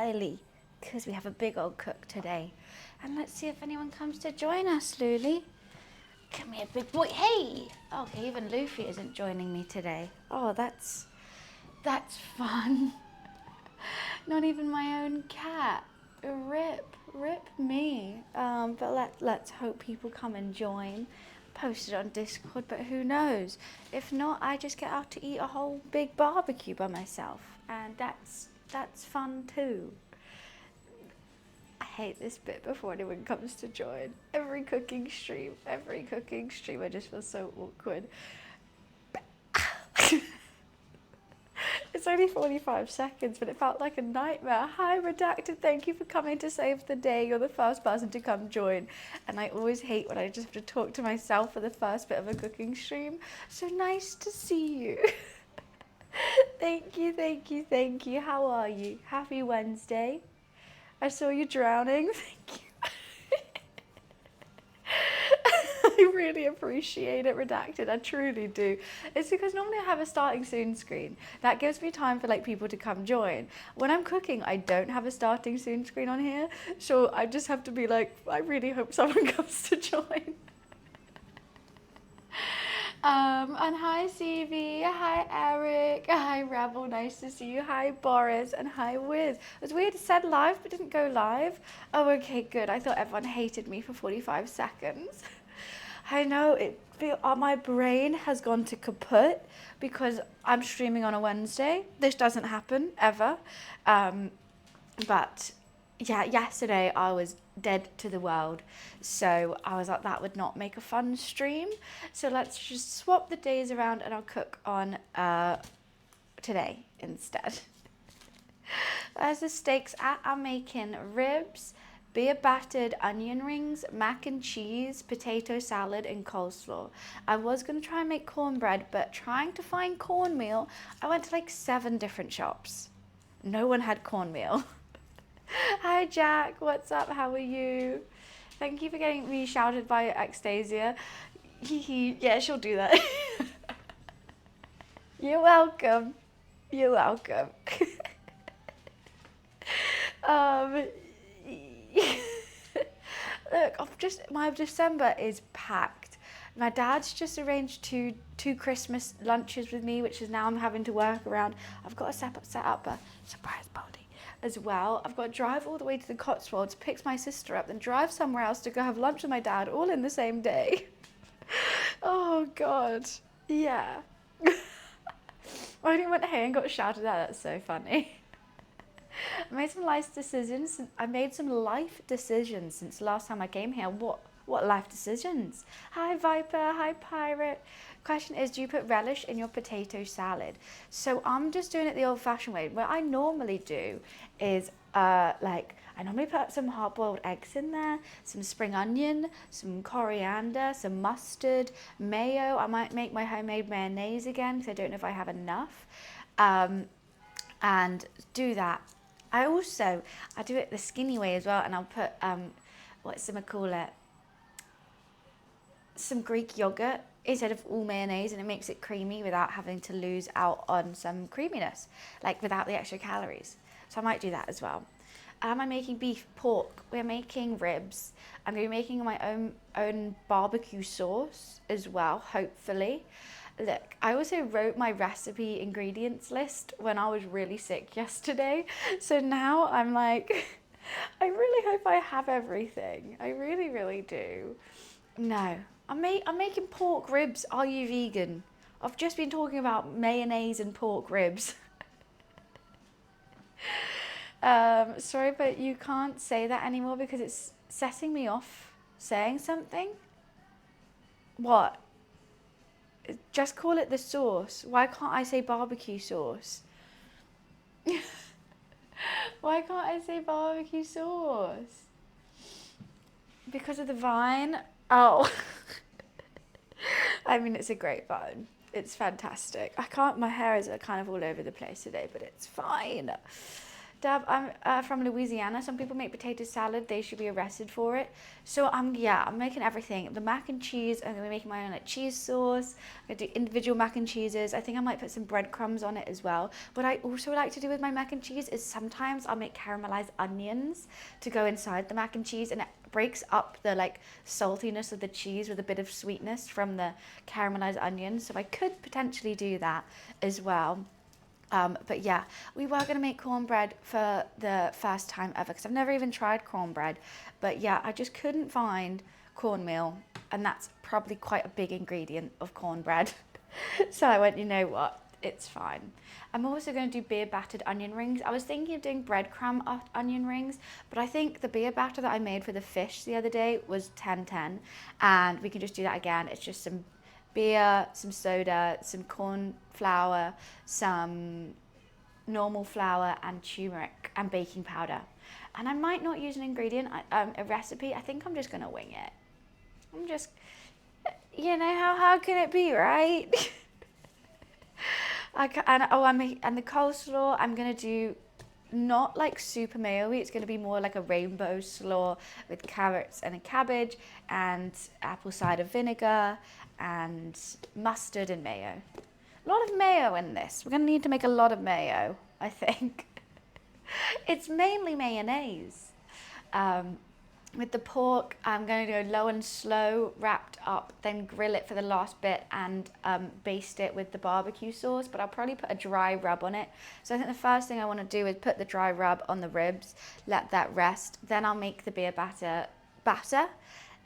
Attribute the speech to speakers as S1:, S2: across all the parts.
S1: early because we have a big old cook today. And let's see if anyone comes to join us, Luli. Come here, big boy. Hey! Okay, even Luffy isn't joining me today. Oh, that's fun. Not even my own cat. Rip me. But let's hope people come and join. Post it on Discord, but who knows? If not, I just get out to eat a whole big barbecue by myself, and that's fun too. I hate this bit before anyone comes to join. Every cooking stream, I just feel so awkward. It's only 45 seconds, but it felt like a nightmare. Hi, Redacted, thank you for coming to save the day. You're the first person to come join. And I always hate when I just have to talk to myself for the first bit of a cooking stream. So nice to see you. Thank you. How are you? Happy Wednesday. I saw you drowning. Thank you. I really appreciate it, Redacted. I truly do. It's because normally I have a starting soon screen. That gives me time for like people to come join. When I'm cooking, I don't have a starting soon screen on here. So I just have to be like, I really hope someone comes to join. And hi CV, hi Eric, hi Rebel, nice to see you, hi Boris, and hi Wiz. It was weird, it said live but didn't go live. Oh, okay, good. I thought everyone hated me for 45 seconds. I know, my brain has gone to kaput because I'm streaming on a Wednesday. This doesn't happen, ever. But yeah, yesterday I was dead to the world. So I was like, that would not make a fun stream. So let's just swap the days around and I'll cook on today instead. As the steaks at, I'm making ribs, beer battered onion rings, mac and cheese, potato salad, and coleslaw. I was going to try and make cornbread, but trying to find cornmeal, I went to like 7 different shops. No one had cornmeal. Hi Jack, what's up? How are you? Thank you for getting me shouted by Anastasia. Yeah, she'll do that. You're welcome. You're welcome. Look, my December is packed. My dad's just arranged two Christmas lunches with me, which is now I'm having to work around. I've got to set up a surprise party as well. I've got to drive all the way to the Cotswolds, pick my sister up, then drive somewhere else to go have lunch with my dad, all in the same day. Oh God, yeah. I only went here and got shouted at. That's so funny. I made some life decisions. I made some life decisions since the last time I came here. What life decisions? Hi Viper, hi Pirate. Question is, do you put relish in your potato salad? So I'm just doing it the old-fashioned way. What I normally do is I normally put some hard-boiled eggs in there, some spring onion, some coriander, some mustard, mayo. I might make my homemade mayonnaise again because I don't know if I have enough. And do that. I do it the skinny way as well, and I'll put some Greek yogurt instead of all mayonnaise, and it makes it creamy without having to lose out on some creaminess, like without the extra calories. So I might do that as well. I'm making beef, pork. We're making ribs. I'm going to be making my own barbecue sauce as well, hopefully. Look, I also wrote my recipe ingredients list when I was really sick yesterday. So now I'm like, I really hope I have everything. I really, really do. No, I'm making pork ribs. Are you vegan? I've just been talking about mayonnaise and pork ribs. Sorry, but you can't say that anymore because it's setting me off saying something. What? Just call it the sauce. Why can't I say barbecue sauce? Why can't I say barbecue sauce? Because of the vine? Oh. I mean, it's a great vine. It's fantastic. My hair is kind of all over the place today, but it's fine. Deb, I'm from Louisiana. Some people make potato salad. They should be arrested for it. So I'm making everything. The mac and cheese. I'm gonna be making my own like cheese sauce. I'm gonna do individual mac and cheeses. I think I might put some breadcrumbs on it as well. What I also like to do with my mac and cheese is sometimes I'll make caramelized onions to go inside the mac and cheese, and it breaks up the like saltiness of the cheese with a bit of sweetness from the caramelized onions. So I could potentially do that as well. But yeah, we were going to make cornbread for the first time ever because I've never even tried cornbread. But yeah, I just couldn't find cornmeal, and that's probably quite a big ingredient of cornbread. So I went, you know what, it's fine. I'm also going to do beer battered onion rings. I was thinking of doing breadcrumb onion rings, but I think the beer batter that I made for the fish the other day was 10-10, and we can just do that again. It's just some beer, some soda, some corn flour, some normal flour, and turmeric and baking powder. And I might not use an ingredient, a recipe. I think I'm just gonna wing it. I'm just, you know, how can it be, right? And the coleslaw I'm gonna do not like super mayo-y. It's gonna be more like a rainbow slaw with carrots and a cabbage and apple cider vinegar and mustard and mayo. A lot of mayo in this. We're going to need to make a lot of mayo, I think. It's mainly mayonnaise. With the pork, I'm going to go low and slow, wrapped up, then grill it for the last bit and baste it with the barbecue sauce, but I'll probably put a dry rub on it. So I think the first thing I want to do is put the dry rub on the ribs, let that rest, then I'll make the beer batter.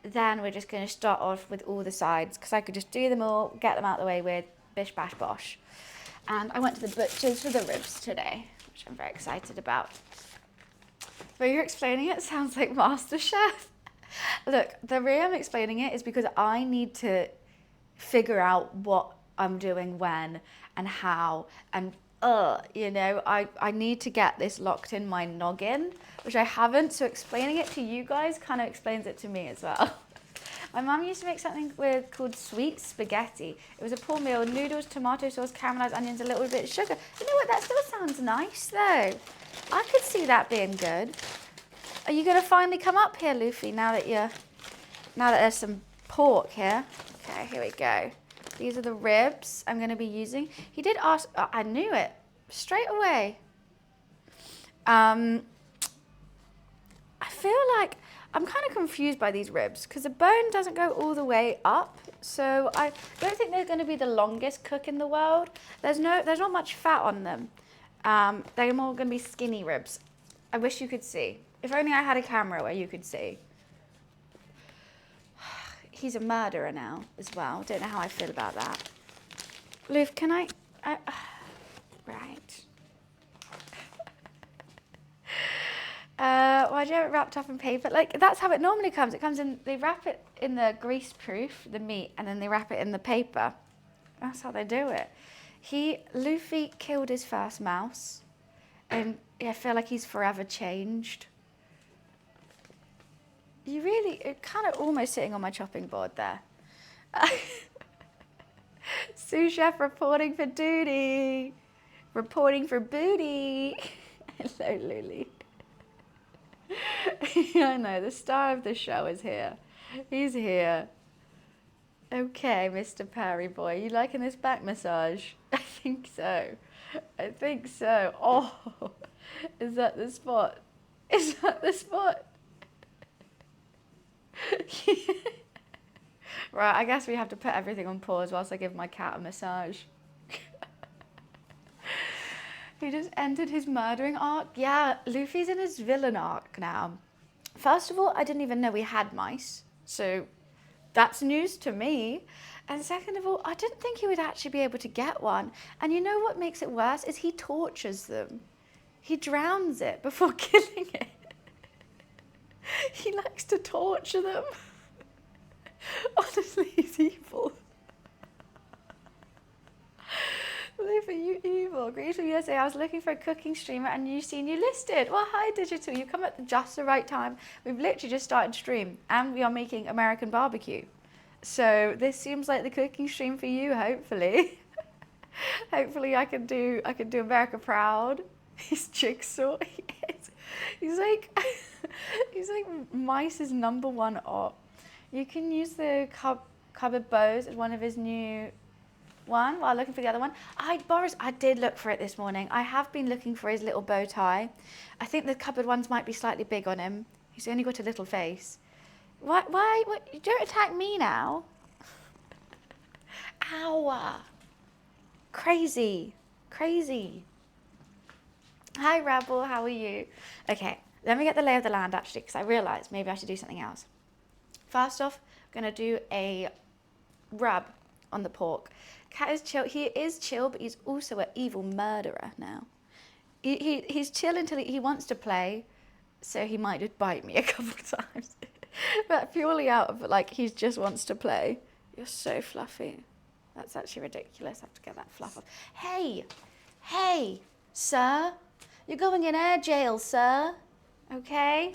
S1: Then we're just going to start off with all the sides because I could just do them all, get them out of the way with bish bash bosh. And I went to the butcher's for the ribs today, which I'm very excited about. The way you're explaining it sounds like MasterChef. Look, the way I'm explaining it is because I need to figure out what I'm doing when and how, and you know, I need to get this locked in my noggin, which I haven't, so explaining it to you guys kind of explains it to me as well. My mum used to make something called sweet spaghetti. It was a poor meal, noodles, tomato sauce, caramelized onions, a little bit of sugar. You know what, that still sounds nice though. I could see that being good. Are you going to finally come up here, Luffy, now that there's some pork here? Okay, here we go. These are the ribs I'm going to be using. He did ask, I knew it straight away. I feel like I'm kind of confused by these ribs because the bone doesn't go all the way up. So I don't think they're going to be the longest cook in the world. There's not much fat on them. They're more going to be skinny ribs. I wish you could see. If only I had a camera where you could see. He's a murderer now as well. Don't know how I feel about that. Luv, can I right. Why do you have it wrapped up in paper? Like, that's how it normally comes. It comes in, they wrap it in the grease-proof, the meat, and then they wrap it in the paper. That's how they do it. Luffy killed his first mouse, and I feel like he's forever changed. You're kind of almost sitting on my chopping board there. Sous chef reporting for duty. Reporting for booty. Hello, Lily. I know, the star of the show is here. He's here. Okay, Mr. Perry boy, you liking this back massage? I think so. I think so. Oh, is that the spot? Is that the spot? Right, I guess we have to put everything on pause whilst I give my cat a massage. He just entered his murdering arc. Yeah, Luffy's in his villain arc now. First of all, I didn't even know we had mice, so that's news to me. And second of all, I didn't think he would actually be able to get one. And you know what makes it worse is he tortures them. He drowns it before killing it. He likes to torture them. Honestly, he's evil. Luffy, you evil. Greetings from USA. I was looking for a cooking streamer and you listed. Well, hi, Digital. You come at just the right time. We've literally just started stream and we are making American barbecue. So this seems like the cooking stream for you, hopefully. Hopefully I can do America proud. He's Jigsaw. He is. He's like, he's like Mice's number one op. You can use the cupboard bows as one of his new one while looking for the other one. Boris, I did look for it this morning. I have been looking for his little bow tie. I think the cupboard ones might be slightly big on him. He's only got a little face. What? You don't attack me now. Ow. Crazy. Hi, Rebel, how are you? Okay, let me get the lay of the land actually, because I realised maybe I should do something else. First off, I'm going to do a rub on the pork. Cat is chill. He is chill, but he's also an evil murderer now. He's chill until he wants to play, so he might just bite me a couple of times. But purely out of, like, he just wants to play. You're so fluffy. That's actually ridiculous. I have to get that fluff off. Hey, sir. You're going in air jail, sir. Okay?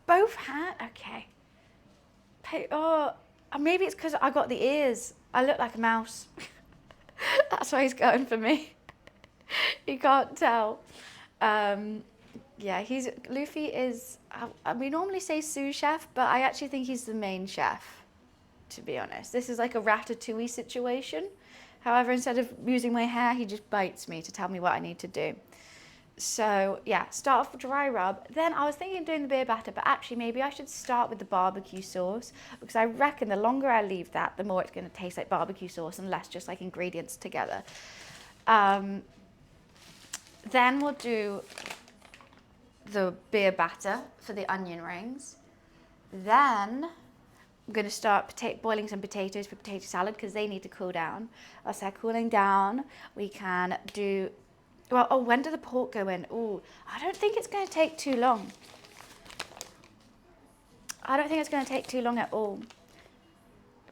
S1: Both hands? Okay. Maybe it's because I got the ears. I look like a mouse. That's why he's going for me. You can't tell. Yeah, Luffy is, we normally say sous chef, but I actually think he's the main chef, to be honest. This is like a ratatouille situation. However, instead of using my hair, he just bites me to tell me what I need to do. So yeah, start off with dry rub. Then I was thinking of doing the beer batter, but actually maybe I should start with the barbecue sauce, because I reckon the longer I leave that, the more it's going to taste like barbecue sauce and less just like ingredients together. Then we'll do the beer batter for the onion rings. Then I'm going to start boiling some potatoes for potato salad because they need to cool down. As they're cooling down, we can do... Well, when do the pork go in? Oh, I don't think it's going to take too long. I don't think it's going to take too long at all,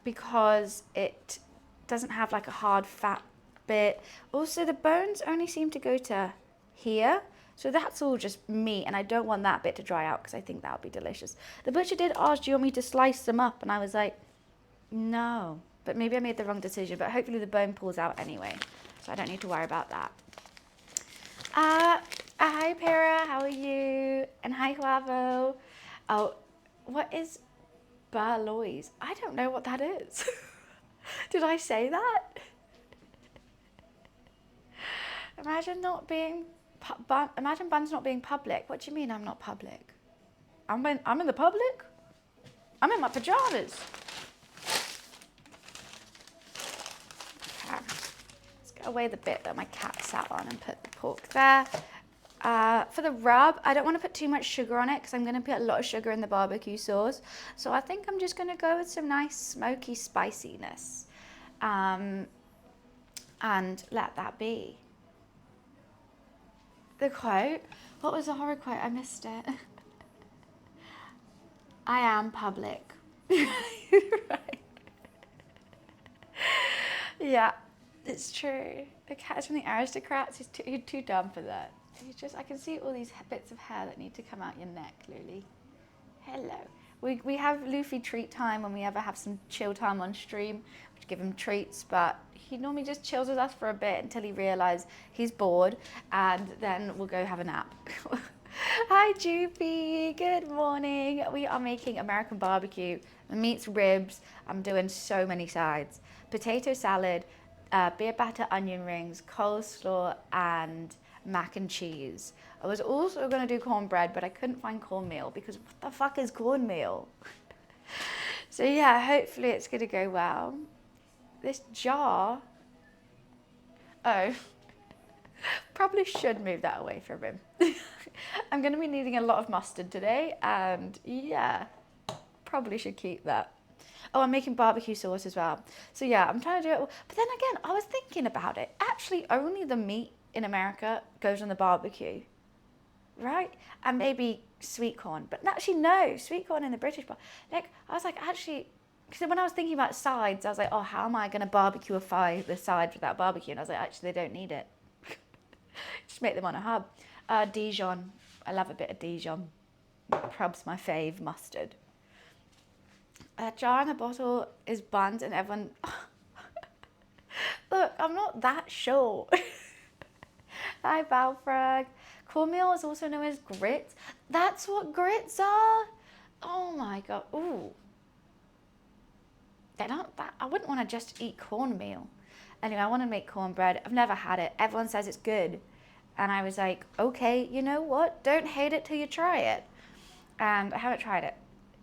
S1: because it doesn't have like a hard fat bit. Also, the bones only seem to go to here. So that's all just meat, and I don't want that bit to dry out because I think that would be delicious. The butcher did ask, do you want me to slice them up? And I was like, no. But maybe I made the wrong decision, but hopefully the bone pulls out anyway, so I don't need to worry about that. Hi, Para, how are you? And hi, Huavo. Oh, what is Barlois? I don't know what that is. Did I say that? Imagine Bun's not being public. What do you mean I'm not public? I'm in the public? I'm in my pajamas. Okay. Let's get away the bit that my cat sat on and put the pork there. For the rub, I don't want to put too much sugar on it because I'm going to put a lot of sugar in the barbecue sauce. So I think I'm just going to go with some nice smoky spiciness. And let that be. The quote? What was the horror quote? I missed it. I am public. Right. Yeah, it's true. The cat is from the aristocrats. He's too dumb for that. I can see all these bits of hair that need to come out your neck, Luli. Hello. We have Luffy treat time when we ever have some chill time on stream. We give him treats, but he normally just chills with us for a bit until he realizes he's bored, and then we'll go have a nap. Hi, Joopy. Good morning. We are making American barbecue. The meat's ribs. I'm doing so many sides. Potato salad, beer batter onion rings, coleslaw, and mac and cheese. I was also going to do cornbread, but I couldn't find cornmeal because what the fuck is cornmeal? So yeah, hopefully it's going to go well. This jar, probably should move that away from him. I'm going to be needing a lot of mustard today, and yeah, probably should keep that. Oh, I'm making barbecue sauce as well. So yeah, I'm trying to do it. But then again, I was thinking about it. Actually, only the meat in America goes on the barbecue, right? And maybe sweet corn. But actually, no, sweet corn in the British bar. Like, I was like, actually, because when I was thinking about sides, I was like, oh, how am I going to barbecueify the sides without barbecue? And I was like, actually, they don't need it. Just make them on a hub. Dijon. I love a bit of Dijon. Prob's my fave mustard. A jar and a bottle is buns and everyone... Look, I'm not that short. Hi, Balfrog. Cornmeal is also known as grits. That's what grits are? Oh my god. Ooh. They're not that. I wouldn't want to just eat cornmeal. Anyway, I want to make cornbread. I've never had it. Everyone says it's good. And I was like, okay, you know what? Don't hate it till you try it. And I haven't tried it.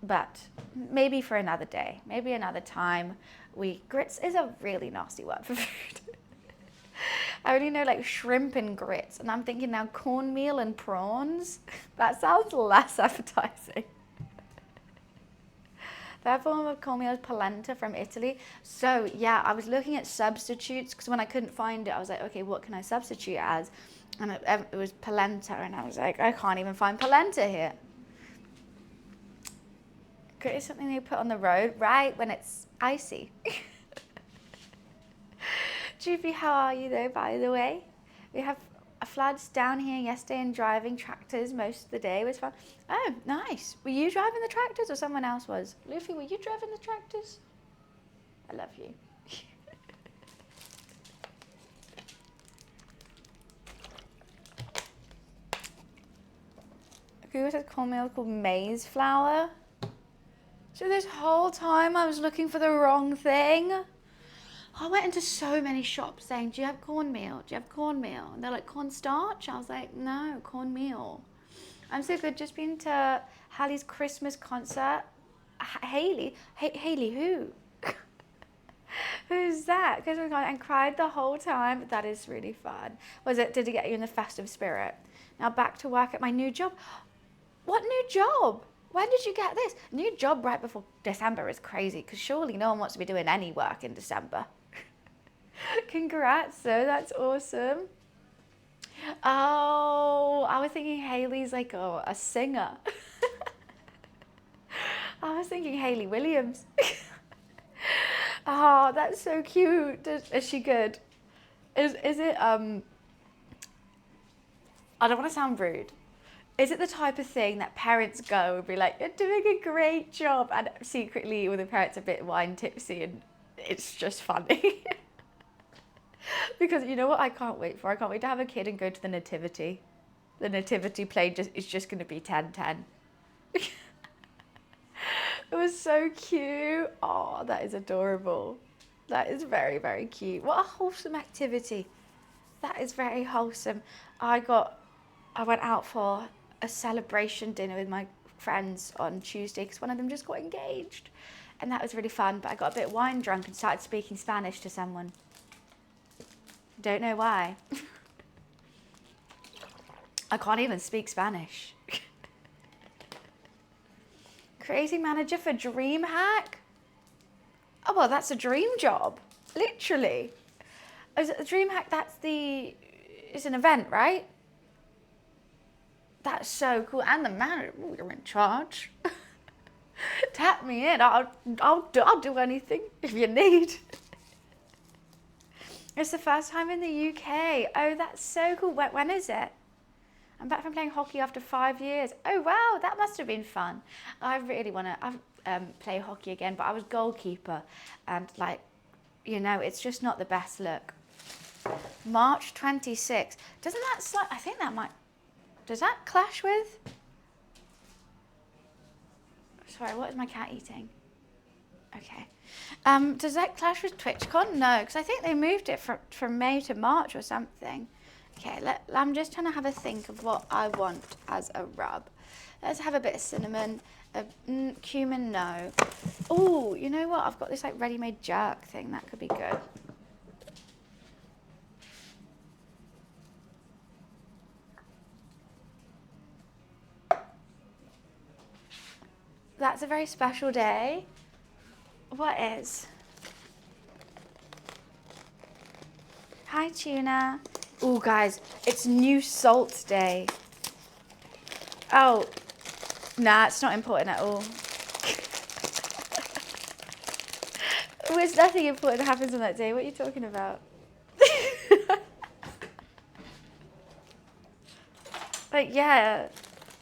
S1: But maybe for another day. Maybe another time. Grits is a really nasty word for food. I only know like shrimp and grits. And I'm thinking now cornmeal and prawns. That sounds less appetizing. That form of cornmeal is polenta from Italy. So yeah, I was looking at substitutes because when I couldn't find it, I was like, okay, what can I substitute as? And it was polenta, and I was like, I can't even find polenta here. Grit is something you put on the road, right, when it's icy. Juby, how are you though, by the way? We have floods down here yesterday and driving tractors most of the day was fun. Oh, nice. Were you driving the tractors or someone else was? Luffy, were you driving the tractors? I love you. Google says cornmeal called maize flour. So this whole time I was looking for the wrong thing. I went into so many shops saying, do you have cornmeal? Do you have cornmeal? And they're like, cornstarch? I was like, no, cornmeal. I'm so good. Just been to Hallie's Christmas concert. Haley? Haley who? Who's that? Christmas concert, and cried the whole time. That is really fun. Did it get you in the festive spirit? Now back to work at my new job. What new job? When did you get this? New job right before December is crazy because surely no one wants to be doing any work in December. Congrats, so that's awesome. Oh, I was thinking Haley's like a singer. I was thinking Hayley Williams. Oh, that's so cute. Is she good? Is it I don't want to sound rude. Is it the type of thing that parents go and be like, you're doing a great job, and secretly all the parents are a bit wine tipsy and it's just funny? Because you know what I can't wait for? I can't wait to have a kid and go to the nativity. The nativity play is just going to be 10-10. It was so cute. Oh, that is adorable. That is very, very cute. What a wholesome activity. That is very wholesome. I went out for a celebration dinner with my friends on Tuesday because one of them just got engaged. And that was really fun, but I got a bit wine drunk and started speaking Spanish to someone. Don't know why. I can't even speak Spanish. Crazy manager for DreamHack? Oh, well, that's a dream job. Literally. DreamHack, it's an event, right? That's so cool. And the manager, you're in charge. Tap me in. I'll do anything if you need. It's the first time in the UK. Oh, that's so cool. When is it? I'm back from playing hockey after 5 years. Oh, wow, that must have been fun. I really want to play hockey again, but I was goalkeeper. And, it's just not the best look. March 26th. Doesn't that, I think that might, does that clash with? Sorry, what is my cat eating? Okay. Does that clash with TwitchCon? No, because I think they moved it from May to March or something. Okay, I'm just trying to have a think of what I want as a rub. Let's have a bit of cinnamon. Cumin, no. Oh, you know what? I've got this ready-made jerk thing. That could be good. That's a very special day. What is? Hi, Tuna. Oh, guys, it's New Salt Day. Oh, nah, it's not important at all. There's nothing important that happens on that day. What are you talking about? Yeah,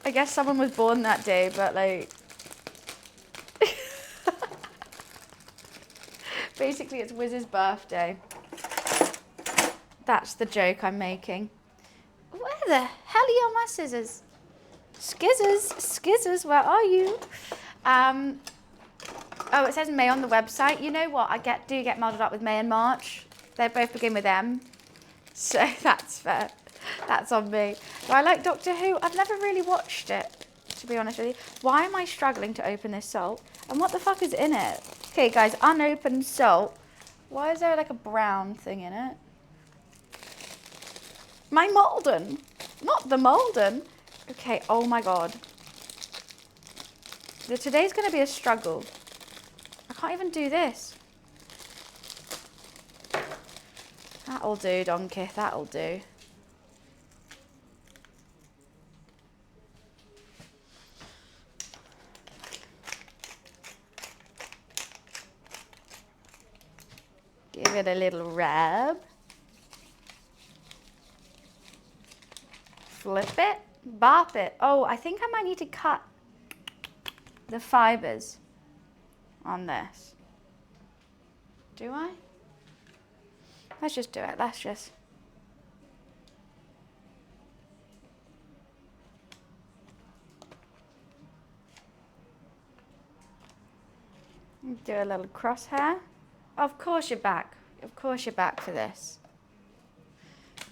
S1: I guess someone was born that day, but basically it's Wiz's birthday. That's the joke I'm making. the hell are my scissors? Skizzers, where are you? Oh, it says May on the website. You know what? I do get muddled up with May and March. They both begin with M. So that's fair. That's on me. Do I like Doctor Who? I've never really watched it, to be honest with you. Why am I struggling to open this salt? And what the fuck is in it? Okay, guys, unopened salt. Why is there like a brown thing in it? My Malden. Not the Malden. Okay, oh my God. Today's going to be a struggle. I can't even do this. That'll do, donkey. That'll do. Give it a little rub. Flip it. Bop it. Oh, I think I might need to cut the fibers on this. Do I? Let's just do it. Let's just. Do a little crosshair. Of course you're back. Of course you're back for this.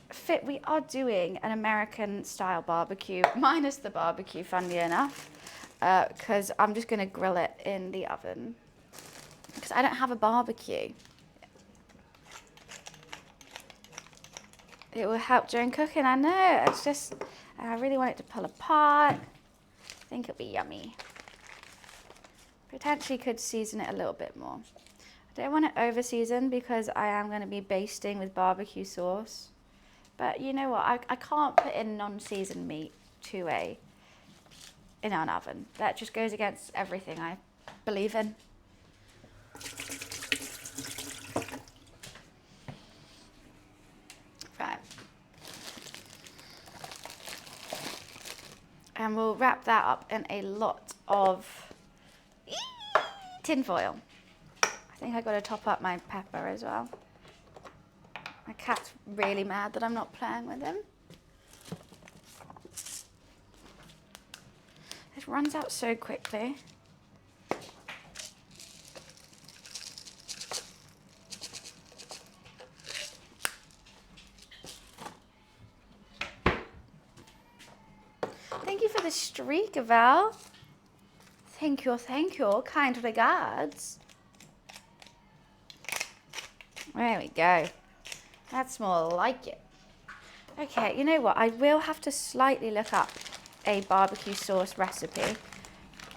S1: Fit, we are doing an American style barbecue, minus the barbecue, funnily enough, because I'm just going to grill it in the oven. Because I don't have a barbecue. It will help during cooking, I know. It's just, I really want it to pull apart. I think it'll be yummy. Potentially could season it a little bit more. I don't want it over seasoned because I am going to be basting with barbecue sauce. But you know what, I can't put in non-seasoned meat in an oven. That just goes against everything I believe in. Right. And we'll wrap that up in a lot of tin foil. I think I got to top up my pepper as well. My cat's really mad that I'm not playing with him. It runs out so quickly. Thank you for the streak, Val. Thank you. Kind regards. There we go. That's more like it. Okay, you know what? I will have to slightly look up a barbecue sauce recipe.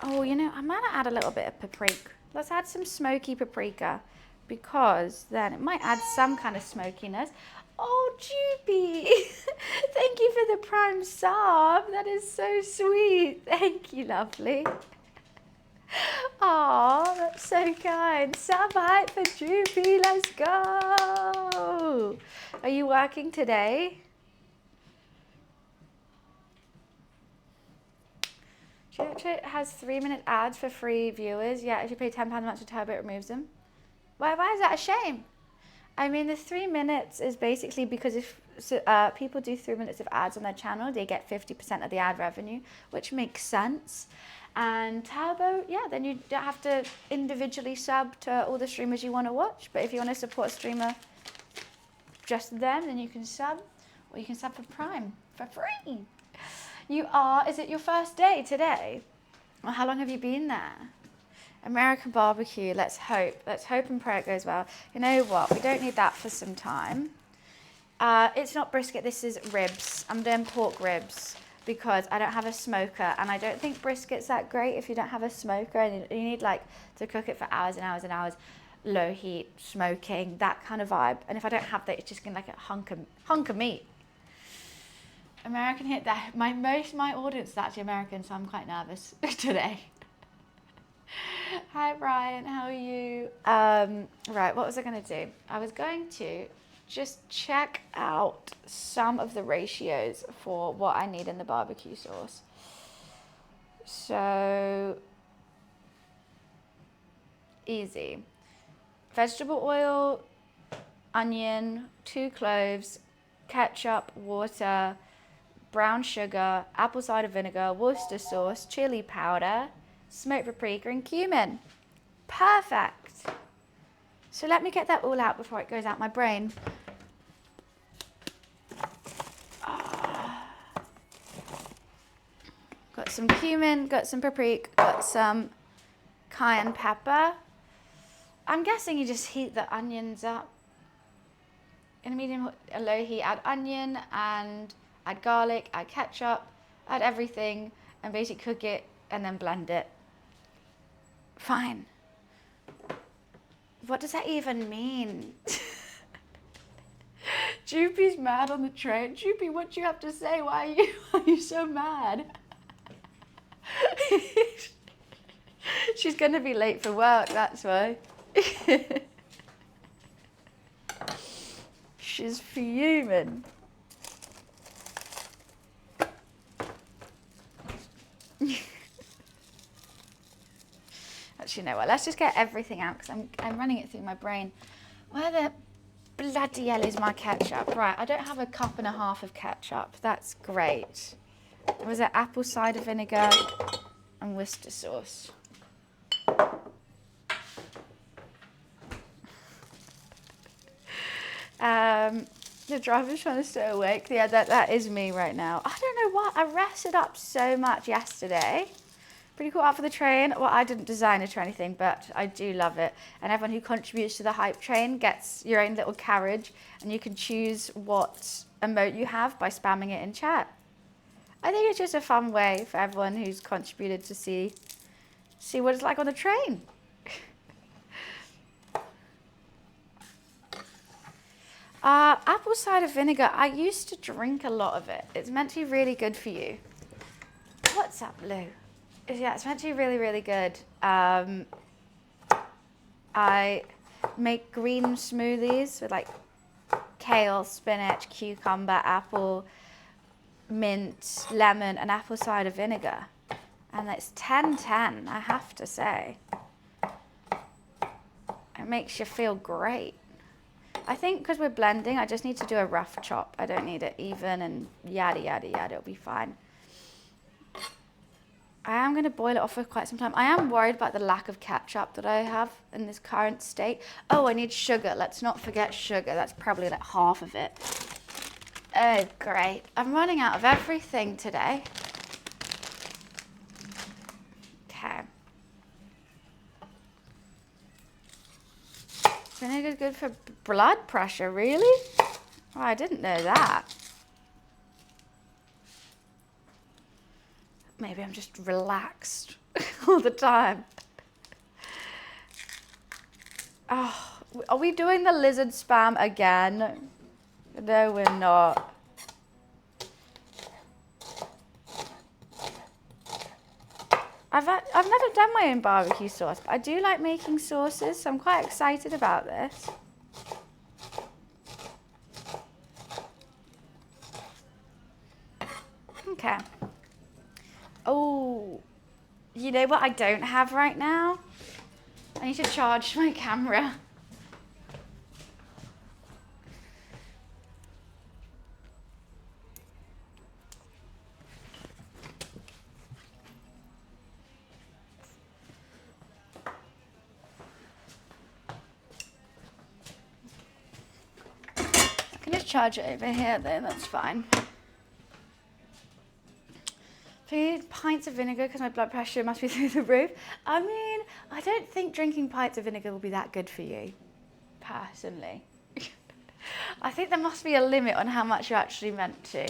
S1: Oh, you know, I might add a little bit of paprika. Let's add some smoky paprika because then it might add some kind of smokiness. Oh, Juby, thank you for the prime sub. That is so sweet. Thank you, lovely. Oh, that's so kind. Sub height for Juby, let's go. Are you working today? It has 3-minute ads for free viewers. Yeah, if you pay £10 a month to Turbo, it removes them. Why is that a shame? I mean, the 3 minutes is basically because if people do 3 minutes of ads on their channel, they get 50% of the ad revenue, which makes sense. And Turbo, yeah, then you don't have to individually sub to all the streamers you want to watch. But if you want to support a streamer, just them, then you can sub, or you can sub for Prime for free. Is it your first day today? Or how long have you been there? American barbecue, let's hope and pray it goes well. You know what, we don't need that for some time. It's not brisket, this is ribs. I'm doing pork ribs because I don't have a smoker, and I don't think brisket's that great if you don't have a smoker, and you need like to cook it for hours and hours and hours, low heat, smoking, that kind of vibe. And if I don't have that, it's just gonna like a hunk of meat. American hit that. My audience is actually American, so I'm quite nervous today. Hi Brian, how are you? Right, what was I going to do? I was going to just check out some of the ratios for what I need in the barbecue sauce. So, easy. Vegetable oil, onion, 2 cloves, ketchup, water, brown sugar, apple cider vinegar, Worcester sauce, chili powder, smoked paprika and cumin. Perfect. So let me get that all out before it goes out my brain. Got some cumin, got some paprika, got some cayenne pepper. I'm guessing you just heat the onions up. In a medium low heat, add onion and add garlic, add ketchup, add everything, and basically cook it and then blend it. Fine. What does that even mean? Joopy's mad on the train. Joopy, what do you have to say? Why are you so mad? She's going to be late for work, that's why. She's fuming. Actually, you know what? Let's just get everything out because I'm running it through my brain. Where the bloody hell is my ketchup? Right, I don't have a cup and a half of ketchup. That's great. Was it apple cider vinegar and Worcester sauce? The driver's trying to stay awake. Yeah, that is me right now. I don't know why. I rested up so much yesterday. Pretty cool out for the train. Well, I didn't design it or anything, but I do love it. And everyone who contributes to the hype train gets your own little carriage, and you can choose what emote you have by spamming it in chat. I think it's just a fun way for everyone who's contributed to see what it's like on the train. Apple cider vinegar. I used to drink a lot of it. It's meant to be really good for you. What's up, Lou? Yeah, it's meant to be really, really good. I make green smoothies with like kale, spinach, cucumber, apple, mint, lemon, and apple cider vinegar. And it's 10-10, I have to say. It makes you feel great. I think because we're blending, I just need to do a rough chop. I don't need it even and yada, yada, yada. It'll be fine. I am going to boil it off for quite some time. I am worried about the lack of ketchup that I have in this current state. Oh, I need sugar. Let's not forget sugar. That's probably like half of it. Oh, great. I'm running out of everything today. Okay. Vinegar is good for blood pressure, really? Oh, I didn't know that. Maybe I'm just relaxed all the time. Oh, are we doing the lizard spam again? No, we're not. I've never done my own barbecue sauce, but I do like making sauces, so I'm quite excited about this. Okay. Oh, you know what I don't have right now? I need to charge my camera. I can just charge it over here though, that's fine. 3 pints of vinegar because my blood pressure must be through the roof. I mean, I don't think drinking pints of vinegar will be that good for you, personally. I think there must be a limit on how much you're actually meant to.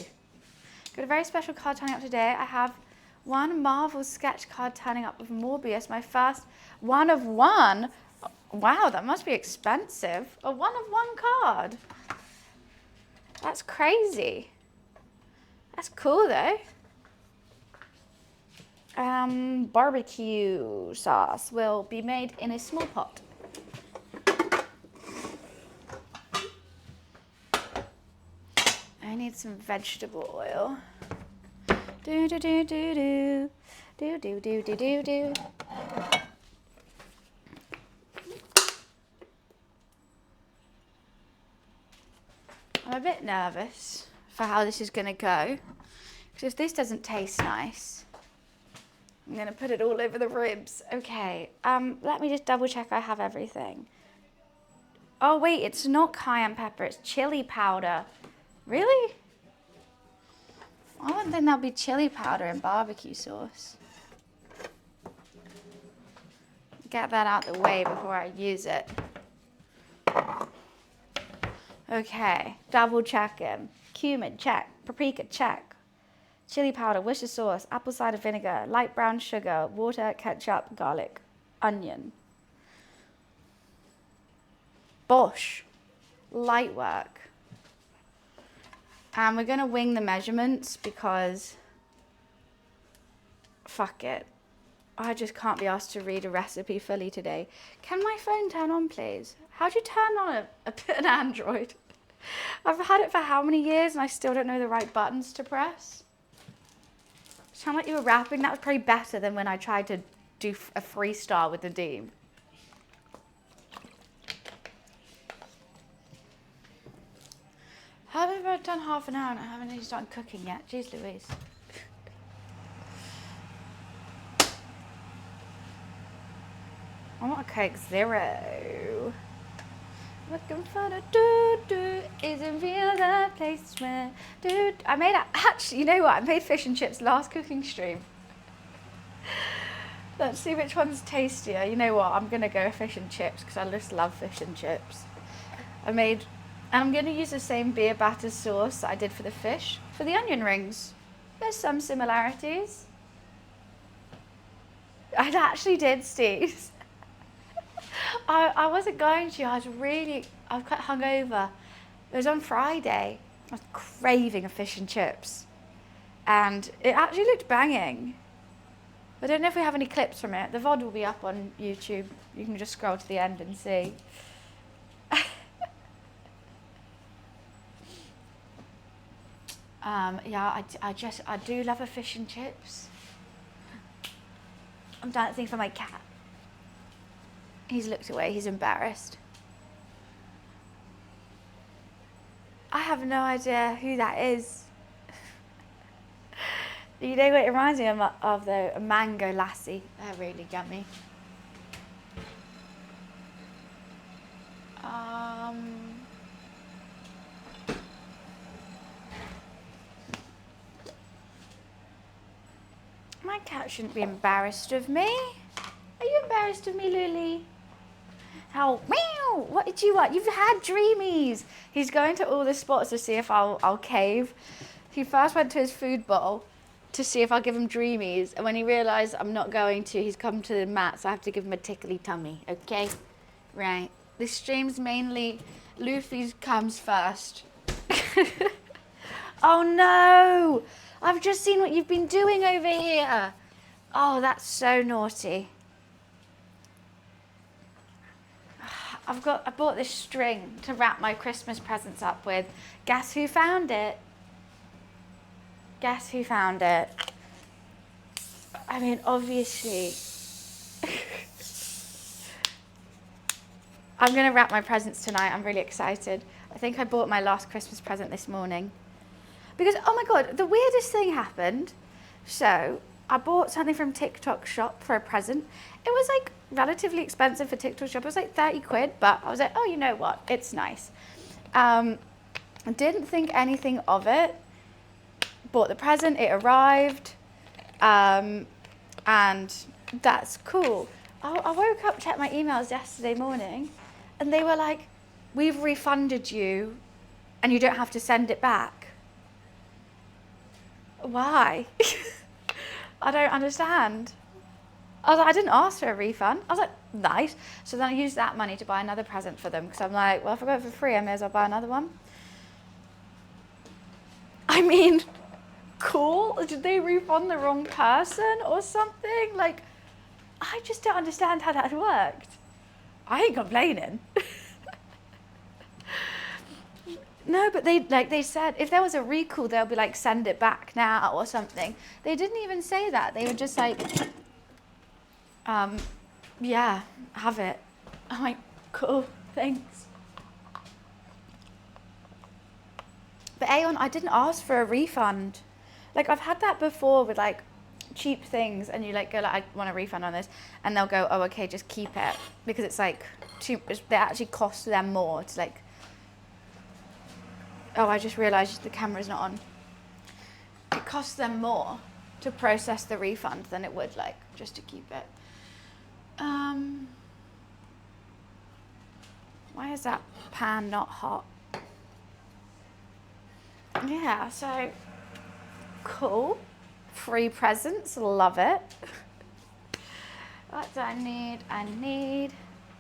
S1: Got a very special card turning up today. I have one Marvel sketch card turning up with Morbius, my first one of one. Wow, that must be expensive. A one of one card. That's crazy. That's cool though. Barbecue sauce will be made in a small pot. I need some vegetable oil. Do do do do do do do do do do do. I'm a bit nervous for how this is going to go Because if this doesn't taste nice, I'm going to put it all over the ribs. Okay, let me just double check I have everything. Oh wait, it's not cayenne pepper, it's chili powder. Really? I wouldn't think that'd be chili powder in barbecue sauce. Get that out the way before I use it. Okay, double checking. Cumin, check. Paprika, check. Chili powder, Worcester sauce, apple cider vinegar, light brown sugar, water, ketchup, garlic, onion. Bosh. Light work. And we're going to wing the measurements because fuck it. I just can't be asked to read a recipe fully today. Can my phone turn on, please? How do you turn on an Android? I've had it for how many years and I still don't know the right buttons to press? Sound like you were rapping? That was probably better than when I tried to do a freestyle with Nadeem. How have I done half an hour and I haven't even started cooking yet? Jeez Louise. I want a Coke Zero. Looking for the do-do. Isn't real the place where do. I made actually, you know what? I made fish and chips last cooking stream. Let's see which one's tastier. You know what? I'm gonna go fish and chips because I just love fish and chips. And I'm gonna use the same beer batter sauce that I did for the fish for the onion rings. There's some similarities. I actually did, Steve. I wasn't going to. I was quite hungover. It was on Friday. I was craving a fish and chips. And it actually looked banging. I don't know if we have any clips from it. The VOD will be up on YouTube. You can just scroll to the end and see. Yeah, I do love a fish and chips. I'm dancing for my cat. He's looked away, he's embarrassed. I have no idea who that is. You know what it reminds me of though? A mango lassi. They're really yummy. My cat shouldn't be embarrassed of me. Are you embarrassed of me, Lily? How, meow, what did you want? You've had dreamies. He's going to all the spots to see if I'll cave. He first went to his food bowl to see if I'll give him dreamies. And when he realised I'm not going to, he's come to the mat, so I have to give him a tickly tummy, okay? Right. This stream's mainly, Luffy's comes first. Oh no! I've just seen what you've been doing over here. Oh, that's so naughty. I bought this string to wrap my Christmas presents up with. Guess who found it? Guess who found it? I mean, obviously. I'm going to wrap my presents tonight. I'm really excited. I think I bought my last Christmas present this morning. Because, oh my God, the weirdest thing happened. So, I bought something from TikTok Shop for a present. It was like relatively expensive for TikTok Shop. It was like 30 quid, but I was like, oh, you know what? It's nice. I didn't think anything of it. Bought the present, it arrived, and that's cool. I woke up, checked my emails yesterday morning, and they were like, we've refunded you, and you don't have to send it back. Why? I don't understand. I was like, I didn't ask for a refund. I was like, nice. So then I used that money to buy another present for them because I'm like, well, if I got it for free, I may as well buy another one. I mean, cool. Did they refund the wrong person or something? Like, I just don't understand how that worked. I ain't complaining. No, but they said if there was a recall, they'll be like, send it back now or something. They didn't even say that. They were just like, yeah, have it. I'm like, cool, thanks. But Aeon, I didn't ask for a refund. Like I've had that before with like cheap things, and you like go like, I want a refund on this, and they'll go, oh okay, just keep it, because it's like they actually cost them more to like. Oh, I just realised the camera's not on. It costs them more to process the refund than it would like just to keep it. Why is that pan not hot? Yeah, so cool. Free presents, love it. What do I need? I need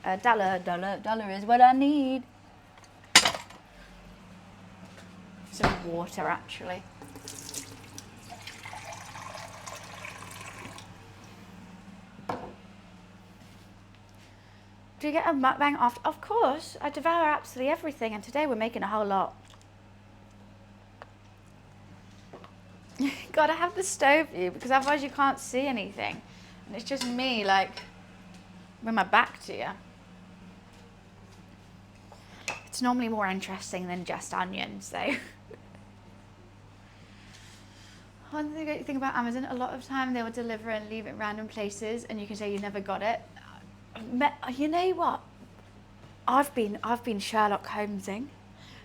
S1: a dollar. Dollar is what I need. Some water, actually. Do you get a mukbang after? Of course, I devour absolutely everything, and today we're making a whole lot. Gotta have the stove view, because otherwise you can't see anything. And it's just me, like, with my back to you. It's normally more interesting than just onions, though. One great thing about Amazon, a lot of time they will deliver and leave it in random places, and you can say you never got it. You know what? I've been Sherlock Holmesing.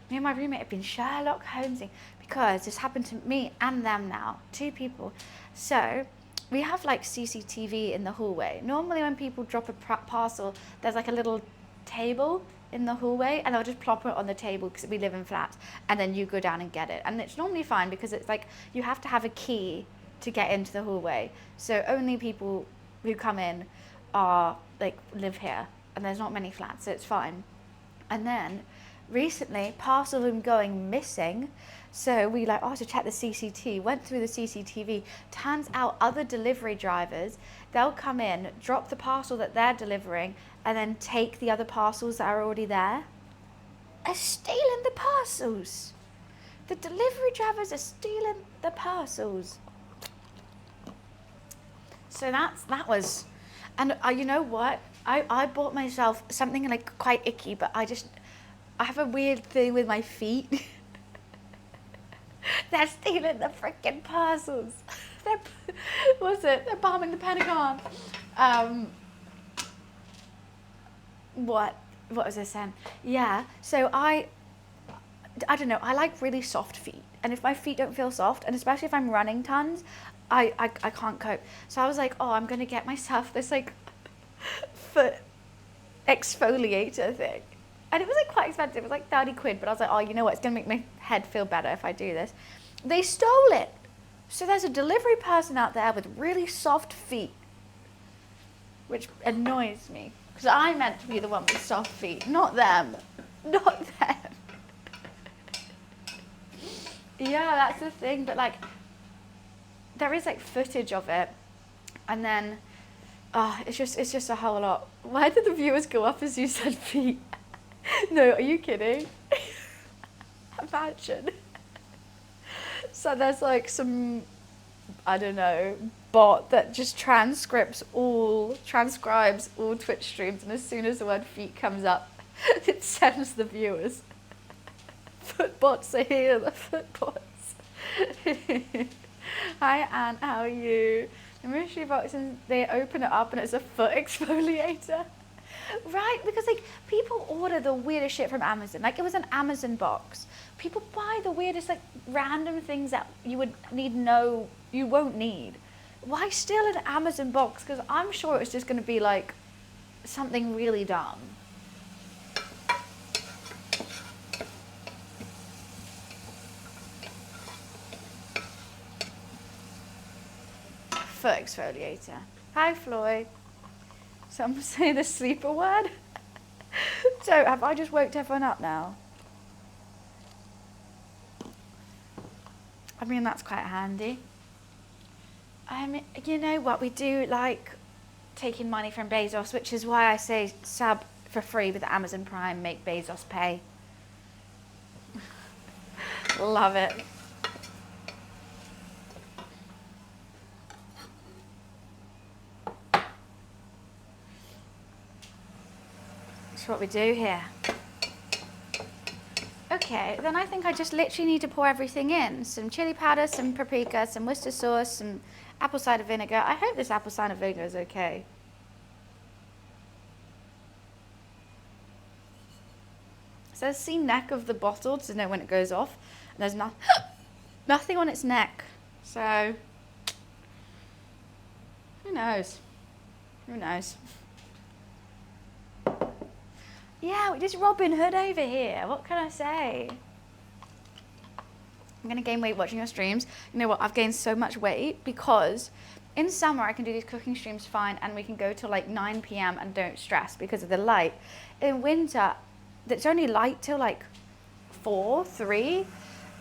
S1: Me and my roommate have been Sherlock Holmesing, because this happened to me and them now, 2 people. So we have like CCTV in the hallway. Normally when people drop a parcel, there's like a little table in the hallway, and they'll just plop it on the table because we live in flats, and then you go down and get it. And it's normally fine because it's like you have to have a key to get into the hallway. So only people who come in are like live here, and there's not many flats, so it's fine. And then recently parcels have been going missing, so we like, oh, to check the CCTV, went through the CCTV. Turns out other delivery drivers, they'll come in, drop the parcel that they're delivering, and then take the other parcels that are already there. They're stealing the parcels. The delivery drivers are stealing the parcels. So that was, and you know what? I bought myself something like quite icky, but I have a weird thing with my feet. They're stealing the freaking parcels. They're bombing the Pentagon. What was I saying? Yeah, so I don't know, I like really soft feet. And if my feet don't feel soft, and especially if I'm running tons, I can't cope. So I was like, oh, I'm going to get myself this like foot exfoliator thing. And it was like quite expensive. It was like 30 quid. But I was like, oh, you know what? It's going to make my head feel better if I do this. They stole it. So there's a delivery person out there with really soft feet, which annoys me. Because I meant to be the one with soft feet, not them. Not them. Yeah, that's the thing. But like, there is like footage of it. And then, it's just a whole lot. Why did the viewers go up as you said feet? No, are you kidding? Imagine. So there's like some, I don't know, bot that just transcribes all Twitch streams, and as soon as the word feet comes up, it sends the viewers. Footbots are here, the footbots. Hi Anne, how are you? The mystery box, and they open it up and it's a foot exfoliator. Right, because like people order the weirdest shit from Amazon. Like it was an Amazon box. People buy the weirdest like random things that you won't need. Why steal an Amazon box? Because I'm sure it's just going to be like something really dumb. Foot exfoliator. Hi Floyd. Some say the sleeper word. So have I just woke everyone up now? I mean, that's quite handy. You know what, we do like taking money from Bezos, which is why I say sub for free with Amazon Prime, make Bezos pay. Love it. That's what we do here. Okay, Okay, then I think I just literally need to pour everything in. Some chili powder, some paprika, some Worcester sauce, some apple cider vinegar. I hope this apple cider vinegar is okay. It says see neck of the bottle to know when it goes off. And there's nothing on its neck. So, who knows? Who knows? Yeah, just Robin Hood over here. What can I say? I'm going to gain weight watching your streams. You know what? I've gained so much weight because in summer I can do these cooking streams fine and we can go till like 9 p.m. and don't stress because of the light. In winter, it's only light till like 4, 3,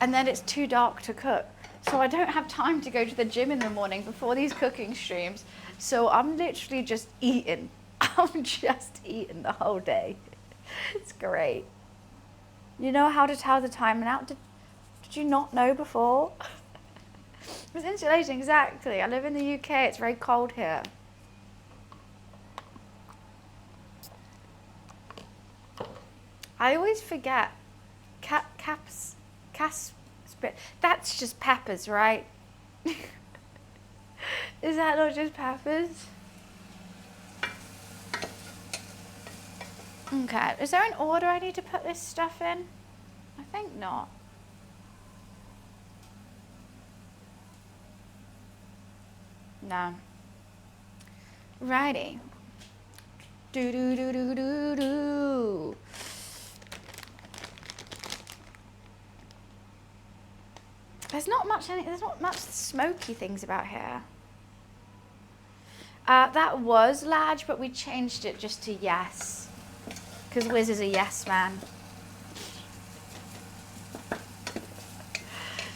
S1: and then it's too dark to cook. So I don't have time to go to the gym in the morning before these cooking streams. So I'm literally just eating. I'm just eating the whole day. It's great. You know how to tell the time now? Did you not know before? It's insulating, exactly. I live in the UK. It's very cold here. I always forget. That's just peppers, right? Is that not just peppers? Okay, is there an order I need to put this stuff in? I think not. No. Righty. Do do do do do do. There's not much smoky things about here. That was large, but we changed it just to yes. Because Wiz is a yes man.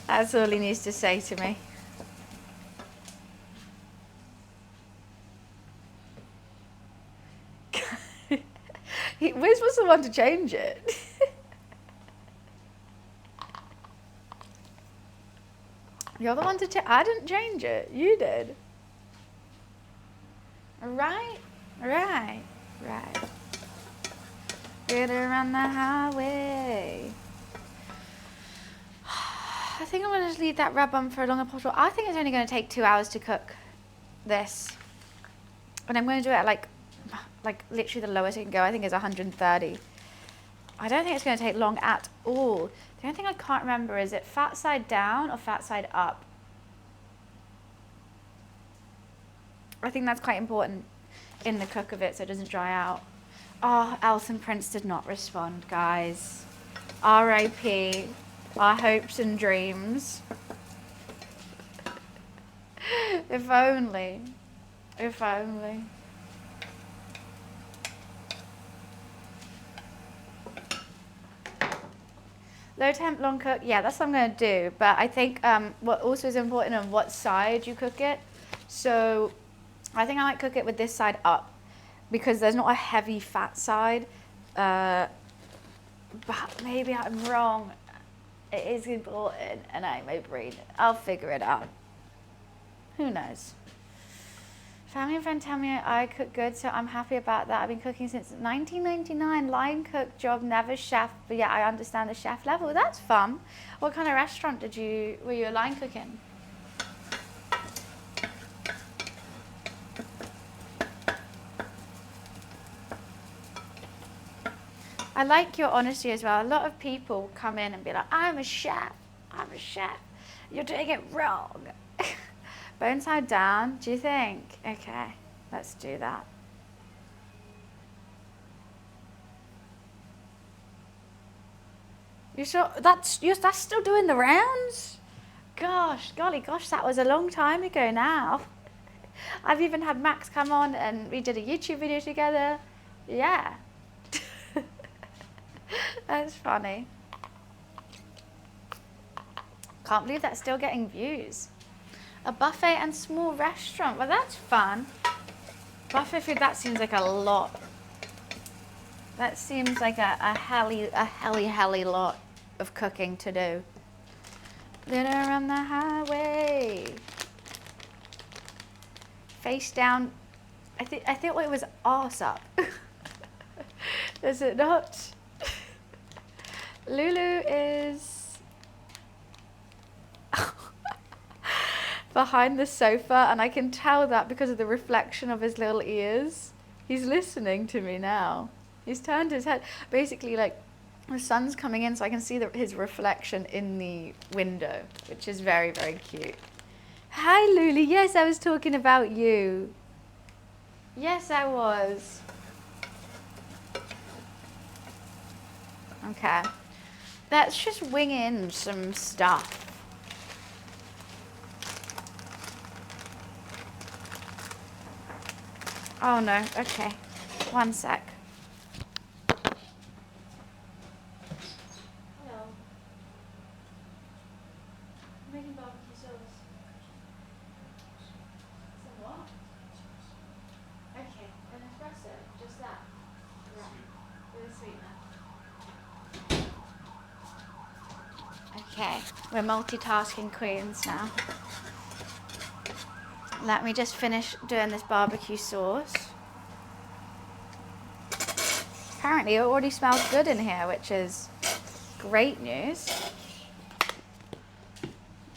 S1: That's all he needs to say to me. Wiz was the one to change it. You're the one to change. I didn't change it. You did. Right. Get around the highway. I think I'm going to just leave that rub on for a longer bottle. I think it's only going to take 2 hours to cook this. And I'm going to do it at like literally the lowest it can go. I think is 130. I don't think it's going to take long at all. The only thing I can't remember is it fat side down or fat side up? I think that's quite important in the cook of it so it doesn't dry out. Oh, Elton Prince did not respond, guys. R.I.P. Our hopes and dreams. If only. If only. Low temp, long cook. Yeah, that's what I'm going to do. But I think what also is important on what side you cook it. So I think I might cook it with this side up because there's not a heavy fat side. But maybe I'm wrong. It is important and I may brain it. I'll figure it out. Who knows? Family and friend tell me I cook good, so I'm happy about that. I've been cooking since 1999. Line cook job, never chef, but yeah, I understand the chef level. That's fun. What kind of restaurant were you a line cook in? I like your honesty as well. A lot of people come in and be like, I'm a chef. You're doing it wrong. Bone side down, do you think? Okay, let's do that. You sure that's still doing the rounds? Golly gosh, that was a long time ago now. I've even had Max come on and we did a YouTube video together. Yeah. That's funny. Can't believe that's still getting views. A buffet and small restaurant. Well, that's fun. Buffet food, that seems like a lot. That seems like a helly lot of cooking to do. Dinner on the highway. Face down. I thought it was arse up. Is it not? Lulu is behind the sofa, and I can tell that because of the reflection of his little ears. He's listening to me now. He's turned his head. Basically, like, the sun's coming in, so I can see his reflection in the window, which is very, very cute. Hi, Lulu. Yes, I was talking about you. Yes, I was. Okay. Let's just wing in some stuff. Oh no, okay. One sec. Hello. I'm making barbecue sauce. Some what? Okay, an espresso, just that. Right. With a sweetener. Okay, we're multitasking queens now. Let me just finish doing this barbecue sauce. Apparently it already smells good in here, which is great news.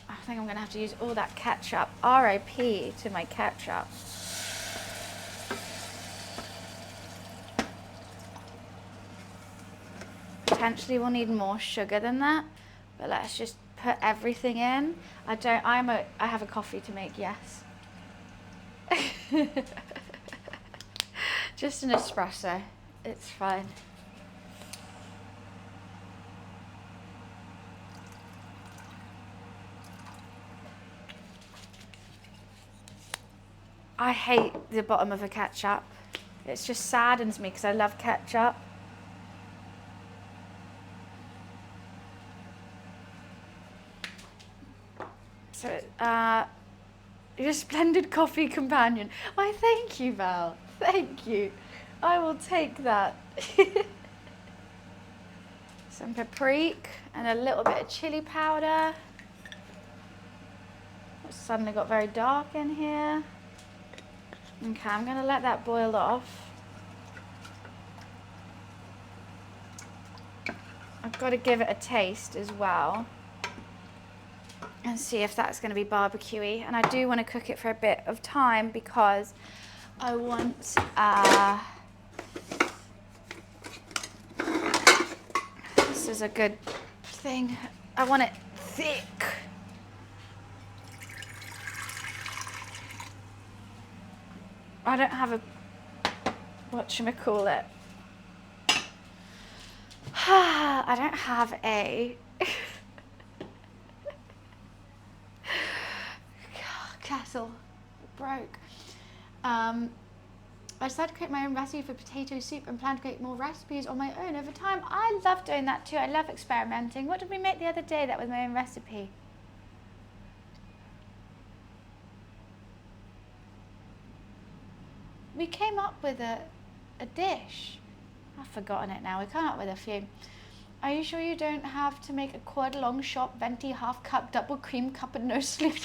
S1: I think I'm gonna have to use all that ketchup. RIP to my ketchup. Potentially we'll need more sugar than that, but let's just put everything in. I have a coffee to make, yes. Just an espresso. It's fine. I hate the bottom of a ketchup. It just saddens me because I love ketchup. So, you're a splendid coffee companion. Why, thank you, Val. Thank you. I will take that. Some paprika and a little bit of chili powder. It suddenly got very dark in here. Okay, I'm gonna let that boil off. I've got to give it a taste as well and see if that's going to be barbecue-y. And I do want to cook it for a bit of time because I want this is a good thing. I want it thick. I don't have a whatchamacallit. I don't have a kettle. It broke. I decided to create my own recipe for potato soup and plan to create more recipes on my own over time. I love doing that too. I love experimenting. What did we make the other day that was my own recipe? We came up with a dish. I've forgotten it now. We came up with a few. Are you sure you don't have to make a quad long shot venti half cup double cream cup and no sleep?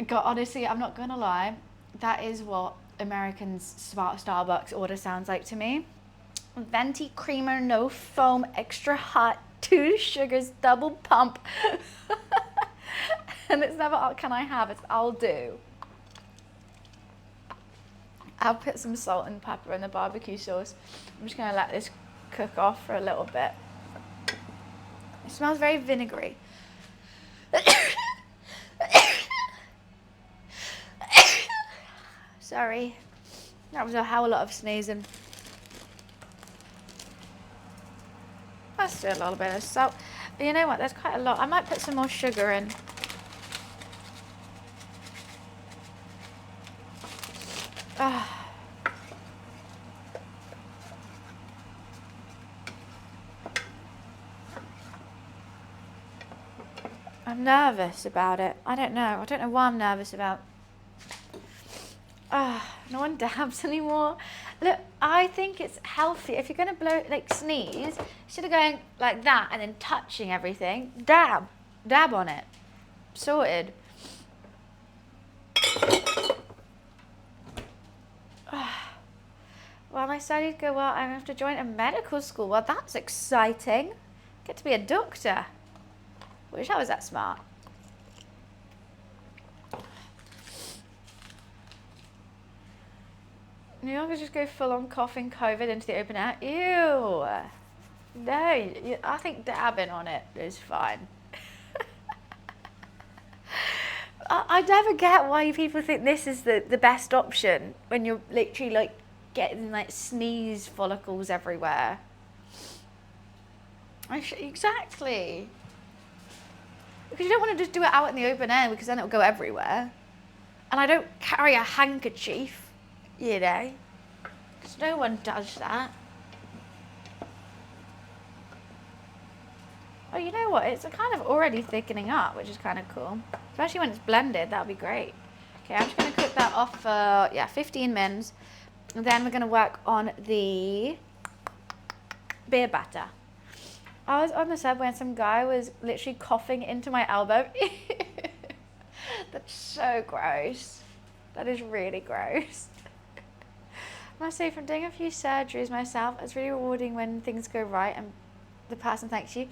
S1: God, honestly, I'm not gonna lie. That is what Americans' Starbucks order sounds like to me. Venti creamer, no foam, extra hot, 2 sugars, double pump. And it's never, can I have? It's, I'll do. I'll put some salt and pepper in the barbecue sauce. I'm just gonna let this cook off for a little bit. It smells very vinegary. Sorry, that was a hell of a lot of sneezing. Let's do a little bit of salt. But you know what, there's quite a lot. I might put some more sugar in. I'm nervous about it. I don't know why I'm nervous about. No one dabs anymore. Look, I think it's healthy. If you're going to blow, like sneeze, instead of going like that and then touching everything, dab on it. Sorted. Well, my studies go well. I have to join a medical school. Well, that's exciting. Get to be a doctor. Wish I was that smart. New Yorkers just go full on coughing COVID into the open air. Ew. No, I think dabbing on it is fine. I never get why people think this is the best option when you're literally like getting like sneeze follicles everywhere. Exactly. Because you don't want to just do it out in the open air because then it'll go everywhere. And I don't carry a handkerchief, you know, because no one does that. Oh, you know what? It's kind of already thickening up, which is kind of cool. Especially when it's blended, that'll be great. Okay, I'm just going to cook that off for, 15 mins. And then we're going to work on the beer batter. I was on the subway and some guy was literally coughing into my elbow. That's so gross. That is really gross. I must say, from doing a few surgeries myself, it's really rewarding when things go right and the person thanks you.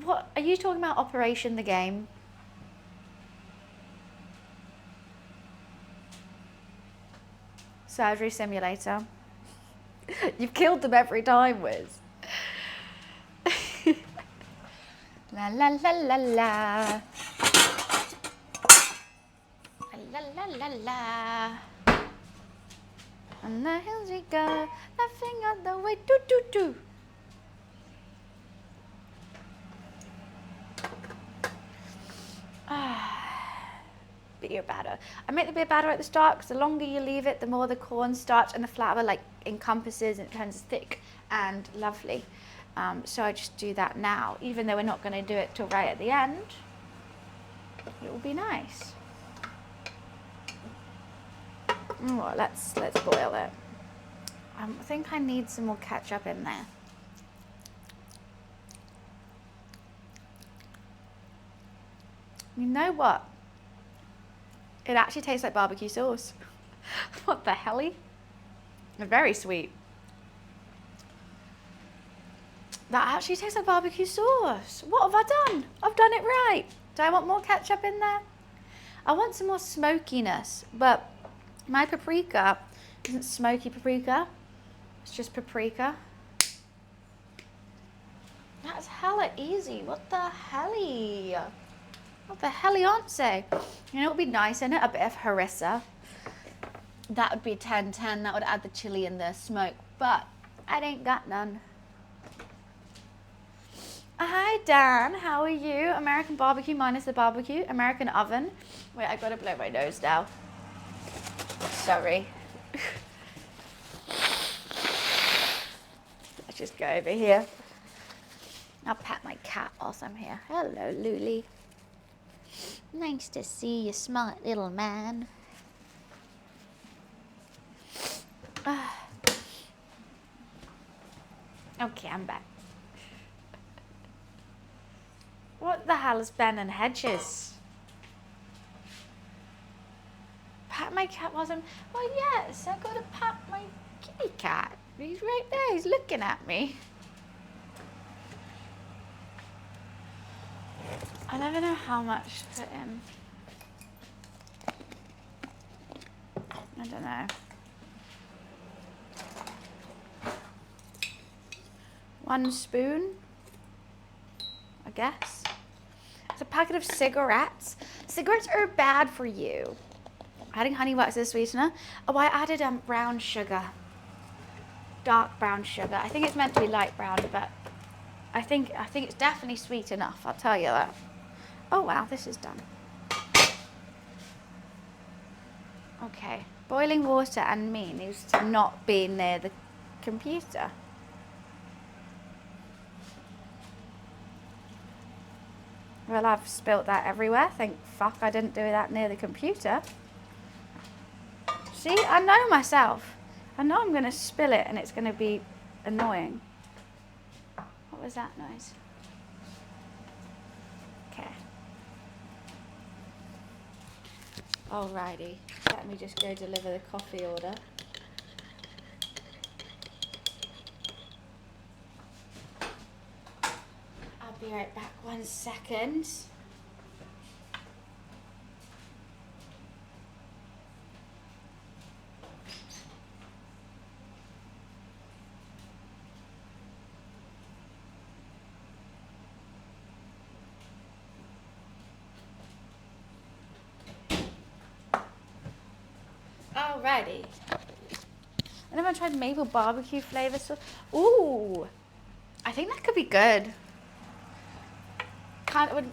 S1: What are you talking about? Operation the Game? Surgery Simulator. You've killed them every time, Wiz. La la la la la. La la la la. On the hills we go, laughing all the way, doo doo doo. Beer batter. I make the beer batter at the start because the longer you leave it, the more the cornstarch and the flour like encompasses and it turns thick and lovely. So I just do that now, even though we're not going to do it till right at the end. It will be nice. Oh, let's boil it. I think I need some more ketchup in there. You know what? It actually tastes like barbecue sauce. What the helly? Very sweet. That actually tastes like barbecue sauce. What have I done? I've done it right. Do I want more ketchup in there? I want some more smokiness, but my paprika isn't smoky paprika. It's just paprika. That's hella easy. What the helly? What the hellionce? You know what would be nice in it? A bit of harissa. That would be 10-10. That would add the chili and the smoke, but I ain't got none. Hi Dan, how are you? American barbecue minus the barbecue. American oven. Wait, I gotta blow my nose now. Sorry. Let's just go over here. I'll pat my cat whilst I'm here. Hello, Luli. Nice to see you, smart little man. Okay, I'm back. What the hell is Ben and Hedges? Pat my cat whilst I'm... Well, yes, I gotta pat my kitty cat. He's right there, he's looking at me. I never know how much to put in. I don't know. 1 spoon, I guess. It's a packet of cigarettes. Cigarettes are bad for you. Adding honey wax as a sweetener. Oh, I added brown sugar. Dark brown sugar. I think it's meant to be light brown, but I think it's definitely sweet enough, I'll tell you that. Oh wow, this is done. Okay, boiling water and me needs to not be near the computer. Well, I've spilt that everywhere. Thank fuck I didn't do that near the computer. See, I know myself. I know I'm gonna spill it and it's gonna be annoying. What was that noise? Okay. Alrighty, let me just go deliver the coffee order. be right back 1 second. Alrighty. I never tried maple barbecue flavor sauce. Ooh, I think that could be good. Kind of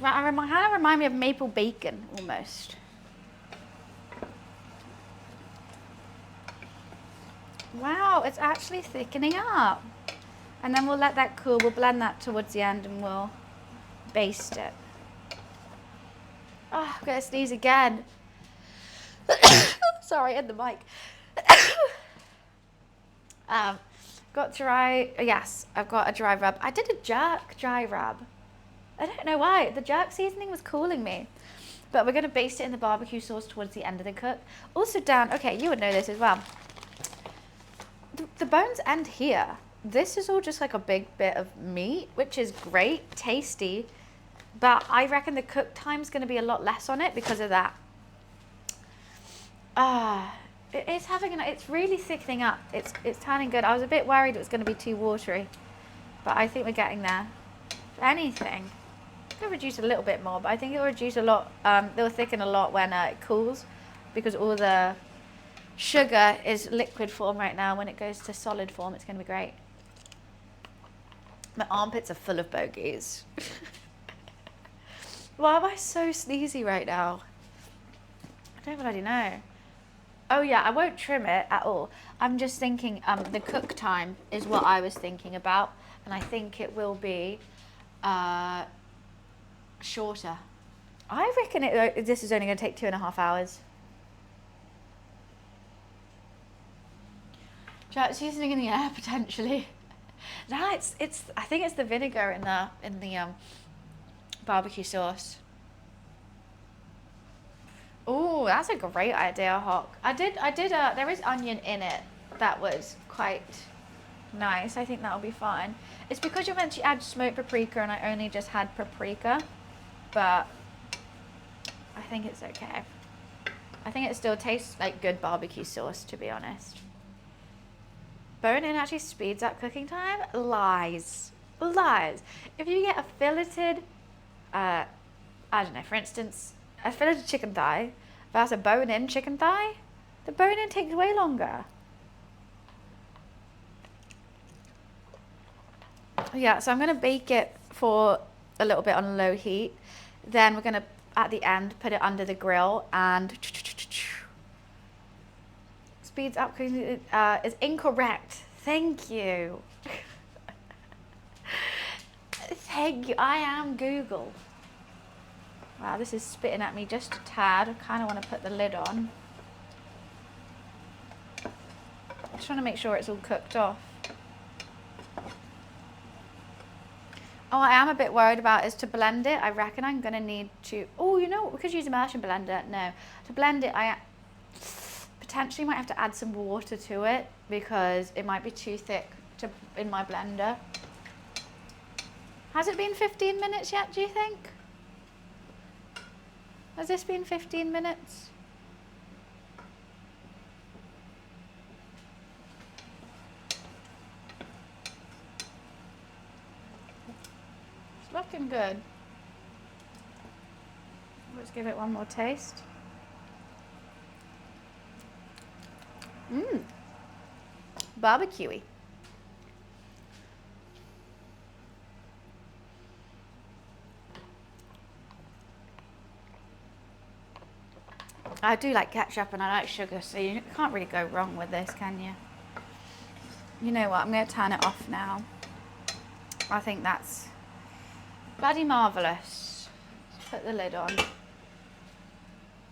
S1: remind me of maple bacon almost. Wow, it's actually thickening up. And then we'll let that cool. We'll blend that towards the end and we'll baste it. Oh, I'm gonna sneeze again. Sorry, in the mic. Got dry, yes, I've got a dry rub. I did a jerk dry rub. I don't know why. The jerk seasoning was cooling me. But we're gonna baste it in the barbecue sauce towards the end of the cook. Also down, okay, you would know this as well. The bones end here. This is all just like a big bit of meat, which is great, tasty. But I reckon the cook time's gonna be a lot less on it because of that. It's really thickening up. It's turning good. I was a bit worried it was going to be too watery, but I think we're getting there. If anything, could reduce a little bit more, but I think it'll reduce a lot. It'll thicken a lot when it cools, because all the sugar is liquid form right now. When it goes to solid form, it's going to be great. My armpits are full of bogeys. Why am I so sneezy right now? I don't bloody know. Oh yeah, I won't trim it at all. I'm just thinking the cook time is what I was thinking about, and I think it will be shorter. I reckon this is only going to take 2.5 hours. Jerk seasoning in the air potentially. No, it's. I think it's the vinegar in the barbecue sauce. Oh, that's a great idea, Hawk. There is onion in it that was quite nice. I think that'll be fine. It's because you're meant to add smoked paprika and I only just had paprika, but I think it's okay. I think it still tastes like good barbecue sauce, to be honest. Bone-in actually speeds up cooking time? Lies. Lies. If you get a filleted, I don't know, for instance, a filleted chicken thigh versus a bone-in chicken thigh, the bone-in takes way longer. Yeah, so I'm going to bake it for a little bit on low heat. Then we're going to, at the end, put it under the grill and speeds up cooking is incorrect. Thank you. Thank you. I am Google. Wow, this is spitting at me just a tad. I kind of want to put the lid on. I'm just trying to make sure it's all cooked off. Oh, I am a bit worried about is to blend it. I reckon I'm going to need to... Oh, you know what? We could use immersion blender. No. To blend it, I potentially might have to add some water to it because it might be too thick in my blender. Has it been 15 minutes yet, do you think? Has this been 15 minutes? It's looking good. Let's give it one more taste. Mmm. Barbecuey. I do like ketchup and I like sugar, so you can't really go wrong with this, can you? You know what, I'm going to turn it off now. I think that's bloody marvellous. Put the lid on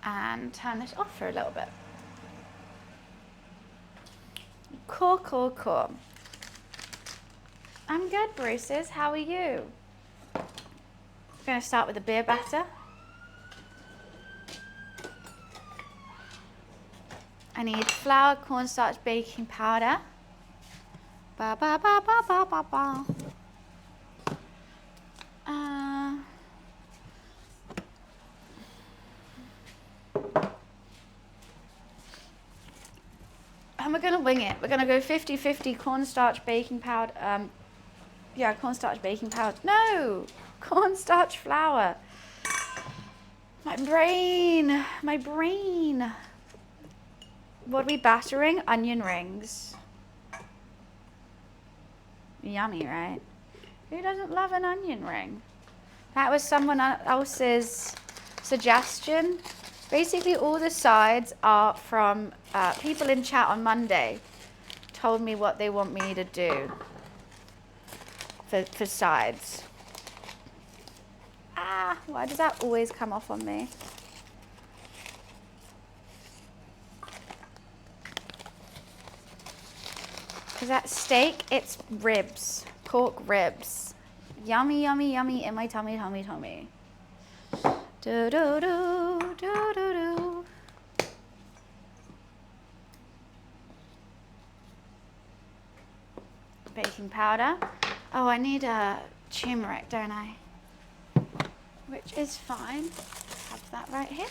S1: and turn this off for a little bit. Cool, cool, cool. I'm good, Bruce's. How are you? I'm going to start with the beer batter. I need flour, cornstarch, baking powder. Ba ba ba ba ba ba ba. And we're gonna wing it. We're gonna go 50-50 cornstarch, baking powder. Yeah, cornstarch, baking powder. No, cornstarch, flour. My brain, my brain. What are we battering? Onion rings. Yummy, right? Who doesn't love an onion ring? That was someone else's suggestion. Basically, all the sides are from people in chat on Monday told me what they want me to do for sides. Ah, why does that always come off on me? Because that steak, it's ribs, pork ribs. Yummy, yummy, yummy in my tummy, tummy, tummy. Do, do, do, do, do, do. Baking powder. Oh, I need a turmeric, don't I? Which is fine. Have that right here.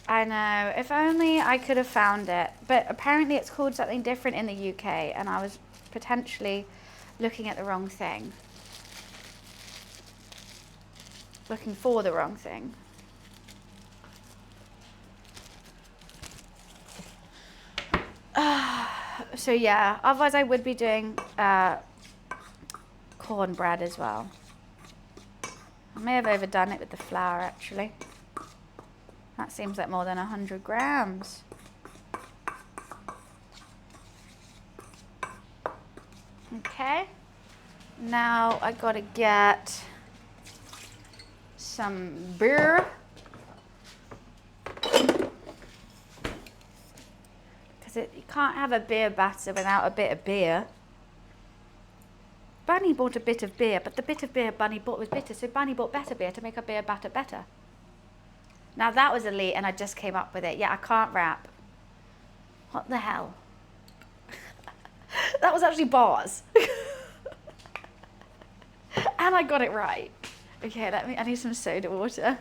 S1: I know. If only I could have found it. But apparently it's called something different in the UK, and I was potentially looking at the wrong thing. Looking for the wrong thing. So yeah, otherwise I would be doing cornbread as well. I may have overdone it with the flour actually. That seems like more than 100 grams. Okay, now I gotta get some beer. Because you can't have a beer batter without a bit of beer. Bunny bought a bit of beer, but the bit of beer Bunny bought was bitter, so Bunny bought better beer to make a beer batter better. Now that was elite and I just came up with it. Yeah, I can't rap. What the hell? That was actually bars. And I got it right. Okay, I need some soda water.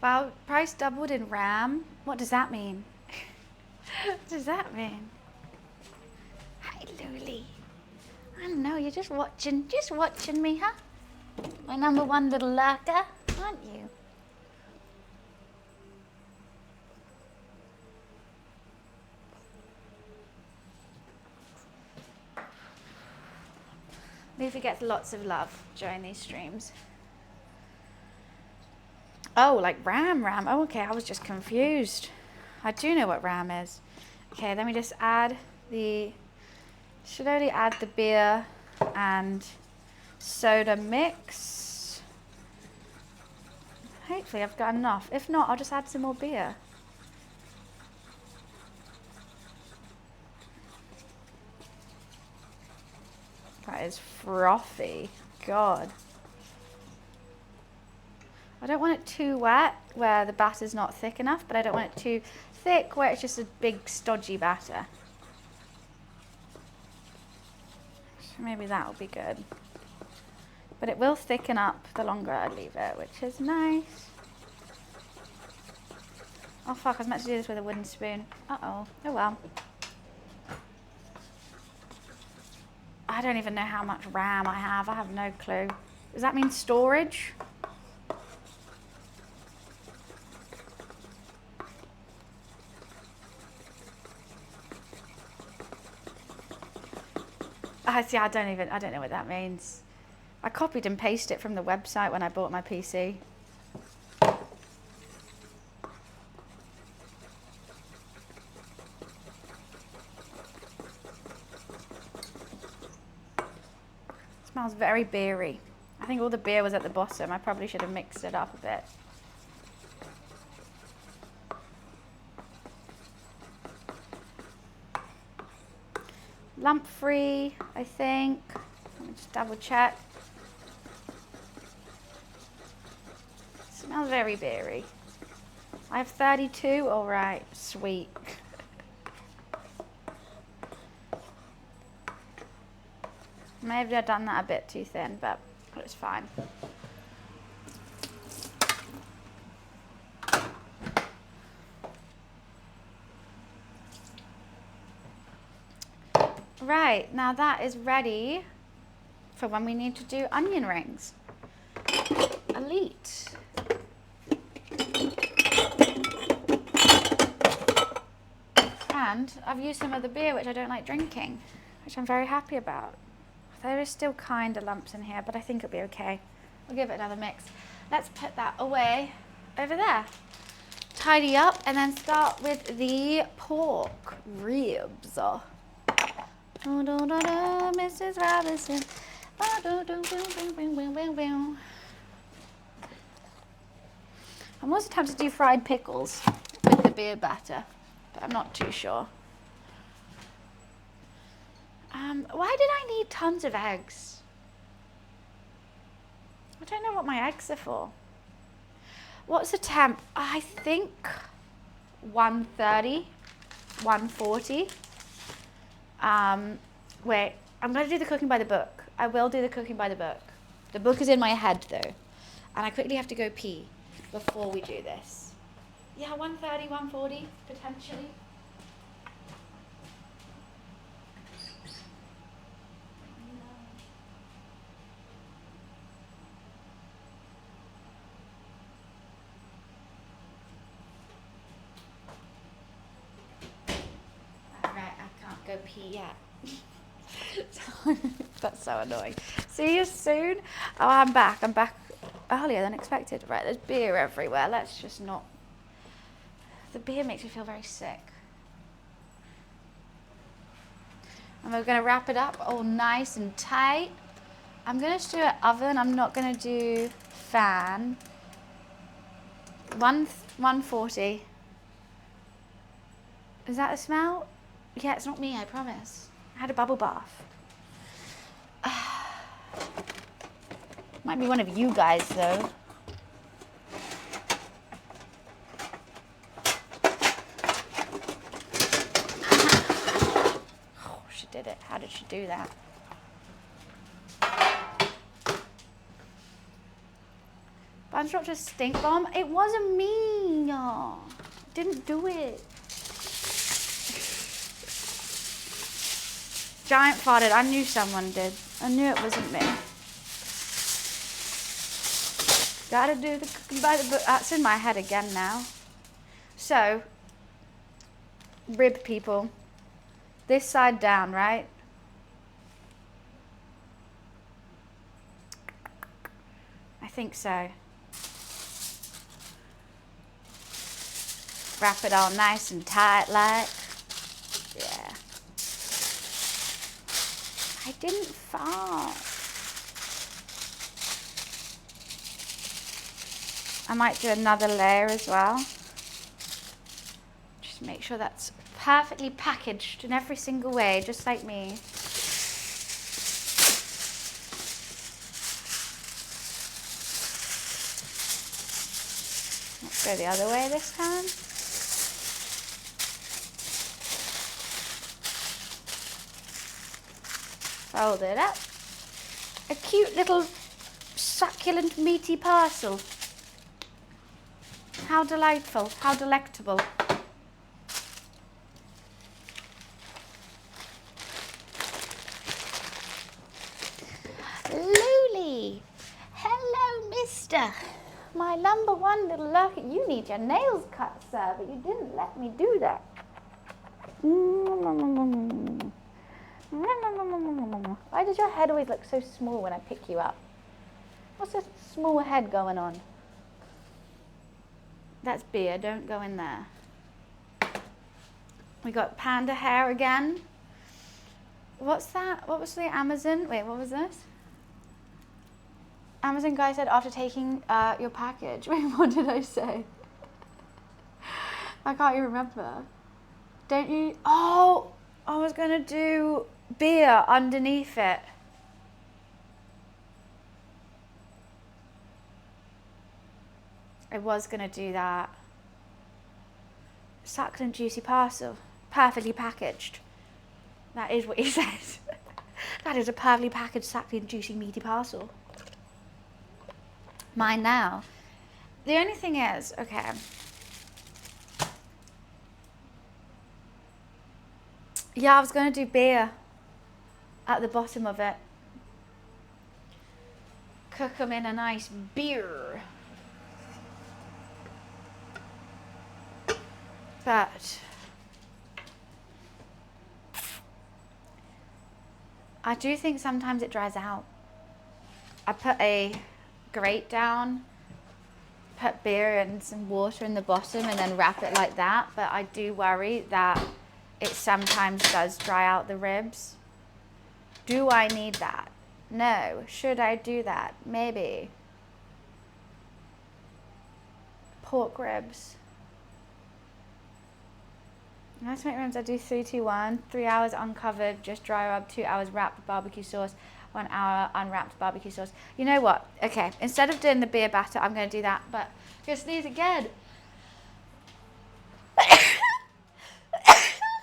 S1: Wow, price doubled in RAM? What does that mean? What does that mean? Hi, Luli. I don't know, you're just watching me, huh? My number one little lurker, aren't you? Luffy gets lots of love during these streams. Oh, like RAM. Oh, okay, I was just confused. I do know what RAM is. Okay, let me just add should only add the beer and soda mix. Hopefully I've got enough. If not, I'll just add some more beer. That is frothy. God. I don't want it too wet where the batter's not thick enough, but I don't want it too thick where it's just a big stodgy batter. So maybe that'll be good. But it will thicken up the longer I leave it, which is nice. Oh fuck, I was meant to do this with a wooden spoon. Uh-oh. Oh well. I don't even know how much RAM I have. I have no clue. Does that mean storage? See, I don't know what that means. I copied and pasted it from the website when I bought my PC. Smells very beery. I think all the beer was at the bottom. I probably should have mixed it up a bit. lump free, I think. Let me just double check. Smells very beery. I have 32, all right, sweet. Maybe I've done that a bit too thin, but it's fine. Right, now that is ready for when we need to do onion rings. Elite. And I've used some of the beer, which I don't like drinking, which I'm very happy about. There is still kind of lumps in here, but I think it'll be okay. We'll give it another mix. Let's put that away over there. Tidy up and then start with the pork ribs. Mrs. Robinson. I'm also tempted to do fried pickles with the beer batter, but I'm not too sure. Why did I need tons of eggs? I don't know what my eggs are for. What's the temp? I think 130, 140. Wait, I'm going to do the cooking by the book. I will do the cooking by the book. The book is in my head though. And I quickly have to go pee before we do this. Yeah, 130, 140, potentially. Right, I can't go pee yet. That's so annoying. See you soon. Oh, I'm back. I'm back earlier than expected. Right, there's beer everywhere. Let's just not. The beer makes me feel very sick. And we're going to wrap it up all nice and tight. I'm going to do an oven. I'm not going to do fan. 140. Is that a smell? Yeah, it's not me, I promise. I had a bubble bath. Might be one of you guys, though. Oh, she did it. How did she do that? Buns dropped a stink bomb. It wasn't me. Didn't do it. Giant farted. I knew someone did. I knew it wasn't me. Gotta do the cooking by the book. That's in my head again now. So, rib people. This side down, right? I think so. Wrap it all nice and tight like. Yeah. I didn't fart. I might do another layer as well. Just make sure that's perfectly packaged in every single way, just like me. Let's go the other way this time. Fold it up. A cute little succulent meaty parcel. How delightful, how delectable. Luli, hello mister. My number one little lurker. You need your nails cut, sir, but you didn't let me do that. Why does your head always look so small when I pick you up? What's this small head going on? That's beer, don't go in there. We got panda hair again. What's that? What was the Amazon? Wait, what was this? Amazon guy said after taking your package. Wait, what did I say? I can't even remember. Don't you? Oh, I was gonna do beer underneath it. I was gonna do that. Succulent juicy parcel. Perfectly packaged. That is what he says. That is a perfectly packaged succulent juicy meaty parcel. Mine now. The only thing is, okay. Yeah, I was gonna do beer at the bottom of it. Cook them in a nice beer. But I do think sometimes it dries out. I put a grate down, put beer and some water in the bottom and then wrap it like that. But I do worry that it sometimes does dry out the ribs. Do I need that? No. Should I do that? Maybe. Pork ribs. Nice to make ribs. I do 3, 2, 1. 3 hours uncovered, just dry rub. 2 hours wrapped with barbecue sauce. 1 hour unwrapped barbecue sauce. You know what? Okay, instead of doing the beer batter, I'm going to do that. But I'm going to sneeze again.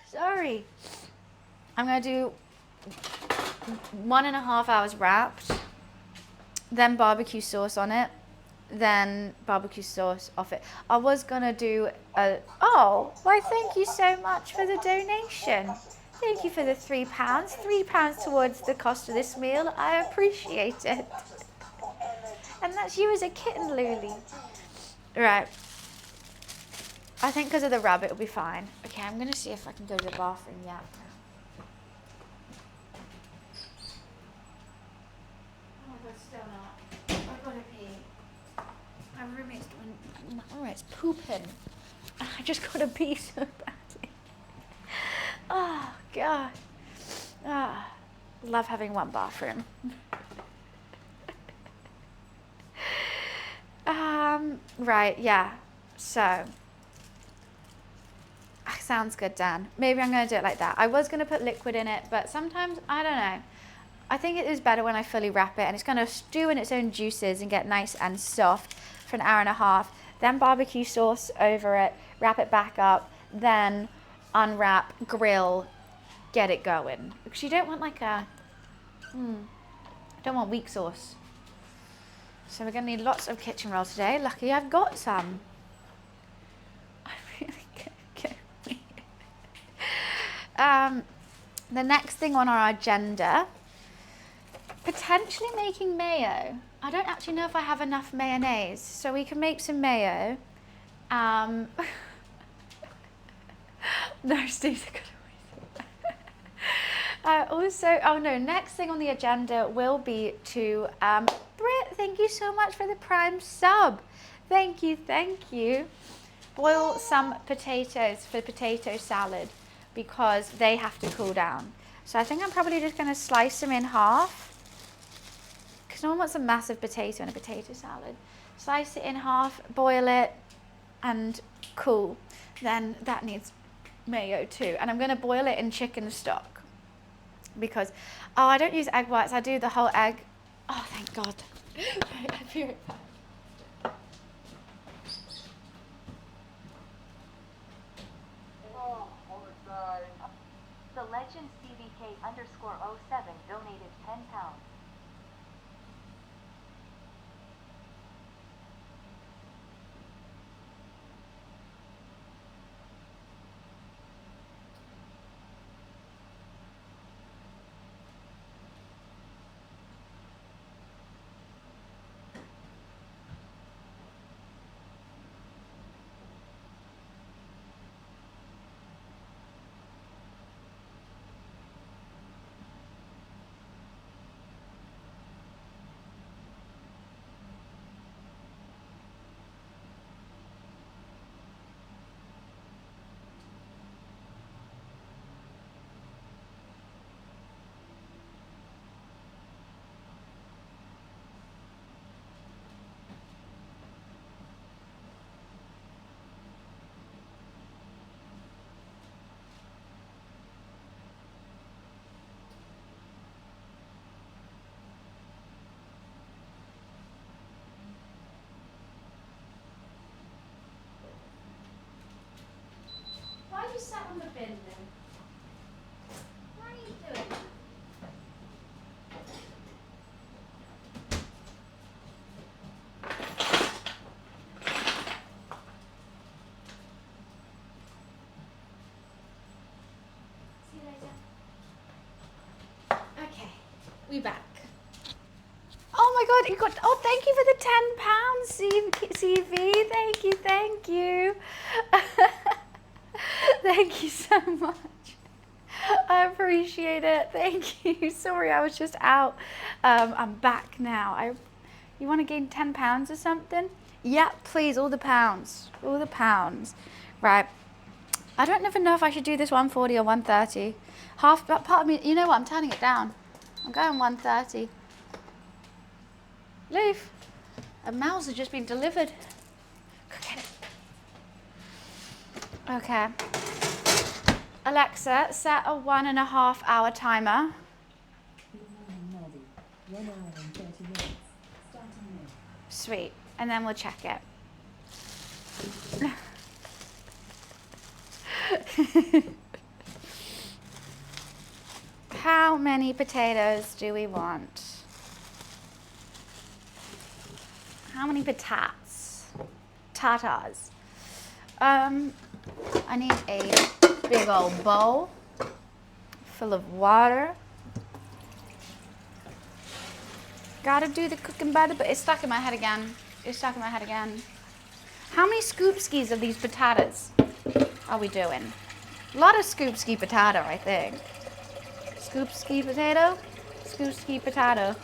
S1: Sorry. I'm going to do 1.5 hours wrapped, then barbecue sauce on it, then barbecue sauce off it. I was gonna do oh, why thank you so much for the donation. Thank you for the £3. £3 towards the cost of this meal. I appreciate it. And that's you as a kitten, Luli. Right. I think because of the rub, it'll be fine. Okay, I'm gonna see if I can go to the bathroom yet. Oh, but still not. I've got to pee. My roommate's pooping. I just got to pee so badly. Oh, God. Ah, love having one bathroom. Right, yeah. So, sounds good, Dan. Maybe I'm going to do it like that. I was going to put liquid in it, but sometimes, I don't know. I think it is better when I fully wrap it, and it's going to stew in its own juices and get nice and soft for an hour and a half. Then barbecue sauce over it, wrap it back up, then unwrap, grill, get it going. Because you don't want like a, I don't want weak sauce. So we're going to need lots of kitchen roll today. Lucky I've got some. I really can't wait. The next thing on our agenda, potentially making mayo. I don't actually know if I have enough mayonnaise, so we can make some mayo. No, Steve's a good also, oh no, next thing on the agenda will be to, Britt, thank you so much for the Prime sub. Thank you. Boil some potatoes for potato salad because they have to cool down. So I think I'm probably just going to slice them in half because no one wants a massive potato in a potato salad. Slice it in half, boil it, and cool. Then that needs mayo too. And I'm going to boil it in chicken stock. Because, I don't use egg whites, I do the whole egg. Oh, thank God. I'll be right back.
S2: The legend CVK_07 donated £10.
S1: We back. Oh my God, you got, oh, thank you for the £10 CV. Thank you. Thank you so much. I appreciate it. Thank you. Sorry, I was just out. I'm back now. You want to gain £10 or something? Yeah, please, all the pounds. All the pounds. Right. I don't even know if I should do this 140 or 130. Half, but part of me, you know what, I'm turning it down. I'm going 130. Leaf. A mouse has just been delivered. Go get it. Okay. Alexa, set a 1.5 hour timer.
S3: 1 hour and 30 minutes. Starting now.
S1: Sweet. And then we'll check it. How many potatoes do we want? How many patats? Tatas. I need a big old bowl full of water. Gotta do the cooking by the, but it's stuck in my head again. It's stuck in my head again. How many scoop-skis of these potatoes are we doing? A lot of scoop-ski potato, I think. Scoop-ski potato, scoop-ski potato.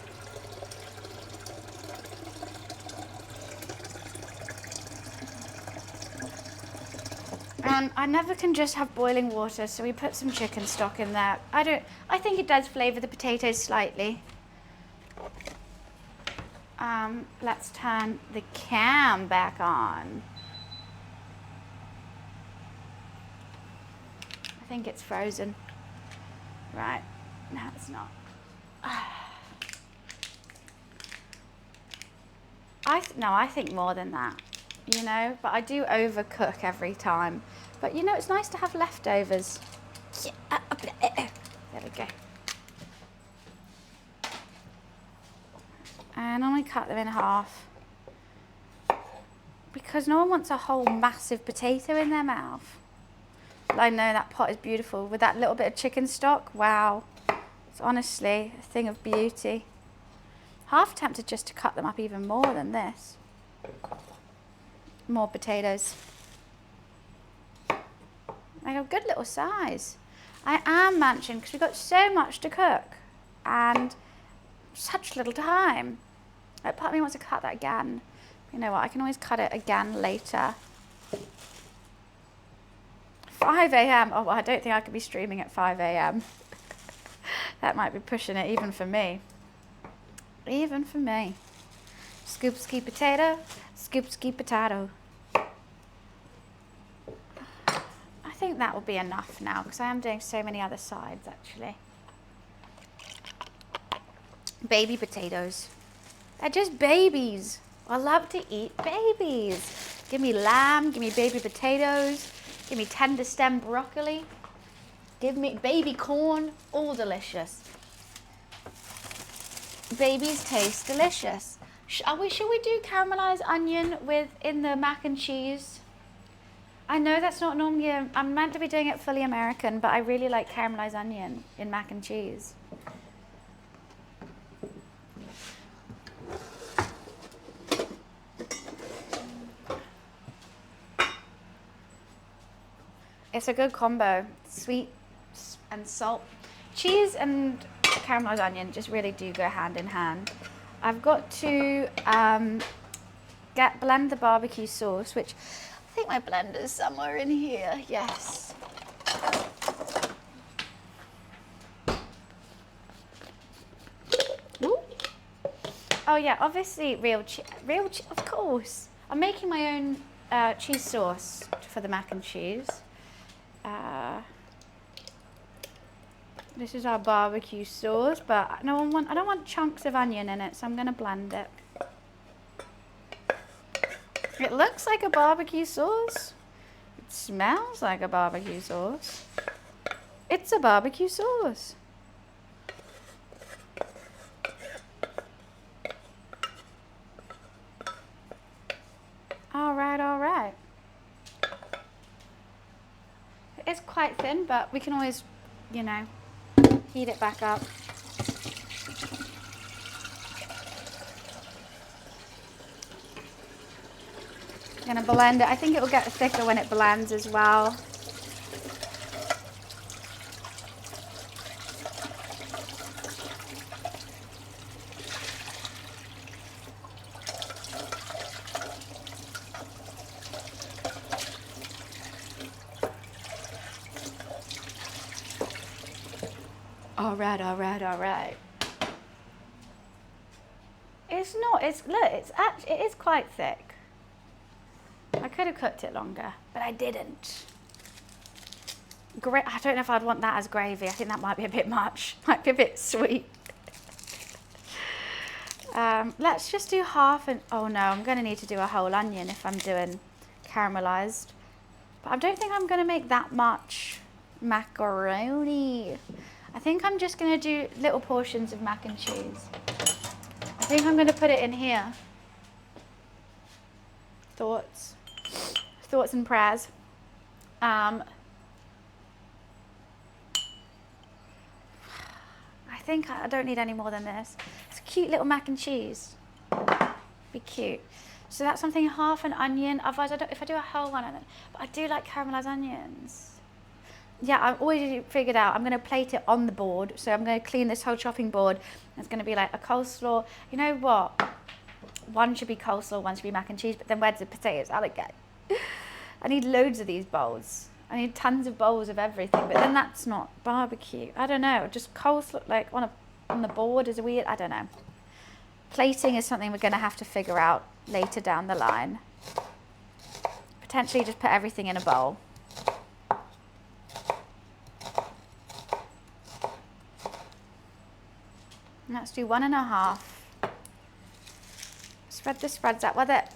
S1: And I never can just have boiling water, so we put some chicken stock in there. I think it does flavour the potatoes slightly. Let's turn the cam back on. I think it's frozen. Right, no it's not. I think more than that, you know, but I do overcook every time. But you know, it's nice to have leftovers. There we go. And only cut them in half. Because no one wants a whole massive potato in their mouth. But I know that pot is beautiful. With that little bit of chicken stock, wow. It's honestly a thing of beauty. Half tempted just to cut them up even more than this. More potatoes. Like a good little size. I am munching because we've got so much to cook. And such little time. Like part of me wants to cut that again. You know what, I can always cut it again later. 5 a.m. Oh, well, I don't think I could be streaming at 5 a.m. That might be pushing it even for me. Even for me. Scoop ski potato, scoop ski potato. I think that will be enough now because I am doing so many other sides actually. Baby potatoes. They're just babies. I love to eat babies. Give me lamb, give me baby potatoes, give me tender stem broccoli, give me baby corn, all delicious. Babies taste delicious. Should we do caramelized onion in the mac and cheese? I know that's not normally, I'm meant to be doing it fully American, but I really like caramelized onion in mac and cheese. It's a good combo, sweet and salt. Cheese and caramelized onion just really do go hand in hand. I've got to blend the barbecue sauce, which I think my blender's somewhere in here, yes. Ooh. Oh yeah, obviously real cheese, of course. I'm making my own cheese sauce for the mac and cheese. This is our barbecue sauce, but I don't want chunks of onion in it, so I'm going to blend it. It looks like a barbecue sauce. It smells like a barbecue sauce. It's a barbecue sauce. All right. It's quite thin, but we can always, you know, heat it back up. I'm gonna blend it. I think it will get thicker when it blends as well. All right, all right, all right. It's not, look, it is quite thick. I could have cooked it longer, but I didn't. I don't know if I'd want that as gravy. I think that might be a bit much. Might be a bit sweet. Let's just do half an, oh no, I'm gonna need to do a whole onion if I'm doing caramelized. But I don't think I'm gonna make that much macaroni. I think I'm just gonna do little portions of mac and cheese. I think I'm gonna put it in here. Thoughts and prayers. I think I don't need any more than this. It's a cute little mac and cheese. Be cute. So that's something, half an onion. Otherwise, if I do a whole one, but I do like caramelized onions. Yeah, I've already figured out I'm going to plate it on the board. So I'm going to clean this whole chopping board. It's going to be like a coleslaw. You know what? One should be coleslaw, one should be mac and cheese, but then where's the potatoes? I'll get. I need loads of these bowls. I need tons of bowls of everything, but then that's not barbecue. I don't know. Just coleslaw like on the board is weird. I don't know. Plating is something we're going to have to figure out later down the line. Potentially just put everything in a bowl. Let's do 1.5. Spread the spreads out. Well, they're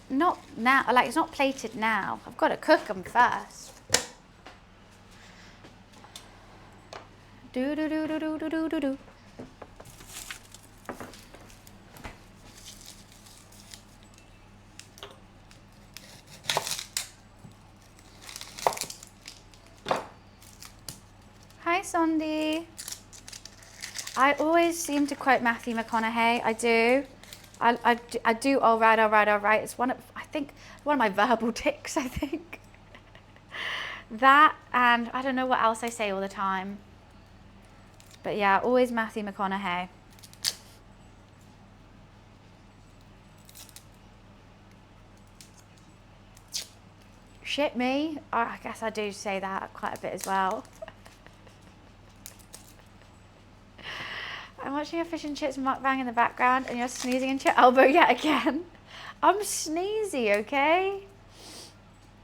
S1: not now, like it's not plated now. I've got to cook them first. Do do do do do do do do do. Hi, Sandy. I always seem to quote Matthew McConaughey. I do. I do. All right, all right, all right. It's I think one of my verbal tics. I think that, and I don't know what else I say all the time. But yeah, always Matthew McConaughey. Shit me. I guess I do say that quite a bit as well. I'm watching a fish and chips mukbang in the background and you're sneezing into your elbow yet again. I'm sneezy, okay?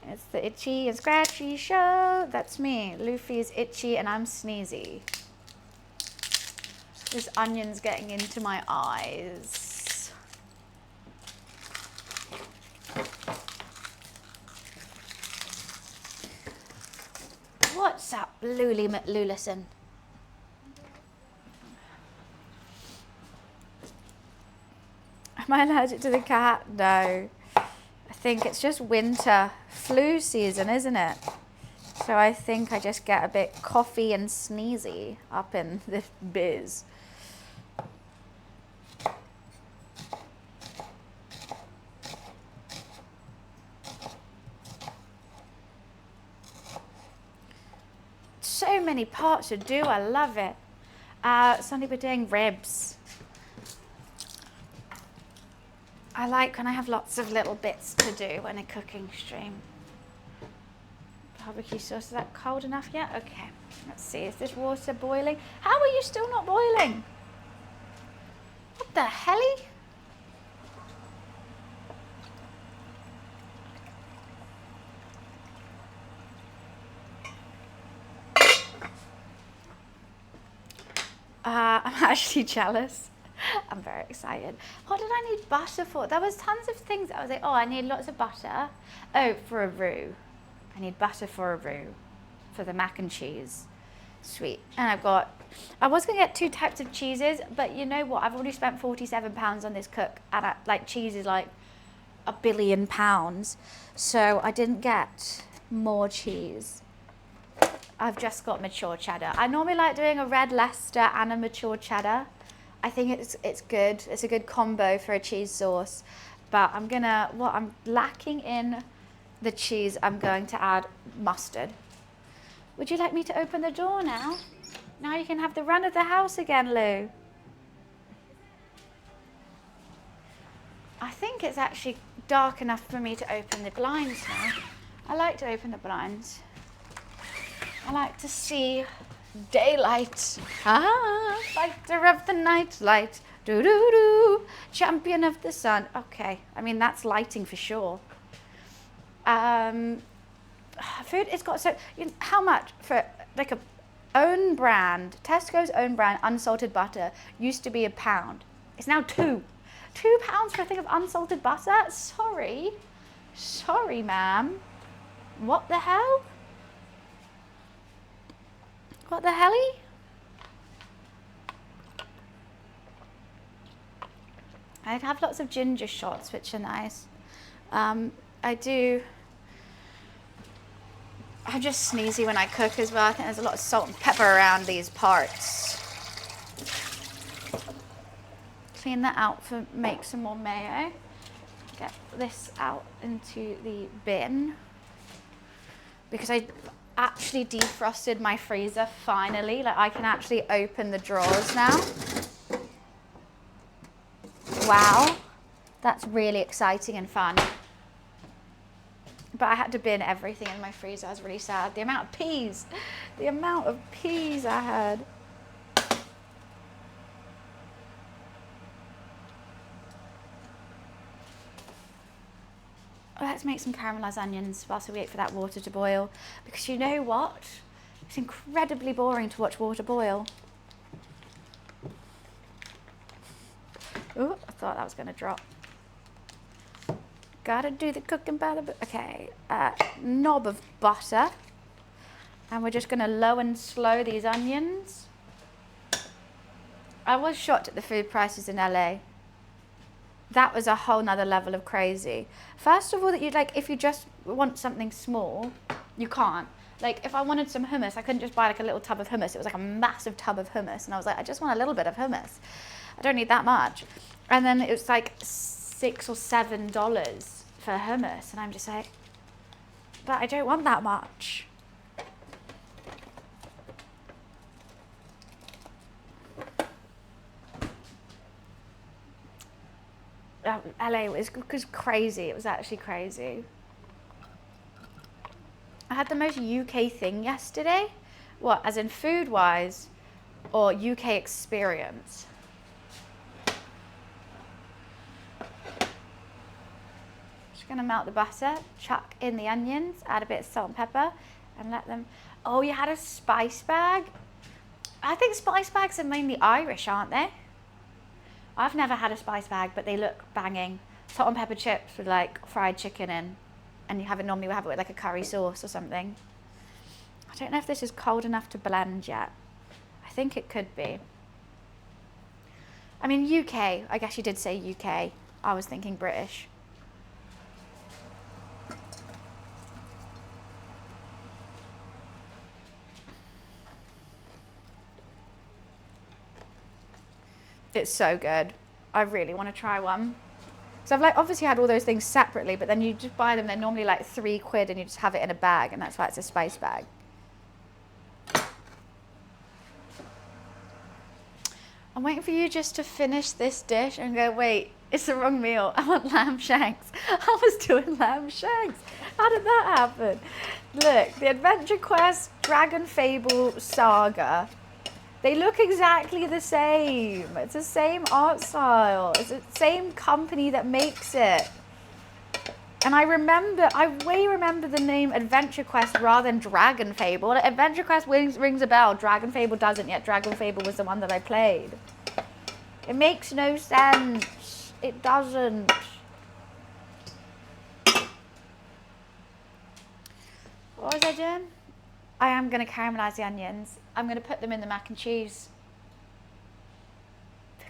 S1: It's the Itchy and Scratchy show. That's me. Luffy's itchy and I'm sneezy. This onion's getting into my eyes. What's up, Luli McLulison? Am I allergic to the cat? No. I think it's just winter flu season, isn't it? So I think I just get a bit coughy and sneezy up in this biz. So many parts to do. I love it. Sunday we're doing ribs. I like when I have lots of little bits to do when a cooking stream. Barbecue sauce, is that cold enough yet? Okay, let's see, is this water boiling? How are you still not boiling? What the helly? I'm actually jealous. I'm very excited. What did I need butter for? There was tons of things. I was like, oh, I need lots of butter. Oh, for a roux. I need butter for a roux. For the mac and cheese. Sweet. And I was going to get 2 types of cheeses, but you know what? I've already spent £47 on this cook. And cheese is like £1 billion. So I didn't get more cheese. I've just got mature cheddar. I normally like doing a red Leicester and a mature cheddar. I think it's good. It's a good combo for a cheese sauce. But I'm lacking in the cheese, I'm going to add mustard. Would you like me to open the door now? Now you can have the run of the house again, Lou. I think it's actually dark enough for me to open the blinds now. I like to open the blinds. I like to see daylight. Fighter of the night light. Do-do-do. Champion of the sun. Okay, I mean, that's lighting for sure. Food, it's got so, how much for like a own brand, Tesco's own brand unsalted butter used to be £1. It's now £2. £2 for a thing of unsalted butter? Sorry, ma'am. What the hell? What the helly? I'd have lots of ginger shots, which are nice. I'm just sneezy when I cook as well. I think there's a lot of salt and pepper around these parts. Clean that out for make some more mayo. Get this out into the bin. Because I actually defrosted my freezer finally. Like I can actually open the drawers now. Wow, that's really exciting and fun. But I had to bin everything in my freezer. I was really sad. The amount of peas I had. Let's make some caramelized onions whilst we wait for that water to boil. Because you know what? It's incredibly boring to watch water boil. Ooh, I thought that was going to drop. Gotta do the cooking by the book. Okay, knob of butter. And we're just going to low and slow these onions. I was shocked at the food prices in LA. That was a whole nother level of crazy. First of all, that you'd like, if you just want something small, you can't. Like, if I wanted some hummus, I couldn't just buy like a little tub of hummus. It was like a massive tub of hummus. And I was like, I just want a little bit of hummus. I don't need that much. And then it was like $6 or $7 for hummus. And I'm just like, but I don't want that much. LA was crazy. It was actually crazy. I had the most UK thing yesterday. What, as in food wise or UK experience? Just gonna melt the butter, chuck in the onions, add a bit of salt and pepper and let them, oh, you had a spice bag? I think spice bags are mainly Irish, aren't they? I've never had a spice bag, but they look banging. Salt and pepper chips with like fried chicken in. And you have it normally, we have it with like a curry sauce or something. I don't know if this is cold enough to blend yet. I think it could be. I mean, UK, I guess you did say UK. I was thinking British. It's so good. I really want to try one. So I've like obviously had all those things separately, but then you just buy them, they're normally like £3 and you just have it in a bag, and that's why it's a spice bag. I'm waiting for you just to finish this dish and go, wait, it's the wrong meal. I want lamb shanks. I was doing lamb shanks. How did that happen? Look, the Adventure Quest Dragon Fable Saga. They look exactly the same. It's the same art style. It's the same company that makes it. And I way remember the name Adventure Quest rather than Dragon Fable. Adventure Quest rings a bell. Dragon Fable doesn't yet. Dragon Fable was the one that I played. It makes no sense. It doesn't. What was I doing? I am going to caramelize the onions. I'm going to put them in the mac and cheese.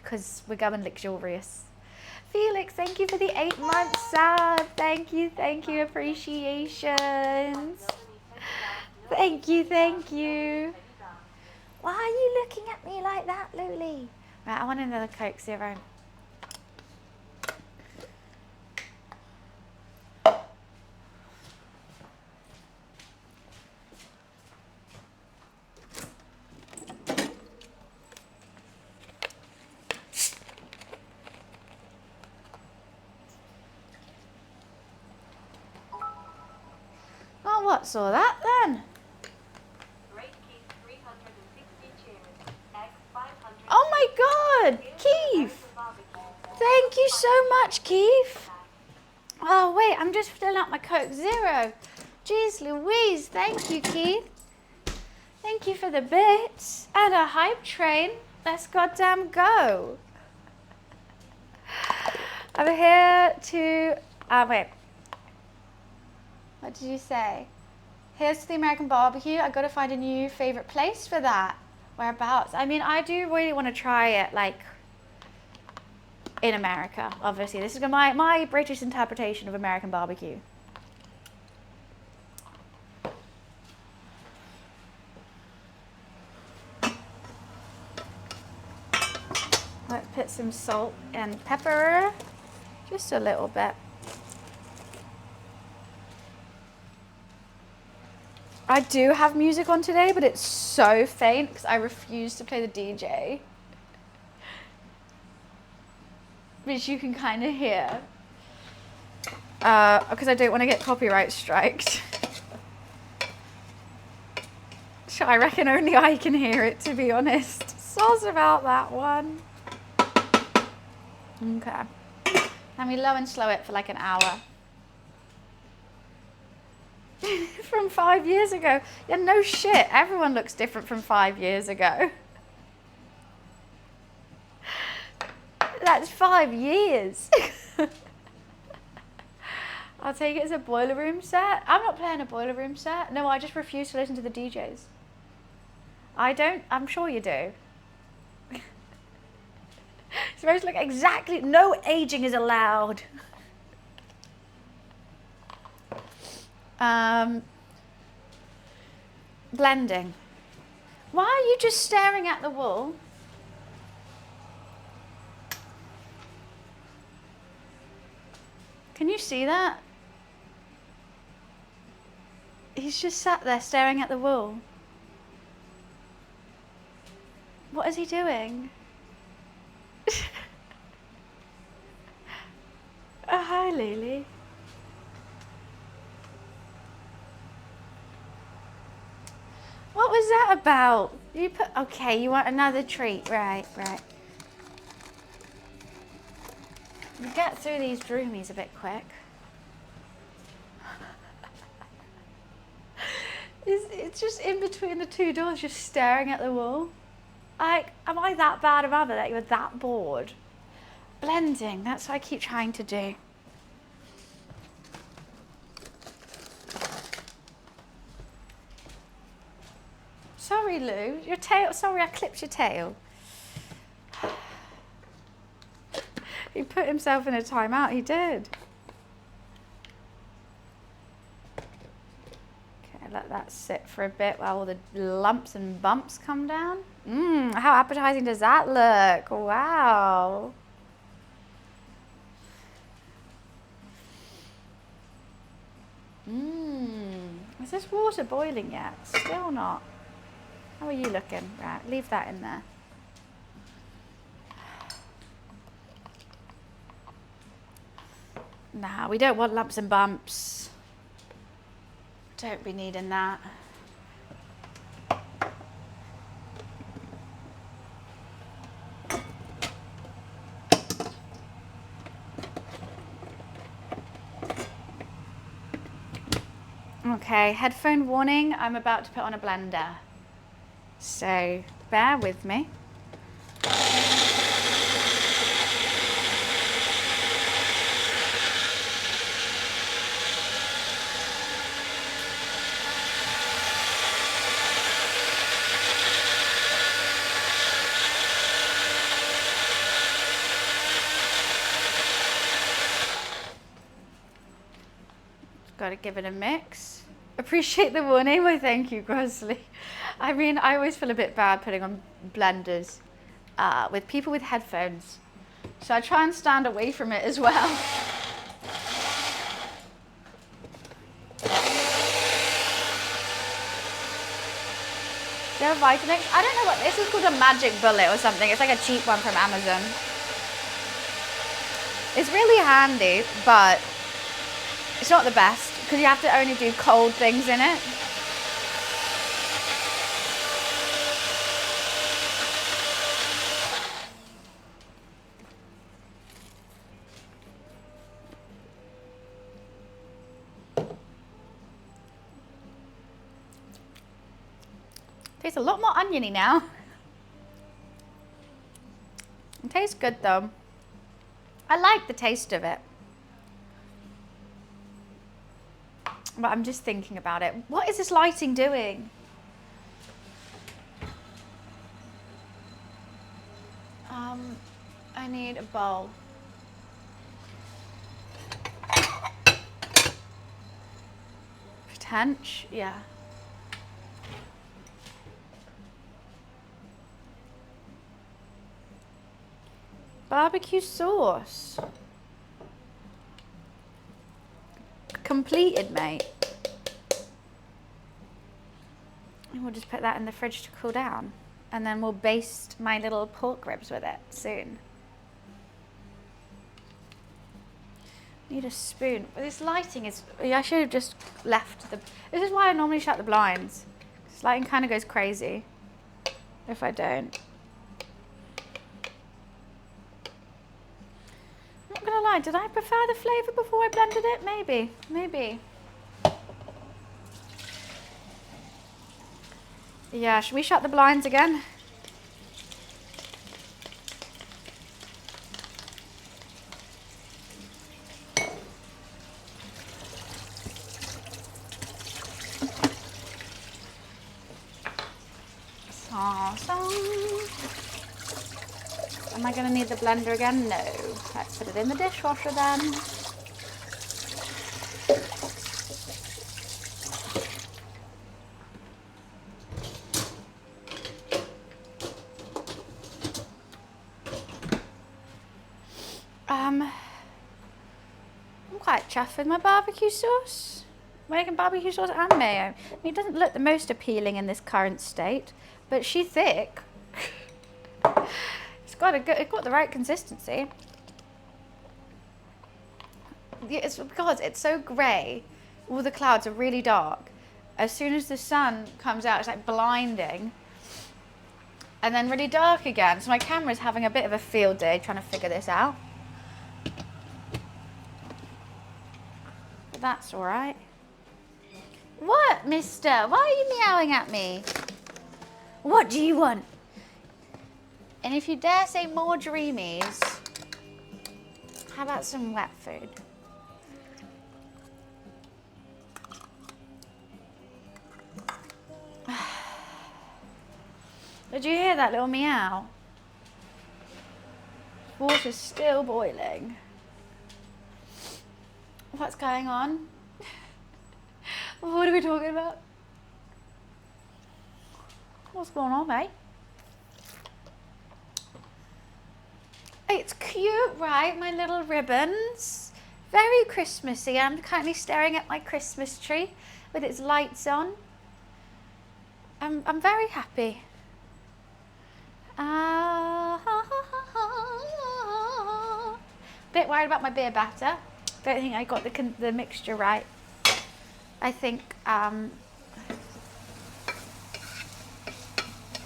S1: Because we're going luxurious. Felix, thank you for the 8-month sub. Thank you, appreciations. Thank you. Why are you looking at me like that, Luli? Right, I want another Coke Zero. saw that then.
S2: Great Keith 360 cheers. X 500.
S1: Oh my God, Keith. Thank you so much, Keith. Oh wait, I'm just filling up my Coke Zero. Jeez Louise, thank you, Keith. Thank you for the bits and a hype train. Let's goddamn go. I'm here to, wait. What did you say? Here's to the American barbecue. I gotta find a new favorite place for that. Whereabouts? I mean, I do really want to try it, like, in America, obviously. This is my British interpretation of American barbecue. Let's put some salt and pepper, just a little bit. I do have music on today, but it's so faint because I refuse to play the DJ. Which you can kind of hear. Because I don't want to get copyright striked. So I reckon only I can hear it, to be honest. Soz about that one. Okay. Let me low and slow it for like an hour. From 5 years ago. Yeah, no shit. Everyone looks different from 5 years ago. That's 5 years. I'll take it as a Boiler Room set. I'm not playing a Boiler Room set. No, I just refuse to listen to the DJs. I don't. I'm sure you do. It's supposed to look exactly. No aging is allowed. Blending. Why are you just staring at the wall? Can you see that? He's just sat there staring at the wall. What is he doing? Oh, hi, Lily. What was that about? You put, okay, you want another treat, right. You get through these droomies a bit quick. It's just in between the two doors, just staring at the wall. Am I that bad a mother that you're that bored? Blending, that's what I keep trying to do. Sorry, Lou, your tail, sorry I clipped your tail. He put himself in a timeout, he did. Okay, let that sit for a bit while all the lumps and bumps come down. How appetizing does that look? Wow. Is this water boiling yet? Still not. How are you looking? Right, leave that in there. Nah, we don't want lumps and bumps. Don't be needing that. Okay, headphone warning, I'm about to put on a blender. So, bear with me. Got to give it a mix. Appreciate the warning. Well, thank you, Grosley. I mean, I always feel a bit bad putting on blenders with people with headphones. So I try and stand away from it as well. Do you have Vitamix? I don't know what this is called, a Magic Bullet or something. It's like a cheap one from Amazon. It's really handy, but it's not the best Because you have to only do cold things in it. Tastes a lot more oniony now. It tastes good though. I like the taste of it. But I'm just thinking about it. What is this lighting doing? I need a bowl. Tench, yeah. Barbecue sauce. Completed, mate. And we'll just put that in the fridge to cool down. And then we'll baste my little pork ribs with it soon. Need a spoon. This lighting is... I should have just left the... This is why I normally shut the blinds. This lighting kind of goes crazy if I don't. I'm not gonna lie, did I prefer the flavour before I blended it? Maybe, maybe. Yeah, should we shut the blinds again? Am I going to need the blender again? No. Let's put it in the dishwasher then. I'm quite chuffed with my barbecue sauce. I'm making barbecue sauce and mayo. I mean, it doesn't look the most appealing in this current state, but she's thick. It's got the right consistency. Yeah, it's because it's so grey. All the clouds are really dark. As soon as the sun comes out, it's like blinding. And then really dark again. So my camera's having a bit of a field day trying to figure this out. But that's all right. What, mister? Why are you meowing at me? What do you want? And if you dare say more dreamies, how about some wet food? Did you hear that little meow? Water's still boiling. What's going on? What are we talking about? What's going on, mate? It's cute, right? My little ribbons. Very Christmassy. I'm currently staring at my Christmas tree with its lights on. I'm very happy. Bit worried about my beer batter. Don't think I got the mixture right. I think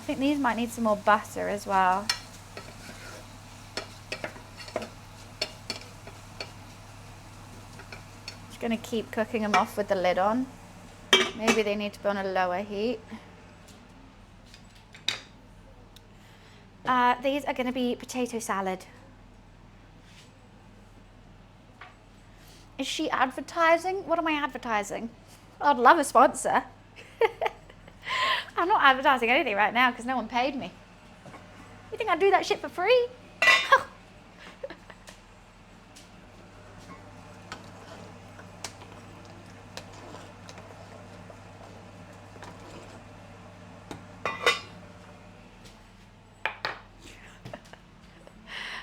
S1: these might need some more butter as well. Just gonna keep cooking them off with the lid on. Maybe they need to be on a lower heat. These are gonna be potato salad. Is she advertising? What am I advertising? I'd love a sponsor. I'm not advertising anything right now because no one paid me. You think I'd do that shit for free?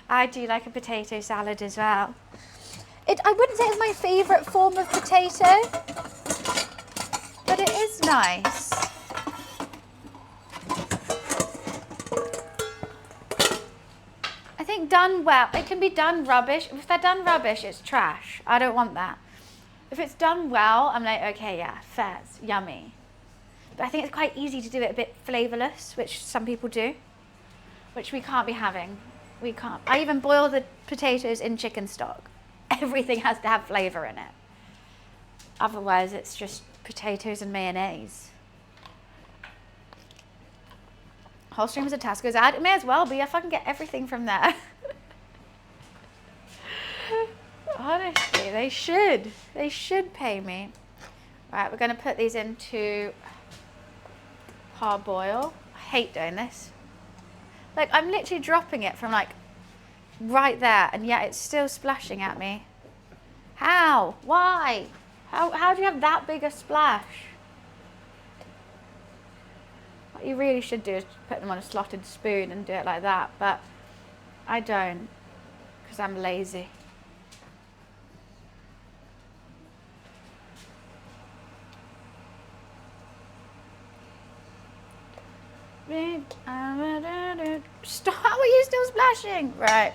S1: I do like a potato salad as well. I wouldn't say it's my favourite form of potato, but it is nice. I think done well, it can be done rubbish. If they're done rubbish, it's trash. I don't want that. If it's done well, I'm like, okay, yeah, fair, it's yummy. But I think it's quite easy to do it a bit flavourless, which some people do, which we can't be having. We can't. I even boil the potatoes in chicken stock. Everything has to have flavour in it. Otherwise, it's just potatoes and mayonnaise. Whole streams of Tesco's ad. It may as well be. I fucking get everything from there. Honestly, they should. They should pay me. Right, we're going to put these into parboil. I hate doing this. Like, I'm literally dropping it from, like, right there, and yet it's still splashing at me. How? Why? How do you have that big a splash? What you really should do is put them on a slotted spoon and do it like that, but I don't, because I'm lazy. Stop, are you still splashing? Right.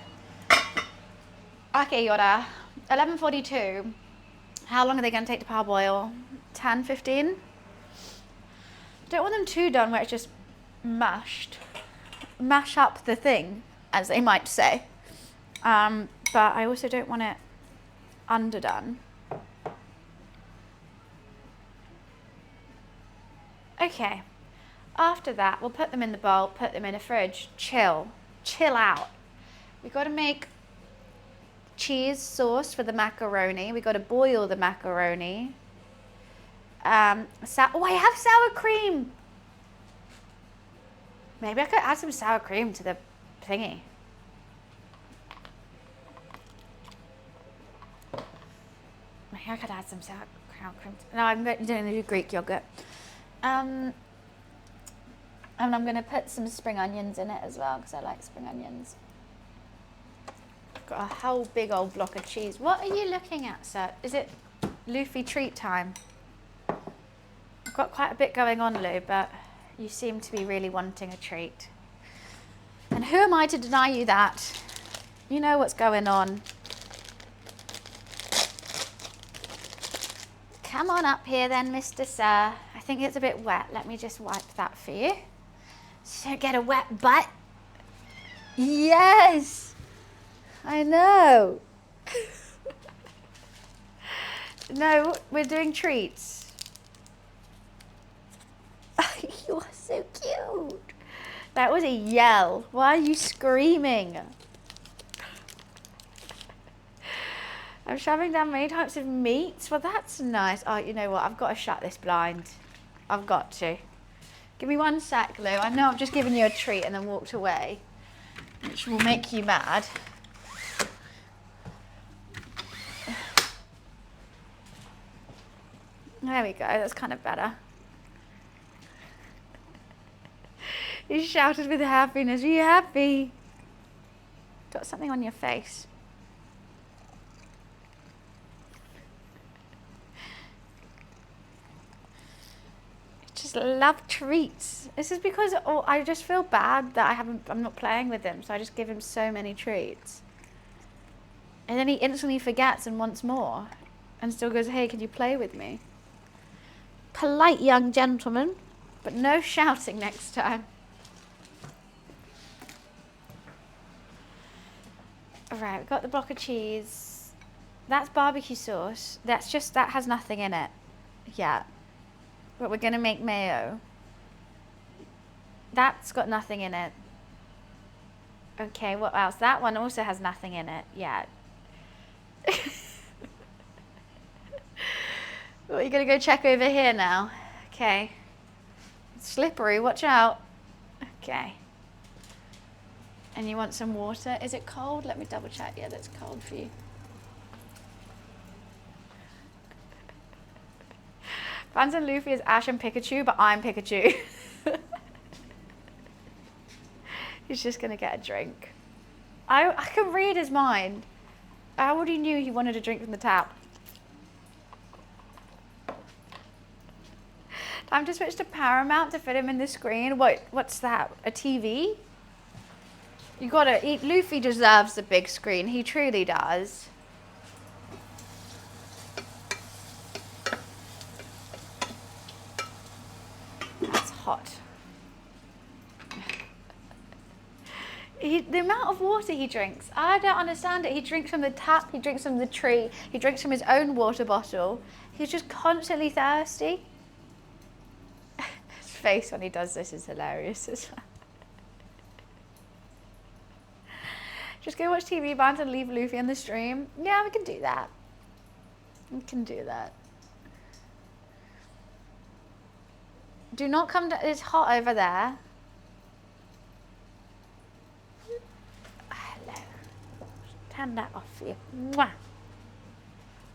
S1: Okay, Yoda. 11:42. How long are they going to take to parboil? 10, 15? Don't want them too done where it's just mashed. Mash up the thing, as they might say. But I also don't want it underdone. Okay. After that, we'll put them in the bowl, put them in a fridge, chill out. We've got to make cheese sauce for the macaroni. We've got to boil the macaroni. Oh, I have sour cream. Maybe I could add some sour cream to the thingy. Maybe I could add some sour cream. No, I'm going to do Greek yogurt. And I'm going to put some spring onions in it as well, because I like spring onions. Got a whole big old block of cheese. What are you looking at, sir? Is it Luffy treat time? I've got quite a bit going on, Lou, but you seem to be really wanting a treat. And who am I to deny you that? You know what's going on. Come on up here then, Mr. Sir. I think it's a bit wet. Let me just wipe that for you. So get a wet butt. Yes, I know. No, we're doing treats. You are so cute. That was a yell. Why are you screaming? I'm shoving down many types of meats. Well, that's nice. Oh, you know what? I've got to shut this blind. I've got to. Give me 1 sec, Lou. I know I've just given you a treat and then walked away, which will make you mad. There we go. That's kind of better. You shouted with happiness. Are you happy? Got something on your face. Just love treats. This is because I just feel bad that I'm not playing with him, so I just give him so many treats. And then he instantly forgets and wants more. And still goes, hey, can you play with me? Polite young gentleman, but no shouting next time. Alright, we've got the block of cheese. That's barbecue sauce. That has nothing in it. Yeah. But we're going to make mayo. That's got nothing in it. Okay, what else? That one also has nothing in it. Yeah. Well, you're going to go check over here now. Okay. It's slippery, watch out. Okay. And you want some water? Is it cold? Let me double check. Yeah, that's cold for you. Fans and Luffy is Ash and Pikachu, but I'm Pikachu. He's just going to get a drink. I can read his mind. I already knew he wanted a drink from the tap. Time to switch to Paramount to fit him in the screen. What's that? A TV? You gotta eat. Luffy deserves the big screen. He truly does. hot. The amount of water he drinks, I don't understand it. He drinks from the tap, he drinks from the tree, he drinks from his own water bottle. He's just constantly thirsty. His face when he does this is hilarious as well. Just go watch TV Band and leave Luffy on the stream. Yeah, we can do that. We can do that. Do not come down. It's hot over there. Hello. Turn that off for you. Mwah.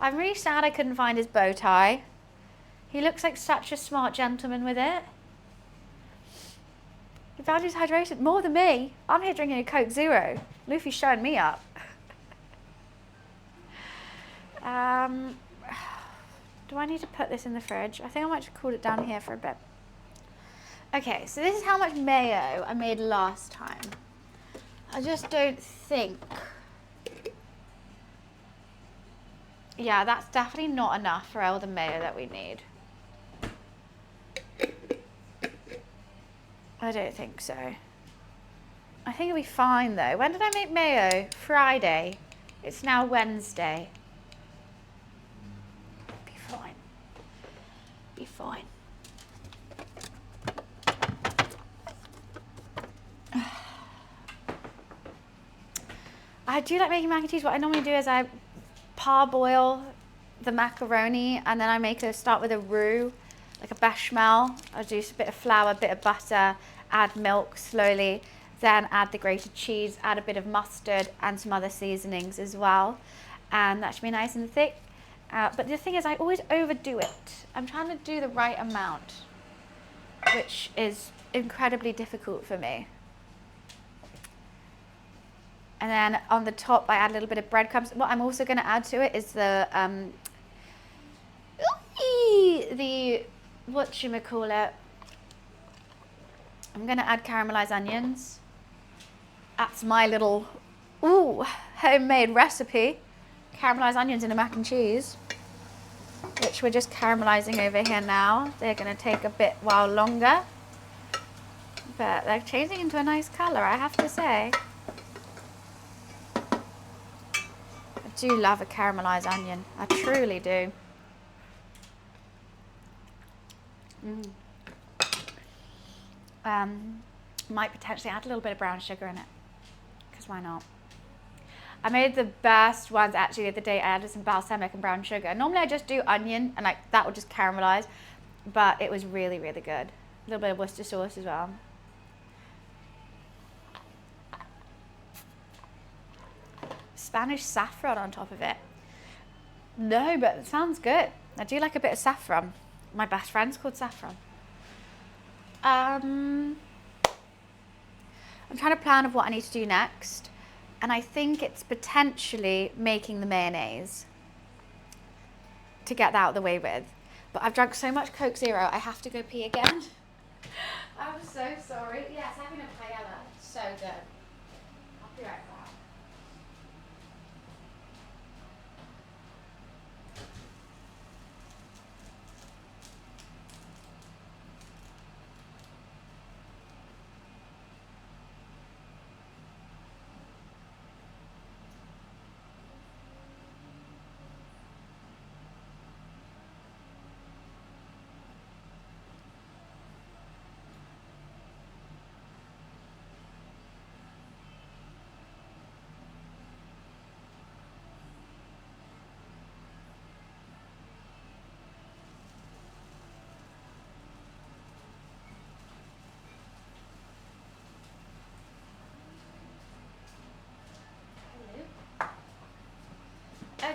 S1: I'm really sad I couldn't find his bow tie. He looks like such a smart gentleman with it. He values hydration more than me. I'm here drinking a Coke Zero. Luffy's showing me up. Do I need to put this in the fridge? I think I might just cool it down here for a bit. Okay, so this is how much mayo I made last time. I just don't think... Yeah, that's definitely not enough for all the mayo that we need. I don't think so. I think it'll be fine though. When did I make mayo? Friday. It's now Wednesday. Be fine. Be fine. I do like making mac and cheese. What I normally do is I parboil the macaroni and then I start with a roux, like a bechamel. I do a bit of flour, a bit of butter, add milk slowly, then add the grated cheese, add a bit of mustard and some other seasonings as well. And that should be nice and thick. But the thing is, I always overdo it. I'm trying to do the right amount, which is incredibly difficult for me. And then on the top, I add a little bit of breadcrumbs. What I'm also going to add to it is whatchamacallit. I'm going to add caramelized onions. That's my little, homemade recipe. Caramelized onions in a mac and cheese, which we're just caramelizing over here now. They're going to take a while longer, but they're changing into a nice color, I have to say. I do love a caramelized onion. I truly do. Might potentially add a little bit of brown sugar in it, because why not? I made the best ones actually the other day. I added some balsamic and brown sugar. Normally I just do onion and that would just caramelize, but it was really, really good. A little bit of Worcester sauce as well. Spanish saffron on top of it. No, but it sounds good. I do like a bit of saffron. My best friend's called Saffron. I'm trying to plan of what I need to do next. And I think it's potentially making the mayonnaise to get that out of the way with. But I've drunk so much Coke Zero, I have to go pee again. I'm so sorry. Yes, having a paella. So good. I'll be right back.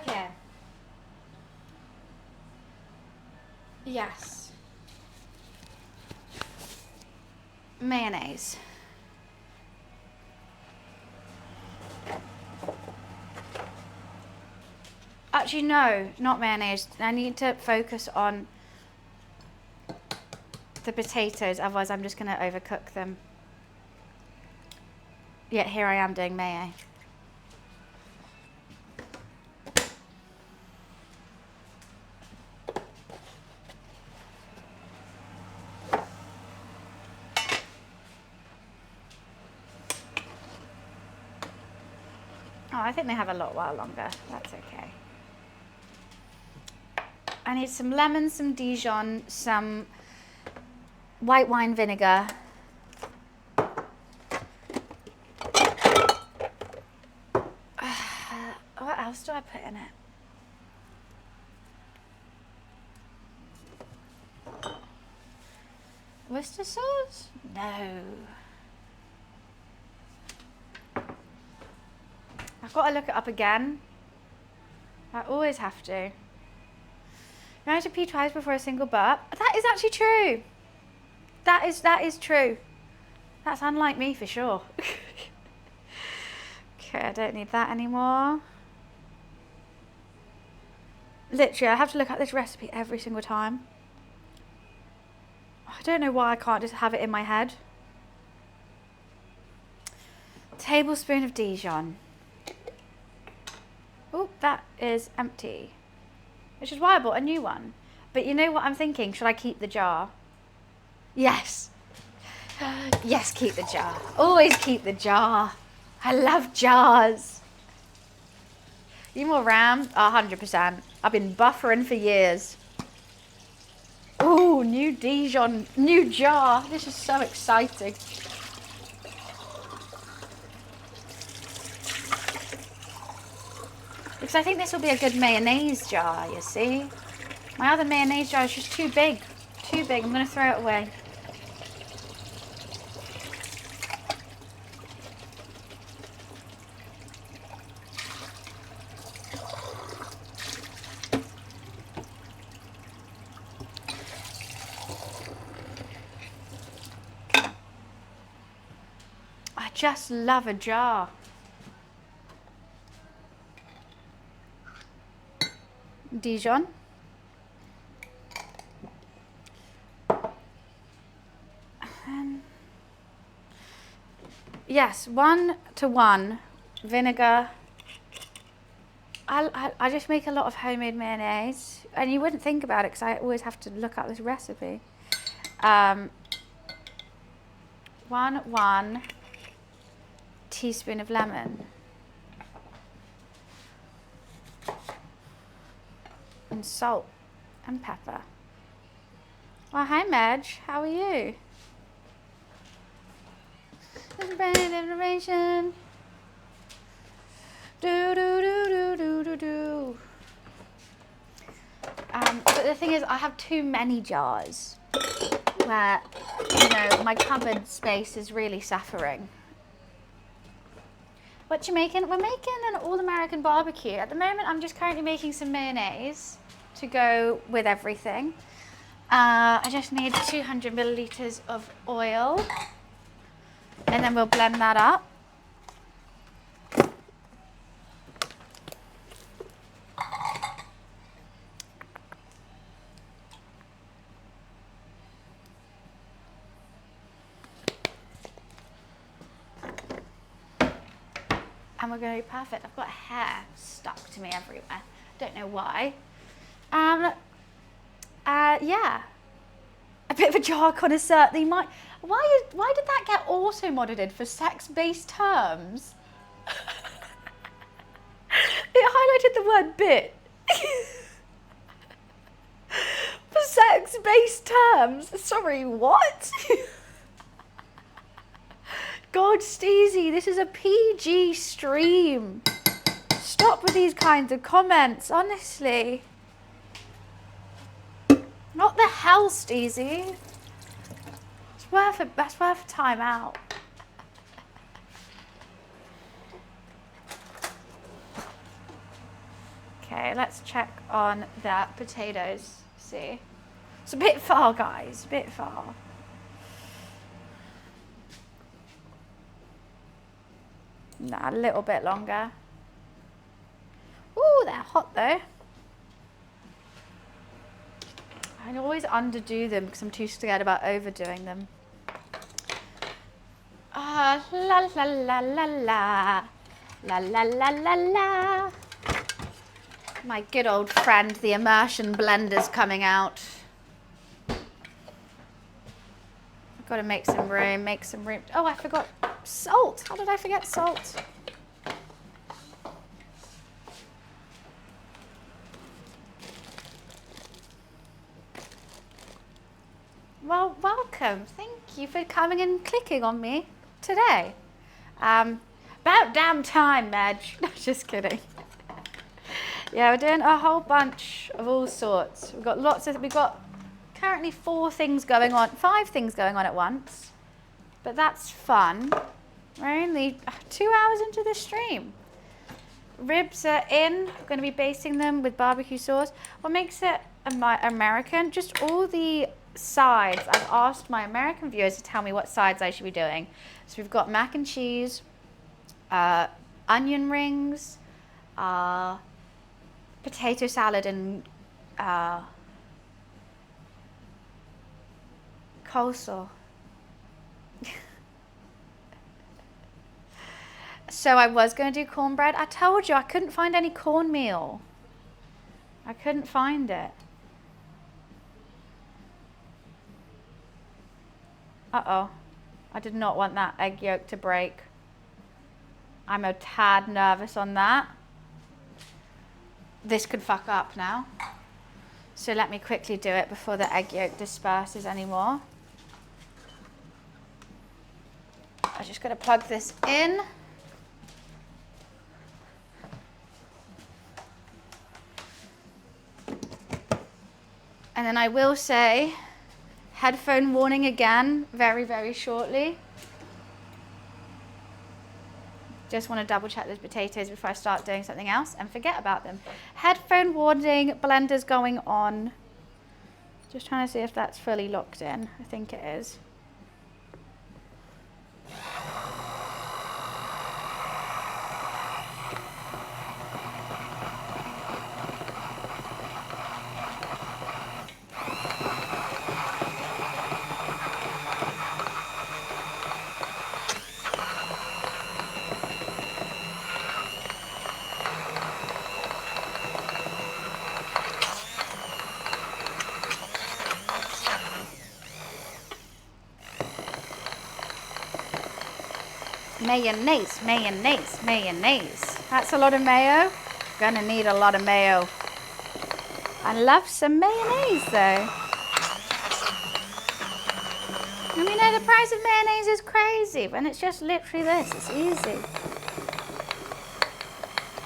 S1: Okay. Yes. Mayonnaise. Actually, no, not mayonnaise. I need to focus on the potatoes, otherwise I'm just going to overcook them. Yet here I am doing mayo. I think they have a lot while longer. That's okay. I need some lemon, some Dijon, some white wine vinegar. What else do I put in it? Worcester sauce? No. I've got to look it up again. I always have to. You have to pee twice before a single burp. That is actually true. That is true. That's unlike me for sure. Okay, I don't need that anymore. Literally, I have to look at this recipe every single time. I don't know why I can't just have it in my head. Tablespoon of Dijon. Oh, that is empty. Which is why I bought a new one. But you know what I'm thinking? Should I keep the jar? Yes. Yes, keep the jar. Always keep the jar. I love jars. You more ram? 100%. I've been buffering for years. Ooh, new Dijon, new jar. This is so exciting. Because I think this will be a good mayonnaise jar, you see. My other mayonnaise jar is just too big. Too big. I'm going to throw it away. I just love a jar. Dijon. And yes, 1-to-1 vinegar. I just make a lot of homemade mayonnaise, and you wouldn't think about it because I always have to look up this recipe. 1 teaspoon of lemon. And salt and pepper. Well, hi Madge, how are you? This is brand information. Do do do do do do do. But the thing is, I have too many jars where, you know, my cupboard space is really suffering. What you making? We're making an all-American barbecue. At the moment, I'm just currently making some mayonnaise to go with everything. I just need 200 milliliters of oil, and then we'll blend that up. And we're going to be perfect. I've got hair stuck to me everywhere. Don't know why. Yeah. A bit of a jar connoisseur. They might. Why did that get auto-modded for sex-based terms? It highlighted the word bit. For sex-based terms. Sorry, what? God, Steezy, this is a PG stream. Stop with these kinds of comments, honestly. What the hell, Steezy? That's worth a time out. Okay, let's check on the potatoes. See, it's a bit far, guys. A bit far. Nah, a little bit longer. Ooh, they're hot though. I always underdo them because I'm too scared about overdoing them. Ah, la la la la la. La la la la la. My good old friend, the immersion blender's coming out. I've got to make some room, Oh, I forgot salt. How did I forget salt? Well, welcome. Thank you for coming and clicking on me today. About damn time, Madge. No, just kidding. Yeah, we're doing a whole bunch of all sorts. We've got currently 5 things going on at once. But that's fun. We're only 2 hours into the stream. Ribs are in. I'm going to be basting them with barbecue sauce. What makes it American? Just all the sides. I've asked my American viewers to tell me what sides I should be doing. So we've got mac and cheese, onion rings, potato salad, and coleslaw. So I was going to do cornbread. I told you I couldn't find any cornmeal. I couldn't find it. Uh-oh. I did not want that egg yolk to break. I'm a tad nervous on that. This could fuck up now. So let me quickly do it before the egg yolk disperses anymore. I'm just going to plug this in. And then I will say, headphone warning again, very, very shortly. Just want to double check those potatoes before I start doing something else and forget about them. Headphone warning, blender's going on. Just trying to see if that's fully locked in. I think it is. Mayonnaise, mayonnaise, mayonnaise. That's a lot of mayo. Gonna need a lot of mayo. I love some mayonnaise though. I mean, the price of mayonnaise is crazy, and it's just literally this. It's easy.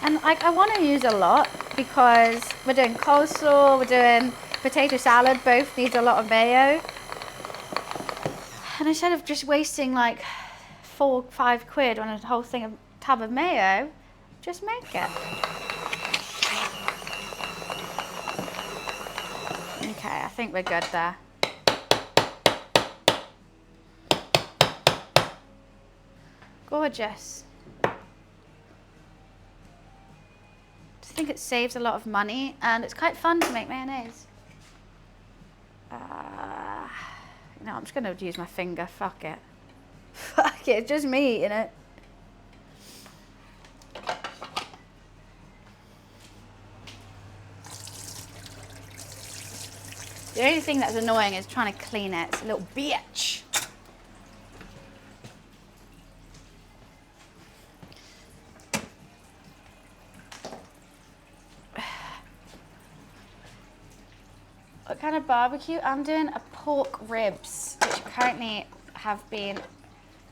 S1: And I want to use a lot because we're doing coleslaw, we're doing potato salad, both needs a lot of mayo. And instead of just wasting like 4 or 5 quid on a whole tub of mayo, just make it. Okay, I think we're good there. Gorgeous. I think it saves a lot of money and it's quite fun to make mayonnaise. No, I'm just going to use my finger. Fuck it. Fuck it, it's just me eating it. The only thing that's annoying is trying to clean it. It's a little bitch. What kind of barbecue? I'm doing a pork ribs, which currently have been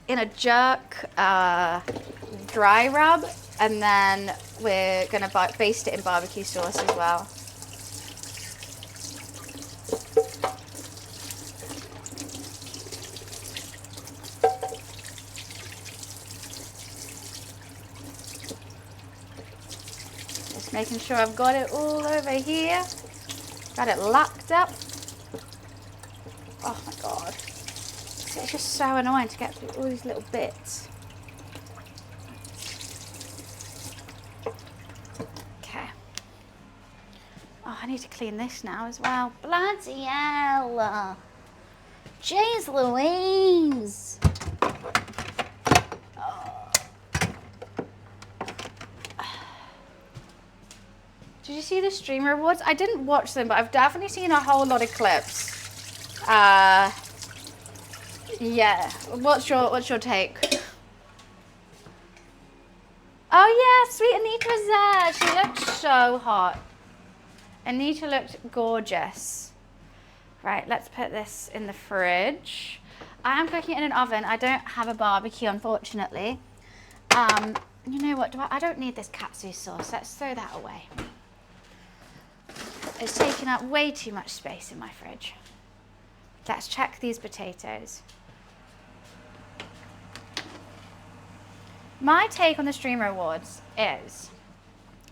S1: in a jerk dry rub, and then we're gonna baste it in barbecue sauce as well. Just making sure I've got it all over here. Got it locked up. Oh my God. It's just so annoying to get through all these little bits. Okay. Oh, I need to clean this now as well. Bloody hell. Jeez Louise. Did you see the stream rewards? I didn't watch them, but I've definitely seen a whole lot of clips. Yeah. What's your take? Oh yeah, sweet Anita was there. She looked so hot. Anita looked gorgeous. Right, let's put this in the fridge. I am cooking it in an oven. I don't have a barbecue, unfortunately. You know what? I don't need this katsu sauce. Let's throw that away. It's taking up way too much space in my fridge. Let's check these potatoes. My take on the Streamer Awards is,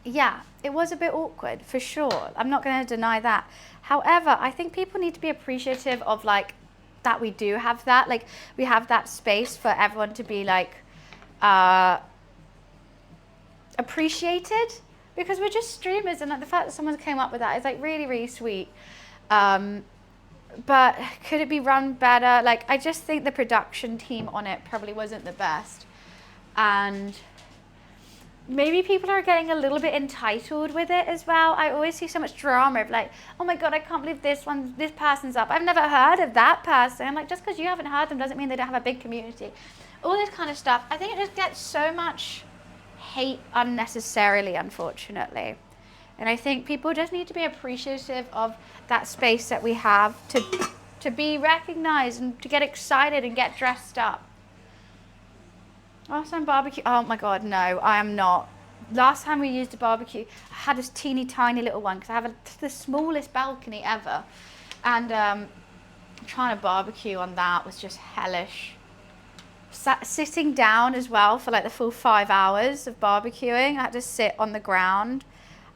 S1: yeah, it was a bit awkward for sure. I'm not going to deny that. However, I think people need to be appreciative of like that we do have that. Like we have that space for everyone to be like appreciated, because we're just streamers, and like, the fact that someone came up with that is like really, really sweet. But could it be run better? Like I just think the production team on it probably wasn't the best. And maybe people are getting a little bit entitled with it as well. I always see so much drama of like, oh my God, I can't believe this person's up. I've never heard of that person. I'm like, just because you haven't heard them doesn't mean they don't have a big community. All this kind of stuff. I think it just gets so much hate unnecessarily, unfortunately. And I think people just need to be appreciative of that space that we have to be recognized and to get excited and get dressed up. Last time barbecue, oh my God, no, I am not. Last time we used a barbecue, I had this teeny tiny little one because I have the smallest balcony ever. And trying to barbecue on that was just hellish. Sitting down as well for like the full 5 hours of barbecuing. I had to sit on the ground.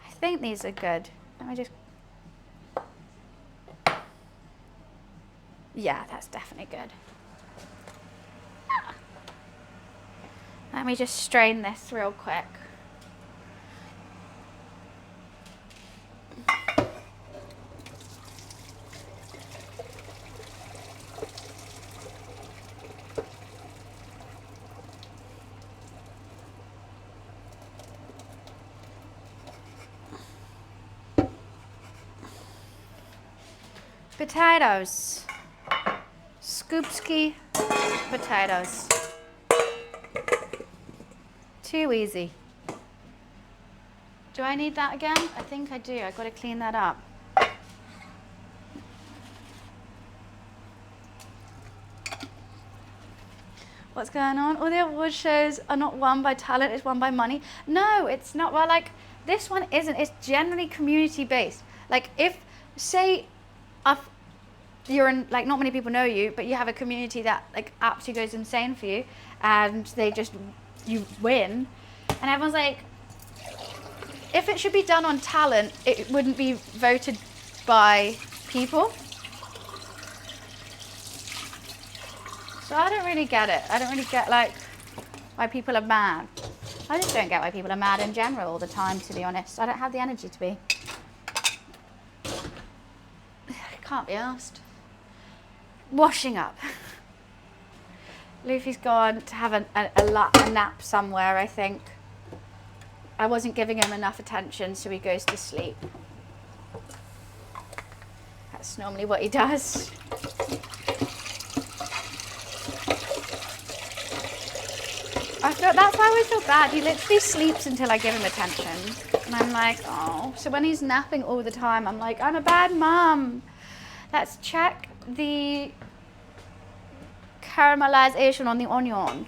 S1: I think these are good. Let me just... Yeah, that's definitely good. Let me just strain this real quick. Potatoes. Scoopski potatoes. Too easy. Do I need that again? I think I do. I've got to clean that up. What's going on? All the award shows are not won by talent, it's won by money. No, it's not. Well, like, this one isn't. It's generally community based. Like, if, say, you're in, like, not many people know you, but you have a community that, like, absolutely goes insane for you, and you win, and everyone's like, if it should be done on talent, it wouldn't be voted by people. So I don't really get it. I don't really get like why people are mad. I just don't get why people are mad in general all the time, to be honest. I don't have the energy to be. Can't be asked. Washing up. Luffy's gone to have a nap somewhere, I think. I wasn't giving him enough attention, so he goes to sleep. That's normally what he does. That's why I always feel bad. He literally sleeps until I give him attention. And I'm like, oh. So when he's napping all the time, I'm like, I'm a bad mum. Let's check the caramelization on the onion.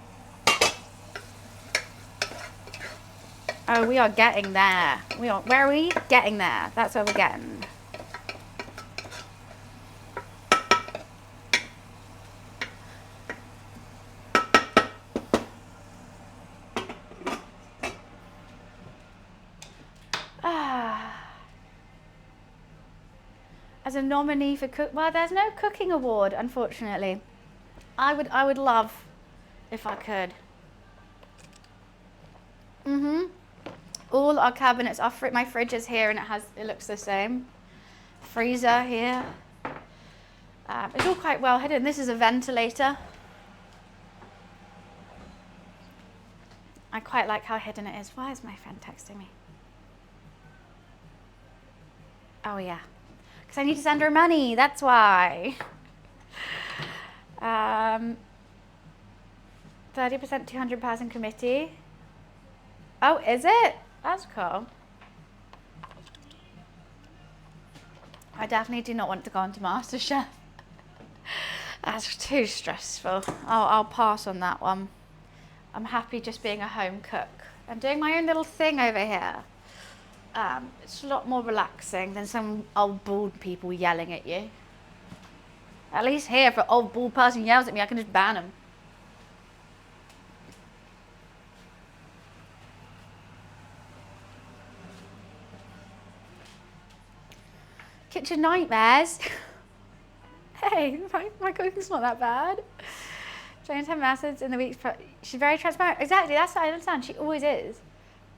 S1: Oh, we are getting there. Where are we? Getting there. That's where we're getting. As a nominee for well, there's no cooking award, unfortunately. I would love if I could. All our cabinets are my fridge is here and it looks the same. Freezer here. It's all quite well hidden. This is a ventilator. I quite like how hidden it is. Why is my friend texting me? Oh yeah. Because I need to send her money, that's why. 30% 200-person committee. Oh, is it? That's cool. I definitely do not want to go on to MasterChef. That's too stressful. I'll pass on that one. I'm happy just being a home cook and doing my own little thing over here. It's a lot more relaxing than some old bald people yelling at you. At least here, if an old bald person yells at me, I can just ban them. Kitchen nightmares. Hey, my cooking's not that bad. Jane's had methods in the weeks. She's very transparent. Exactly, that's what I understand. She always is.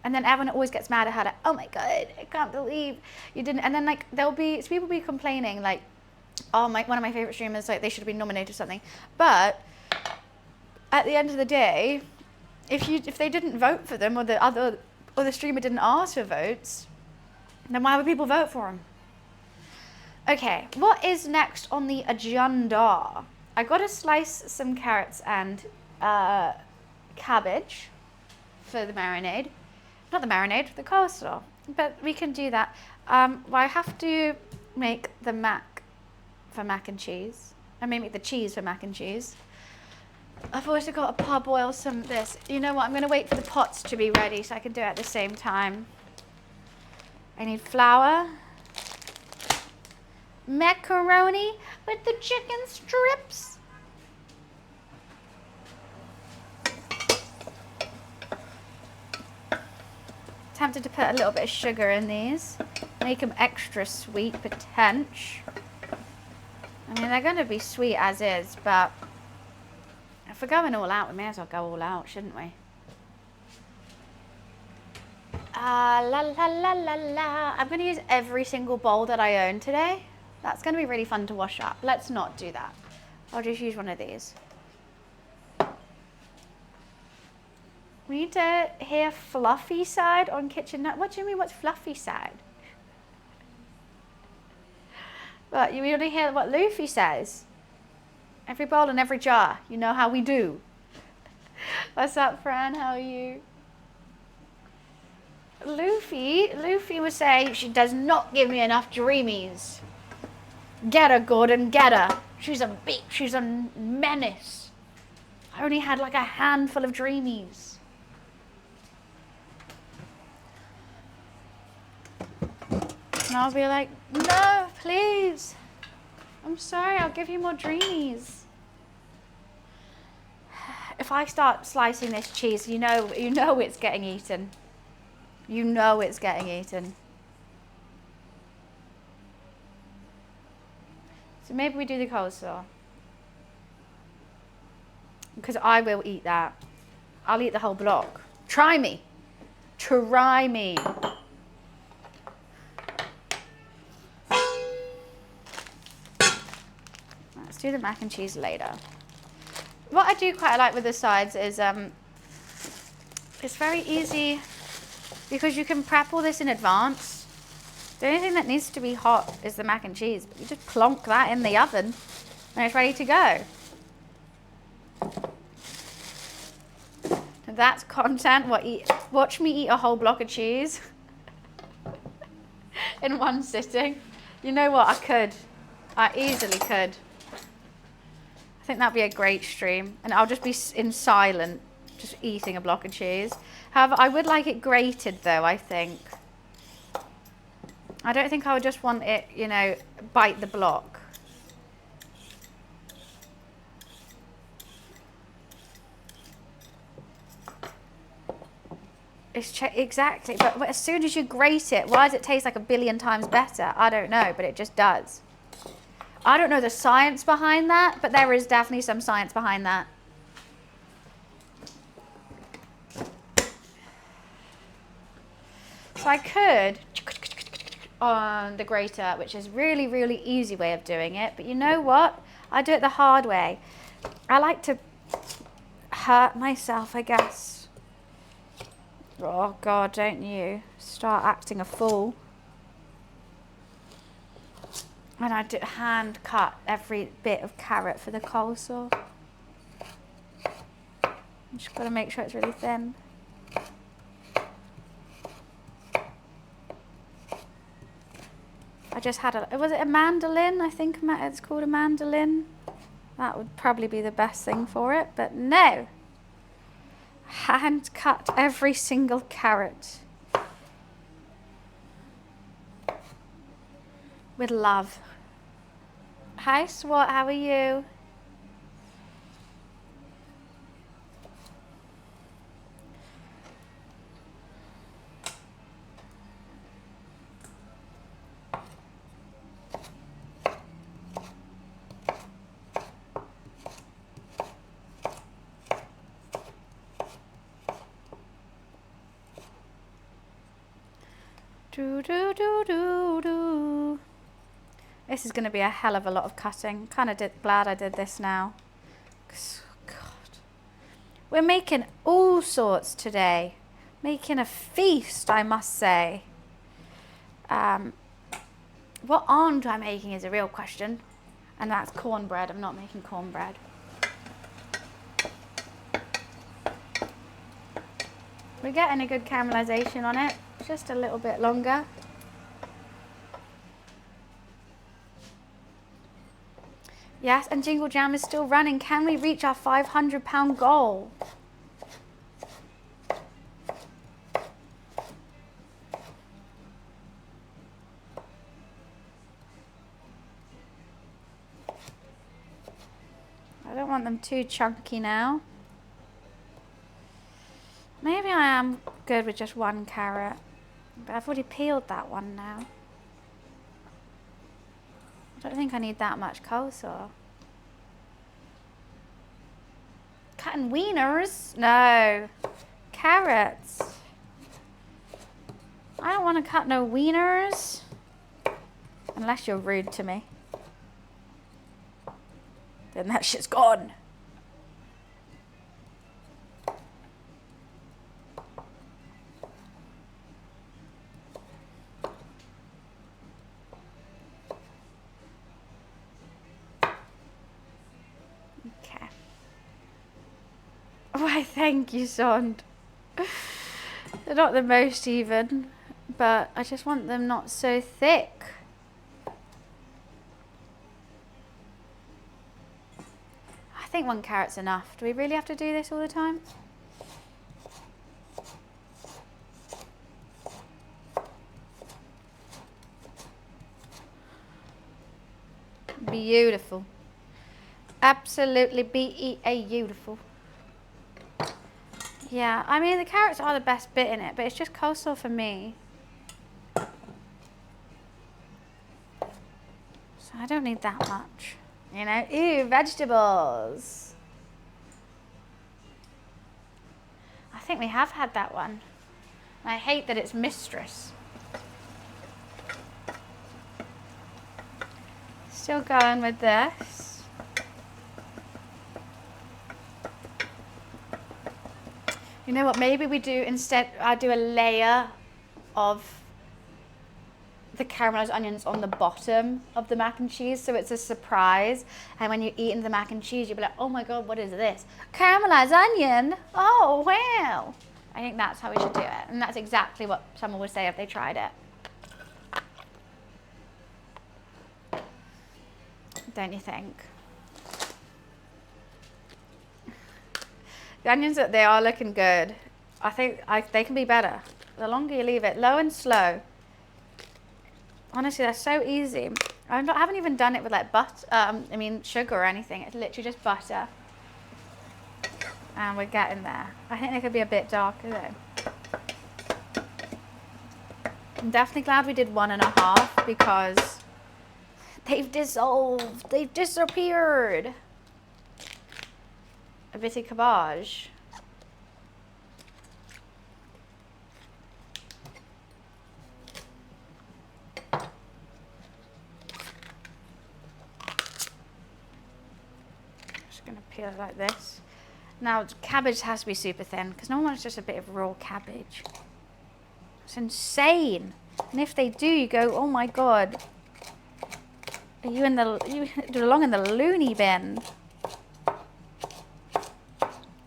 S1: And then everyone always gets mad at her. Like, oh my god, I can't believe you didn't. And then like people be complaining like, oh one of my favorite streamers, like they should have been nominated for something. But at the end of the day, if they didn't vote for them or the streamer didn't ask for votes, then why would people vote for them? Okay, what is next on the agenda? I gotta slice some carrots and cabbage for the marinade. Not the marinade, the coleslaw. But we can do that. Well, I have to make the mac for mac and cheese. I may make the cheese for mac and cheese. I've also got to parboil some of this. You know what, I'm gonna wait for the pots to be ready so I can do it at the same time. I need flour. Macaroni with the chicken strips. Tempted to put a little bit of sugar in these. Make them extra sweet, potential. I mean, they're going to be sweet as is, but if we're going all out, we may as well go all out, shouldn't we? La la la la la. I'm going to use every single bowl that I own today. That's going to be really fun to wash up. Let's not do that. I'll just use one of these. We need to hear fluffy side on kitchen. What do you mean, what's fluffy side? But you want to hear what Luffy says. Every bowl and every jar. You know how we do. What's up, Fran? How are you? Luffy was saying she does not give me enough dreamies. Get her, Gordon, get her. She's a beat. She's a menace. I only had like a handful of dreamies. And I'll be like, no, please. I'm sorry, I'll give you more dreamies. If I start slicing this cheese, you know it's getting eaten. You know it's getting eaten. So maybe we do the coleslaw. Because I will eat that. I'll eat the whole block. Try me. Try me. Let's do the mac and cheese later. What I do quite like with the sides is it's very easy because you can prep all this in advance. The only thing that needs to be hot is the mac and cheese. But you just plonk that in the oven and it's ready to go. And that's content. Watch me eat a whole block of cheese in one sitting. You know what? I could. I easily could. I think that'd be a great stream. And I'll just be in silent, just eating a block of cheese. However, I would like it grated though, I think. I don't think I would just want it, you know, bite the block. Exactly, but as soon as you grate it, why does it taste like a billion times better? I don't know, but it just does. I don't know the science behind that, but there is definitely some science behind that. So I could on the grater, which is really, really easy way of doing it. But you know what? I do it the hard way. I like to hurt myself, I guess. Oh God, don't you start acting a fool. And I do hand cut every bit of carrot for the coleslaw. I'm just gotta make sure it's really thin. just had was it a mandolin? I think it's called a mandolin. That would probably be the best thing for it, but no. Hand cut every single carrot. With love. Hi Swat, how are you? Do do do do do. This is going to be a hell of a lot of cutting. Kind of glad I did this now. God, we're making all sorts today. Making a feast, I must say. What aren't I making is a real question, and that's cornbread. I'm not making cornbread. We're getting a good caramelization on it. Just a little bit longer. Yes, and Jingle Jam is still running. Can we reach our £500 goal? I don't want them too chunky now. Maybe I am good with just one carrot. But I've already peeled that one now. I don't think I need that much coleslaw. Cutting wieners? No. Carrots. I don't want to cut no wieners. Unless you're rude to me. Then that shit's gone. Why, thank you, Sond. They're not the most even, but I just want them not so thick. I think one carrot's enough. Do we really have to do this all the time? Beautiful. Absolutely beautiful. Yeah, I mean the carrots are the best bit in it, but it's just coleslaw for me. So I don't need that much. You know, ew, vegetables. I think we have had that one. I hate that it's Mistress. Still going with this. You know what, maybe we do instead, I do a layer of the caramelized onions on the bottom of the mac and cheese, so it's a surprise. And when you eat into the mac and cheese, you'll be like, oh my God, what is this? Caramelized onion? Oh, wow. I think that's how we should do it. And that's exactly what someone would say if they tried it. Don't you think? The onions, they are looking good. I think they can be better. The longer you leave it, low and slow. Honestly, they're so easy. I haven't even done it with like sugar or anything. It's literally just butter. And we're getting there. I think they could be a bit darker though. I'm definitely glad we did 1.5 because they've dissolved. They've disappeared. A bit of cabbage. Just going to peel it like this. Now, cabbage has to be super thin because no one wants just a bit of raw cabbage. It's insane. And if they do, you go, oh my God. Are you belong in the loony bin?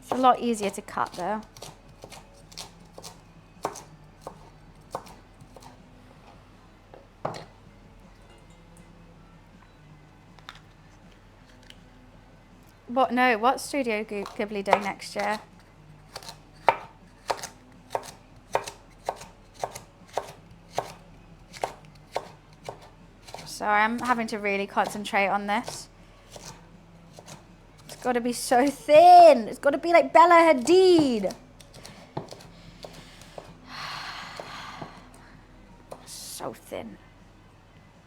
S1: It's a lot easier to cut though. What? No, what's Studio Ghibli doing next year? Sorry, I'm having to really concentrate on this. It's got to be so thin. It's got to be like Bella Hadid. So thin.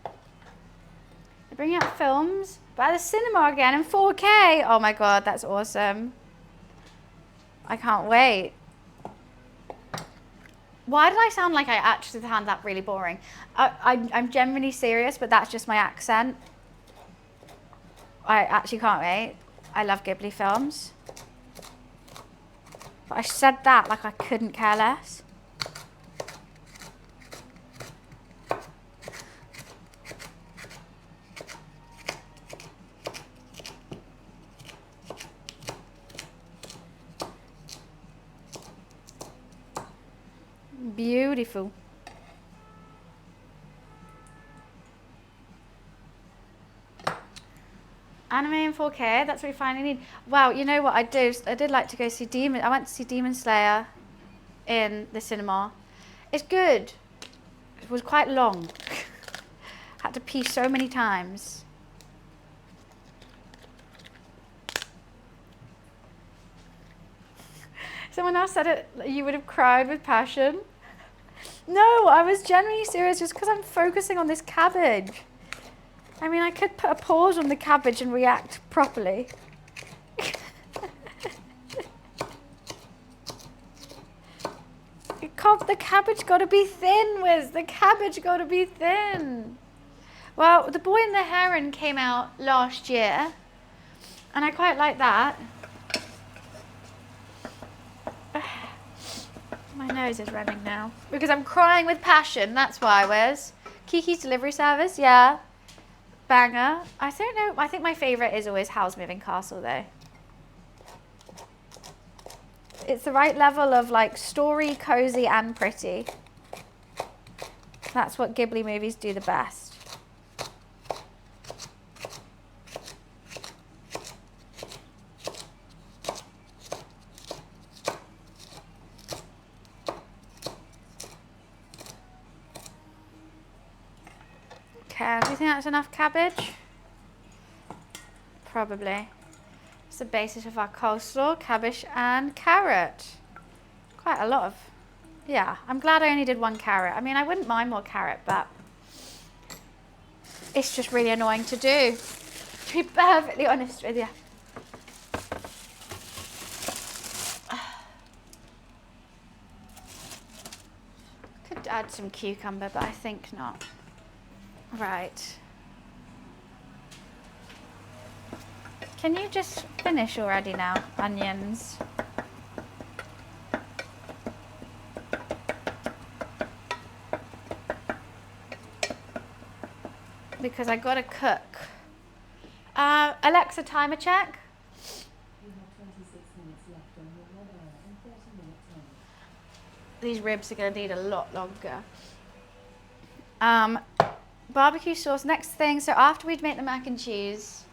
S1: They're bringing out films by the cinema again in 4K. Oh my god, that's awesome. I can't wait. Why did I sound like I actually found that really boring? I'm genuinely serious, but that's just my accent. I actually can't wait. I love Ghibli films. But I said that like I couldn't care less. Beautiful. Anime in 4K, that's what we finally need. Wow, you know what I did like to go see I went to see Demon Slayer in the cinema. It's good. It was quite long. Had to pee so many times. Someone else said it, you would have cried with passion. No, I was genuinely serious just because I'm focusing on this cabbage. I mean, I could put a pause on the cabbage and react properly. The cabbage got to be thin, Wiz. The cabbage got to be thin. Well, The Boy and the Heron came out last year, and I quite like that. My nose is running now because I'm crying with passion. That's why, Wiz. Kiki's Delivery Service, yeah. Banger. I don't know. I think my favourite is always Howl's Moving Castle, though. It's the right level of like story, cozy, and pretty. That's what Ghibli movies do the best. Okay, do you think that's enough cabbage? Probably. It's the basis of our coleslaw, cabbage and carrot. Quite a lot of, yeah. I'm glad I only did one carrot. I mean, I wouldn't mind more carrot, but it's just really annoying to do, to be perfectly honest with you. Could add some cucumber, but I think not. Right. Can you just finish already now, onions? Because I gotta cook. Alexa, timer check.
S3: You have 26 minutes left on your 1 hour and 30-minute timer.
S1: These ribs are gonna need a lot longer. Barbecue sauce, next thing. So after we'd make the mac and cheese,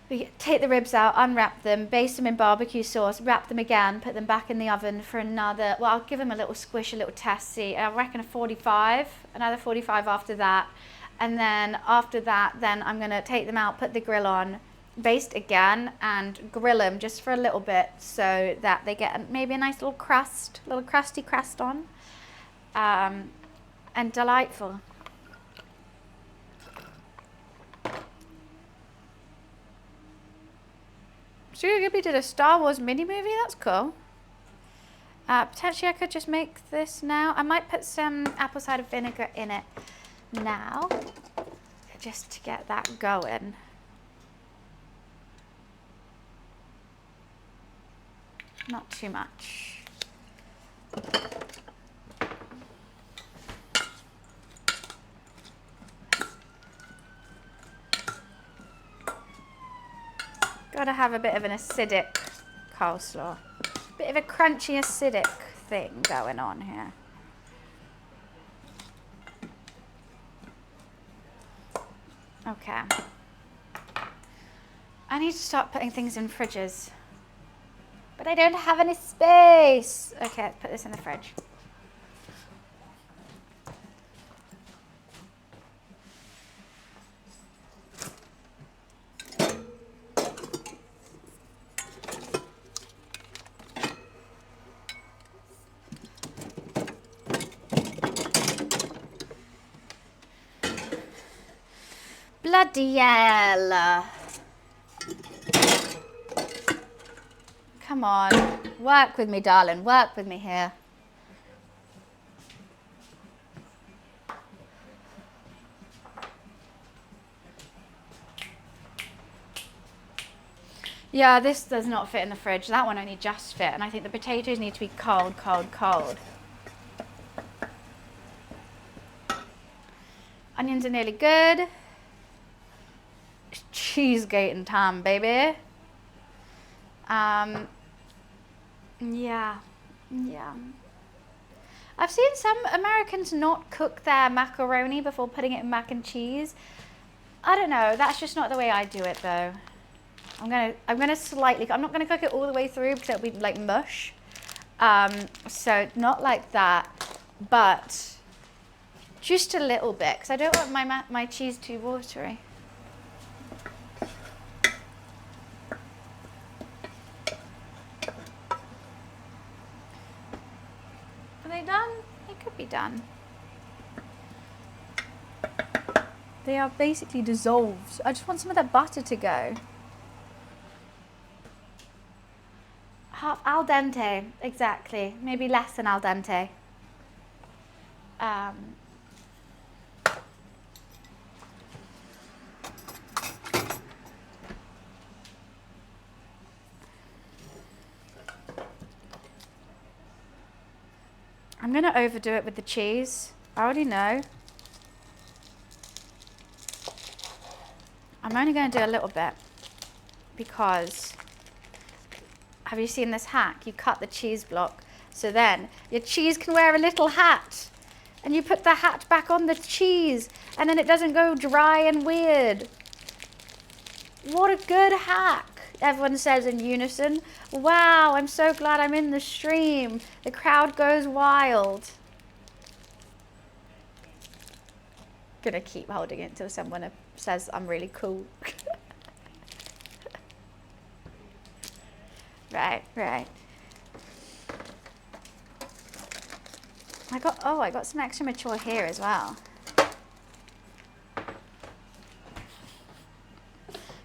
S1: we take the ribs out, unwrap them, baste them in barbecue sauce, wrap them again, put them back in the oven for another, well, I'll give them a little squish, a little test, see, I reckon another 45 after that. And then after that, then I'm gonna take them out, put the grill on, baste again, and grill them just for a little bit so that they get maybe a nice little crust, little crusty crust on. And delightful. Studio Ghibli did a Star Wars mini movie. That's cool. Potentially I could just make this now. I might put some apple cider vinegar in it now, just to get that going. Not too much. Gotta have a bit of an acidic coleslaw. Bit of a crunchy acidic thing going on here. Okay. I need to start putting things in fridges. But I don't have any space. Okay, let's put this in the fridge. Bloody hell. Come on. Work with me, darling. Work with me here. Yeah, this does not fit in the fridge. That one only just fit. And I think the potatoes need to be cold, cold, cold. Onions are nearly good. It's cheese grating time, baby. Yeah. I've seen some Americans not cook their macaroni before putting it in mac and cheese. I don't know. That's just not the way I do it, though. I'm gonna slightly. I'm not gonna cook it all the way through because it'll be like mush. So not like that, but just a little bit because I don't want my cheese too watery. Are they done? They could be done. They are basically dissolved. I just want some of that butter to go. Half al dente, exactly. Maybe less than al dente. I'm going to overdo it with the cheese. I already know. I'm only going to do a little bit because have you seen this hack? You cut the cheese block so then your cheese can wear a little hat and you put the hat back on the cheese and then it doesn't go dry and weird. What a good hack. Everyone says in unison, wow, I'm so glad I'm in the stream. The crowd goes wild. Gonna keep holding it until someone says I'm really cool. Right. I got some extra mature here as well.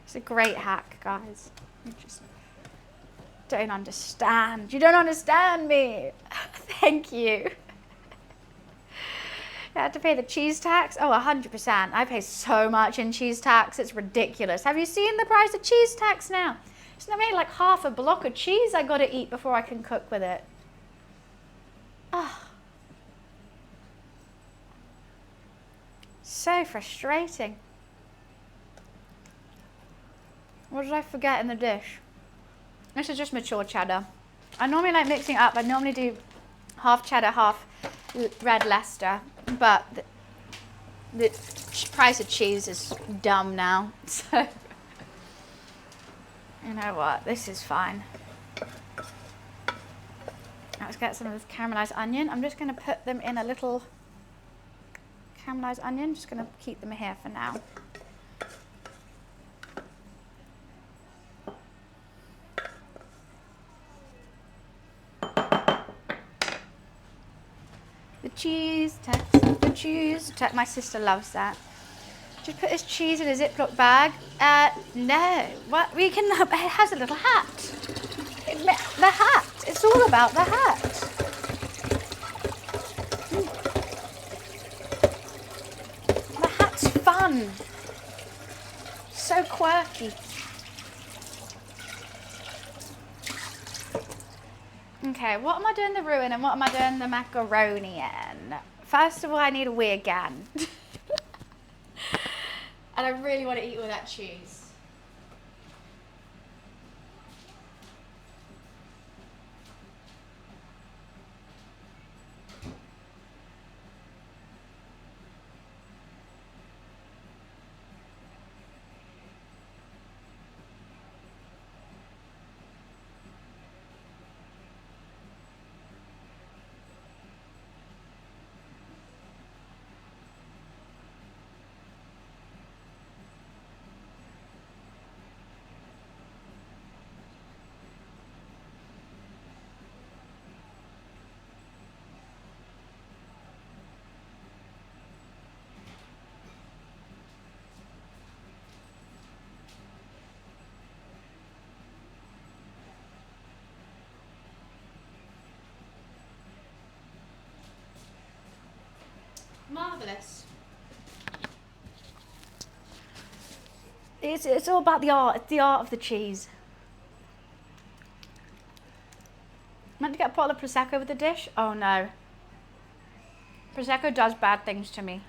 S1: It's a great hack, guys. You just don't understand. You don't understand me. Thank you. I had to pay the cheese tax? Oh, 100%. I pay so much in cheese tax. It's ridiculous. Have you seen the price of cheese tax now? It's not maybe like half a block of cheese I got to eat before I can cook with it. Oh. So frustrating. What did I forget in the dish? This is just mature cheddar. I normally like mixing it up. I normally do half cheddar, half red Leicester. But the price of cheese is dumb now. So, you know what? This is fine. Now let's get some of this caramelized onion. I'm just going to put them in a little caramelized onion. Just going to keep them here for now. The cheese text. My sister loves that. Just put his cheese in a Ziploc bag. No. What? We can. It has a little hat. The hat. It's all about the hat. The hat's fun. So quirky. Okay, what am I doing the roux in and what am I doing the macaroni in? First of all, I need a wee again. And I really want to eat all that cheese. marvellous. It's all about the art. It's the art of the cheese. Meant to get a bottle of Prosecco with the dish? Oh no. Prosecco does bad things to me.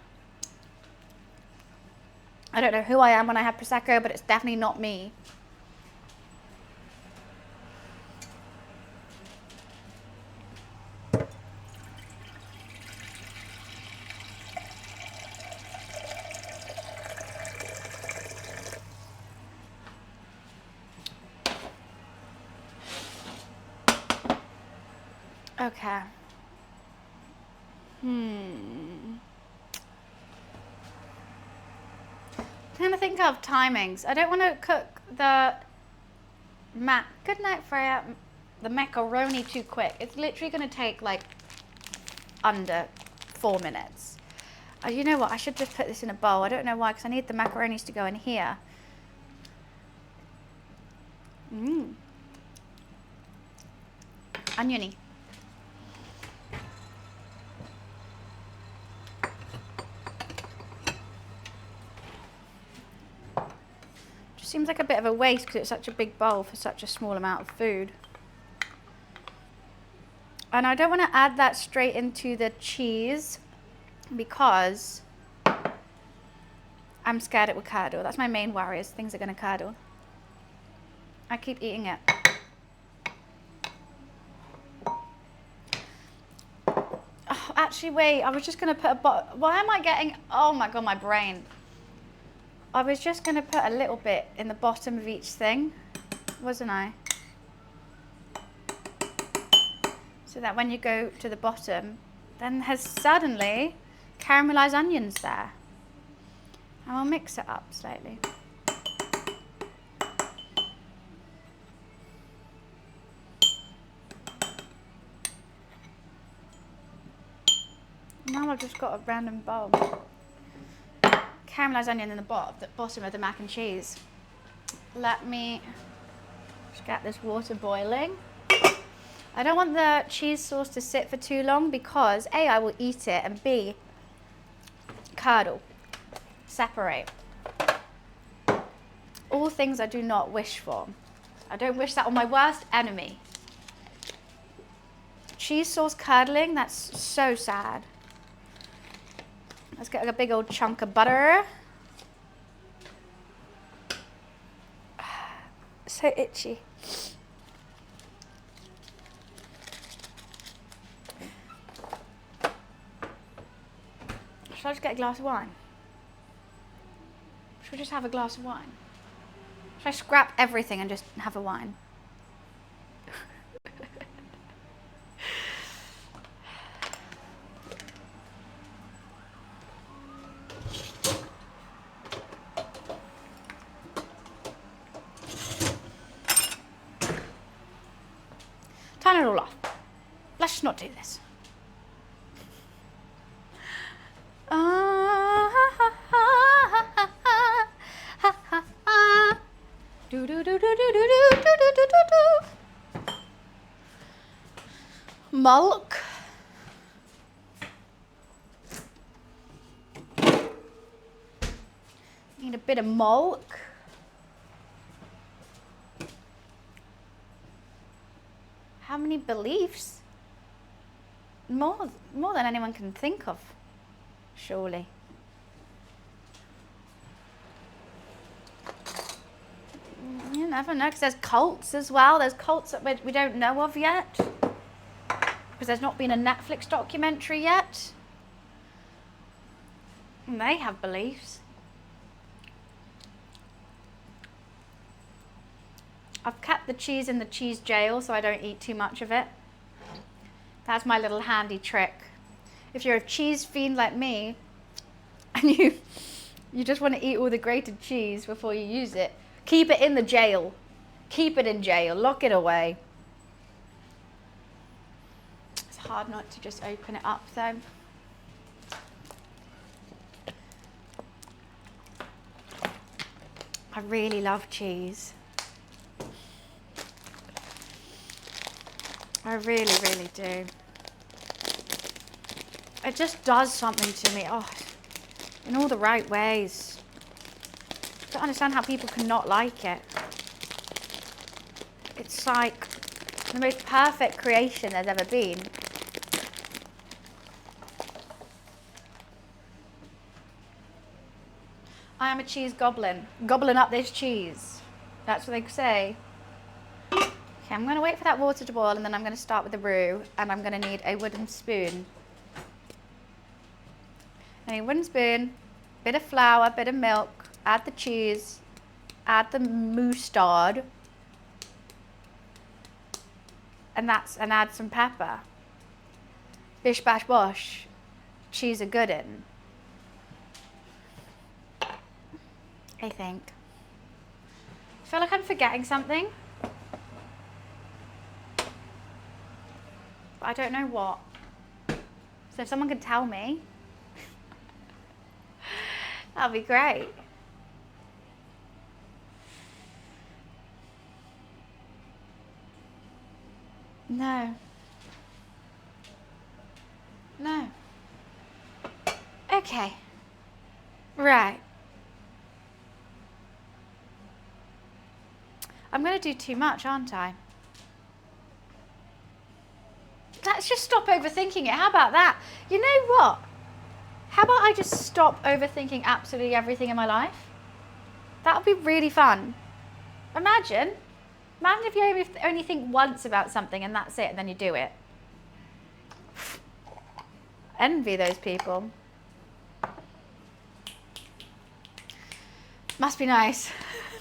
S1: I don't know who I am when I have Prosecco, but it's definitely not me. Okay. I'm trying to think of timings. I don't want to cook the good night, Freya. The macaroni too quick. It's literally going to take like under 4 minutes. Oh, you know what? I should just put this in a bowl. I don't know why, because I need the macaronis to go in here. Oniony. Seems like a bit of a waste because it's such a big bowl for such a small amount of food. And I don't want to add that straight into the cheese because I'm scared it will curdle. That's my main worry, is things are going to curdle. I keep eating it. Oh, actually, wait, I was just going to put why am I getting, oh my God, my brain. I was just going to put a little bit in the bottom of each thing, wasn't I? So that when you go to the bottom, then there's suddenly caramelized onions there. And I'll mix it up slightly. Now I've just got a random bowl. Caramelized onion in the bottom of the mac and cheese. Let me just get this water boiling. I don't want the cheese sauce to sit for too long because A, I will eat it, and B, curdle, separate. All things I do not wish for. I don't wish that on my worst enemy. Cheese sauce curdling, that's so sad. Let's get a big old chunk of butter. So itchy. Should I just get a glass of wine? Should we just have a glass of wine? Should I scrap everything and just have a wine? Turn it all off. Let's just not do this. Milk. Need a bit of milk. How many beliefs? More than anyone can think of, surely. You never know, because there's cults as well. There's cults that we don't know of yet. Because there's not been a Netflix documentary yet. And they have beliefs. I've kept the cheese in the cheese jail so I don't eat too much of it. That's my little handy trick. If you're a cheese fiend like me and you just want to eat all the grated cheese before you use it, keep it in the jail. Keep it in jail. Lock it away. It's hard not to just open it up though. I really love cheese. I really, really do. It just does something to me. Oh, in all the right ways. I don't understand how people can not like it. It's like the most perfect creation there's ever been. I am a cheese goblin. Gobbling up this cheese. That's what they say. Okay, I'm going to wait for that water to boil and then I'm going to start with the roux and I'm going to need a wooden spoon. I need a wooden spoon, bit of flour, bit of milk, add the cheese, add the mustard, and add some pepper. Bish bash bosh, cheese a goodin'. I think. I feel like I'm forgetting something. But I don't know what. So if someone could tell me, that'd be great. No. No. Okay. Right. I'm going to do too much, aren't I? Let's just stop overthinking it. How about that? You know what? How about I just stop overthinking absolutely everything in my life? That would be really fun. Imagine if you only think once about something and that's it, and then you do it. Envy those people. Must be nice.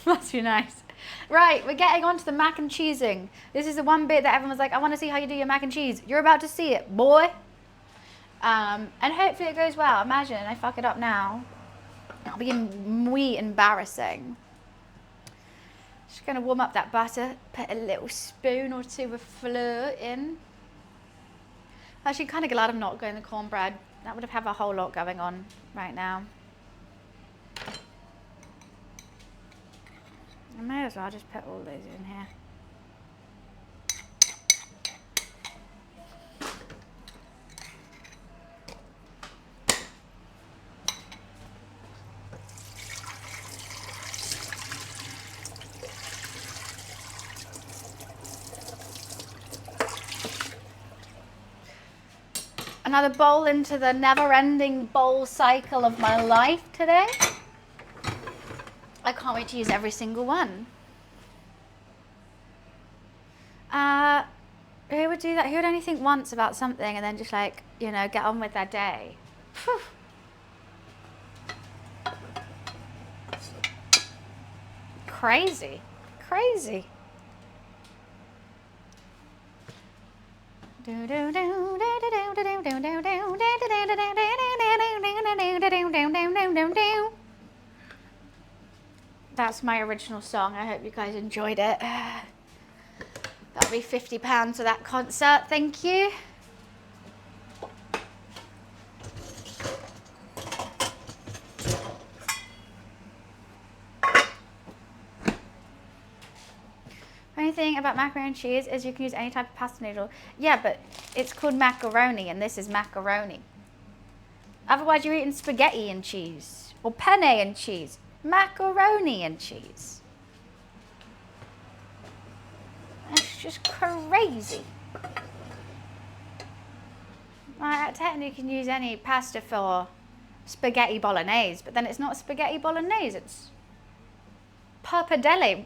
S1: Must be nice. Right, we're getting on to the mac and cheesing. This is the one bit that everyone was like, I want to see how you do your mac and cheese. You're about to see it, boy. And hopefully it goes well. Imagine I fuck it up now. It'll be muy embarrassing. Just going to warm up that butter. Put a little spoon or two of flour in. Actually, kind of glad I'm not going the cornbread. That would have a whole lot going on right now. I may as well just put all those in here. Another bowl into the never-ending bowl cycle of my life today. I can't wait to use every single one. Who would do that? Who would only think once about something and then just like, you know, get on with their day? Whew. Crazy. Crazy. That's my original song. I hope you guys enjoyed it. That'll be £50 for that concert. Thank you. Funny thing about macaroni and cheese is you can use any type of pasta noodle. Yeah, but it's called macaroni and this is macaroni. Otherwise you're eating spaghetti and cheese or penne and cheese. Macaroni and cheese. It's just crazy. Technically you can use any pasta for spaghetti bolognese, but then it's not spaghetti bolognese, it's pappardelle.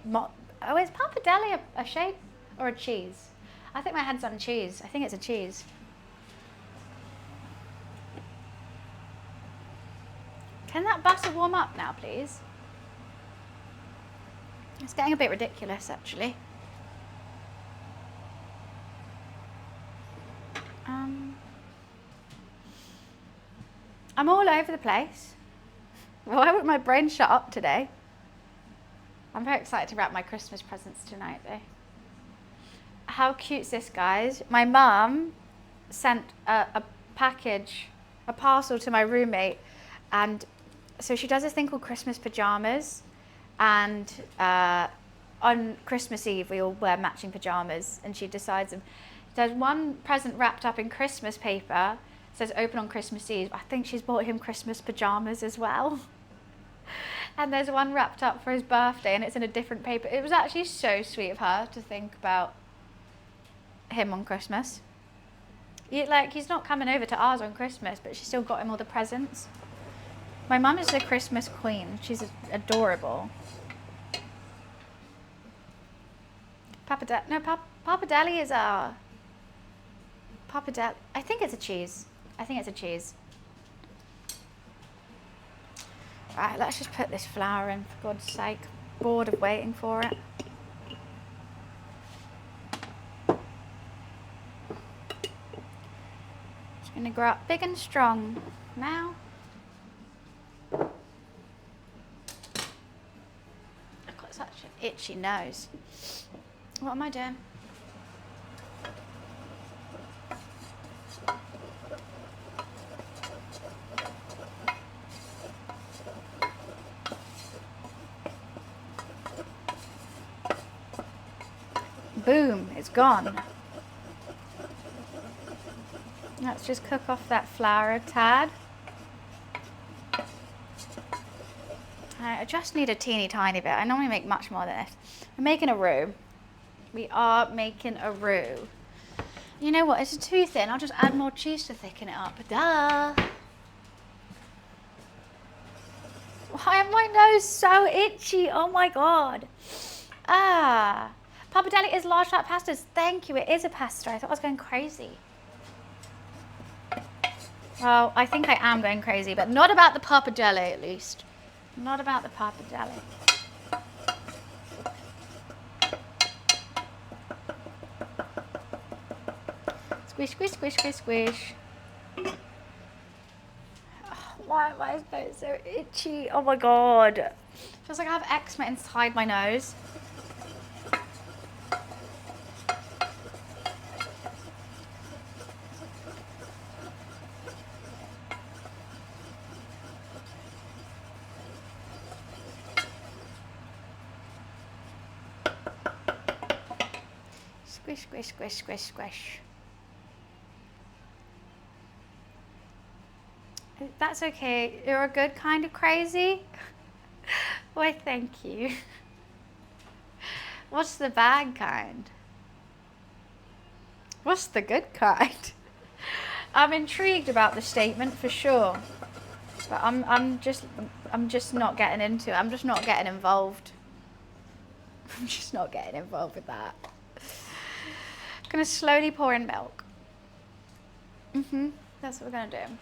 S1: Oh, is pappardelle a shape or a cheese? I think my head's on cheese. I think it's a cheese. Can that butter warm up now, please? It's getting a bit ridiculous, actually. I'm all over the place. Why would my brain shut up today? I'm very excited to wrap my Christmas presents tonight, though. How cute's this, guys? My mum sent a package, a parcel to my roommate, and so she does this thing called Christmas pajamas, and on Christmas Eve we all wear matching pajamas, and she decides there's one present wrapped up in Christmas paper, says open on Christmas Eve. I think she's bought him Christmas pajamas as well. And there's one wrapped up for his birthday and it's in a different paper. It was actually so sweet of her to think about him on Christmas. He's not coming over to ours on Christmas, but she still got him all the presents. My mum is a Christmas queen. She's adorable. Papa Deli is a... Papa Deli... I think it's a cheese. Right, let's just put this flour in, for God's sake. Bored of waiting for it. It's going to grow up big and strong now. I've got such an itchy nose. What am I doing? Boom, it's gone. Let's just cook off that flour a tad. I just need a teeny tiny bit. I normally make much more than this. I'm making a roux. We are making a roux. You know what, it's too thin. I'll just add more cheese to thicken it up. Duh. Why is my nose so itchy? Oh my God. Ah. Papa Deli is large flat pastas. Thank you, it is a pasta. I thought I was going crazy. Well, I think I am going crazy, but not about the Papa Deli at least. Not about the Papa Deli. Squish, squish, squish, squish, squish. Oh, why am I so itchy? Oh my God. Feels like I have eczema inside my nose. Squish, squish, squish, squish, squish. That's okay. You're a good kind of crazy. Why, thank you. What's the bad kind? What's the good kind? I'm intrigued about the statement for sure, but I'm just not getting into it. I'm just not getting involved. I'm just not getting involved with that. I'm gonna slowly pour in milk. That's what we're gonna do.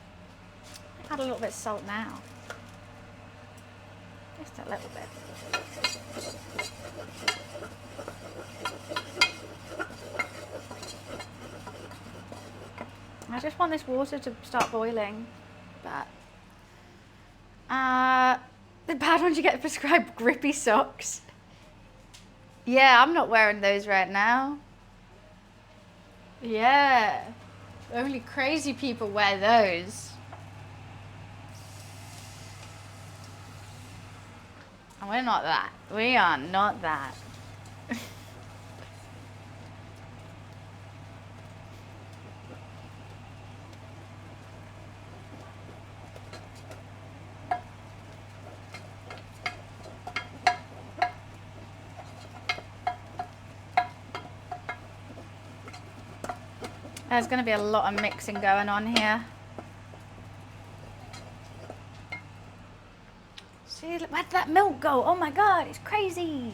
S1: Add a little bit of salt now. Just a little bit. I just want this water to start boiling, but the bad ones you get prescribed grippy socks. Yeah, I'm not wearing those right now. Yeah, only crazy people wear those. We're not that. We are not that. There's going to be a lot of mixing going on here. See, where'd that milk go? Oh my God, it's crazy.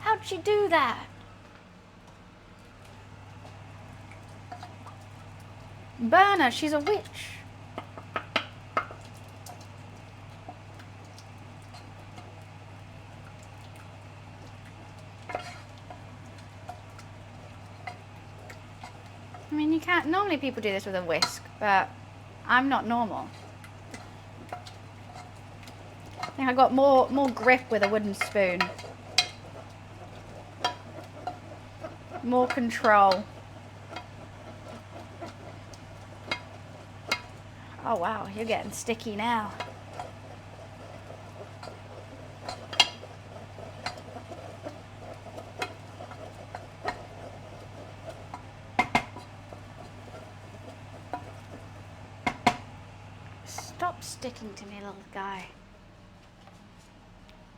S1: How'd she do that? Burn her, she's a witch. I mean, you can't, normally people do this with a whisk, but I'm not normal. I think I got more grip with a wooden spoon. More control. Oh wow, you're getting sticky now. sticking to me, little guy.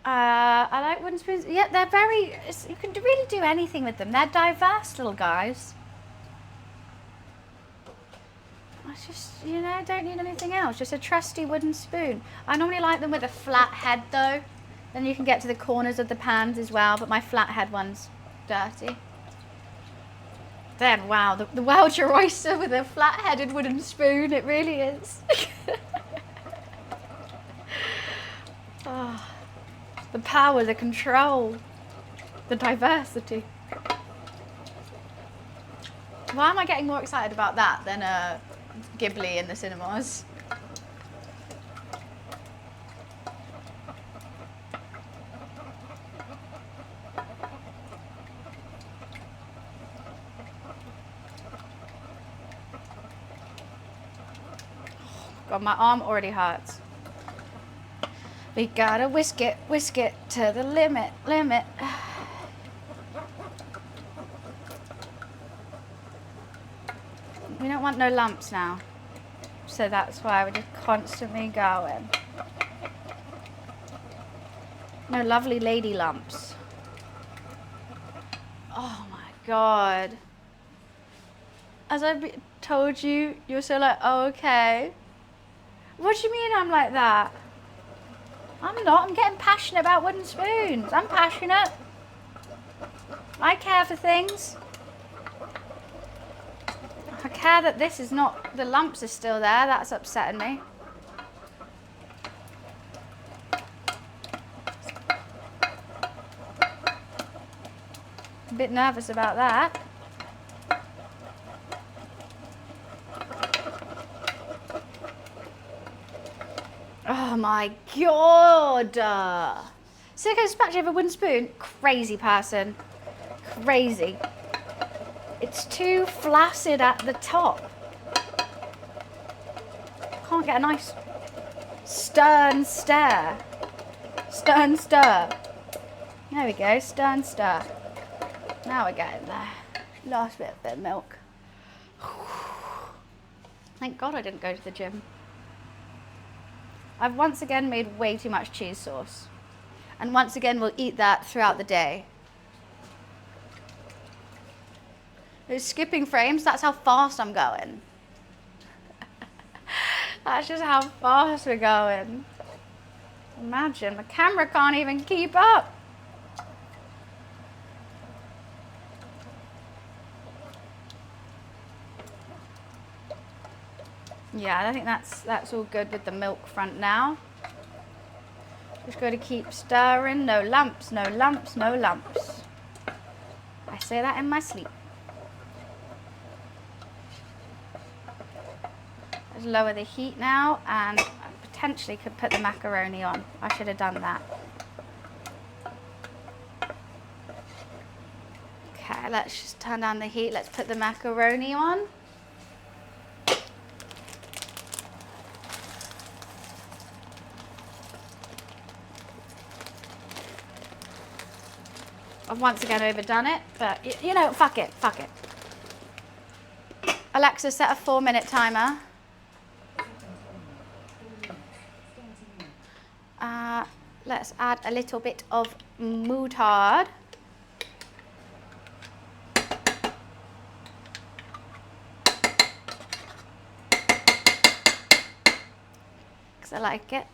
S1: I like wooden spoons. Yeah, they're very, you can really do anything with them. They're diverse little guys. I just, you know, don't need anything else. Just a trusty wooden spoon. I normally like them with a flat head though. Then you can get to the corners of the pans as well, but my flat head one's dirty. Then, wow, the Welcher oyster with a flat-headed wooden spoon, it really is. Oh, the power, the control, the diversity. Why am I getting more excited about that than Ghibli in the cinemas? God, my arm already hurts. We gotta whisk it to the limit. We don't want no lumps now. So that's why we're just constantly going. No lovely lady lumps. Oh my God. As I told you, you're so like, oh, okay. What do you mean I'm like that? I'm not. I'm getting passionate about wooden spoons. I'm passionate. I care for things. I care that this is not, the lumps are still there. That's upsetting me. A bit nervous about that. Oh my God. Silicone spatula with a wooden spoon? Crazy person. Crazy. It's too flaccid at the top. Can't get a nice stern stare. Stern stir. There we go, stern stir. Now we're getting there. Last bit of milk. Thank God I didn't go to the gym. I've once again made way too much cheese sauce. And once again, we'll eat that throughout the day. Those skipping frames, that's how fast I'm going. That's just how fast we're going. Imagine, my camera can't even keep up. Yeah, I think that's all good with the milk front now. Just got to keep stirring. No lumps, no lumps, no lumps. I say that in my sleep. Let's lower the heat now, and I potentially could put the macaroni on. I should have done that. Okay, let's just turn down the heat. Let's put the macaroni on. I've once again overdone it, but you know, fuck it. Alexa, set a 4-minute timer. Let's add a little bit of moutarde. Because I like it.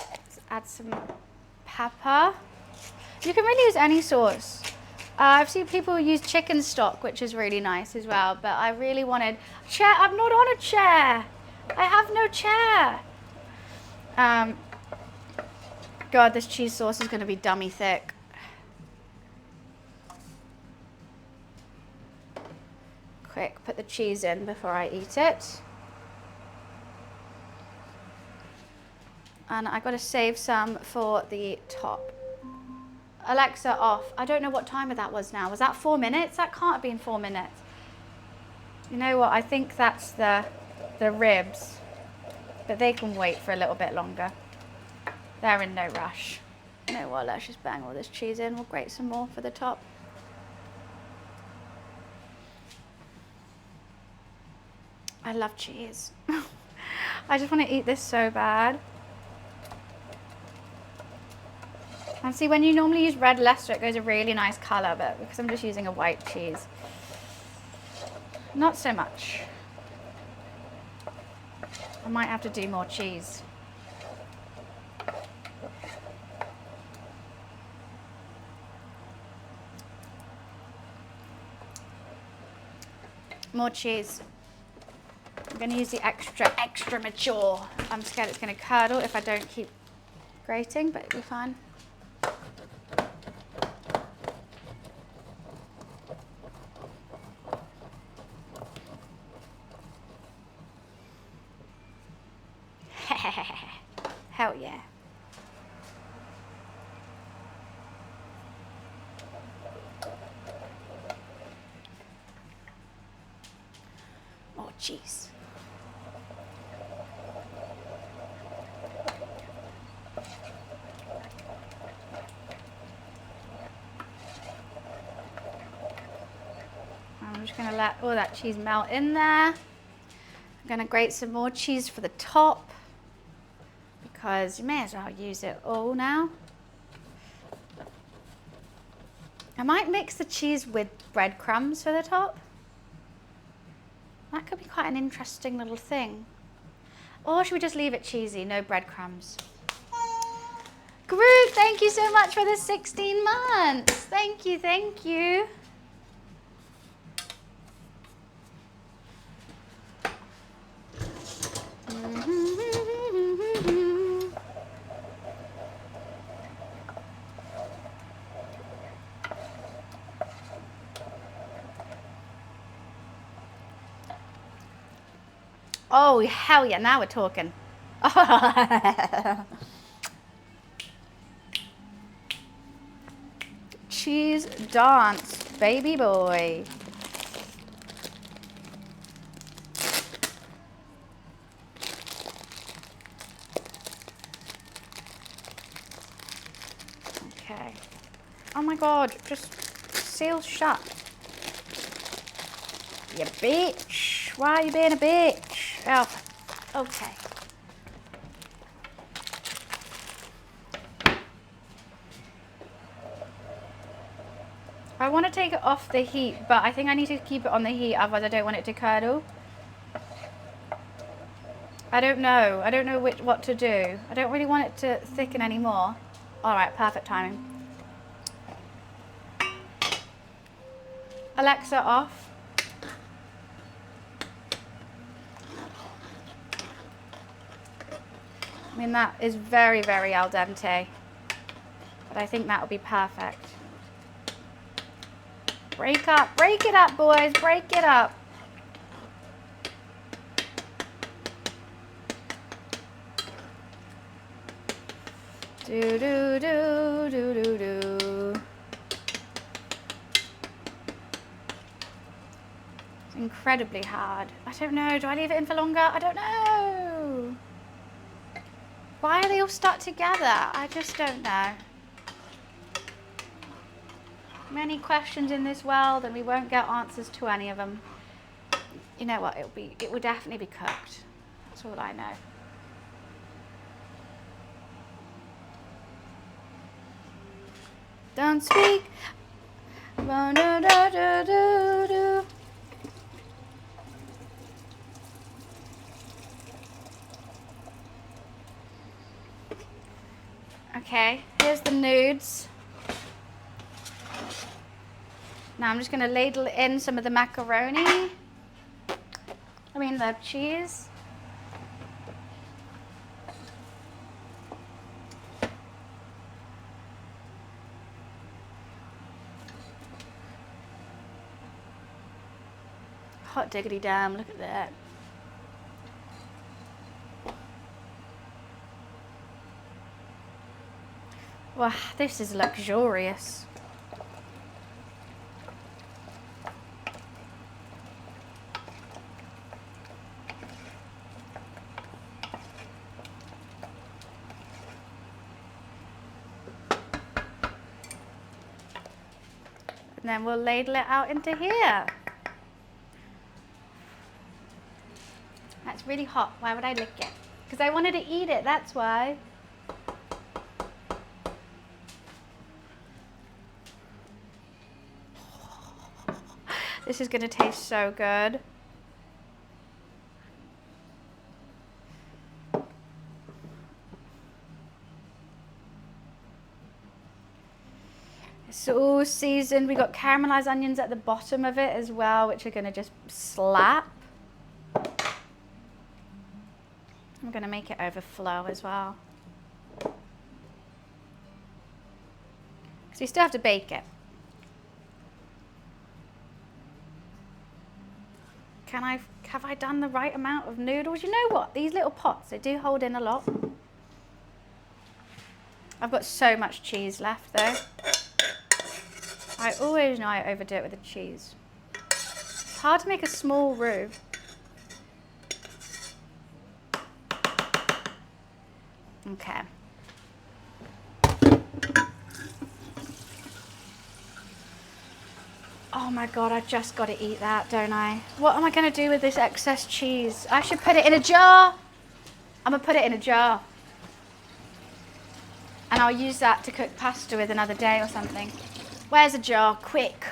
S1: Let's add some pepper. You can really use any sauce. I've seen people use chicken stock, which is really nice as well, but I really wanted a chair. I'm not on a chair. I have no chair. God, this cheese sauce is going to be dummy thick. Quick, put the cheese in before I eat it. And I got to save some for the top. Alexa, off. I don't know what timer that was now. Was that 4 minutes? That can't have been 4 minutes. You know what? I think that's the ribs. But they can wait for a little bit longer. They're in no rush. You know what? Let's just bang all this cheese in. We'll grate some more for the top. I love cheese. I just want to eat this so bad. And see, when you normally use red Leicester, it goes a really nice colour, but because I'm just using a white cheese, not so much. I might have to do more cheese. More cheese. I'm going to use the extra mature. I'm scared it's going to curdle if I don't keep grating, but it'll be fine. Hell yeah. More cheese. I'm just going to let all that cheese melt in there. I'm going to grate some more cheese for the top, because you may as well use it all now. I might mix the cheese with breadcrumbs for the top. That could be quite an interesting little thing. Or should we just leave it cheesy, no breadcrumbs? Groot, thank you so much for the 16 months. Thank you, thank you. Oh, hell yeah, now we're talking. Cheese dance, baby boy. Okay. Oh my God, just seal shut. You bitch. Why are you being a bitch? Oh, okay. I want to take it off the heat, but I think I need to keep it on the heat, otherwise I don't want it to curdle. I don't know. I don't know what to do. I don't really want it to thicken anymore. All right, perfect timing. Alexa off. I mean, that is very, very al dente, but I think that will be perfect. Break it up, boys, break it up. Do, do, do, do, do, do. It's incredibly hard. I don't know, do I leave it in for longer? I don't know. Why are they all stuck together? I just don't know. Many questions in this world, and we won't get answers to any of them. You know what? It will definitely be cooked. That's all I know. Don't speak. Okay, here's the nudes. Now I'm just going to ladle in some of the macaroni. I mean the cheese. Hot diggity damn, look at that. Wow, this is luxurious. And then we'll ladle it out into here. That's really hot. Why would I lick it? Because I wanted to eat it, that's why. This is gonna taste so good. It's all seasoned. We got caramelized onions at the bottom of it as well, which are gonna just slap. I'm gonna make it overflow as well. So you still have to bake it. Have I done the right amount of noodles? You know what? These little pots, they do hold in a lot. I've got so much cheese left though. I always know I overdo it with the cheese. It's hard to make a small roux. Okay. Oh my God, I just got to eat that, don't I? What am I going to do with this excess cheese? I should put it in a jar. I'm going to put it in a jar. And I'll use that to cook pasta with another day or something. Where's a jar? Quick.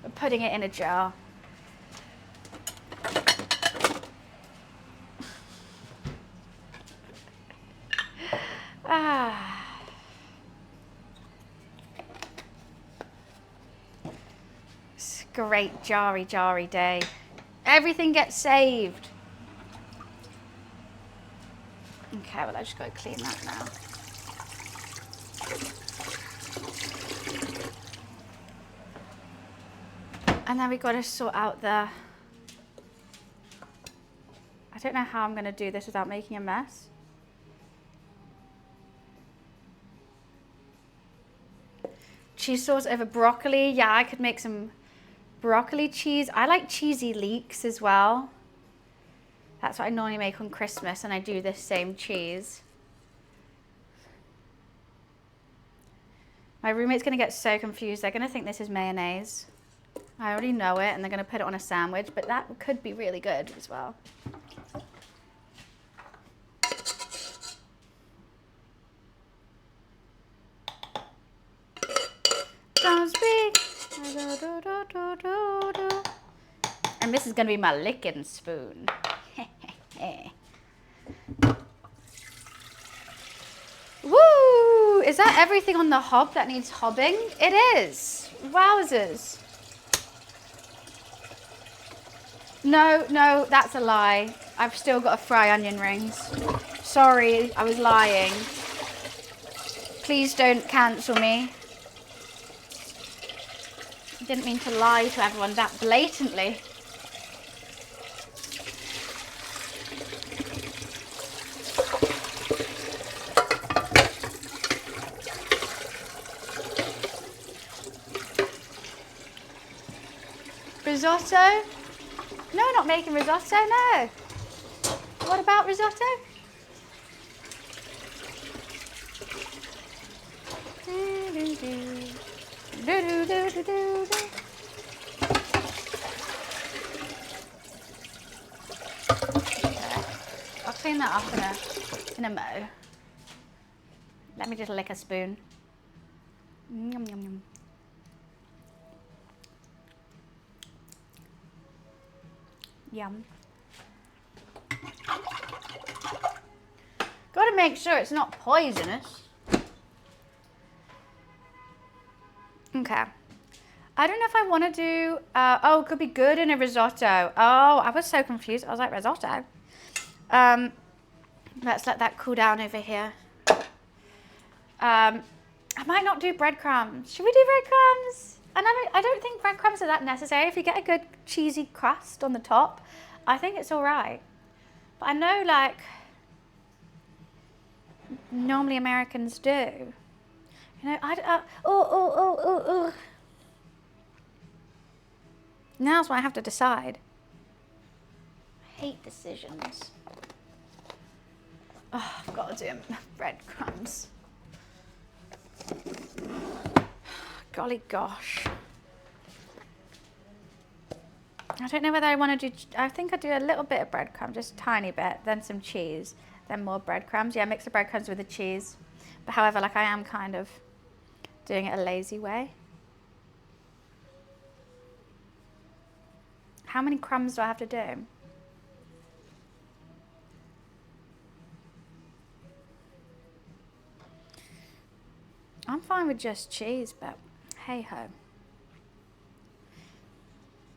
S1: I'm putting it in a jar. It's a great jarry day. Everything gets saved. Okay, well I just got to clean that now. And then we got to sort out the... I don't know how I'm going to do this without making a mess. Cheese sauce over broccoli. Yeah, I could make some broccoli cheese. I like cheesy leeks as well. That's what I normally make on Christmas, and I do this same cheese. My roommate's going to get so confused. They're going to think this is mayonnaise. I already know it, and they're going to put it on a sandwich, but that could be really good as well. Don't speak. And this is going to be my licking spoon. Woo! Is that everything on the hob that needs hobbing? It is. Wowzers. No, that's a lie. I've still got to fry onion rings. Sorry, I was lying. Please don't cancel me. I didn't mean to lie to everyone that blatantly. Risotto? No, not making risotto, no. What about risotto? I'll clean that up in a mo. Let me just lick a spoon. Yum, yum, yum. Yum. Got to make sure it's not poisonous. Okay. I don't know if I want to do, oh, it could be good in a risotto. Oh, I was so confused. I was like, risotto? Let's let that cool down over here. I might not do breadcrumbs. Should we do breadcrumbs? And I don't think breadcrumbs are that necessary. If you get a good cheesy crust on the top, I think it's all right. But I know, like, normally Americans do. You know, Now's when I have to decide. I hate decisions. Oh, I've got to do breadcrumbs. Golly gosh. I don't know whether I want to do, I think I do a little bit of breadcrumb, just a tiny bit, then some cheese, then more breadcrumbs. Yeah, mix the breadcrumbs with the cheese. But however, like I am kind of doing it a lazy way. How many crumbs do I have to do? I'm fine with just cheese, but hey ho.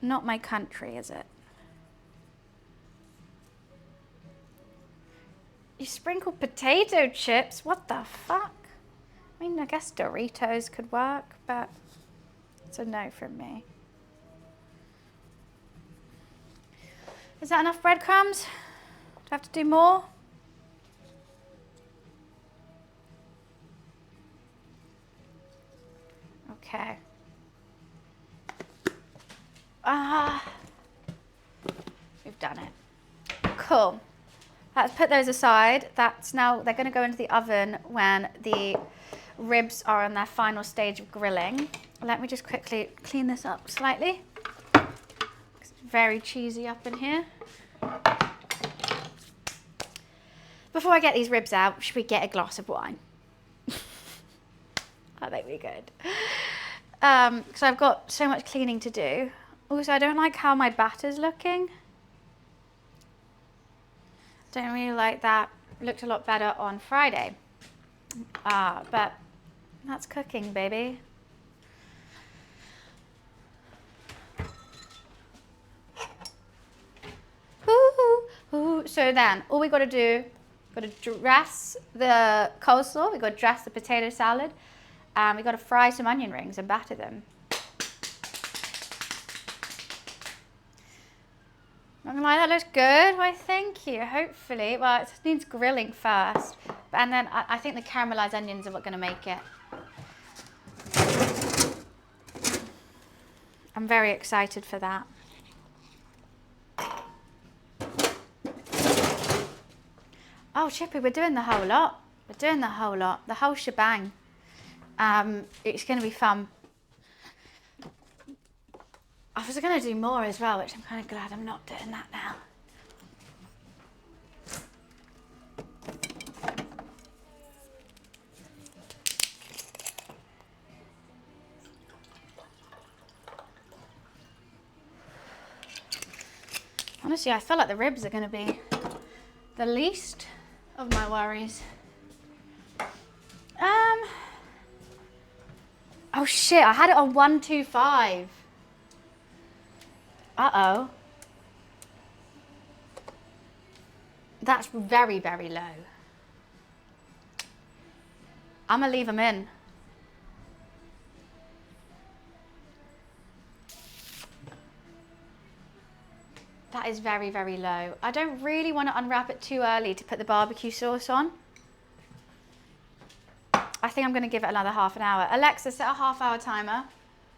S1: Not my country, is it? You sprinkled potato chips? What the fuck? I mean, I guess Doritos could work, but it's a no from me. Is that enough breadcrumbs? Do I have to do more? Okay. We've done it. Cool. Let's put those aside. That's now, they're going to go into the oven when the ribs are on their final stage of grilling. Let me just quickly clean this up slightly. It's very cheesy up in here. Before I get these ribs out, should we get a glass of wine? I think we could. Because I've got so much cleaning to do. Also, I don't like how my batter's looking. Don't really like that. It looked a lot better on Friday. But that's cooking, baby. Ooh. So then, all we got to do, got to dress the coleslaw, we got to dress the potato salad, and we got to fry some onion rings and batter them. Not gonna lie, that looks good. Why, thank you. Hopefully, well, it needs grilling first, and then I think the caramelized onions are what gonna make it. I'm very excited for that. Oh, Chippy, we're doing the whole lot. We're doing the whole lot, the whole shebang. It's gonna be fun. I was going to do more as well, which I'm kind of glad I'm not doing that now. Honestly, I feel like the ribs are going to be the least of my worries. Oh shit, I had it on 125. Uh-oh. That's very, very low. I'm gonna leave them in. That is very, very low. I don't really want to unwrap it too early to put the barbecue sauce on. I think I'm gonna give it another half an hour. Alexa, set a half-hour timer.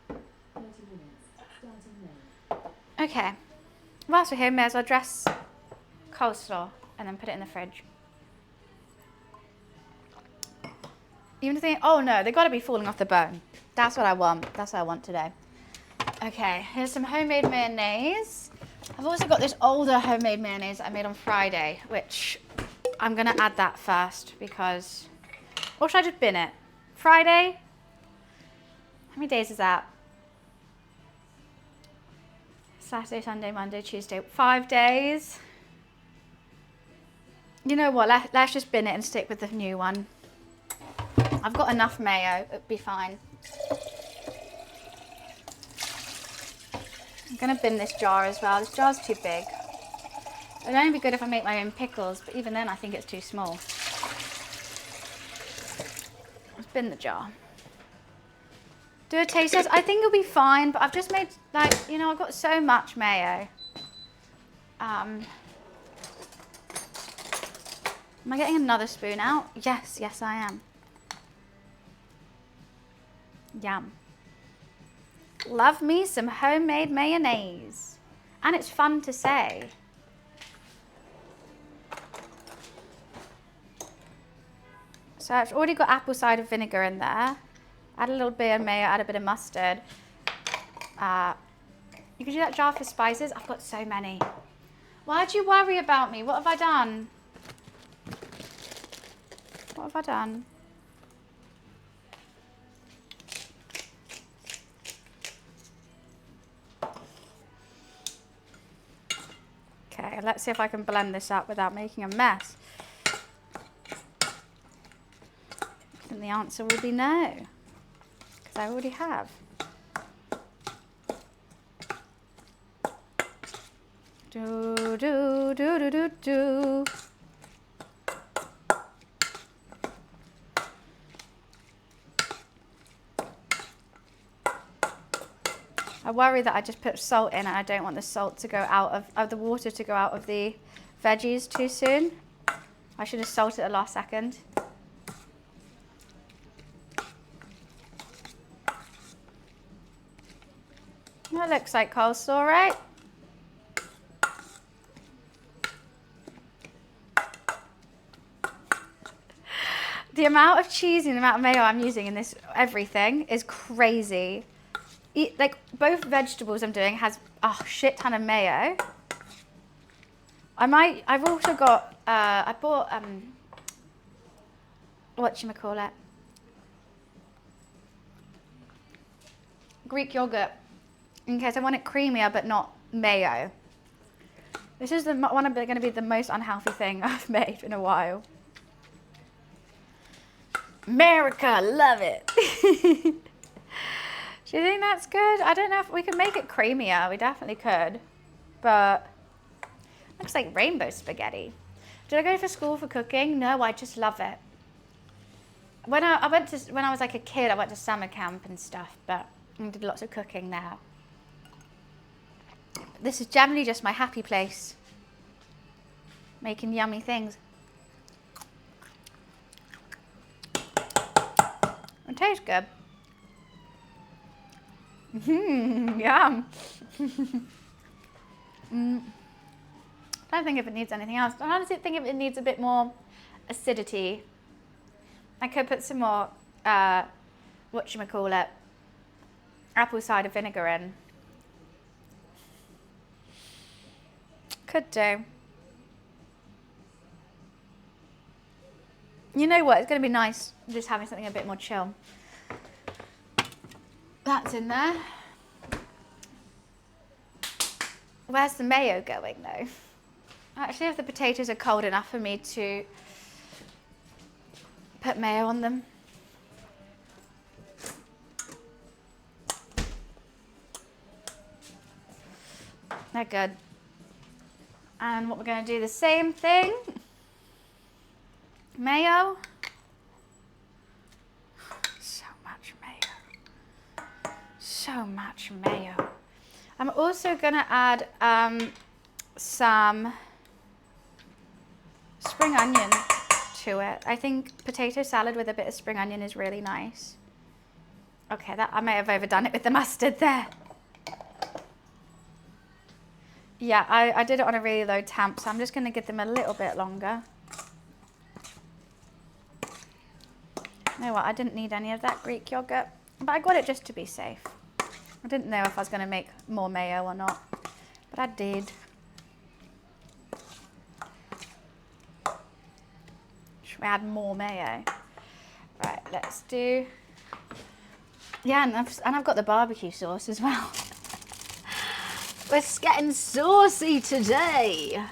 S3: 30 minutes, starting now.
S1: Okay. Whilst we're here, may as well dress coleslaw and then put it in the fridge. Even if they, oh no, they've got to be falling off the bone. That's what I want. That's what I want today. Okay, here's some homemade mayonnaise. I've also got this older homemade mayonnaise that I made on Friday, which I'm gonna add that first because, or should I just bin it? Friday? How many days is that? Saturday, Sunday, Monday, Tuesday, 5 days. You know what, let's just bin it and stick with the new one. I've got enough mayo, it'll be fine. I'm gonna bin this jar as well. This jar's too big. It'd only be good if I make my own pickles, but even then I think it's too small. Let's bin the jar. Do a taste test. I think it'll be fine, but I've just made, like, you know, I've got so much mayo. Am I getting another spoon out? Yes, yes I am. Yum. Love me some homemade mayonnaise. And it's fun to say. So I've already got apple cider vinegar in there. Add a little bit of mayo, add a bit of mustard. You can do that jar for spices. I've got so many. Why'd you worry about me? What have I done? What have I done? Okay, let's see if I can blend this up without making a mess. And the answer will be no, because I already have. Do, do, do, do, do, do. I worry that I just put salt in and I don't want the salt to go out of the water to go out of the veggies too soon. I should have salted at the last second. That looks like coleslaw, right? The amount of cheese and the amount of mayo I'm using in this everything is crazy. Like both vegetables I'm doing has a shit ton of mayo. I've also got, I bought, whatchamacallit? Greek yogurt, in case I want it creamier but not mayo. This is going to be the most unhealthy thing I've made in a while. America, love it. Do you think that's good? I don't know if we could make it creamier. We definitely could. But looks like rainbow spaghetti. Did I go for school for cooking? No, I just love it. When I was like a kid, I went to summer camp and stuff, but I did lots of cooking there. This is generally just my happy place. Making yummy things. It tastes good. Yum. I don't think if it needs anything else. I honestly think if it needs a bit more acidity. I could put some more, whatchamacallit, apple cider vinegar in. Could do. You know what? It's going to be nice just having something a bit more chill. That's in there. Where's the mayo going though? Actually, if the potatoes are cold enough for me to put mayo on them. They're good. And what we're going to do the same thing. Mayo. So much mayo. So much mayo. I'm also going to add some spring onion to it. I think potato salad with a bit of spring onion is really nice. Okay, that I may have overdone it with the mustard there. Yeah, I did it on a really low temp, so I'm just going to give them a little bit longer. You know what, I didn't need any of that Greek yogurt, but I got it just to be safe. I didn't know if I was going to make more mayo or not, but I did. Should we add more mayo? Right, let's do... Yeah, and I've got the barbecue sauce as well. We're getting saucy today.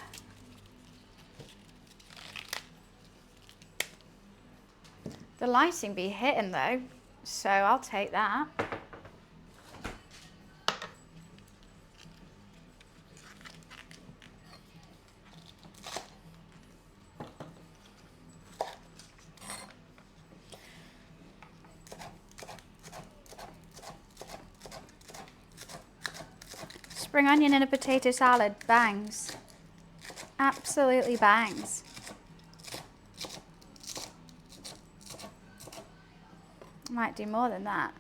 S1: The lighting be hitting though, so I'll take that. Spring onion in a potato salad, bangs. Absolutely bangs. Might do more than that.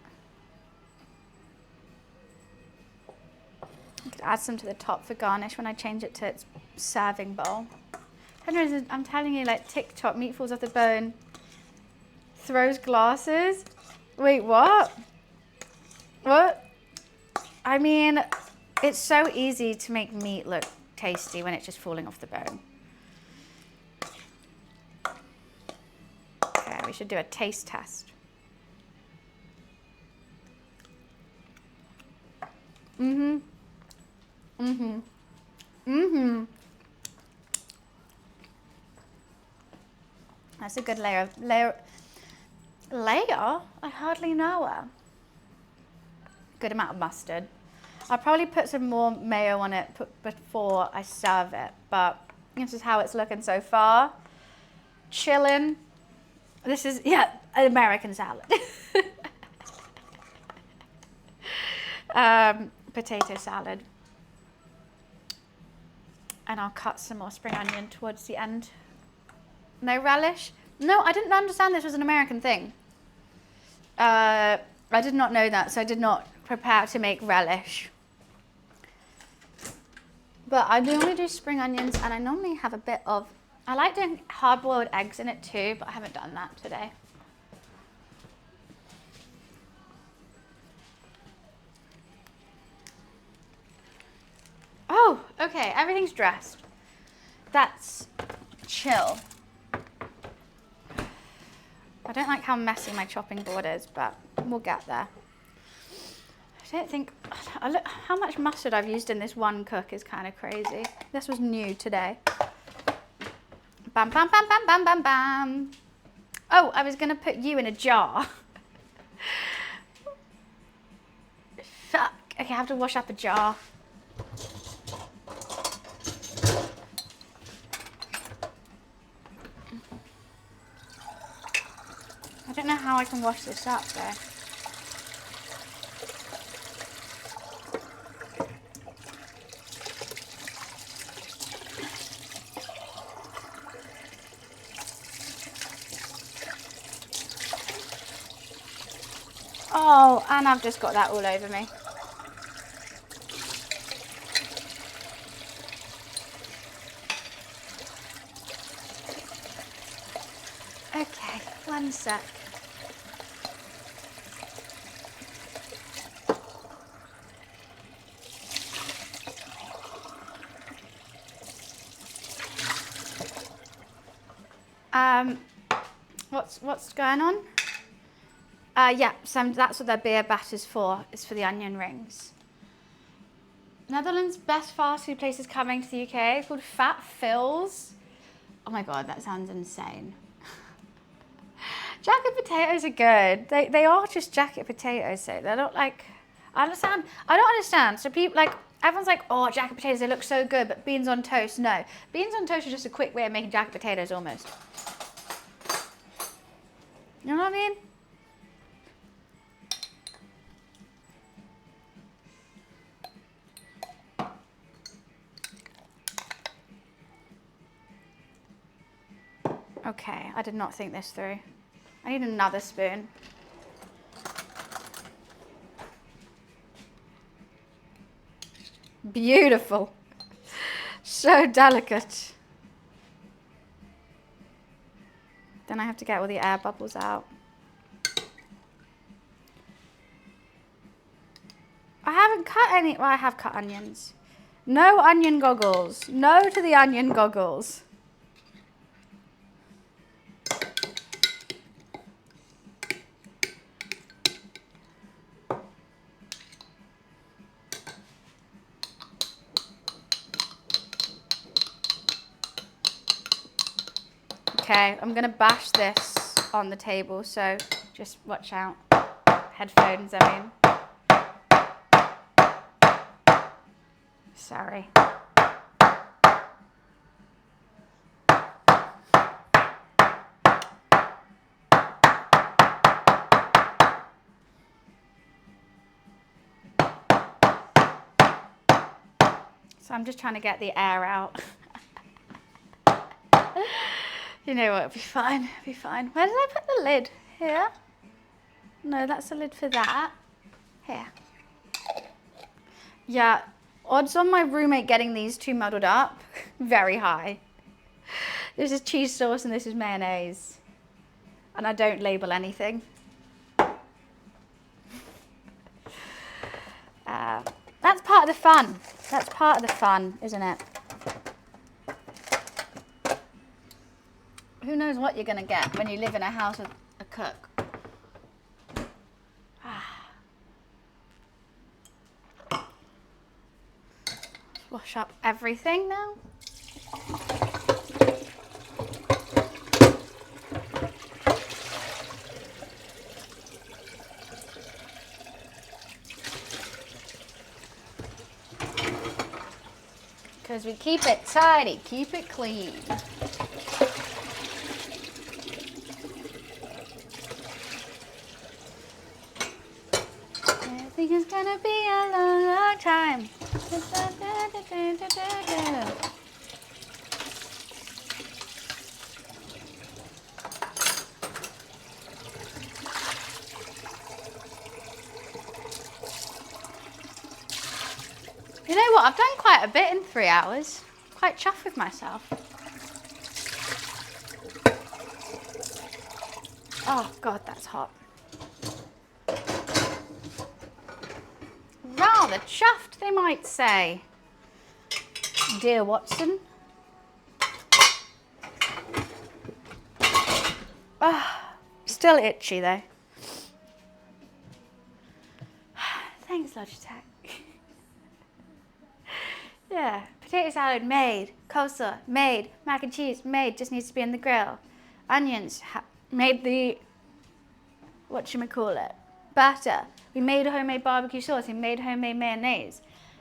S1: I could add some to the top for garnish when I change it to its serving bowl. I'm telling you, like TikTok, meat falls off the bone, throws glasses. Wait, what? What? I mean, It's so easy to make meat look tasty when it's just falling off the bone. Okay, we should do a taste test. Mm-hmm. Mm-hmm. Mm-hmm. That's a good layer. Layer? I hardly know her. Good amount of mustard. I'll probably put some more mayo on it before I serve it, but this is how it's looking so far. Chilling. This is, yeah, an American salad. Potato salad. And I'll cut some more spring onion towards the end. No relish? No, I didn't understand this was an American thing. I did not know that, so I did not prepare to make relish. But I normally do spring onions, and I normally have a bit of, I like doing hard-boiled eggs in it too, but I haven't done that today. Oh, okay, everything's dressed. That's chill. I don't like how messy my chopping board is, but we'll get there. I don't think, how much mustard I've used in this one cook is kind of crazy. This was new today. Bam, bam, bam, bam, bam, bam, bam. Oh, I was going to put you in a jar. Fuck. Okay, I have to wash up a jar. I don't know how I can wash this up though. Oh, and I've just got that all over me. Okay, one sec. What's going on? Yeah, so that's what their beer batter's for. It's for the onion rings. Netherlands' best fast food place is coming to the UK called Fat Phil's. Oh my god, that sounds insane. Jacket potatoes are good. They are just jacket potatoes, so they're not like, I don't understand. So people like, everyone's like, oh, jacket potatoes, they look so good, but beans on toast, no. Beans on toast are just a quick way of making jacket potatoes almost. You know what I mean? Okay, I did not think this through. I need another spoon. Beautiful. So delicate. Then I have to get all the air bubbles out. I haven't cut any, well, I have cut onions. No onion goggles. No to the onion goggles. Okay, I'm gonna bash this on the table, so just watch out. Headphones, I mean. Sorry. So I'm just trying to get the air out. You know what, it'll be fine, it'll be fine. Where did I put the lid? Here? No, that's the lid for that. Here. Yeah, odds on my roommate getting these two muddled up, very high. This is cheese sauce and this is mayonnaise. And I don't label anything. That's part of the fun. That's part of the fun, isn't it? Who knows what you're going to get when you live in a house with a cook? Wash up everything now. Because we keep it tidy, keep it clean. I think it's gonna be a long, long time. You know what? I've done quite a bit in 3 hours. Quite chuffed with myself. Oh God, that's hot. Rather chuffed, they might say. Dear Watson. Still itchy though. Thanks, Logitech. Yeah, potato salad made, coleslaw made, mac and cheese made, just needs to be in the grill. Onions made the, whatchamacallit, batter. We made a homemade barbecue sauce, we made homemade mayonnaise.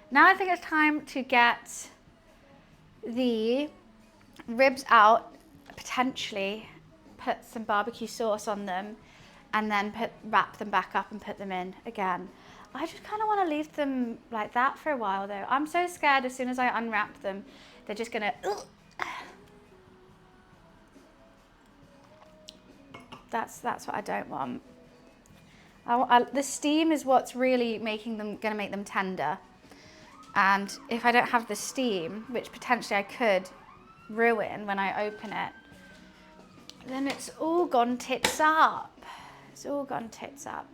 S1: Now I think it's time to get the ribs out, potentially put some barbecue sauce on them, and then wrap them back up and put them in again. I just kind of want to leave them like that for a while though. I'm so scared as soon as I unwrap them, they're just gonna, That's what I don't want. The steam is what's really gonna make them tender. And if I don't have the steam, which potentially I could ruin when I open it, then it's all gone tits up. It's all gone tits up.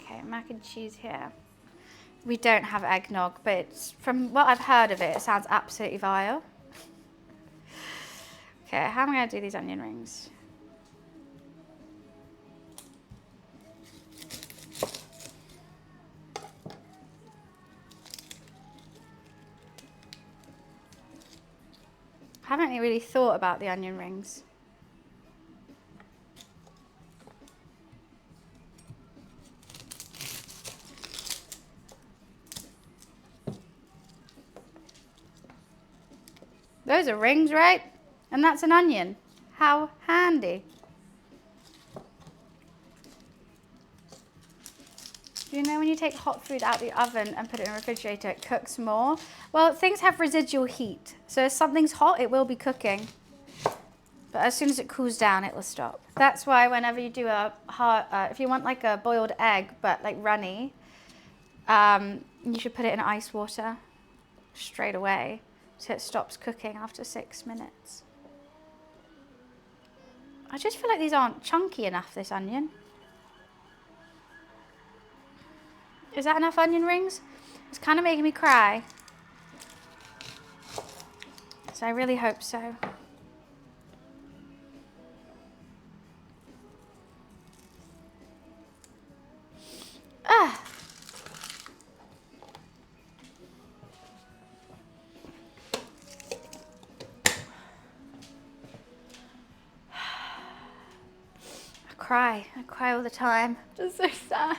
S1: Okay, mac and cheese here. We don't have eggnog, but it's, from what I've heard of it, it sounds absolutely vile. Okay, how am I going to do these onion rings? I haven't really thought about the onion rings. Those are rings, right? And that's an onion. How handy. Do you know when you take hot food out of the oven and put it in the refrigerator, it cooks more? Well, things have residual heat. So if something's hot, it will be cooking. But as soon as it cools down, it will stop. That's why whenever you do a if you want like a boiled egg, but like runny, you should put it in ice water straight away. So it stops cooking after 6 minutes. I just feel like these aren't chunky enough, this onion. Is that enough onion rings? It's kind of making me cry. So I really hope so. Ah. I cry all the time. Just so sad.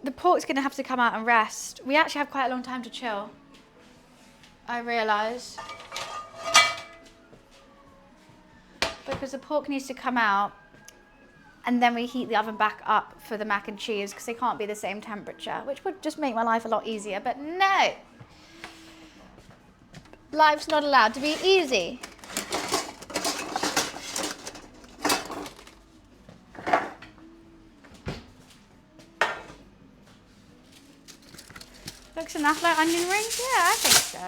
S1: The pork's gonna have to come out and rest. We actually have quite a long time to chill, I realise. Because the pork needs to come out and then we heat the oven back up for the mac and cheese because they can't be the same temperature, which would just make my life a lot easier, but no! Life's not allowed to be easy. Looks enough like onion rings? Yeah, I think so.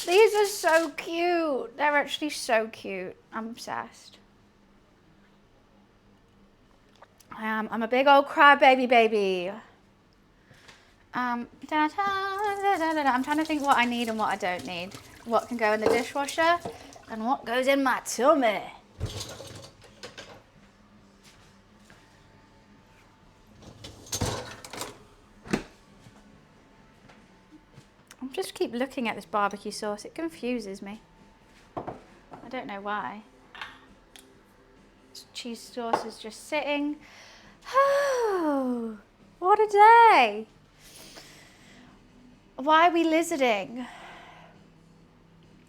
S1: These are so cute. They're actually so cute. I'm obsessed. I am. I'm a big old crybaby baby. I'm trying to think what I need and what I don't need. What can go in the dishwasher and what goes in my tummy. I just keep looking at this barbecue sauce. It confuses me. I don't know why. This cheese sauce is just sitting. Oh, what a day. Why are we lizarding?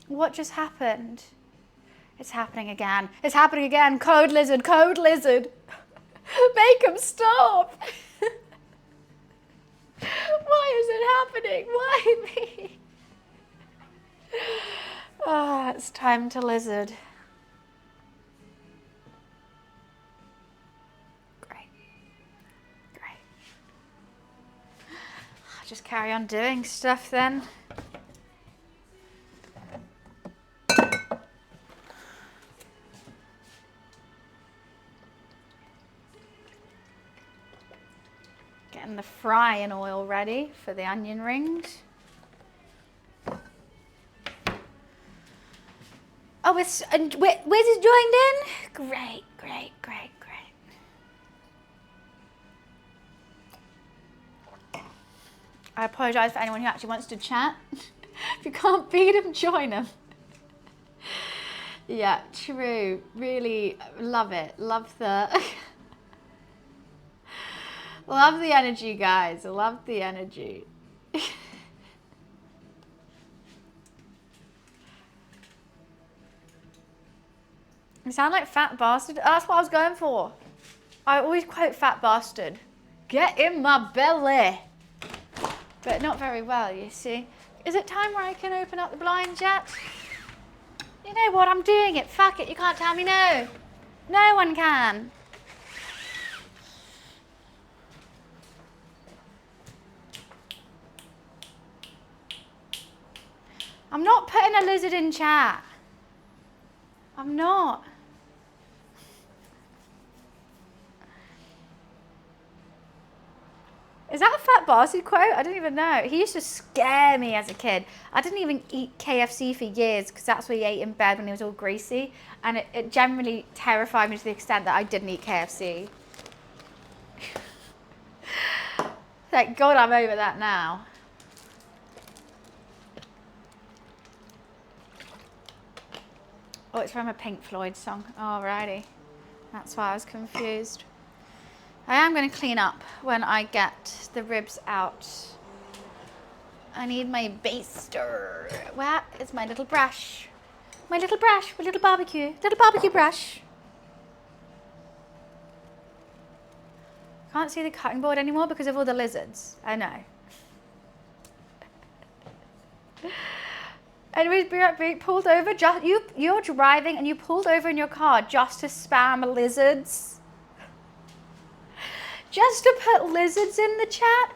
S1: What just happened? It's happening again. It's happening again. Code lizard, code lizard. Make him stop. Why is it happening? Why me? Ah, it's time to lizard. Great. Great. I'll just carry on doing stuff then. Getting the frying oil ready for the onion rings. Oh, Wiz is joined in? Great, great, great, great. I apologise for anyone who actually wants to chat. If you can't beat them, join them. Yeah, true. Really love it. Love the... Love the energy, guys. Love the energy. You sound like Fat Bastard. That's what I was going for. I always quote Fat Bastard. Get in my belly. But not very well, you see. Is it time where I can open up the blinds yet? You know what? I'm doing it. Fuck it. You can't tell me no. No one can. I'm not putting a lizard in chat. I'm not. Is that a Fat Bastard quote? I don't even know. He used to scare me as a kid. I didn't even eat KFC for years because that's what he ate in bed when he was all greasy. And it generally terrified me to the extent that I didn't eat KFC. Thank God I'm over that now. Oh, it's from a Pink Floyd song. Alrighty. That's why I was confused. I am going to clean up when I get the ribs out. I need my baster. Where is my little brush? My little brush, my little barbecue brush. Can't see the cutting board anymore because of all the lizards. I know. Anyways, be pulled over. You're driving and you pulled over in your car just to spam lizards. Just to put lizards in the chat.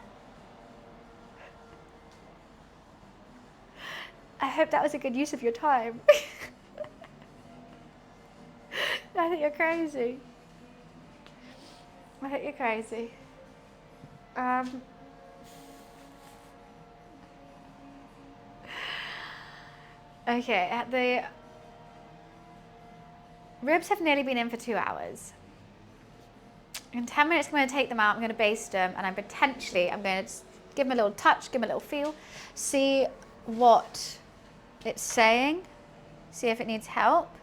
S1: I hope that was a good use of your time. I think you're crazy. I think you're crazy. Okay, the ribs have nearly been in for 2 hours. In 10 minutes, I'm going to take them out. I'm going to baste them, and I'm going to give them a little touch, give them a little feel, see what it's saying, see if it needs help.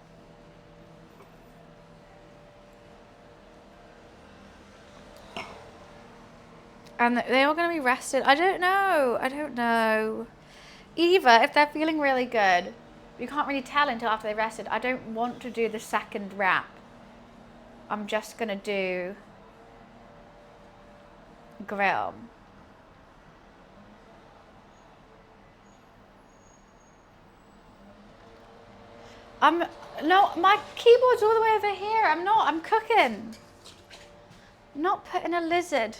S1: And they're all going to be rested. I don't know. Either, if they're feeling really good, you can't really tell until after they rested. I don't want to do the second wrap. I'm just going to do grill. No, my keyboard's all the way over here. I'm cooking. I'm not putting a lizard.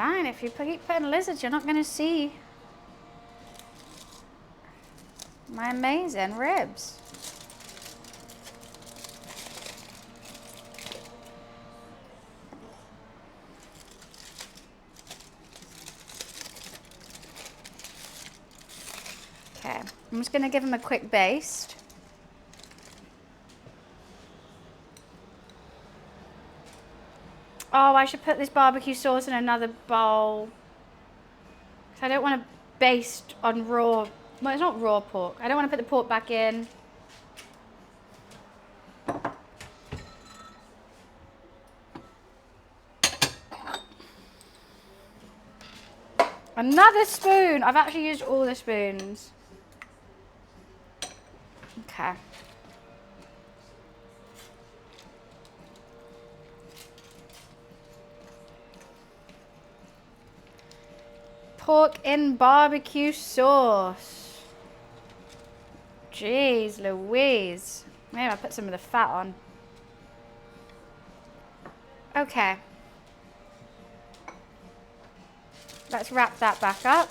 S1: Fine, if you keep putting lizards, you're not going to see my amazing ribs. Okay, I'm just going to give them a quick baste. Oh, I should put this barbecue sauce in another bowl. 'Cause I don't want to baste on raw. Well, it's not raw pork. I don't want to put the pork back in. Another spoon. I've actually used all the spoons. Okay. Pork in barbecue sauce. Jeez Louise. Maybe I'll put some of the fat on. Okay. Let's wrap that back up.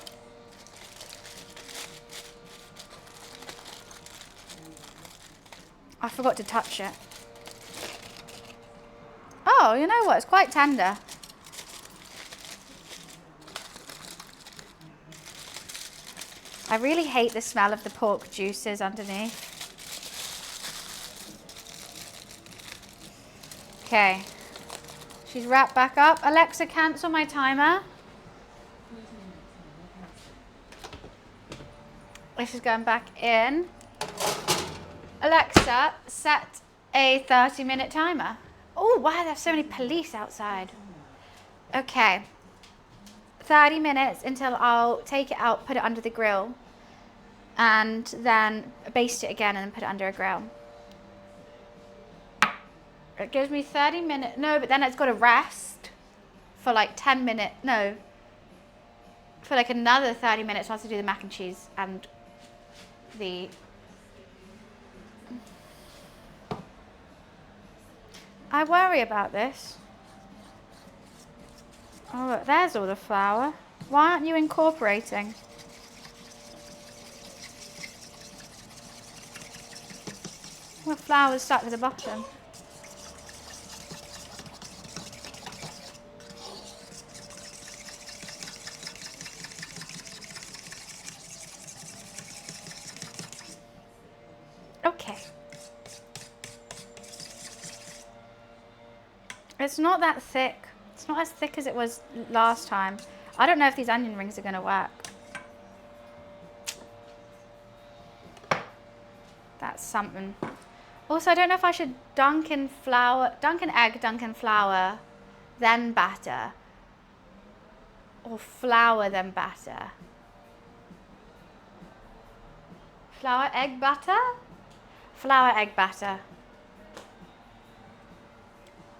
S1: I forgot to touch it. Oh, you know what? It's quite tender. I really hate the smell of the pork juices underneath. Okay. She's wrapped back up. Alexa, cancel my timer. This is going back in. Alexa, set a 30-minute timer. Oh, wow, there's so many police outside. Okay. 30 minutes until I'll take it out, put it under the grill, and then baste it again and then put it under a grill. It gives me 30 minutes. No, but then it's got to rest for like 10 minutes. No. For like another 30 minutes, I have to do the mac and cheese and the... I worry about this. Oh, look, there's all the flour. Why aren't you incorporating? Well, the flour's stuck to the bottom. Okay. It's not that thick. It's not as thick as it was last time. I don't know if these onion rings are going to work. That's something. Also, I don't know if I should dunk in egg, dunk in flour, then batter. Or flour, then batter. Flour, egg, batter? Flour, egg, batter.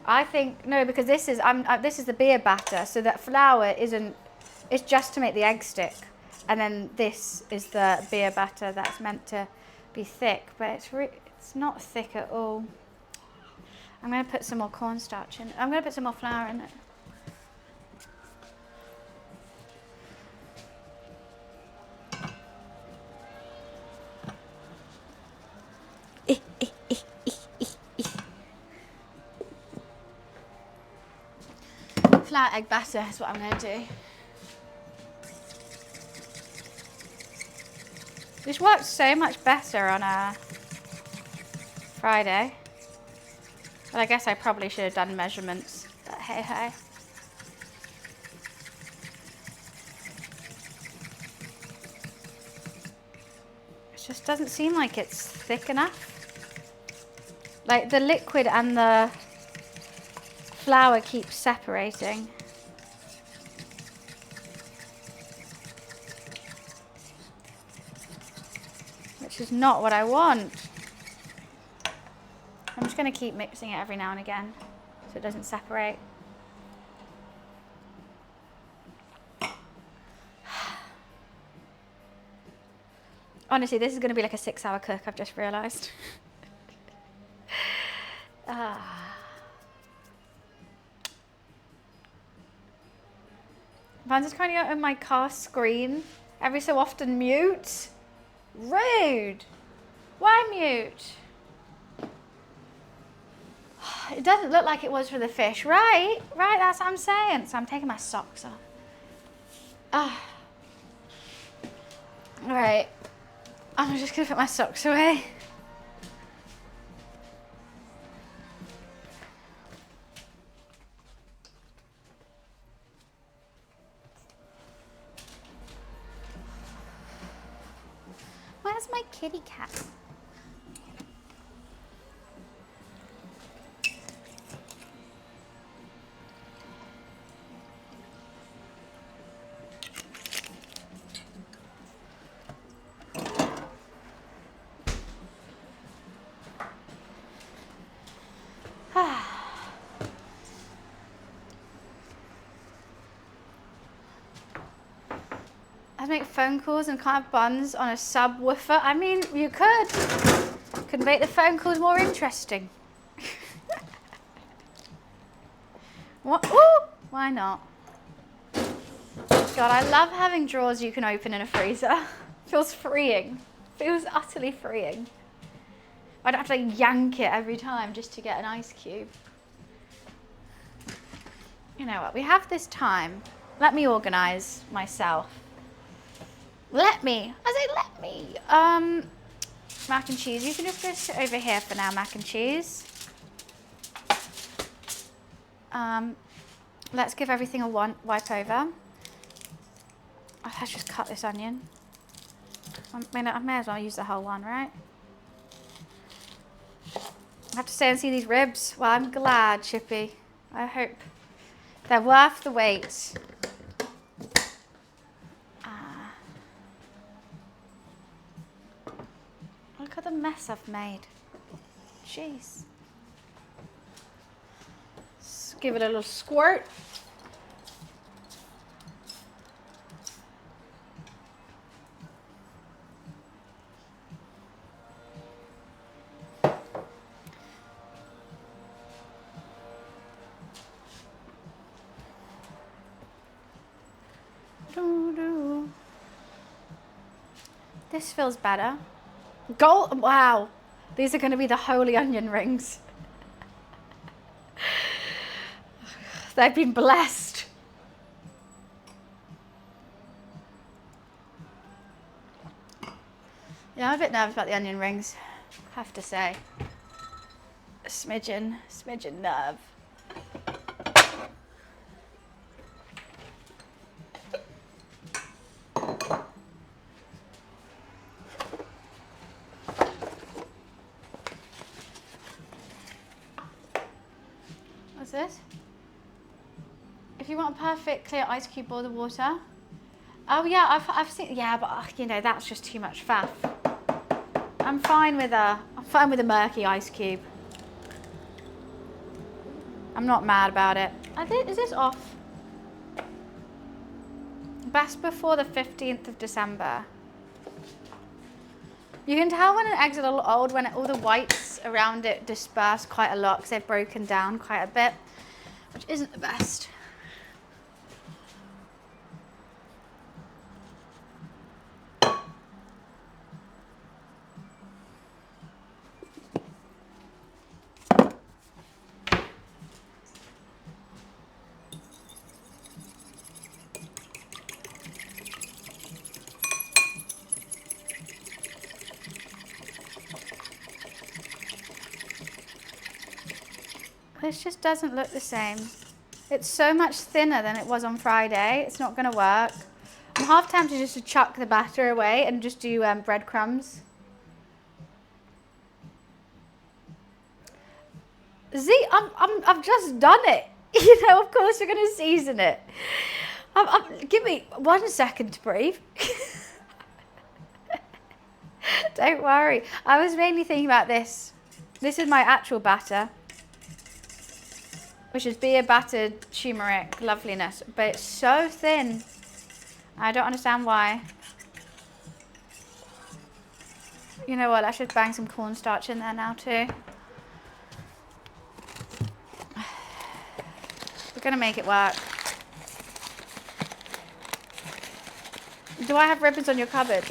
S1: I think, no, because this is the beer batter, so that flour isn't, it's just to make the egg stick. And then this is the beer batter that's meant to be thick, but it's not thick at all. I'm going to put some more cornstarch in it. I'm going to put some more flour in it. Flour, egg, batter is what I'm going to do. This works so much better on a Friday. But I guess I probably should have done measurements. But hey, hey. It just doesn't seem like it's thick enough. Like the liquid and the flour keeps separating. Which is not what I want. I'm just going to keep mixing it every now and again so it doesn't separate. Honestly, this is going to be like a 6-hour cook, I've just realised. Van's currently on my car screen. Every so often mute. Rude. Why mute? It doesn't look like it was for the fish, right? Right, that's what I'm saying. So I'm taking my socks off. All right. I'm just gonna put my socks away. Where's my kitty cat? I make phone calls and can't have buns on a subwoofer. I mean, you could make the phone calls more interesting. What? Ooh, why not? God, I love having drawers you can open in a freezer. Feels freeing. Feels utterly freeing. I don't have to yank it every time just to get an ice cube. You know what? We have this time. Let me organize myself. Let me. I say let me. Mac and cheese. You can just go sit over here for now, mac and cheese. Let's give everything a wipe over. Oh, let's just cut this onion. I may as well use the whole one, right? I have to stay and see these ribs. Well, I'm glad, Chippy. I hope they're worth the wait. Look at the mess I've made. Jeez. Let's give it a little squirt. This feels better. Gold, wow. These are going to be the holy onion rings. They've been blessed. Yeah, I'm a bit nervous about the onion rings, I have to say. A smidgen nerve. What's this? If you want a perfect clear ice cube, boil the water. Oh yeah, I've seen. Yeah, but you know that's just too much faff. I'm fine with a murky ice cube. I'm not mad about it. Is this off? Best before the 15th of December. You can tell when an egg's a little old when all the whites around it disperse quite a lot because they've broken down quite a bit, which isn't the best. This just doesn't look the same. It's so much thinner than it was on Friday. It's not going to work. I'm half tempted just to chuck the batter away and just do breadcrumbs. See, I've just done it. You know, of course you're going to season it. Give me 1 second to breathe. Don't worry. I was mainly thinking about this. This is my actual batter, which is beer battered turmeric loveliness, but it's so thin. I don't understand why. You know what, I should bang some cornstarch in there now too. We're gonna make it work. Do I have ribbons on your cupboard?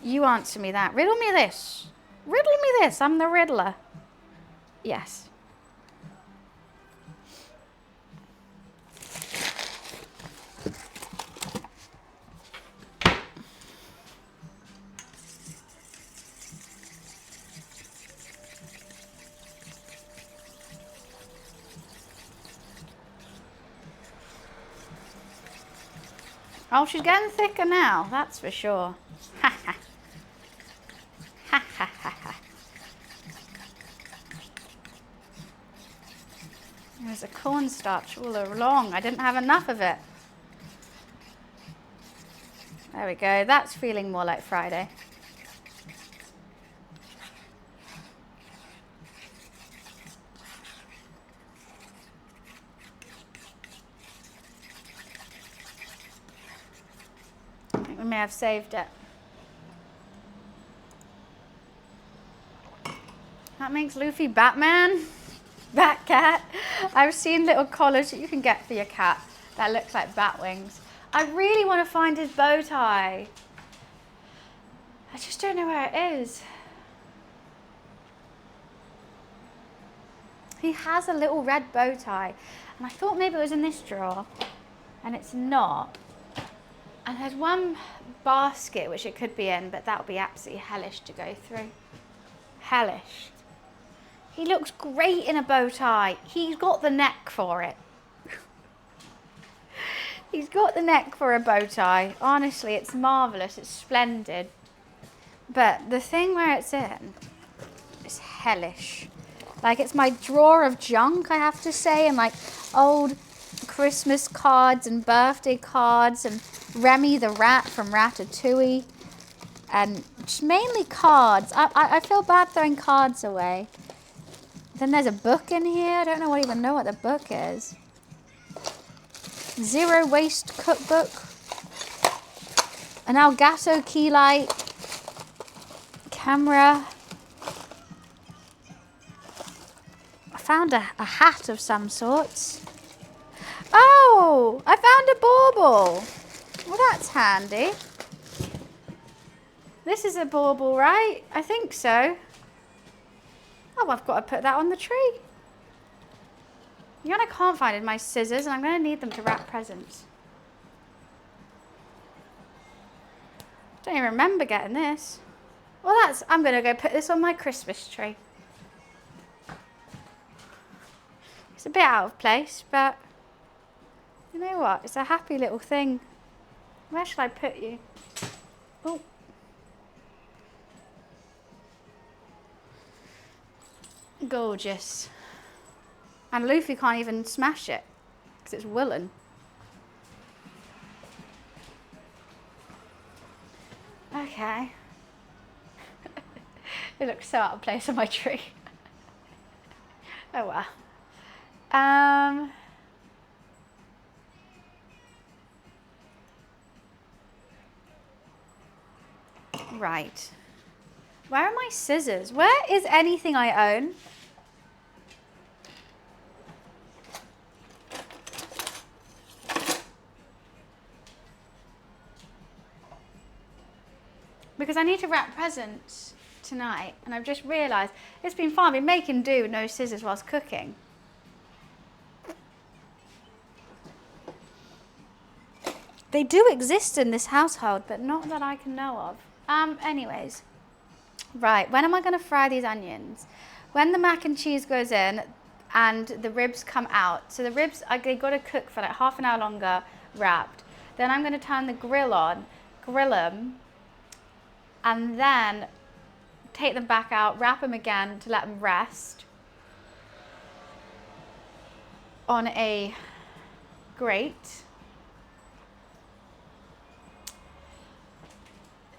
S1: You answer me that. Riddle me this. Riddle me this. I'm the riddler. Yes. Oh, she's getting thicker now, that's for sure. Ha ha. Ha ha ha ha. There's a cornstarch all along. I didn't have enough of it. There we go. That's feeling more like Friday. I think we may have saved it. That makes Luffy Batman. Batcat. I've seen little collars that you can get for your cat that looks like bat wings. I really want to find his bow tie. I just don't know where it is. He has a little red bow tie, and I thought maybe it was in this drawer, and it's not. And there's one basket which it could be in, but that would be absolutely hellish to go through. Hellish. He looks great in a bow tie. He's got the neck for it. He's got the neck for a bow tie. Honestly, it's marvellous. It's splendid. But the thing where it's in is hellish. Like, it's my drawer of junk, I have to say, and like old Christmas cards and birthday cards and Remy the rat from Ratatouille. And just mainly cards. I feel bad throwing cards away. Then there's a book in here. I don't even know what the book is. Zero Waste Cookbook. An Elgato key light. Camera. I found a hat of some sorts. Oh, I found a bauble. Well, that's handy. This is a bauble, right? I think so. Oh, I've got to put that on the tree. You know what I can't find is my scissors, and I'm going to need them to wrap presents. Don't even remember getting this. Well, I'm going to go put this on my Christmas tree. It's a bit out of place, but you know what? It's a happy little thing. Where should I put you? Oh. Gorgeous. And Luffy can't even smash it because it's woolen. Okay. It looks so out of place on my tree. Oh well. Right. Where are my scissors? Where is anything I own? Because I need to wrap presents tonight, and I've just realised it's been fun. I've been making do with no scissors whilst cooking. They do exist in this household, but not that I can know of. Anyways. Right, when am I going to fry these onions? When the mac and cheese goes in and the ribs come out. So the ribs, they got to cook for like half an hour longer, wrapped. Then I'm going to turn the grill on, grill them, and then take them back out, wrap them again to let them rest on a grate.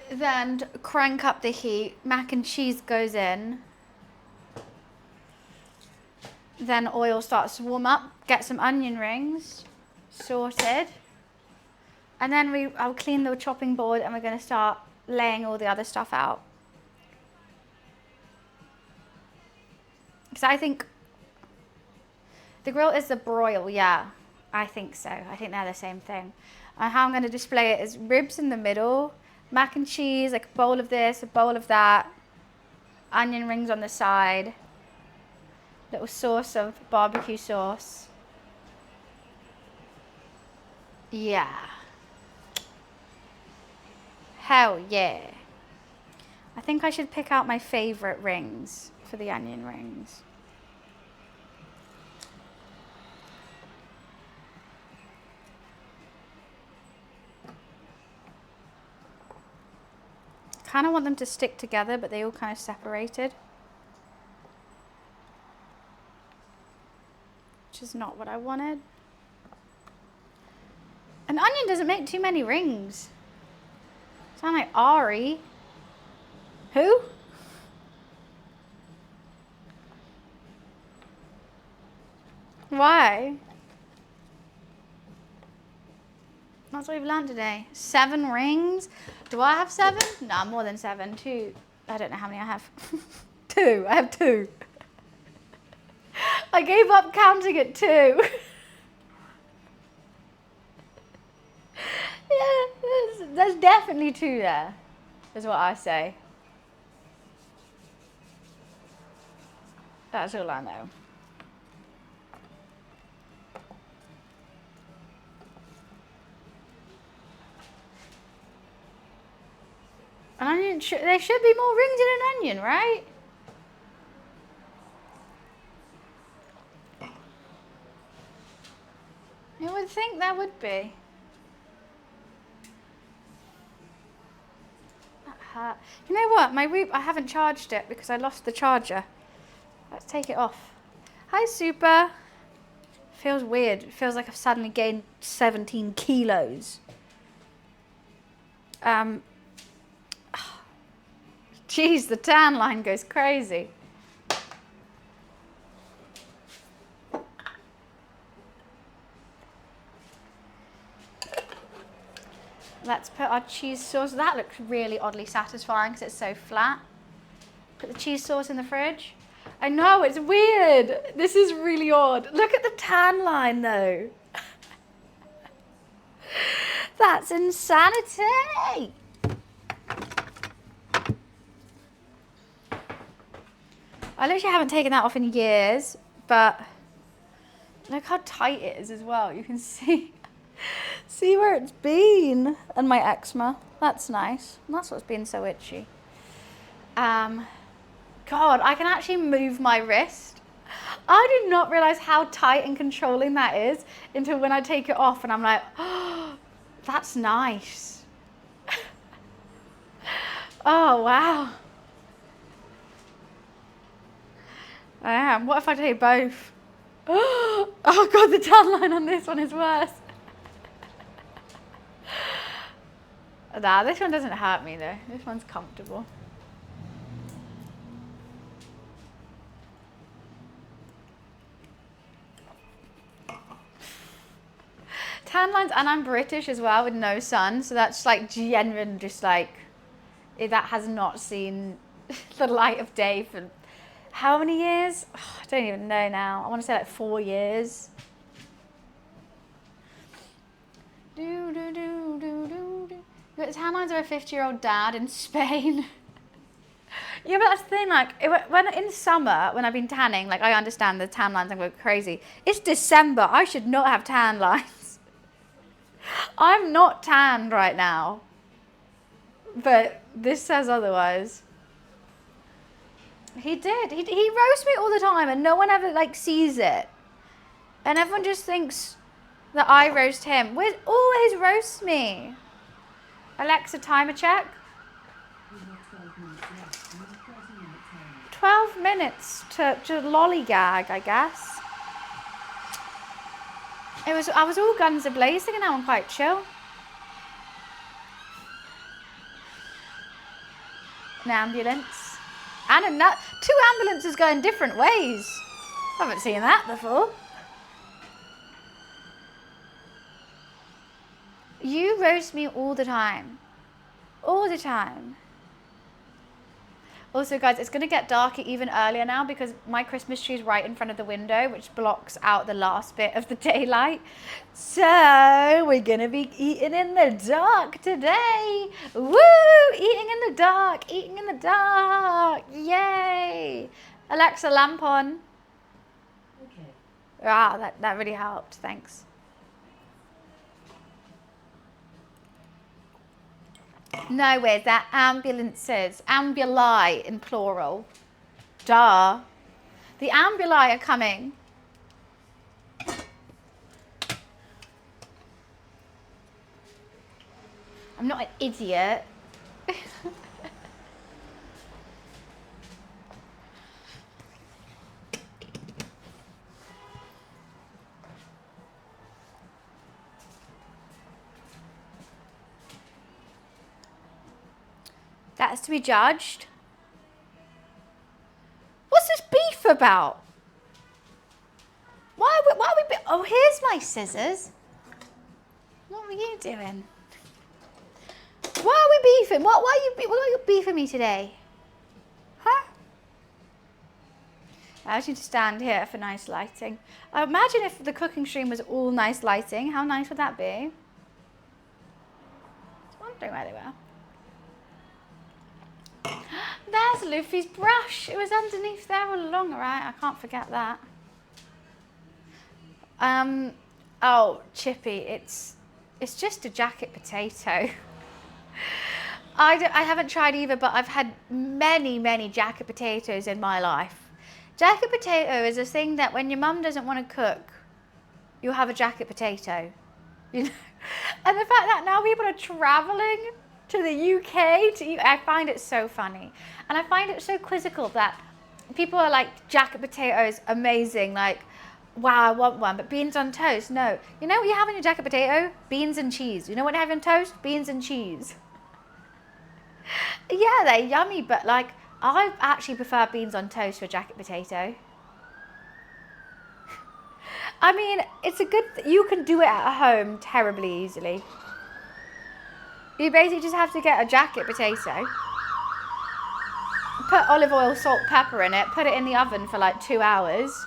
S1: Then crank up the heat, mac and cheese goes in. Then oil starts to warm up, get some onion rings sorted. And then I'll clean the chopping board and we're going to start laying all the other stuff out. Because I think the grill is the broil, yeah. I think so. I think they're the same thing. And how I'm going to display it is ribs in the middle, mac and cheese, like a bowl of this, a bowl of that, onion rings on the side, little sauce of barbecue sauce. Yeah. Hell yeah. I think I should pick out my favorite rings for the onion rings. Kind of want them to stick together, but they all kind of separated, which is not what I wanted. An onion doesn't make too many rings. Sound like Ari. Who? Why? That's what we've learned today. 7 rings. Do I have 7? No, more than 7. 2. I don't know how many I have. 2. I have 2. I gave up counting at 2. Yeah, there's definitely 2 there, is what I say. That's all I know. An onion, there should be more rings in an onion, right? You would think there would be. That hurt. You know what? I haven't charged it because I lost the charger. Let's take it off. Hi, Super. Feels weird. It feels like I've suddenly gained 17 kilos. Jeez, the tan line goes crazy. Let's put our cheese sauce. That looks really oddly satisfying because it's so flat. Put the cheese sauce in the fridge. I know, it's weird. This is really odd. Look at the tan line though. That's insanity. I literally haven't taken that off in years, but look how tight it is as well. You can see where it's been. And my eczema. That's nice. And that's what's been so itchy. God, I can actually move my wrist. I did not realize how tight and controlling that is until when I take it off and I'm like, oh, that's nice. Oh, wow. I am. What if I take both? Oh God, the tan line on this one is worse. Nah, this one doesn't hurt me though. This one's comfortable. Tan lines, and I'm British as well with no sun, so that's like genuine, just like, that has not seen the light of day for how many years? Oh, I don't even know now. I want to say like 4 years. The tan lines are a 50-year-old dad in Spain. Yeah, but that's the thing, like, when in summer, when I've been tanning, like, I understand the tan lines, I'm going crazy. It's December. I should not have tan lines. I'm not tanned right now. But this says otherwise. He did. He roasts me all the time and no one ever, like, sees it. And everyone just thinks that I roast him. Wiz always roasts me. Alexa, timer check. 12 minutes to lollygag, I guess. I was all guns a-blazing and now I'm quite chill. An ambulance. And 2 ambulances going different ways. I haven't seen that before. You roast me all the time. All the time. Also, guys, it's going to get darker even earlier now because my Christmas tree is right in front of the window, which blocks out the last bit of the daylight. So we're going to be eating in the dark today. Woo! Eating in the dark, eating in the dark. Yay! Alexa, lamp on.
S3: Okay.
S1: Ah, that really helped. Thanks. No, where's that? Ambulances. Ambuli in plural. Duh. The ambuli are coming. I'm not an idiot. That's to be judged. What's this beef about? Why are we oh, here's my scissors. What were you doing? Why are we beefing? Why are you beefing me today? Huh? I just need to stand here for nice lighting. Imagine if the cooking stream was all nice lighting. How nice would that be? I was wondering where they were. There's Luffy's brush. It was underneath there all along, alright? I can't forget that. Oh, Chippy, it's just a jacket potato. I haven't tried either, but I've had many jacket potatoes in my life. Jacket potato is a thing that when your mum doesn't want to cook, you'll have a jacket potato. You know? And the fact that now people are travelling to the UK to eat, I find it so funny. And I find it so quizzical that people are like, jacket potatoes, amazing, like, wow, I want one, but beans on toast, no. You know what you have in your jacket potato? Beans and cheese. You know what you have on toast? Beans and cheese. Yeah, they're yummy, but like, I actually prefer beans on toast for jacket potato. I mean, it's a good, you can do it at home terribly easily. You basically just have to get a jacket potato, put olive oil, salt, pepper in it, put it in the oven for like 2 hours,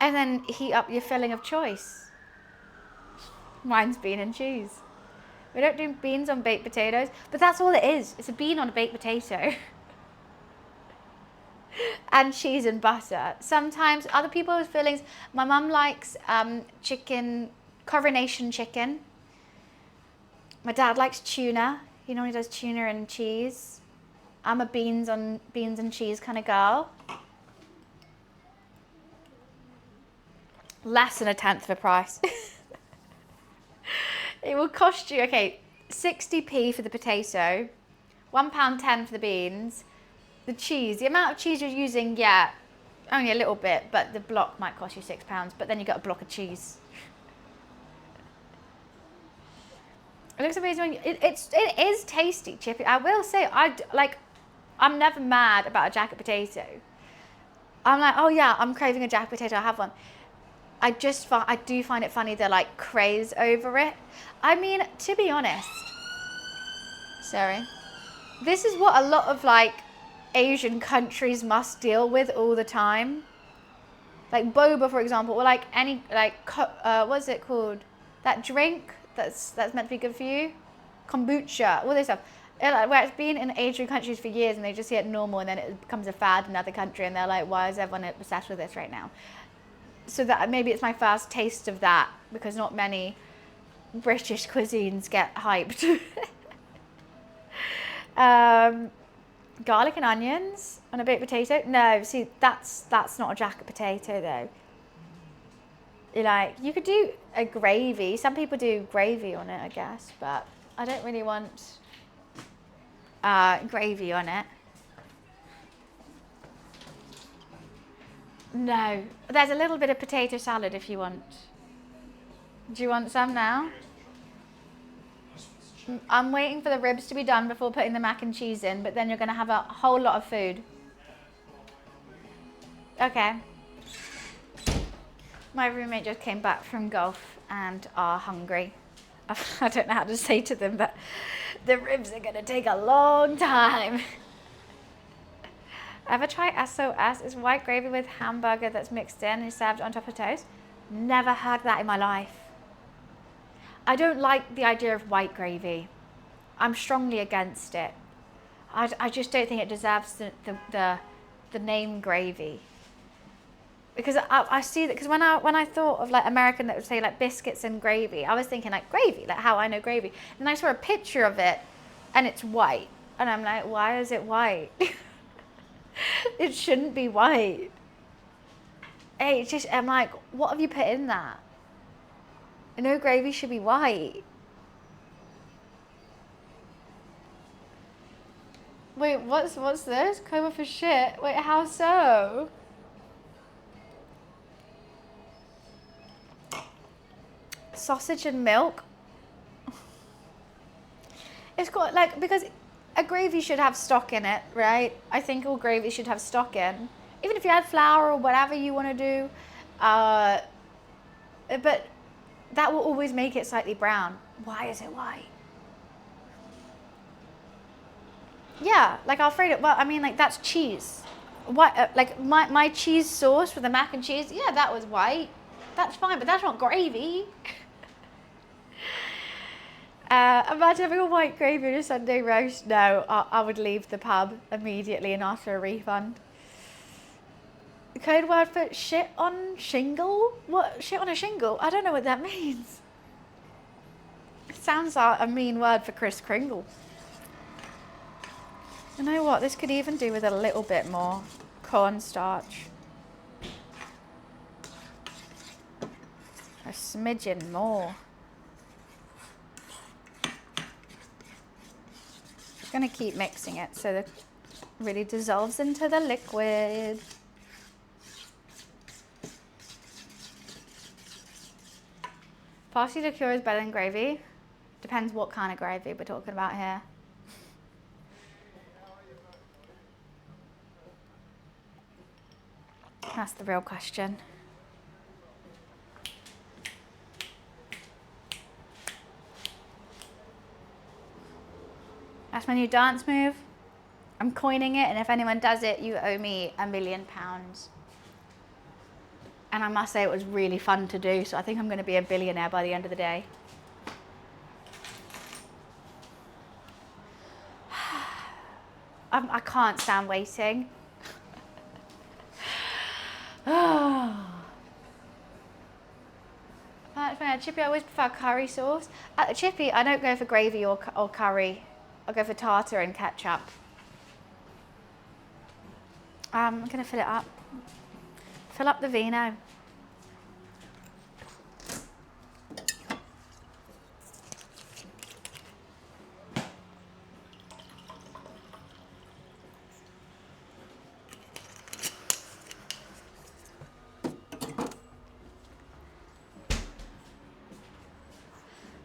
S1: and then heat up your filling of choice. Mine's bean and cheese. We don't do beans on baked potatoes, but that's all it is. It's a bean on a baked potato. And cheese and butter. Sometimes other people's fillings, my mum likes chicken, coronation chicken. My dad likes tuna. He normally does tuna and cheese. I'm a beans and cheese kind of girl. Less than 1/10 of the price. It will cost you, okay, 60p for the potato, £1.10 for the beans, the cheese. The amount of cheese you're using, yeah, only a little bit, but the block might cost you £6, but then you got a block of cheese. It looks amazing. It is tasty, Chippy. I will say, I'm never mad about a jacket potato. I'm like, oh yeah, I'm craving a jacket potato, I'll have one. I do find it funny the like craze over it. I mean, to be honest, sorry, this is what a lot of like Asian countries must deal with all the time. Like boba, for example, or like any like what's it called? That drink that's meant to be good for you, kombucha, all this stuff. Where it's been in Asian countries for years and they just see it normal, and then it becomes a fad in another country, and they're like, why is everyone obsessed with this right now? So that maybe it's my first taste of that, because not many British cuisines get hyped. Garlic and onions on a baked potato? No, see, that's not a jacket potato though. You could do a gravy. Some people do gravy on it, I guess, but I don't really want gravy on it. No, there's a little bit of potato salad if you want. Do you want some now? I'm waiting for the ribs to be done before putting the mac and cheese in, but then you're going to have a whole lot of food. Okay. My roommate just came back from golf and are hungry. I don't know how to say to them, but the ribs are going to take a long time. Ever try SOS? It's white gravy with hamburger that's mixed in and served on top of toast. Never heard that in my life. I don't like the idea of white gravy. I'm strongly against it. I just don't think it deserves the name gravy. Because I see that, because when I thought of like American that would say like biscuits and gravy, I was thinking like gravy, like how I know gravy. And I saw a picture of it and it's white. And I'm like, why is it white? It shouldn't be white. Hey, it's just, I'm like, what have you put in that? No gravy should be white. Wait, what's this? Coma for shit. Wait, how so? Sausage and milk. It's got like, because a gravy should have stock in it, right? I think all gravy should have stock in. Even if you add flour or whatever you want to do. But that will always make it slightly brown. Why is it white? Yeah, like Alfredo, well, I mean, like that's cheese. What, like my cheese sauce for the mac and cheese, yeah, that was white. That's fine, but that's not gravy. Imagine having a white gravy on a Sunday roast. No, I would leave the pub immediately and ask for a refund. The code word for shit on shingle? What? Shit on a shingle? I don't know what that means. It sounds like a mean word for Kris Kringle. You know what? This could even do with a little bit more cornstarch. A smidgen more. I'm going to keep mixing it so that it really dissolves into the liquid. Parsley liqueur is better than gravy. Depends what kind of gravy we're talking about here. That's the real question. That's my new dance move. I'm coining it, and if anyone does it, you owe me £1 million. And I must say it was really fun to do, so I think I'm going to be a billionaire by the end of the day. I can't stand waiting. Chippy, I always prefer curry sauce. At the Chippy, I don't go for gravy or curry. I'll go for tartar and ketchup. I'm going to fill it up. Fill up the vino.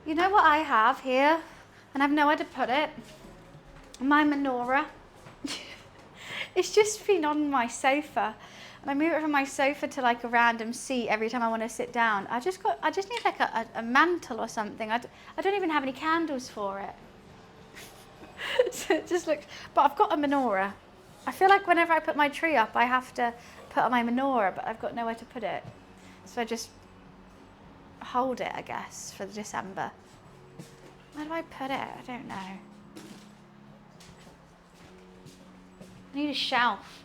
S1: You know what I have here? And I've nowhere to put it. My menorah. It's just been on my sofa. And I move it from my sofa to like a random seat every time I want to sit down. I just need like a mantle or something. I don't even have any candles for it. So it just looks, but I've got a menorah. I feel like whenever I put my tree up, I have to put on my menorah, but I've got nowhere to put it. So I just hold it, I guess, for December. Where do I put it? I don't know. I need a shelf.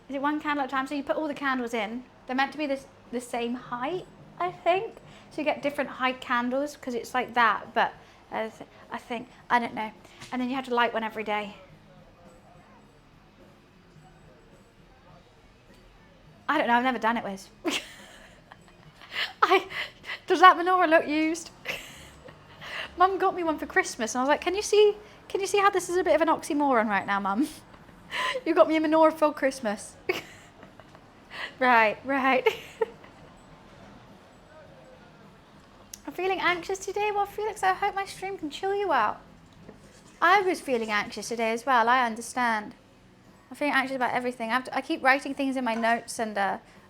S1: Is it one candle at a time? So you put all the candles in. They're meant to be the same height, I think. So you get different height candles because it's like that. But I think, I don't know. And then you have to light one every day. I don't know. I've never done it, Wiz. Does that menorah look used? Mum got me one for Christmas, and I was like, can you see how this is a bit of an oxymoron right now, Mum? You got me a menorah for Christmas. Right. I'm feeling anxious today. Well, Felix, I hope my stream can chill you out. I was feeling anxious today as well. I understand. I'm feeling anxious about everything. I keep writing things in my notes and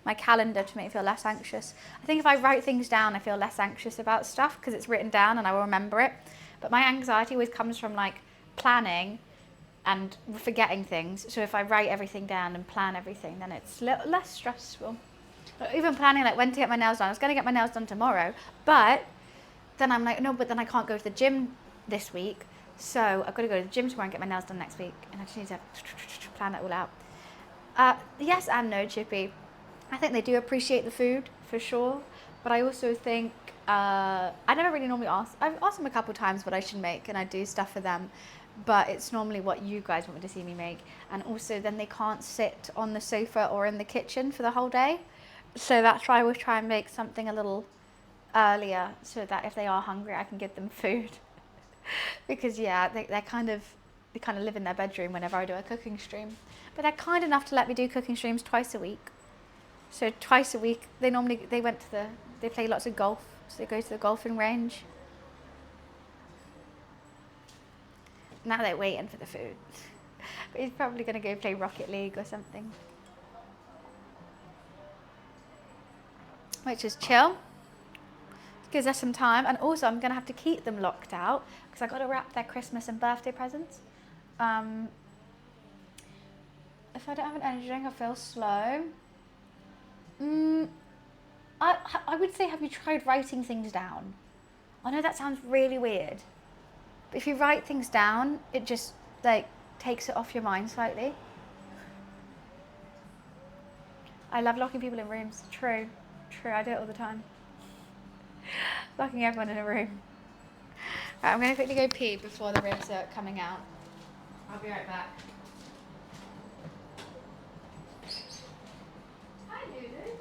S1: my calendar to make me feel less anxious. I think if I write things down, I feel less anxious about stuff because it's written down and I will remember it. But my anxiety always comes from like planning and forgetting things. So if I write everything down and plan everything, then it's a little less stressful. Even planning like when to get my nails done. I was going to get my nails done tomorrow, but then I'm like, no, but then I can't go to the gym this week. So I've got to go to the gym tomorrow and get my nails done next week. And I just need to plan it all out. Yes and no, Chippy. I think they do appreciate the food, for sure. But I also think, I never really normally ask. I've asked them a couple times what I should make, and I do stuff for them. But it's normally what you guys want me to see me make. And also then they can't sit on the sofa or in the kitchen for the whole day. So that's why I always try and make something a little earlier, so that if they are hungry, I can give them food. Because yeah, they kind of live in their bedroom whenever I do a cooking stream. But they're kind enough to let me do cooking streams twice a week. So twice a week, they play lots of golf, so they go to the golfing range. Now they're waiting for the food. But he's probably going to go play Rocket League or something. Which is chill. Gives us some time. And also I'm going to have to keep them locked out because I've got to wrap their Christmas and birthday presents. If I don't have an energy drink, I feel slow. I would say, have you tried writing things down? I know that sounds really weird. But if you write things down, it just like takes it off your mind slightly. I love locking people in rooms. True, I do it all the time. Locking everyone in a room. Right, I'm going to quickly go pee before the ribs are coming out. I'll be right back. Hi, Lulu.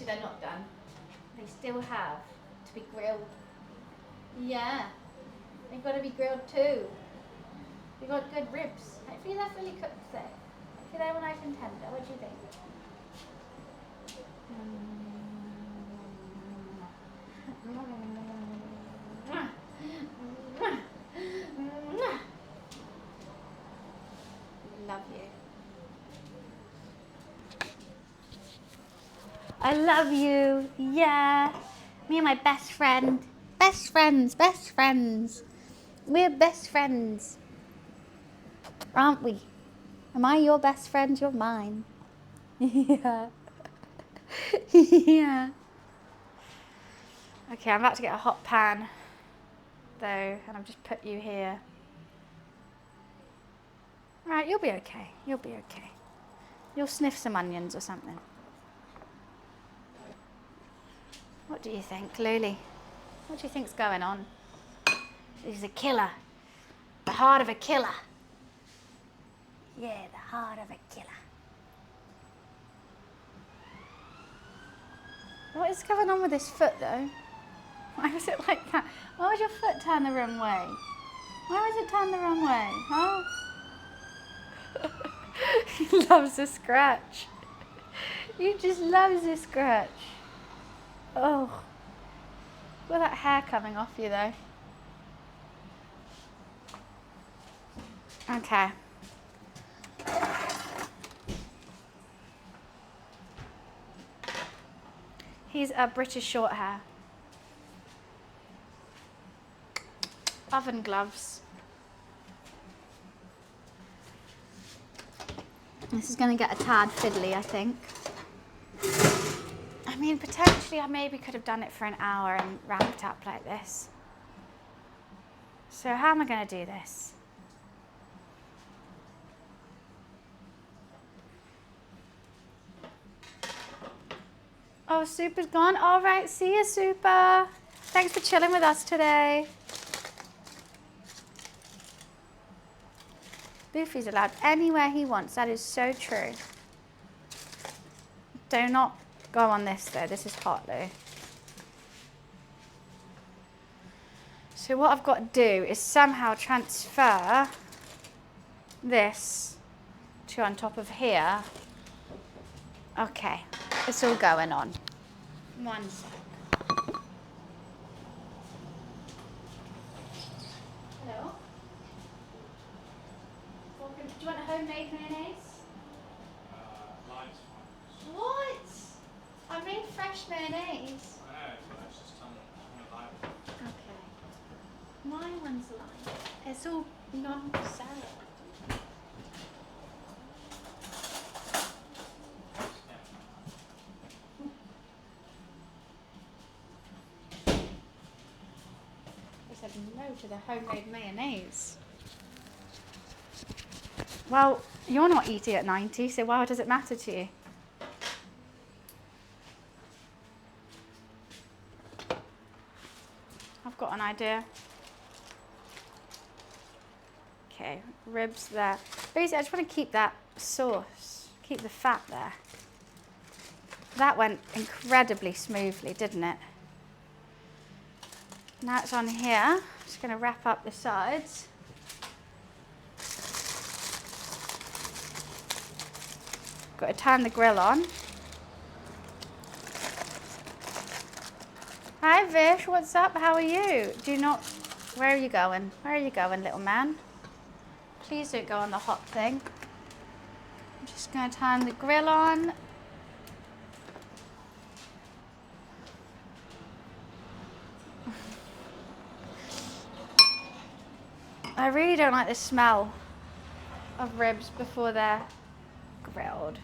S1: They're not done. They still have to be grilled. Yeah, they've got to be grilled too. We've got good ribs. Hopefully they're fully cooked though. Hopefully they're nice and tender. What do you think? Love you. I love you. Yeah. Me and my best friend. Best friends. We're best friends. Aren't we? Am I your best friend? You're mine. Yeah. Yeah. Okay, I'm about to get a hot pan though, and I've just put you here. Right, you'll be okay. You'll be okay. You'll sniff some onions or something. What do you think, Luli? What do you think's going on? He's a killer. The heart of a killer. Yeah, the heart of a killer. What is going on with this foot, though? Why was it like that? Why would your foot turn the wrong way? Why was it turn the wrong way, huh? He loves a scratch. You just loves a scratch. Oh, look at that hair coming off you though. Okay. He's a British short hair. Oven gloves. This is going to get a tad fiddly, I think. I mean, potentially I maybe could have done it for an hour and wrapped up like this. So how am I going to do this? Oh, Super's gone. All right, see you, Super. Thanks for chilling with us today. Luffy's allowed anywhere he wants. That is so true. Do not go on this though. This is hot, Lou. So what I've got to do is somehow transfer this to on top of here. Okay, it's all going on. 1 sec. Hello? Do you want a homemade mayonnaise?
S4: Lime's fine.
S1: What? I made fresh mayonnaise.
S4: I know, but it's just lime.
S1: Okay. My one's lime. It's all non-sour. I said no to the homemade mayonnaise. Well, you're not eating at 90, so why does it matter to you? I've got an idea. Okay, ribs there. Basically, I just want to keep that sauce, keep the fat there. That went incredibly smoothly, didn't it? Now it's on here. Just going to wrap up the sides. Got to turn the grill on. Hi Vish, what's up? How are you? Where are you going? Where are you going, little man? Please don't go on the hot thing. I'm just going to turn the grill on. I really don't like the smell of ribs before they're grilled.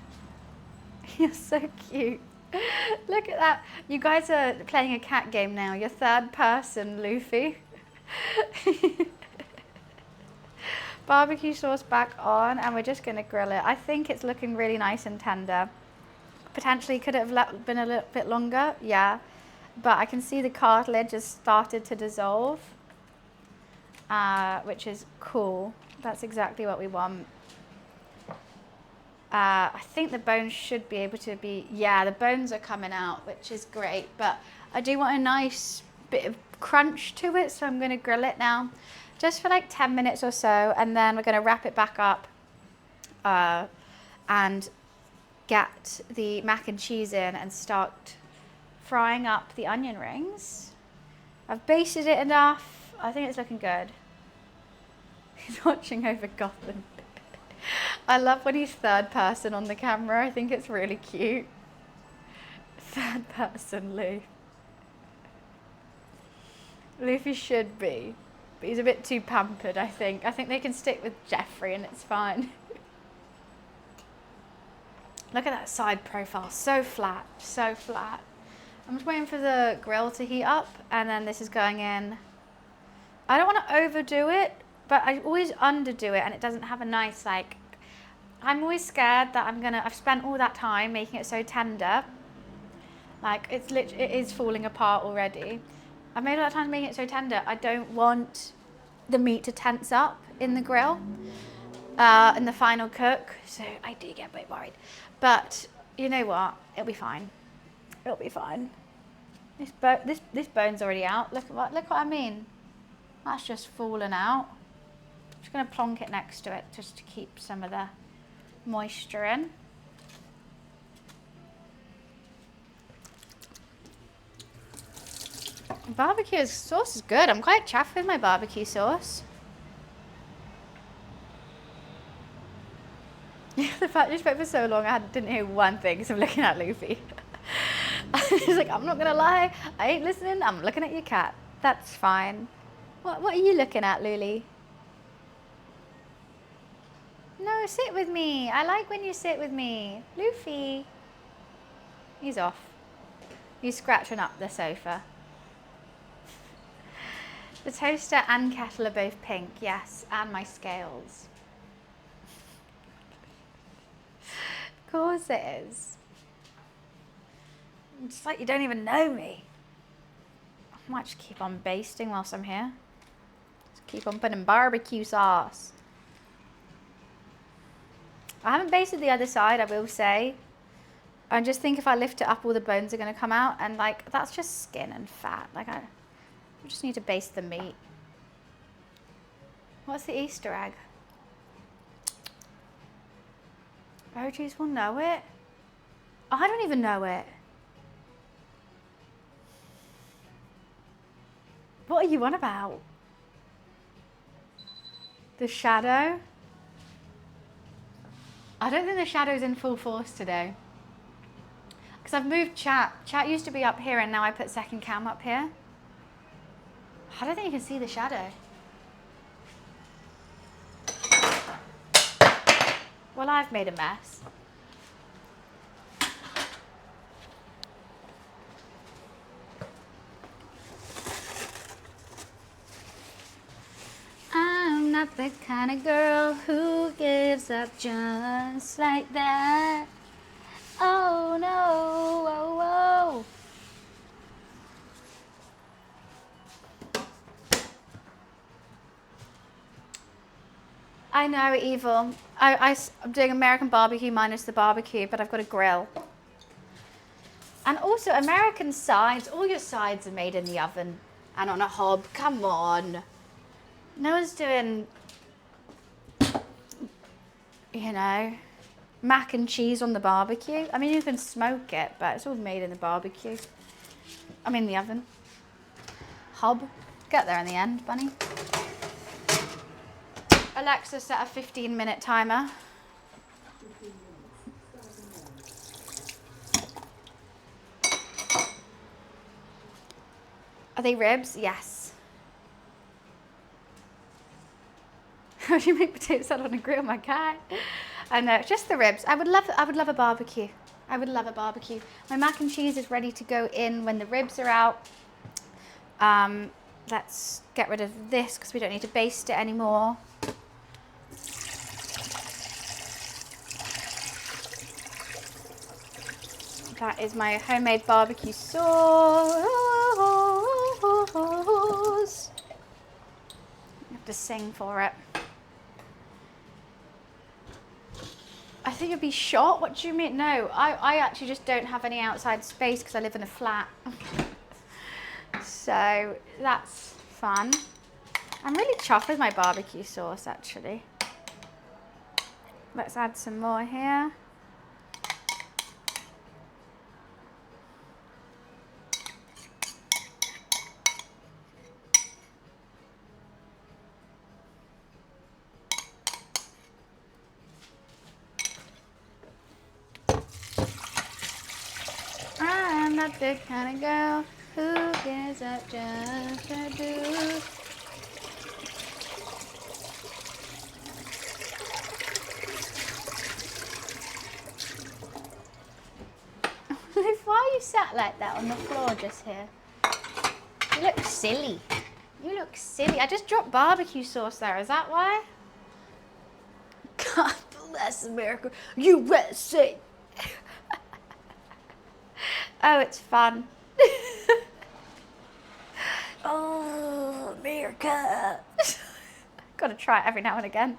S1: You're so cute. Look at that. You guys are playing a cat game now. You're third person, Luffy. Barbecue sauce back on, and we're just going to grill it. I think it's looking really nice and tender. Potentially could it have been a little bit longer? Yeah. But I can see the cartilage has started to dissolve, which is cool. That's exactly what we want. I think the bones should be able to be, yeah, the bones are coming out, which is great, but I do want a nice bit of crunch to it, so I'm going to grill it now just for like 10 minutes or so, and then we're going to wrap it back up and get the mac and cheese in and start frying up the onion rings. I've basted it enough. I think it's looking good. He's watching over Gotham. I love when he's third person on the camera. I think it's really cute. Third person Luffy. Luffy should be, but he's a bit too pampered, I think. I think they can stick with Jeffrey and it's fine. Look at that side profile. So flat, so flat. I'm just waiting for the grill to heat up, and then this is going in. I don't want to overdo it, but I always underdo it, and it doesn't have a nice, like, I'm always scared that I've spent all that time making it so tender. Like, it is falling apart already. I've made a lot of time making it so tender. I don't want the meat to tense up in the grill, in the final cook. So I do get a bit worried. But you know what? It'll be fine. It'll be fine. This bone's already out. Look what I mean. That's just fallen out. I'm just gonna plonk it next to it just to keep some of the moisture in. Barbecue sauce is good. I'm quite chuffed with my barbecue sauce. The fact you spoke for so long, I didn't hear one thing because I'm looking at Luffy. He's like, I'm not gonna lie, I ain't listening. I'm looking at your cat. That's fine. What are you looking at, Luli? No, sit with me. I like when you sit with me. Luffy. He's off. He's scratching up the sofa. The toaster and kettle are both pink, yes, and my scales. Of course it is. It's like you don't even know me. I might just keep on basting whilst I'm here. Just keep on putting barbecue sauce. I haven't basted the other side, I will say. I just think if I lift it up, all the bones are going to come out. And, like, that's just skin and fat. Like, I just need to baste the meat. What's the Easter egg? OGs will know it. I don't even know it. What are you on about? The shadow? I don't think the shadow's in full force today. Because I've moved chat. Chat used to be up here and now I put second cam up here. I don't think you can see the shadow. Well, I've made a mess. I'm not the kind of girl who gives up just like that. Oh no, oh, oh. I know, evil. I'm doing American barbecue minus the barbecue, but I've got a grill. And also, American sides, all your sides are made in the oven and on a hob. Come on. No one's doing, you know, mac and cheese on the barbecue. I mean, you can smoke it, but it's all made in the barbecue. I mean, the oven. Hob. Get there in the end, bunny. Alexa, set a 15-minute timer. Are they ribs? Yes. How do you make potato salad on a grill, my guy? I know, just the ribs. I would love a barbecue. I would love a barbecue. My mac and cheese is ready to go in when the ribs are out. Let's get rid of this because we don't need to baste it anymore. That is my homemade barbecue sauce. I have to sing for it. I think it'd be shot. What do you mean? No, I actually just don't have any outside space because I live in a flat. So that's fun. I'm really chuffed with my barbecue sauce actually. Let's add some more here. I'm not the kind of girl who gives up just to do. Liv, why are you sat like that on the floor just here? You look silly. You look silly. I just dropped barbecue sauce there. Is that why? God bless America, USA. Oh, it's fun. Oh, America. Gotta try it every now and again.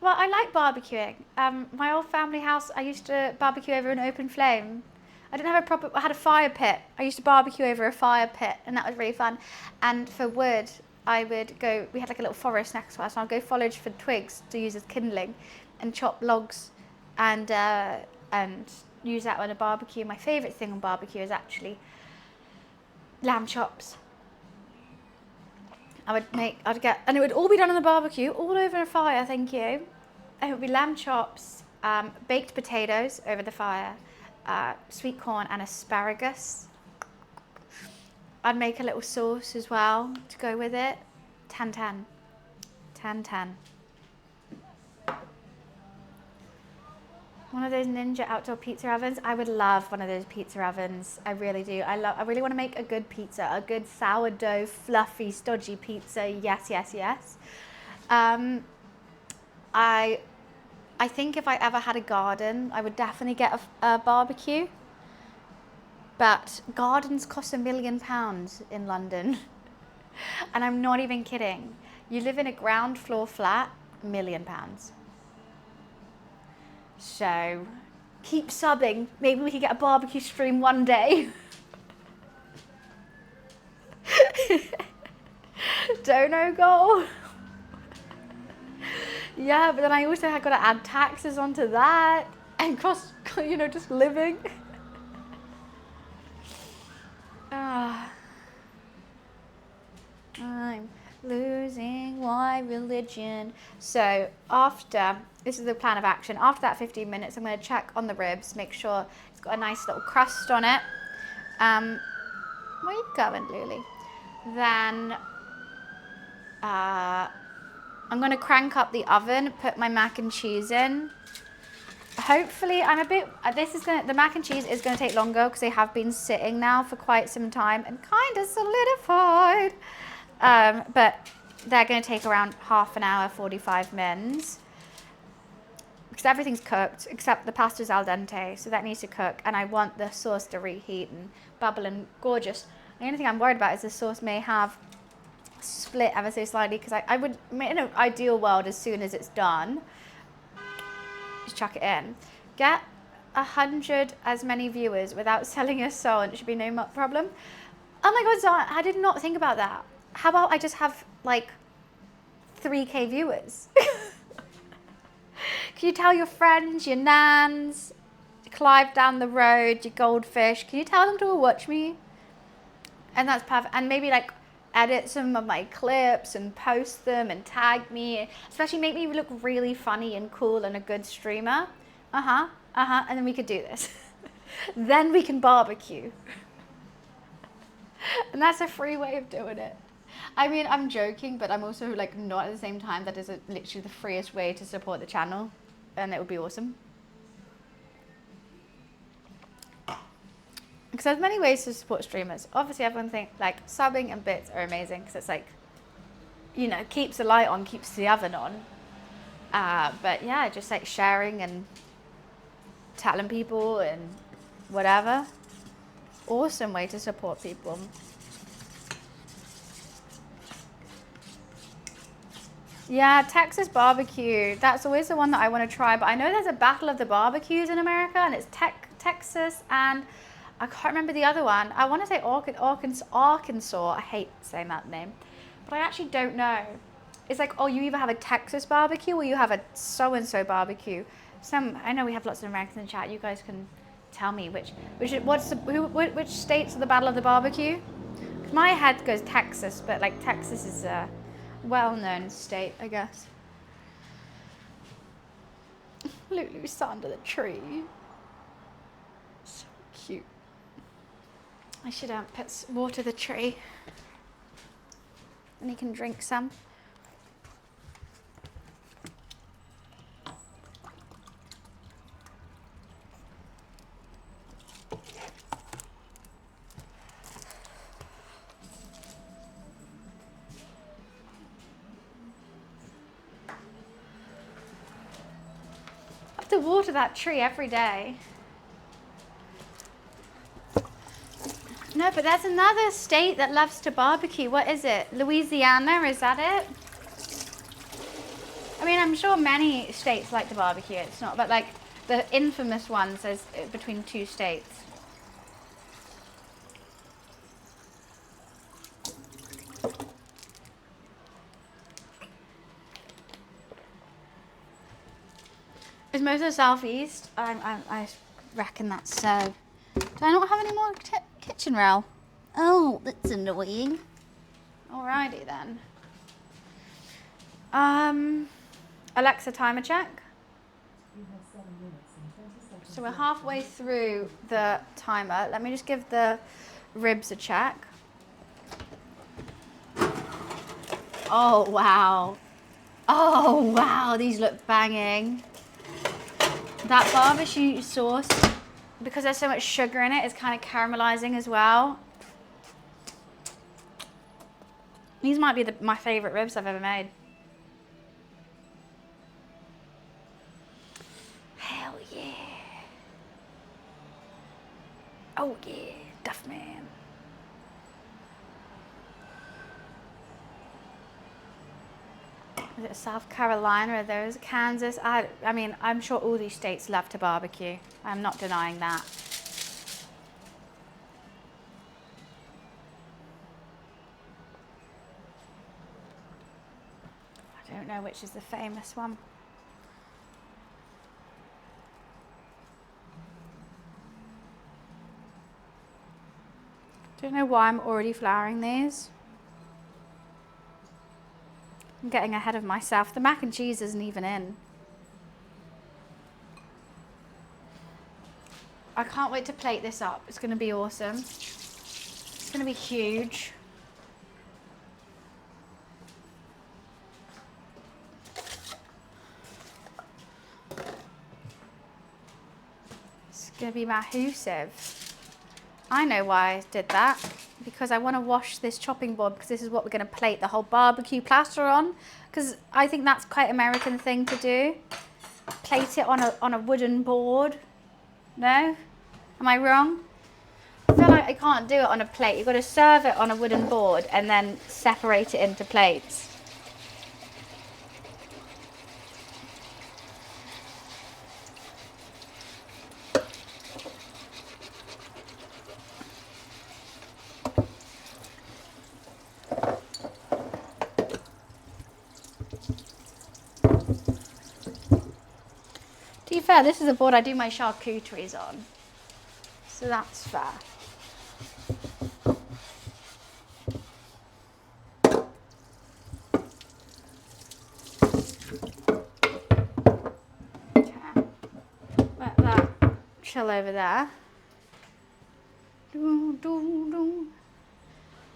S1: Well, I like barbecuing. My old family house, I used to barbecue over an open flame. I didn't have I had a fire pit. I used to barbecue over a fire pit and that was really fun. And for wood, I would go, we had like a little forest next to us, and I'd go forage for twigs to use as kindling and chop logs and use that on a barbecue. My favourite thing on barbecue is actually lamb chops. I'd get, and it would all be done on the barbecue, all over a fire, thank you. And it would be lamb chops, baked potatoes over the fire, sweet corn and asparagus. I'd make a little sauce as well to go with it. 10-10. 10-10. One of those Ninja outdoor pizza ovens. I would love one of those pizza ovens. I really do. I really want to make a good pizza, a good sourdough, fluffy, stodgy pizza. Yes, yes, yes. I I think if I ever had a garden, I would definitely get a barbecue. But gardens cost £1 million in London. And I'm not even kidding. You live in a ground floor flat, £1 million. So keep subbing. Maybe we can get a barbecue stream one day. Dono goal. Yeah, but then I also have got to add taxes onto that and cost, you know, just living. I'm losing my religion. So after, this is the plan of action, after that 15 minutes, I'm going to check on the ribs, make sure it's got a nice little crust on it. Where are you going, Lily? Then I'm going to crank up the oven, put my mac and cheese in. Hopefully, the mac and cheese is going to take longer because they have been sitting now for quite some time and kind of solidified. But they're going to take around half an hour, 45 minutes. Because everything's cooked except the pasta's al dente, so that needs to cook. And I want the sauce to reheat and bubble and gorgeous. The only thing I'm worried about is the sauce may have split ever so slightly because I would, in an ideal world, as soon as it's done, just chuck it in. Get 100 as many viewers without selling a soul and it should be no problem. Oh my God, Zara, I did not think about that. How about I just have like 3K viewers? Can you tell your friends, your nans, Clive down the road, your goldfish, can you tell them to watch me? And that's perfect. And maybe like edit some of my clips and post them and tag me, especially make me look really funny and cool and a good streamer. And then we could do this. Then we can barbecue. And that's a free way of doing it. I mean, I'm joking, but I'm also like not at the same time. That is literally the freest way to support the channel, and it would be awesome. Because there's many ways to support streamers. Obviously, everyone thinks like subbing and bits are amazing because it's like, you know, keeps the light on, keeps the oven on. But yeah, just like sharing and telling people and whatever. Awesome way to support people. Yeah, Texas barbecue. That's always the one that I want to try. But I know there's a battle of the barbecues in America, and it's Texas and I can't remember the other one. I want to say Arkansas. I hate saying that name, but I actually don't know. It's like, oh, you either have a Texas barbecue or you have a so-and-so barbecue. I know we have lots of Americans in the chat. You guys can tell me which states are the battle of the barbecue. My head goes Texas, but like Texas is a well-known state, I guess. Lulu's sat under the tree. So cute. I should water the tree, and he can drink some. I have to water that tree every day. No, but there's another state that loves to barbecue. What is it? Louisiana, is that it? I mean, I'm sure many states like to barbecue. It's not, but like the infamous ones is between two states. Is most of the southeast? I reckon that's so. Do I not have any more kitchen rail? Oh, that's annoying. Alrighty then. Alexa, timer check.
S3: You have 7 minutes and 20 seconds.
S1: So we're halfway through the timer. Let me just give the ribs a check. Oh, wow. Oh, wow. These look banging. That barbecue sauce, because there's so much sugar in it, it's kind of caramelizing as well. These might be my favorite ribs I've ever made. Oh yeah, Duff Man. Is it South Carolina? Are those Kansas? I mean, I'm sure all these states love to barbecue. I'm not denying that. I don't know which is the famous one. Don't know why I'm already flouring these. I'm getting ahead of myself. The mac and cheese isn't even in. I can't wait to plate this up. It's going to be awesome. It's going to be huge. It's going to be massive. I know why I did that. Because I want to wash this chopping board because this is what we're going to plate the whole barbecue plaster on. Because I think that's quite an American thing to do. Plate it on a wooden board. No? Am I wrong? I feel like I can't do it on a plate. You've got to serve it on a wooden board and then separate it into plates. To be fair, this is a board I do my charcuteries on. So that's fair. Okay. Let that chill over there.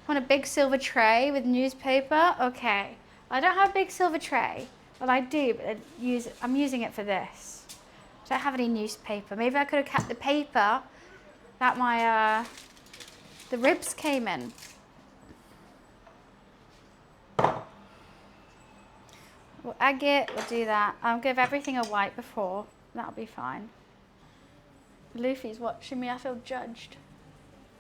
S1: Want a big silver tray with newspaper? Okay. I don't have a big silver tray. Well, I do, but I'm using it for this. I don't have any newspaper. Maybe I could have kept the paper that the ribs came in. We'll egg it, we'll do that. I'll give everything a wipe before. That'll be fine. Luffy's watching me. I feel judged.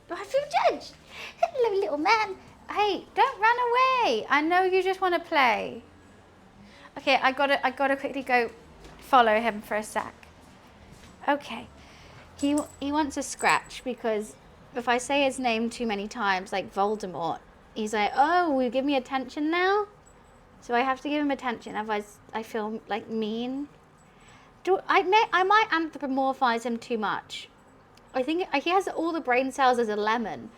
S1: Do I feel judged? Hello, little man. Hey, don't run away. I know you just want to play. Okay, I gotta quickly go follow him for a sec. Okay, he wants a scratch because if I say his name too many times, like Voldemort, he's like, oh, will you give me attention now? So I have to give him attention, otherwise I feel like mean. I might anthropomorphize him too much. I think he has all the brain cells as a lemon,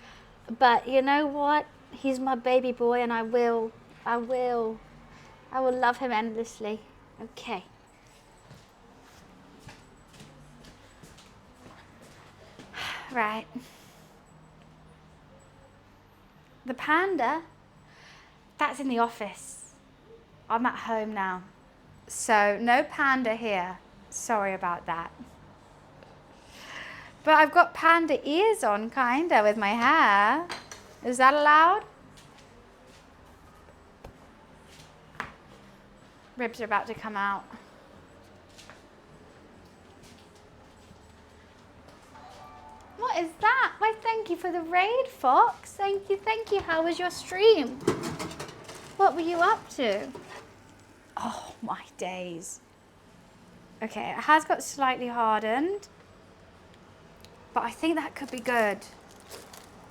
S1: but you know what? He's my baby boy, and I will love him endlessly. Okay. Right. The panda, that's in the office. I'm at home now. So no panda here. Sorry about that. But I've got panda ears on, kinda, with my hair. Is that allowed? Ribs are about to come out. What is that? Why, thank you for the raid, Fox. Thank you, thank you. How was your stream? What were you up to? Oh, my days. Okay, it has got slightly hardened, but I think that could be good.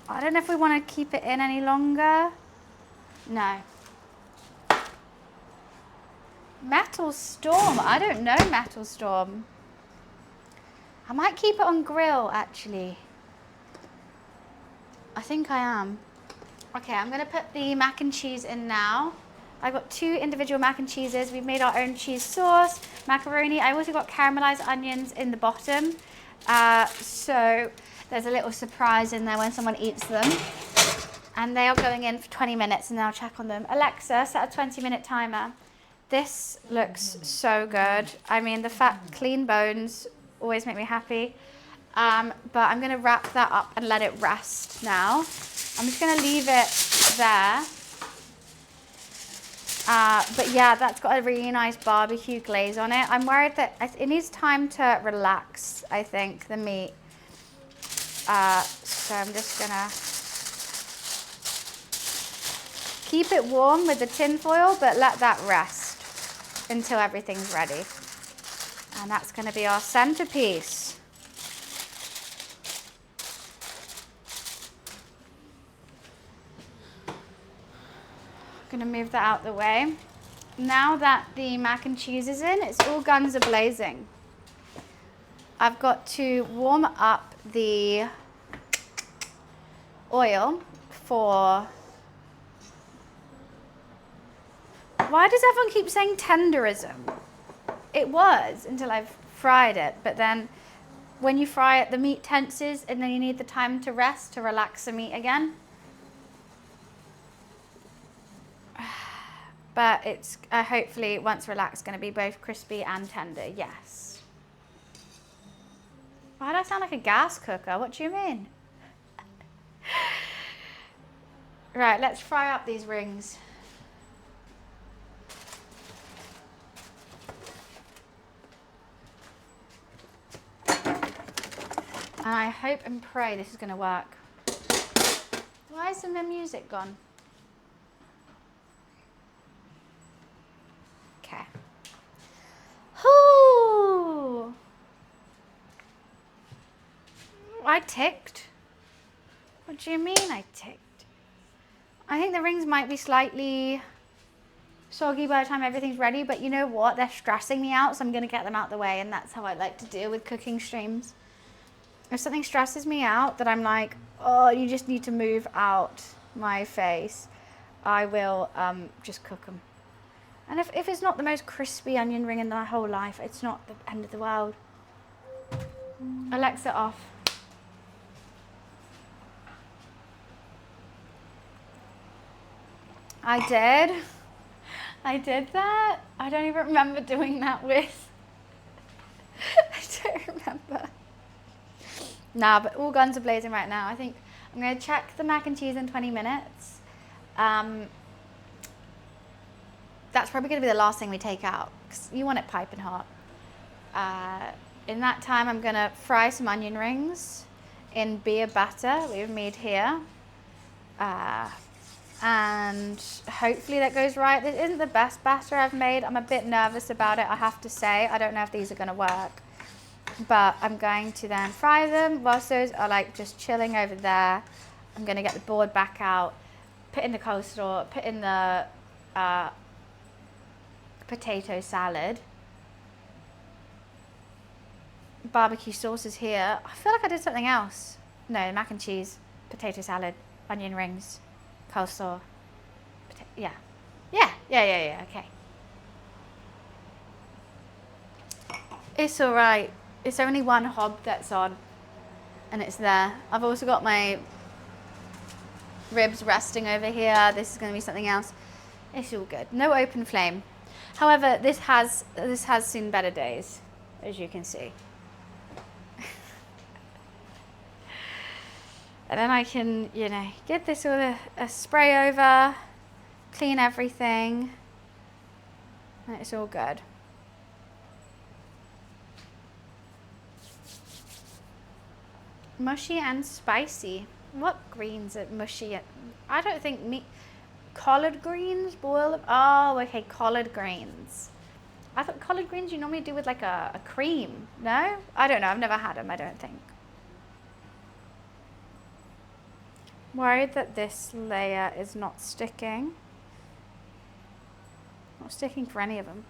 S1: I don't know if we want to keep it in any longer. No. Metal Storm. I don't know Metal Storm. I might keep it on grill, actually. I think I am. Okay, I'm going to put the mac and cheese in now. I've got 2 individual mac and cheeses. We've made our own cheese sauce, macaroni. I also got caramelized onions in the bottom. So there's a little surprise in there when someone eats them. And they are going in for 20 minutes and then I'll check on them. Alexa, set a 20-minute timer. This looks so good. I mean, the fat, clean bones always make me happy. But I'm going to wrap that up and let it rest now. I'm just going to leave it there. But yeah, that's got a really nice barbecue glaze on it. I'm worried that it needs time to relax, I think, the meat. So I'm just gonna keep it warm with the tin foil, but let that rest until everything's ready. And that's gonna be our centerpiece. Gonna move that out the way. Now that the mac and cheese is in, it's all guns a blazing. I've got to warm up the oil for, why does everyone keep saying tenderism? It was until I've fried it, but then when you fry it, the meat tenses and then you need the time to rest to relax the meat again. But it's hopefully once relaxed going to be both crispy and tender, yes. Why do I sound like a gas cooker? What do you mean? Right, let's fry up these rings. And I hope and pray this is going to work. Why is the music gone? Okay. Whoo! I ticked. What do you mean I ticked? I think the rings might be slightly soggy by the time everything's ready, but you know what? They're stressing me out, so I'm going to get them out the way, and that's how I like to deal with cooking streams. If something stresses me out that I'm like, oh, you just need to move out my face, I will just cook them. And if it's not the most crispy onion ring in my whole life, it's not the end of the world. Alexa off. I did that. I don't even remember doing that with. I don't remember. Nah, but all guns are blazing right now. I think I'm going to check the mac and cheese in 20 minutes. That's probably going to be the last thing we take out because you want it piping hot. In that time, I'm going to fry some onion rings in beer batter we've made here. And hopefully that goes right. This isn't the best batter I've made. I'm a bit nervous about it, I have to say. I don't know if these are going to work. But I'm going to then fry them whilst those are like just chilling over there. I'm going to get the board back out, put in the coleslaw, put in the potato salad. Barbecue sauce is here. I feel like I did something else. No, mac and cheese, potato salad, onion rings, coleslaw. Yeah, okay. It's all right. It's only one hob that's on, and it's there. I've also got my ribs resting over here. This is going to be something else. It's all good. No open flame. However, this has seen better days, as you can see. And then I can, give this all a spray over, clean everything, and it's all good. Mushy and spicy. What greens are mushy? I don't think collard greens boil. Oh, okay, collard greens. I thought collard greens you normally do with like a cream. No? I don't know. I've never had them, I don't think. Worried that this layer is not sticking. Not sticking for any of them.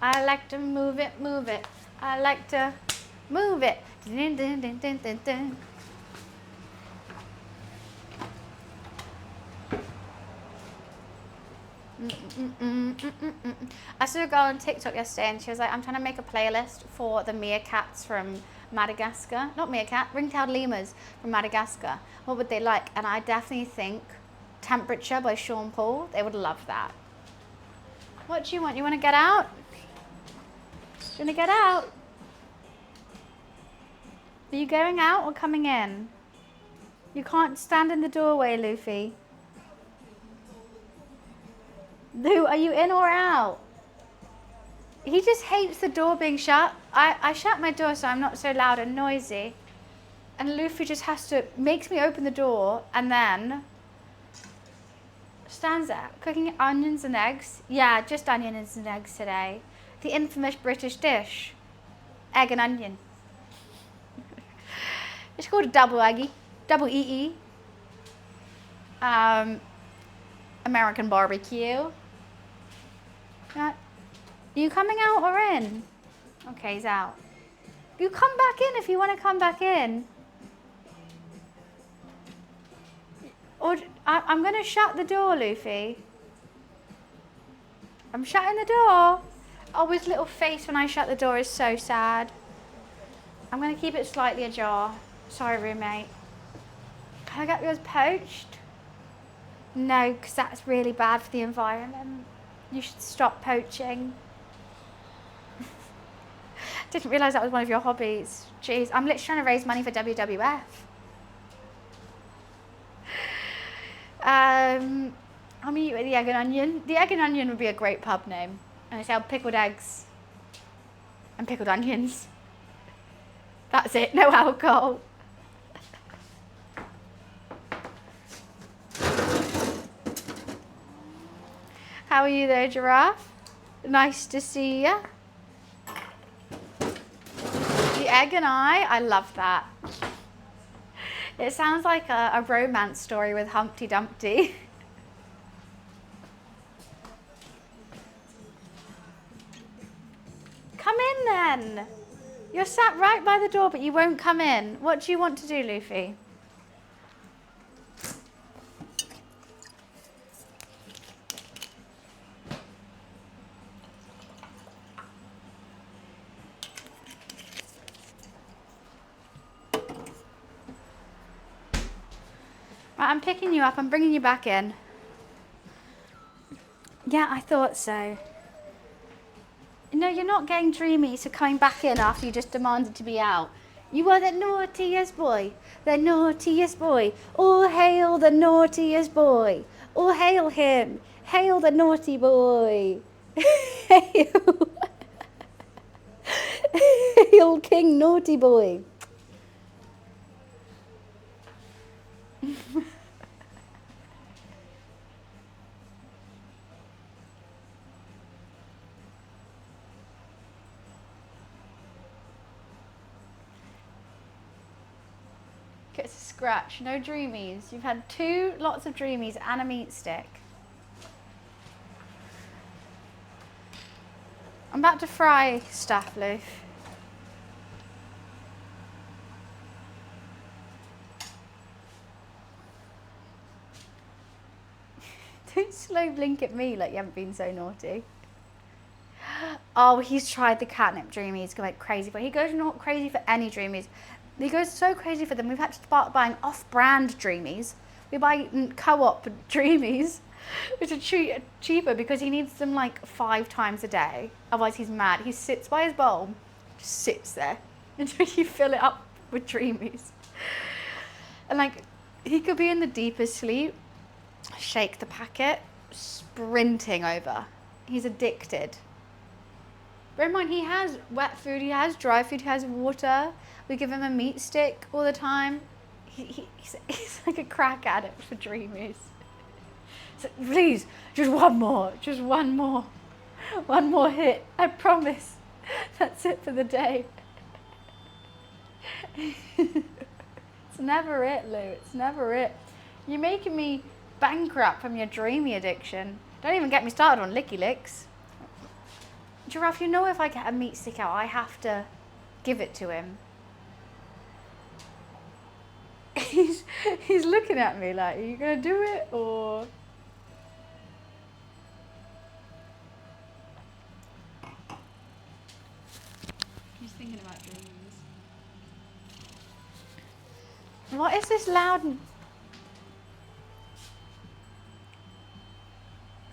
S1: I like to move it, move it. I like to move it. Dun, dun, dun, dun, dun, dun. I saw a girl on TikTok yesterday and she was like, I'm trying to make a playlist for the meerkats from Madagascar. Not meerkat, ring-tailed lemurs from Madagascar. What would they like? And I definitely think Temperature by Sean Paul. They would love that. What do you want? You want to get out? Do you want to get out? Are you going out or coming in? You can't stand in the doorway, Luffy. Lou, are you in or out? He just hates the door being shut. I shut my door so I'm not so loud and noisy. And Luffy just makes me open the door and then stands there cooking onions and eggs. Yeah, just onions and eggs today. The infamous British dish. Egg and onion. It's called a double eggy. Double EE. American barbecue. You coming out or in? Okay, he's out. You come back in if you want to come back in. Or I'm going to shut the door, Luffy. I'm shutting the door. Oh, his little face when I shut the door is so sad. I'm going to keep it slightly ajar. Sorry, roommate. Can I get yours poached? No, because that's really bad for the environment. You should stop poaching. Didn't realise that was one of your hobbies. Jeez, I'm literally trying to raise money for WWF. I'll meet you at the Egg and Onion. The Egg and Onion would be a great pub name. And they sell pickled eggs and pickled onions. That's it, no alcohol. How are you there, Giraffe? Nice to see ya. The Egg and I love that. It sounds like a romance story with Humpty Dumpty. Come in then. You're sat right by the door, but you won't come in. What do you want to do, Luffy? Right, I'm picking you up. I'm bringing you back in. Yeah, I thought so. No, you're not getting dreamy, so coming back in after you just demanded to be out. You are the naughtiest boy, the naughtiest boy. All hail the naughtiest boy. All hail him. Hail the naughty boy. Hail. Hail King Naughty Boy. Gets a scratch. No dreamies. You've had lots of dreamies and a meat stick. I'm about to fry stuff, Loof. Don't slow blink at me like you haven't been so naughty. Oh, he's tried the catnip dreamies. Go crazy for. He goes not crazy for any dreamies. He goes so crazy for them. We've had to start buying off-brand dreamies. We buy co-op dreamies, which are cheaper because he needs them like 5 times a day. Otherwise, he's mad. He sits by his bowl, just sits there until you fill it up with dreamies. And like, he could be in the deepest sleep, shake the packet, sprinting over. He's addicted. Bear in mind, he has wet food, he has dry food, he has water. We give him a meat stick all the time. He's like a crack addict for dreamies. So please, just one more. One more hit. I promise. That's it for the day. It's never it, Lou. It's never it. You're making me bankrupt from your dreamy addiction. Don't even get me started on Licky Licks. Giraffe, you know if I get a meat stick out, I have to give it to him. He's looking at me like, are you going to do it or... He's thinking about dreams. What is this loud...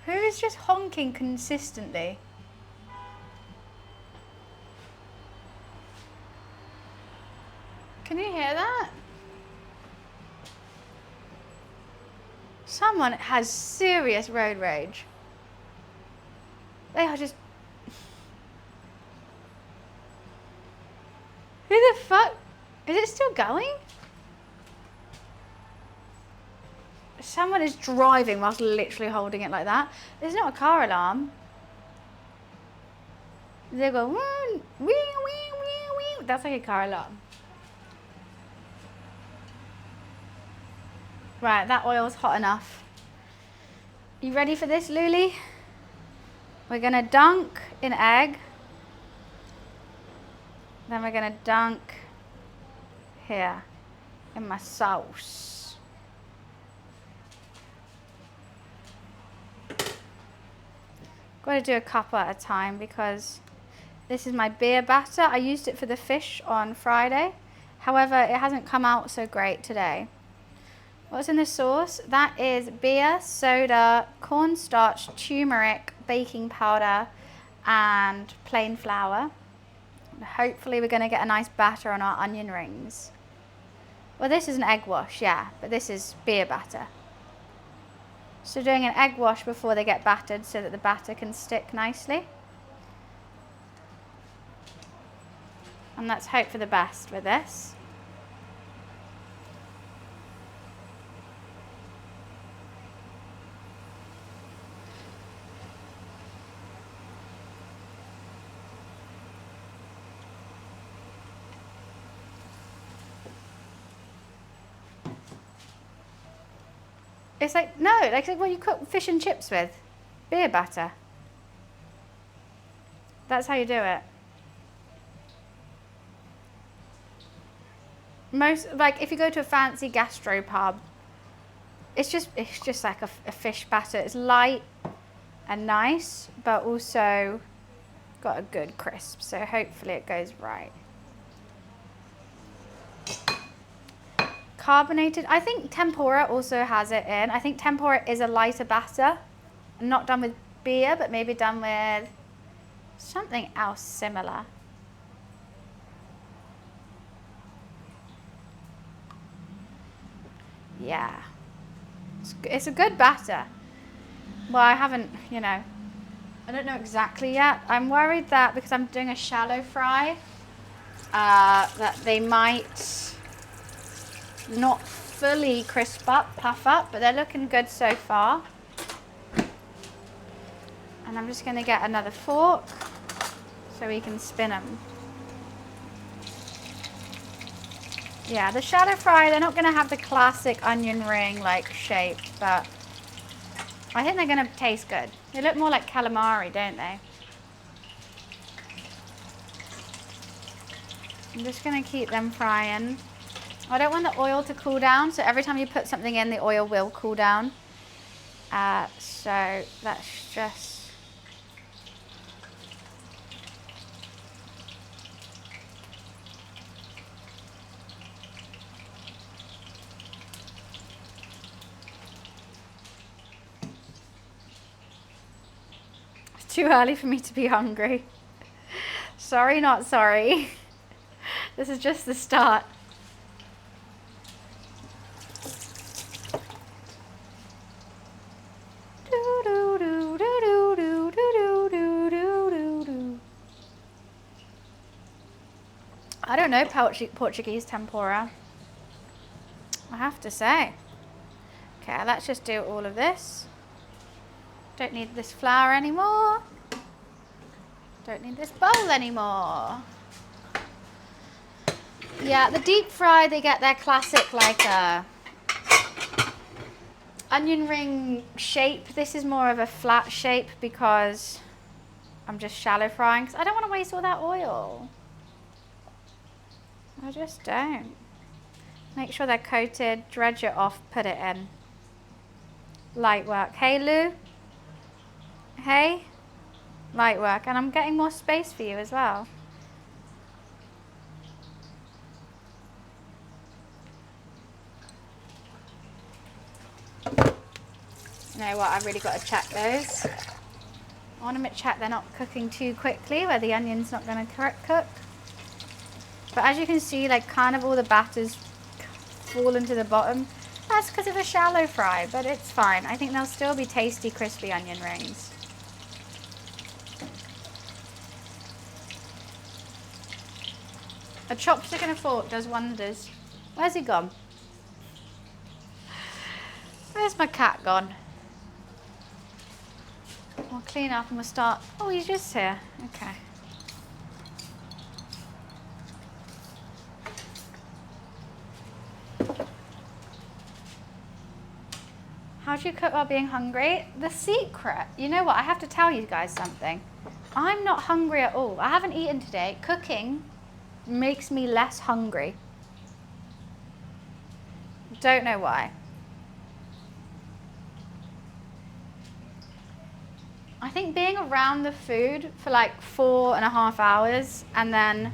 S1: Who is just honking consistently? Can you hear that? Someone has serious road rage. They are just... Who the fuck? Is it still going? Someone is driving whilst literally holding it like that. There's not a car alarm. They go, wee, wee, wee, wee. That's like a car alarm. Right, that oil's hot enough. You ready for this, Luli? We're gonna dunk in egg. Then we're gonna dunk here in my sauce. Got to do a couple at a time because this is my beer batter. I used it for the fish on Friday. However, it hasn't come out so great today. What's in the sauce? That is beer, soda, cornstarch, turmeric, baking powder, and plain flour. Hopefully we're going to get a nice batter on our onion rings. Well, this is an egg wash, yeah, but this is beer batter. So doing an egg wash before they get battered so that the batter can stick nicely. And let's hope for the best with this. It's like, no, like what you cook fish and chips with. Beer batter. That's how you do it. Most, like if you go to a fancy gastropub, it's just like a fish batter. It's light and nice, but also got a good crisp. So hopefully it goes right. Carbonated. I think tempura also has it in. I think tempura is a lighter batter. Not done with beer, but maybe done with something else similar. Yeah. It's a good batter. Well, I haven't, you know, I don't know exactly yet. I'm worried that because I'm doing a shallow fry, that they might not fully crisp up, puff up, but they're looking good so far. And I'm just going to get another fork so we can spin them. Yeah, the shallow fry, they're not going to have the classic onion ring like shape, but I think they're going to taste good. They look more like calamari, don't they? I'm just going to keep them frying. I don't want the oil to cool down, so every time you put something in, the oil will cool down. So that's just... It's too early for me to be hungry. Sorry, not sorry. This is just the start. I don't know Portuguese tempura, I have to say. Okay, let's just do all of this. Don't need this flour anymore. Don't need this bowl anymore. Yeah, the deep fry, they get their classic like onion ring shape. This is more of a flat shape because I'm just shallow frying because I don't want to waste all that oil. I just don't. Make sure they're coated, dredge it off, put it in. Light work. Hey, Lou? Hey? Light work. And I'm getting more space for you as well. You know what? I've really got to check those. I want to check they're not cooking too quickly, where the onion's not going to cook. But as you can see, like kind of all the batters fall into the bottom. That's because of a shallow fry, but it's fine. I think they'll still be tasty, crispy onion rings. A chopstick and a fork does wonders. Where's he gone? Where's my cat gone? We'll clean up and we'll start. Oh, he's just here. Okay. How do you cook while being hungry? The secret. You know what? I have to tell you guys something. I'm not hungry at all. I haven't eaten today. Cooking makes me less hungry. Don't know why. I think being around the food for like 4.5 hours and then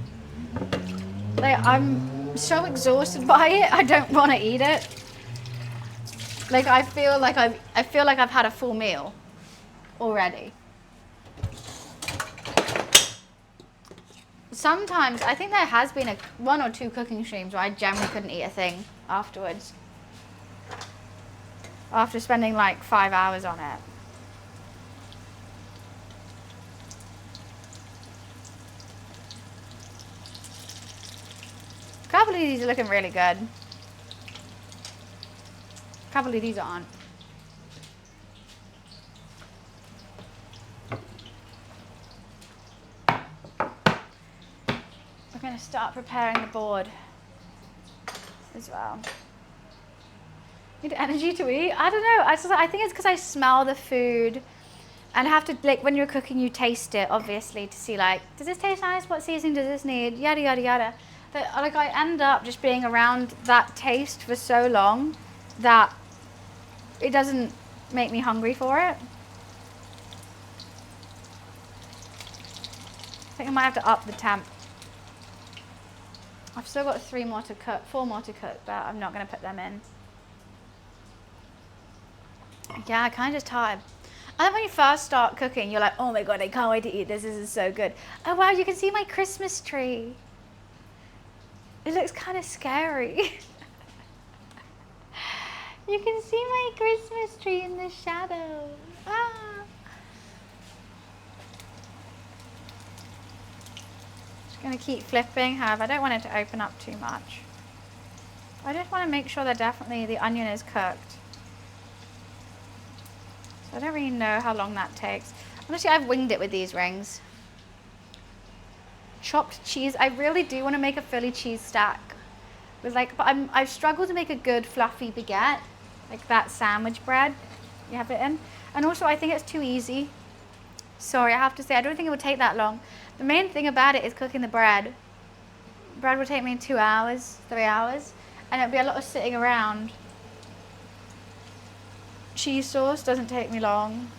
S1: like, I'm so exhausted by it, I don't want to eat it. Like I feel like I've had a full meal already. Sometimes I think there has been 1 or 2 cooking streams where I generally couldn't eat a thing afterwards. After spending like 5 hours on it. A couple of these are looking really good. A couple of these aren't. We're going to start preparing the board as well. Need energy to eat? I don't know. I think it's because I smell the food and have to, like, when you're cooking, you taste it, obviously, to see, like, does this taste nice? What seasoning does this need? Yada, yada, yada. But, like, I end up just being around that taste for so long that it doesn't make me hungry for it. I think I might have to up the temp. I've still got 4 more to cook, but I'm not going to put them in. Yeah, I kind of just tired. I think when you first start cooking, you're like, oh my God, I can't wait to eat this. This is so good. Oh wow, you can see my Christmas tree. It looks kind of scary. You can see my Christmas tree in the shadow. Ah. Just going to keep flipping. However, I don't want it to open up too much. I just want to make sure that definitely the onion is cooked. So I don't really know how long that takes. Honestly, I've winged it with these rings. Chopped cheese. I really do want to make a Philly cheese stack. With like, but I've struggled to make a good fluffy baguette. Like that sandwich bread you have it in. And also I think it's too easy. Sorry, I have to say, I don't think it would take that long. The main thing about it is cooking the bread. Bread would take me 2 hours, 3 hours. And it'd be a lot of sitting around. Cheese sauce doesn't take me long.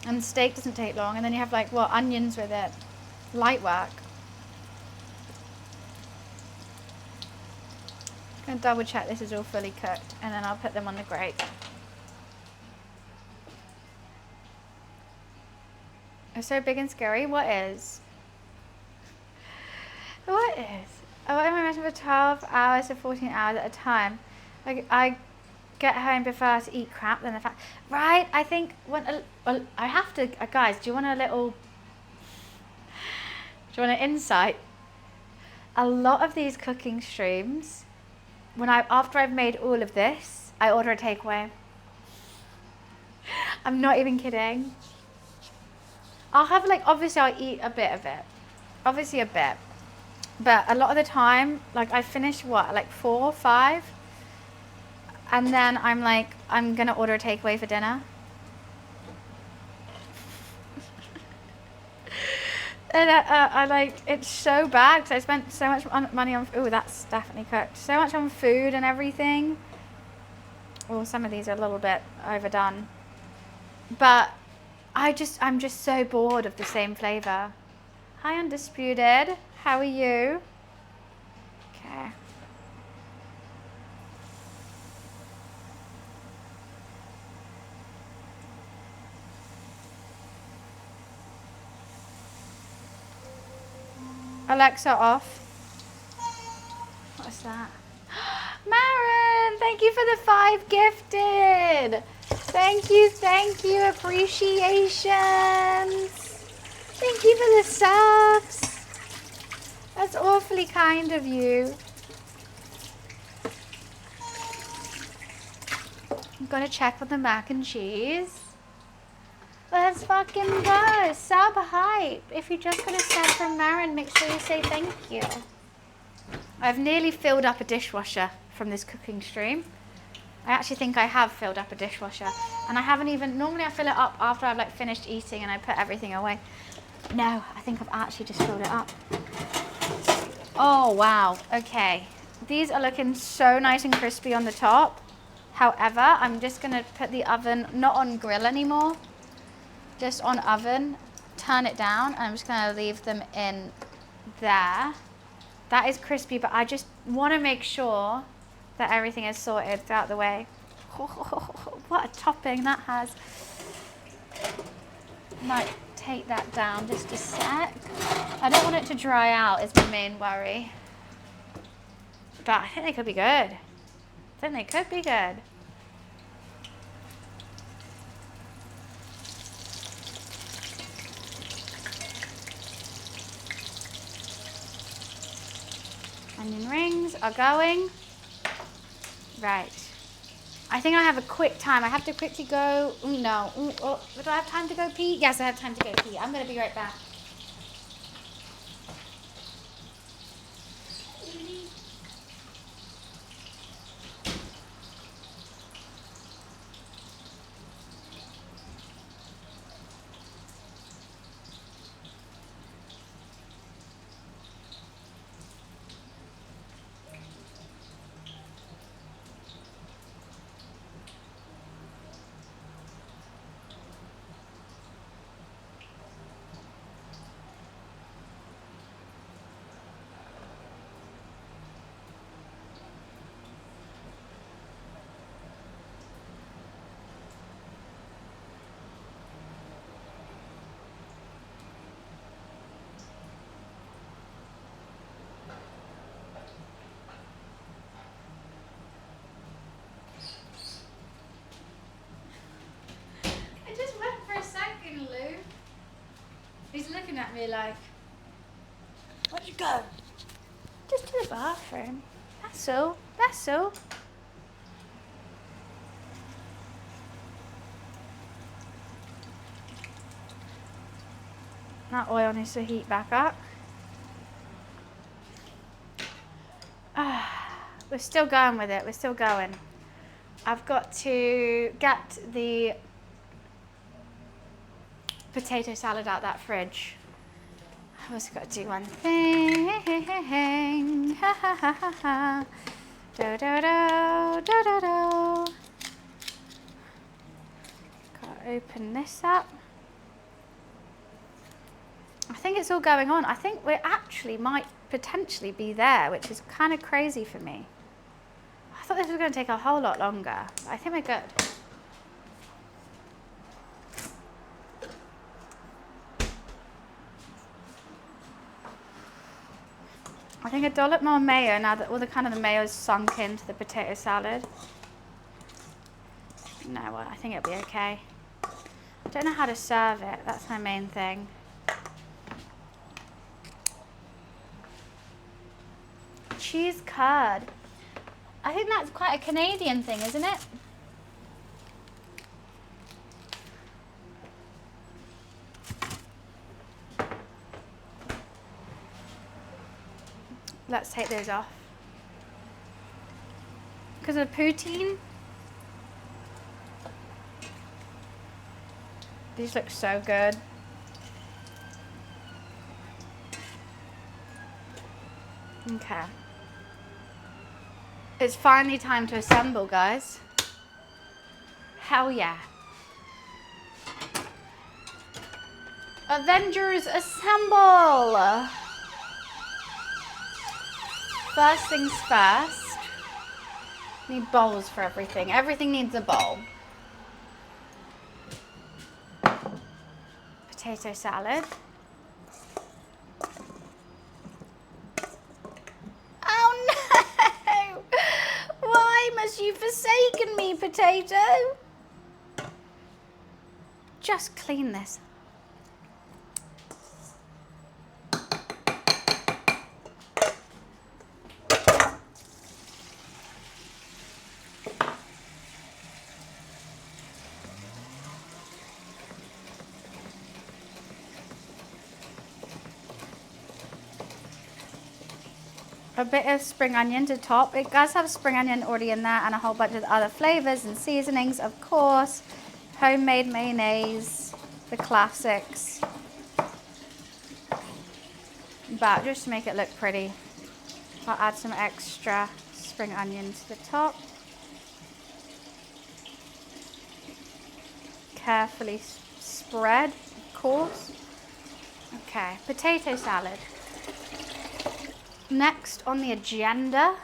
S1: And steak doesn't take long. And then you have like, what, onions with it. Light work. I'm going to double check this is all fully cooked. And then I'll put them on the grate. It's so big and scary. What is? What is? Oh, I'm imagine for 12 hours to 14 hours at a time. Like I get home prefer to eat crap than the fact. Right? I think when well, I have to. Guys, do you want a little? Do you want an insight? A lot of these cooking streams, after I've made all of this, I order a takeaway. I'm not even kidding. I'll have like, obviously I'll eat a bit of it. Obviously a bit. But a lot of the time, like I finish what, like 4, 5? And then I'm like, I'm gonna order a takeaway for dinner. And I like, it's so bad because I spent so much money on, oh, that's definitely cooked. So much on food and everything. Well, some of these are a little bit overdone. But I'm just so bored of the same flavor. Hi, Undisputed. How are you? Okay. Alexa off. What's that? Marin, thank you for the 5 gifted. Thank you, appreciations. Thank you for the subs. That's It's awfully kind of you. I'm gonna check on the mac and cheese. Let's fucking go. Sub hype. If you're just gonna sub from Marin, make sure you say thank you. I've nearly filled up a dishwasher from this cooking stream. I actually think I have filled up a dishwasher. And I haven't even, normally I fill it up after I've like finished eating and I put everything away. No, I think I've actually just filled it up. Oh, wow. Okay. These are looking so nice and crispy on the top. However, I'm just gonna put the oven, not on grill anymore, just on oven, turn it down, and I'm just gonna leave them in there. That is crispy, but I just wanna make sure that everything is sorted out the way. What a topping that has. Might take that down just a sec. I don't want it to dry out is my main worry. But I think they could be good. I think they could be good. Onion rings are going. Right. I think I have a quick time. I have to quickly go. Ooh, no. Ooh, oh. Do I have time to go pee? Yes, I have time to go pee. I'm going to be right back. He's looking at me like, where'd you go? Just to the bathroom. That's all. That's all. That oil needs to heat back up. We're still going with it. We're still going. I've got to get the potato salad out that fridge. I've also got to do one thing. Ha ha ha ha ha. Do do do do do do. Gotta open this up. I think it's all going on. I think we actually might potentially be there, which is kind of crazy for me. I thought this was going to take a whole lot longer. But I think we're good. I think a dollop more mayo now that all the kind of the mayo's sunk into the potato salad. No, well, I think it'll be okay. I don't know how to serve it. That's my main thing. Cheese curd. I think that's quite a Canadian thing, isn't it? Let's take those off. Because of poutine. These look so good. Okay. It's finally time to assemble, guys. Hell yeah. Avengers assemble! First things first. Need bowls for everything. Everything needs a bowl. Potato salad. Oh no! Why must you forsaken me, potato? Just clean this. a bit of spring onion to top. It does have spring onion already in there and a whole bunch of other flavors and seasonings, of course. Homemade mayonnaise, the classics. But just to make it look pretty, I'll add some extra spring onion to the top. Carefully spread, of course. Okay, potato salad. Next on the agenda,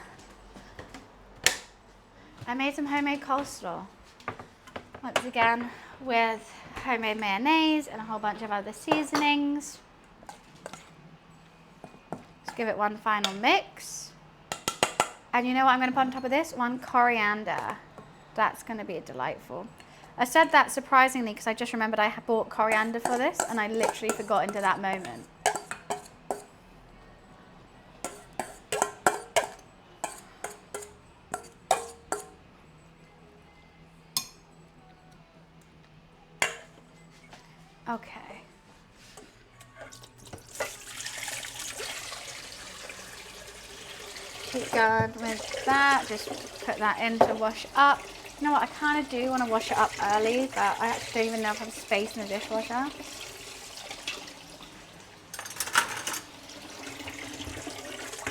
S1: I made some homemade coleslaw. Once again, with homemade mayonnaise and a whole bunch of other seasonings. Let's give it one final mix. And you know what I'm going to put on top of this? One coriander. That's going to be delightful. I said that surprisingly because I just remembered I had bought coriander for this and I literally forgot into that moment. Okay. Keep going with that. Just put that in to wash up. You know what? I kind of do want to wash it up early, but I actually don't even know if I have space in the dishwasher.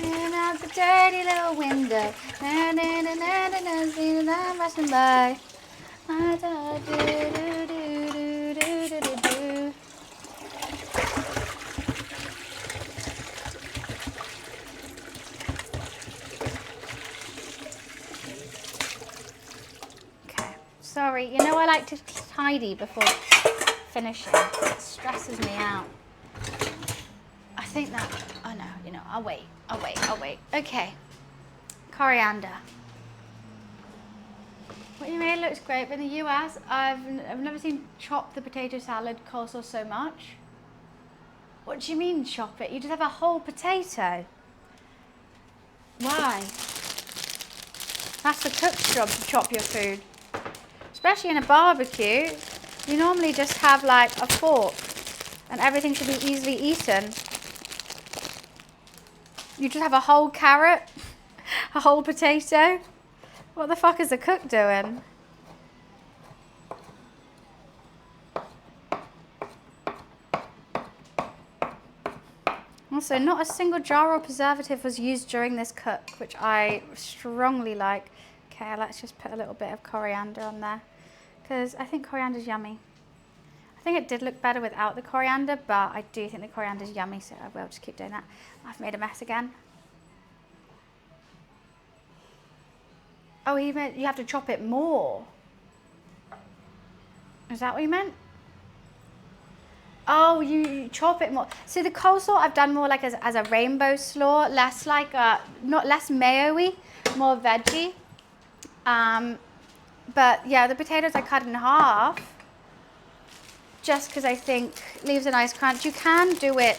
S1: And out the dirty little window. See them passing by. Okay, sorry. You know I like to tidy before finishing. It stresses me out. I think that, oh no, you know, I'll wait. Okay, coriander. What you made looks great, but in the US, I've never seen chop the potato salad coleslaw so much. What do you mean chop it? You just have a whole potato. Why? That's the cook's job to chop your food. Especially in a barbecue, you normally just have like a fork and everything should be easily eaten. You just have a whole carrot, a whole potato. What the fuck is the cook doing? Also, not a single jar or preservative was used during this cook, which I strongly like. Okay, let's just put a little bit of coriander on there, because I think coriander's yummy. I think it did look better without the coriander, but I do think the coriander's yummy, so I will just keep doing that. I've made a mess again. Oh, he meant you have to chop it more. Is that what you meant? Oh, you chop it more. So the coleslaw I've done more like as a rainbow slaw, less like not less mayo-y, more veggie. But yeah, the potatoes I cut in half, just because I think leaves a nice crunch. You can do it.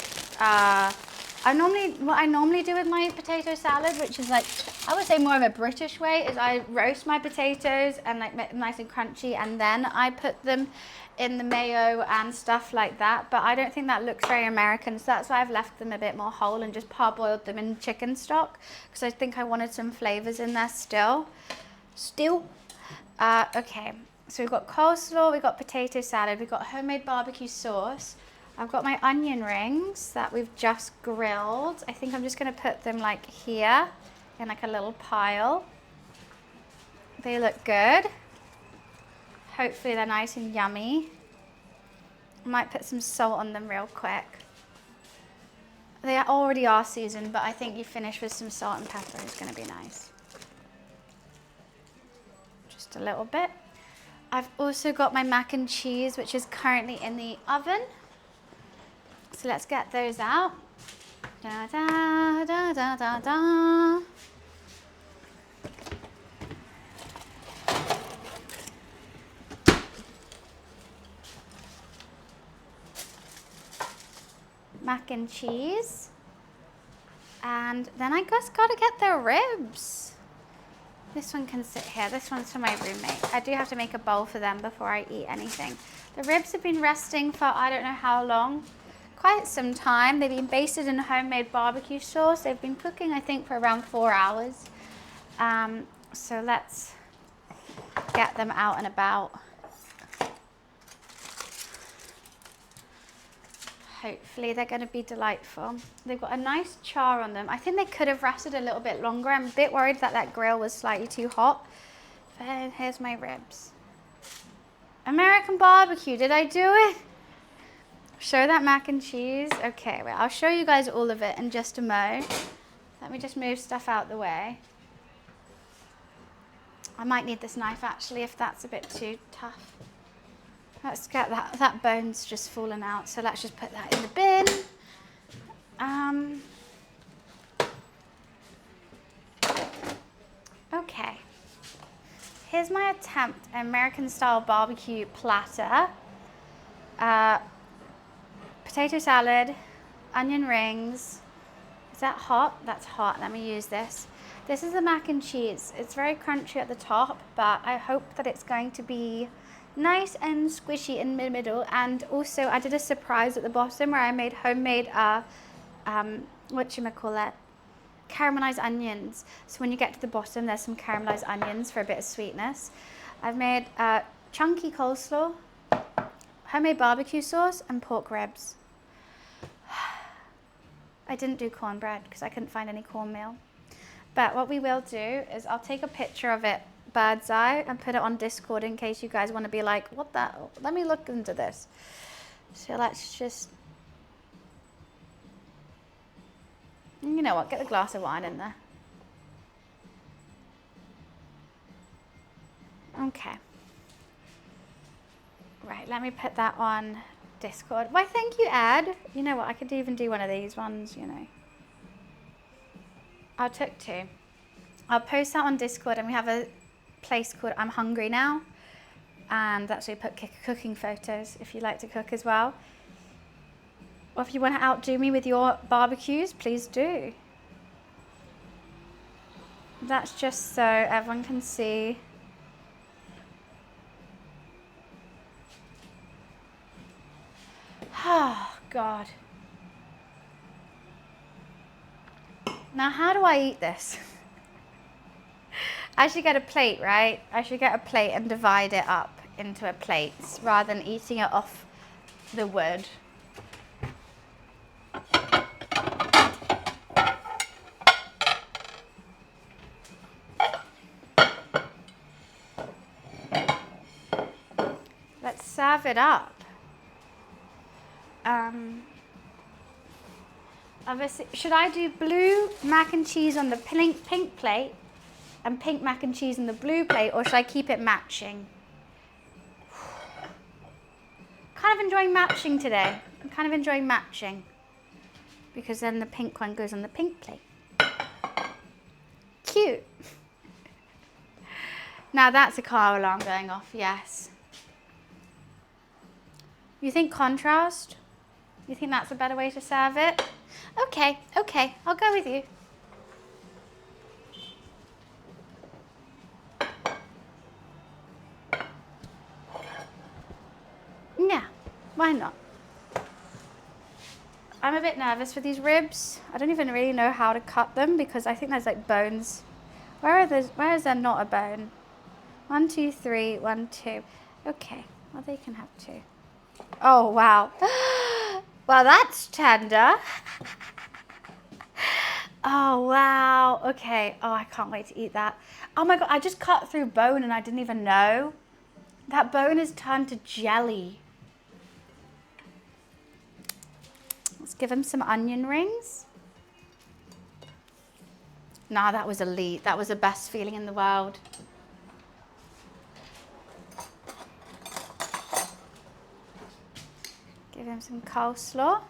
S1: What I normally do with my potato salad, which is like, I would say more of a British way, is I roast my potatoes and like make them nice and crunchy, and then I put them in the mayo and stuff like that. But I don't think that looks very American, so that's why I've left them a bit more whole and just parboiled them in chicken stock, because I think I wanted some flavors in there still. Okay, so we've got coleslaw, we've got potato salad, we've got homemade barbecue sauce. I've got my onion rings that we've just grilled. I think I'm just going to put them like here in like a little pile. They look good. Hopefully they're nice and yummy. I might put some salt on them real quick. They already are seasoned, but I think you finish with some salt and pepper is going to be nice. Just a little bit. I've also got my mac and cheese, which is currently in the oven. So let's get those out. Da, da, da, da, da, da. Mac and cheese. And then I just gotta get the ribs. This one can sit here. This one's for my roommate. I do have to make a bowl for them before I eat anything. The ribs have been resting for I don't know how long. quite some time. They've been basted in homemade barbecue sauce. They've been cooking, I think, for around 4 hours. So let's get them out and about. Hopefully they're going to be delightful. They've got a nice char on them. I think they could have rested a little bit longer. I'm a bit worried that that grill was slightly too hot. But here's my ribs. American barbecue, did I do it? Show that mac and cheese. Okay, well, I'll show you guys all of it in just a mo. Let me just move stuff out the way. I might need this knife actually if that's a bit too tough. Let's get that bone's just fallen out, so let's just put that in the bin. Okay. Here's my attempt at American style barbecue platter. Potato salad, onion rings. Is that hot? That's hot. Let me use this. This is the mac and cheese. It's very crunchy at the top, but I hope that it's going to be nice and squishy in the middle. And also I did a surprise at the bottom where I made homemade whatchamacallit, caramelized onions. So when you get to the bottom, there's some caramelized onions for a bit of sweetness. I've made chunky coleslaw, homemade barbecue sauce, and pork ribs. I didn't do cornbread because I couldn't find any cornmeal. But what we will do is I'll take a picture of it bird's eye and put it on Discord in case you guys want to be like, what the, let me look into this. So let's just, you know what, get a glass of wine in there. Okay. Right, let me put that on Discord. Why, thank you, Ed. You know what, I could even do one of these ones, you know. I took 2. I'll post that on Discord, and we have a place called I'm Hungry Now, and that's where you put cooking photos if you like to cook as well. Or if you want to outdo me with your barbecues, please do. That's just so everyone can see. Oh, God. Now, how do I eat this? I should get a plate, right? I should get a plate and divide it up into a plate rather than eating it off the wood. Let's serve it up. Obviously, should I do blue mac and cheese on the pink plate and pink mac and cheese on the blue plate, or should I keep it matching? Kind of enjoying matching today. I'm kind of enjoying matching because then the pink one goes on the pink plate. Cute. Now that's a car alarm going off, yes. You think contrast? You think that's a better way to serve it? Okay, I'll go with you. Yeah, why not? I'm a bit nervous for these ribs. I don't even really know how to cut them because I think there's like bones. Where is there not a bone? 1, 2, 3, 1, 2. Okay, well they can have 2. Oh, wow. Well, that's tender. Oh, wow. Okay. Oh, I can't wait to eat that. Oh my God, I just cut through bone and I didn't even know. That bone has turned to jelly. Let's give him some onion rings. Nah, that was elite. That was the best feeling in the world. Give him some coleslaw.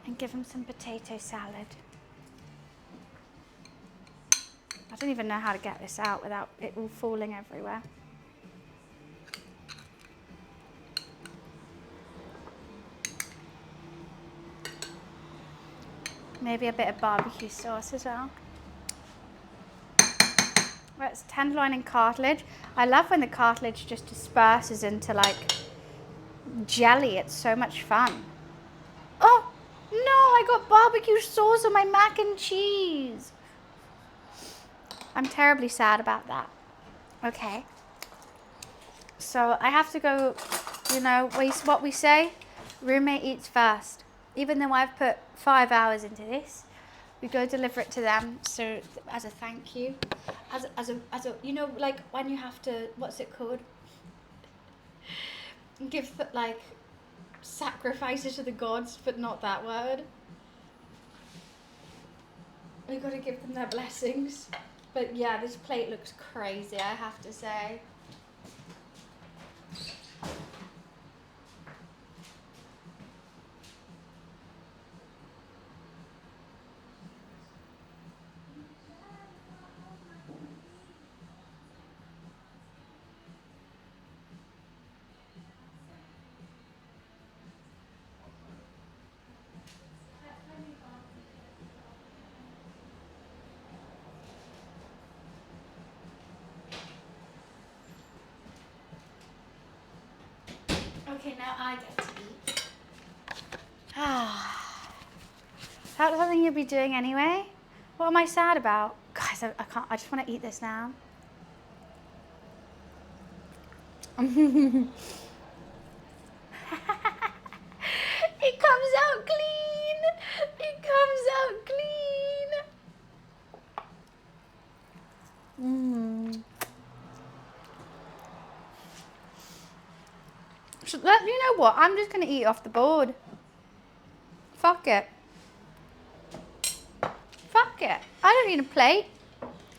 S1: And give him some potato salad. I don't even know how to get this out without it all falling everywhere. Maybe a bit of barbecue sauce as well. Well, it's tenderloin and cartilage. I love when the cartilage just disperses into like jelly. It's so much fun. Oh, no, I got barbecue sauce on my mac and cheese. I'm terribly sad about that. Okay. So I have to go, you know, what we say, roommate eats first. Even though I've put 5 hours into this, we go deliver it to them. So as a thank you, as a you know, like when you have to, what's it called? Give like sacrifices to the gods, but not that word. We got to give them their blessings. But yeah, this plate looks crazy, I have to say. Okay, now I get to eat. That's something you'll be doing anyway. What am I sad about? Guys, I can't, I just want to eat this now. It comes out clean. It comes out clean. So you know what? I'm just going to eat off the board. Fuck it. Fuck it. I don't need a plate.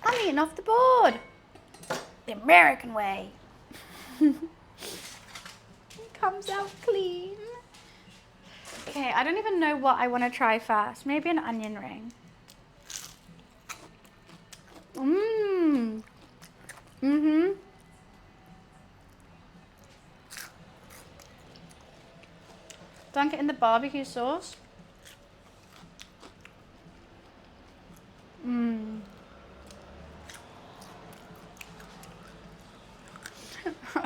S1: I'm eating off the board. The American way. It comes out clean. Okay, I don't even know what I want to try first. Maybe an onion ring. Dunk it in the barbecue sauce.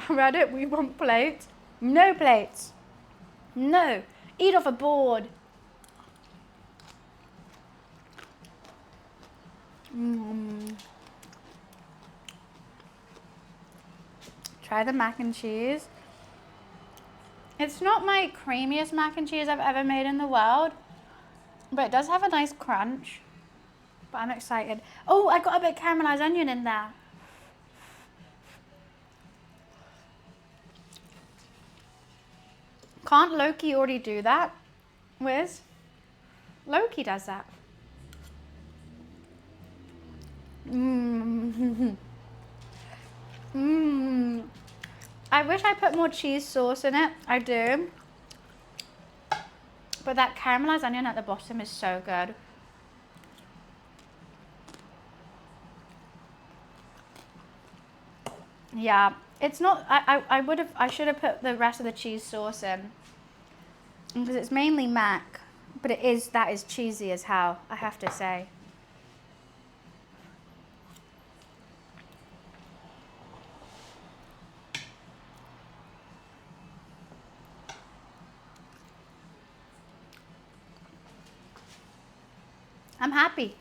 S1: Reddit, we want plates. No plates. No. Eat off a board. Try the mac and cheese. It's not my creamiest mac and cheese I've ever made in the world, but it does have a nice crunch. But I'm excited. Oh, I got a bit of caramelized onion in there. Can't Loki already do that? Wiz? Loki does that. I wish I put more cheese sauce in it. I do. But that caramelized onion at the bottom is so good. Yeah, it's not, I should have put the rest of the cheese sauce in. Because it's mainly mac, but that is cheesy as hell, I have to say. I'm happy.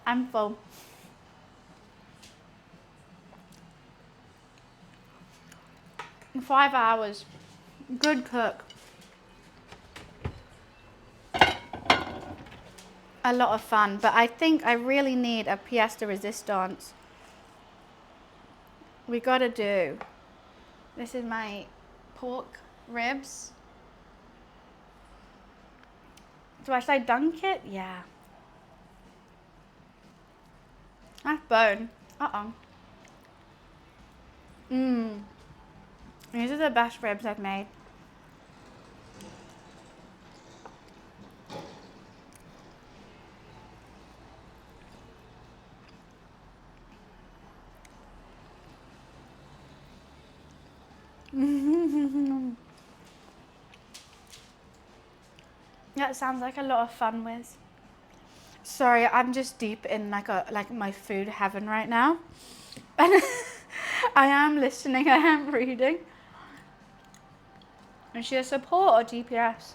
S1: I'm full. In 5 hours. Good cook. A lot of fun, but I think I really need a pièce de résistance. We gotta do. This is my pork ribs. Should I dunk it? Yeah. That's bone. These are the best ribs I've made. That sounds like a lot of fun, Wiz. Sorry, I'm just deep in like my food heaven right now. And I am listening, I am reading. Is she a support or DPS?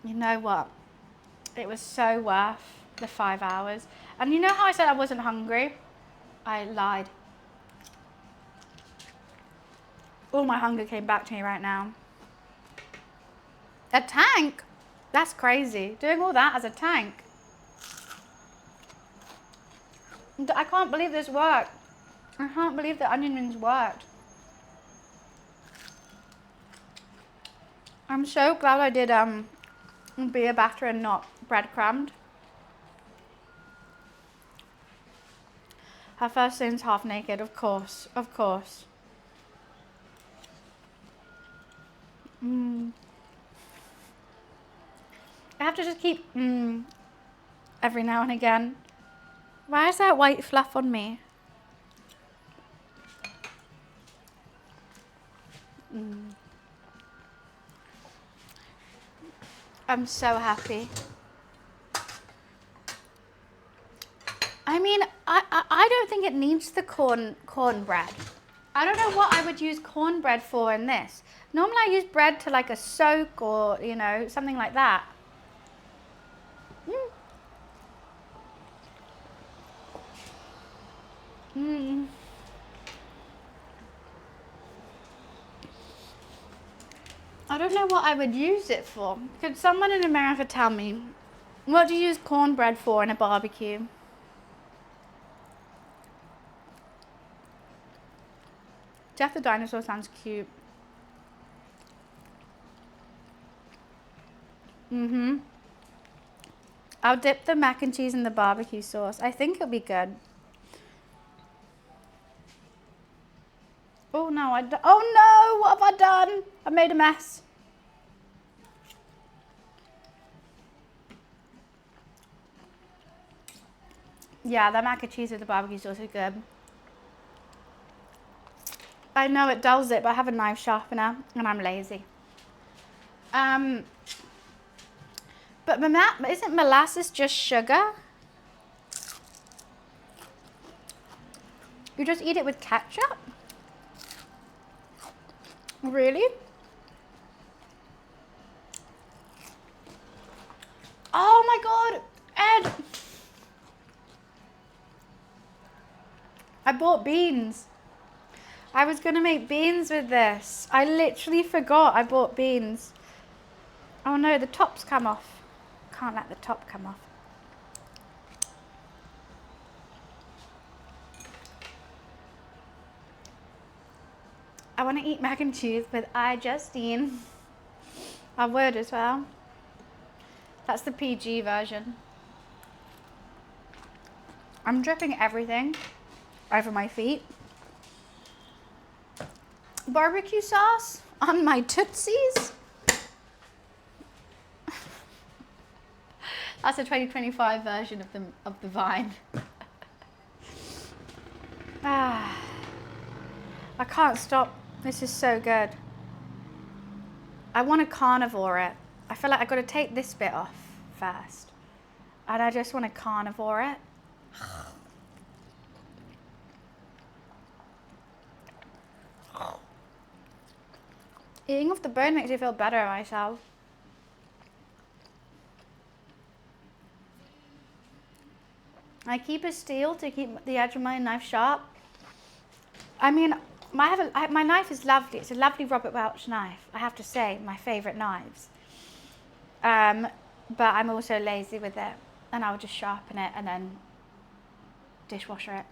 S1: You know what? It was so worth the 5 hours. And you know how I said I wasn't hungry? I lied. All my hunger came back to me right now. A tank? That's crazy. Doing all that as a tank. I can't believe this worked. I can't believe the onion rings worked. I'm so glad I did beer batter and not breadcrumbed. Her first scene's half naked, of course, of course. I have to just keep every now and again. Why is that white fluff on me? I'm so happy. I mean, I don't think it needs the cornbread. I don't know what I would use cornbread for in this. Normally I use bread to like a soak or, you know, something like that. I don't know what I would use it for. Could someone in America tell me, what do you use cornbread for in a barbecue? Jeff the Dinosaur sounds cute. I'll dip the mac and cheese in the barbecue sauce. I think it'll be good. Oh no, oh no, what have I done? I made a mess. Yeah, the mac and cheese with the barbecue sauce is good. I know it dulls it, but I have a knife sharpener and I'm lazy. But isn't molasses just sugar? You just eat it with ketchup? Really? Oh my god, Ed! I bought beans. I was gonna make beans with this. I literally forgot I bought beans. Oh no, the top's come off. Can't let the top come off. I want to eat mac and cheese with Justine. I would as well. That's the PG version. I'm dripping everything over my feet. Barbecue sauce on my Tootsies. That's a 2025 version of the Vine. I can't stop. This is so good. I want to carnivore it. I feel like I've got to take this bit off first. And I just want to carnivore it. Eating off the bone makes me feel better about myself. I keep a steel to keep the edge of my knife sharp. I mean, my knife is lovely. It's a lovely Robert Welch knife, I have to say, my favourite knives. But I'm also lazy with it, and I'll just sharpen it and then dishwasher it.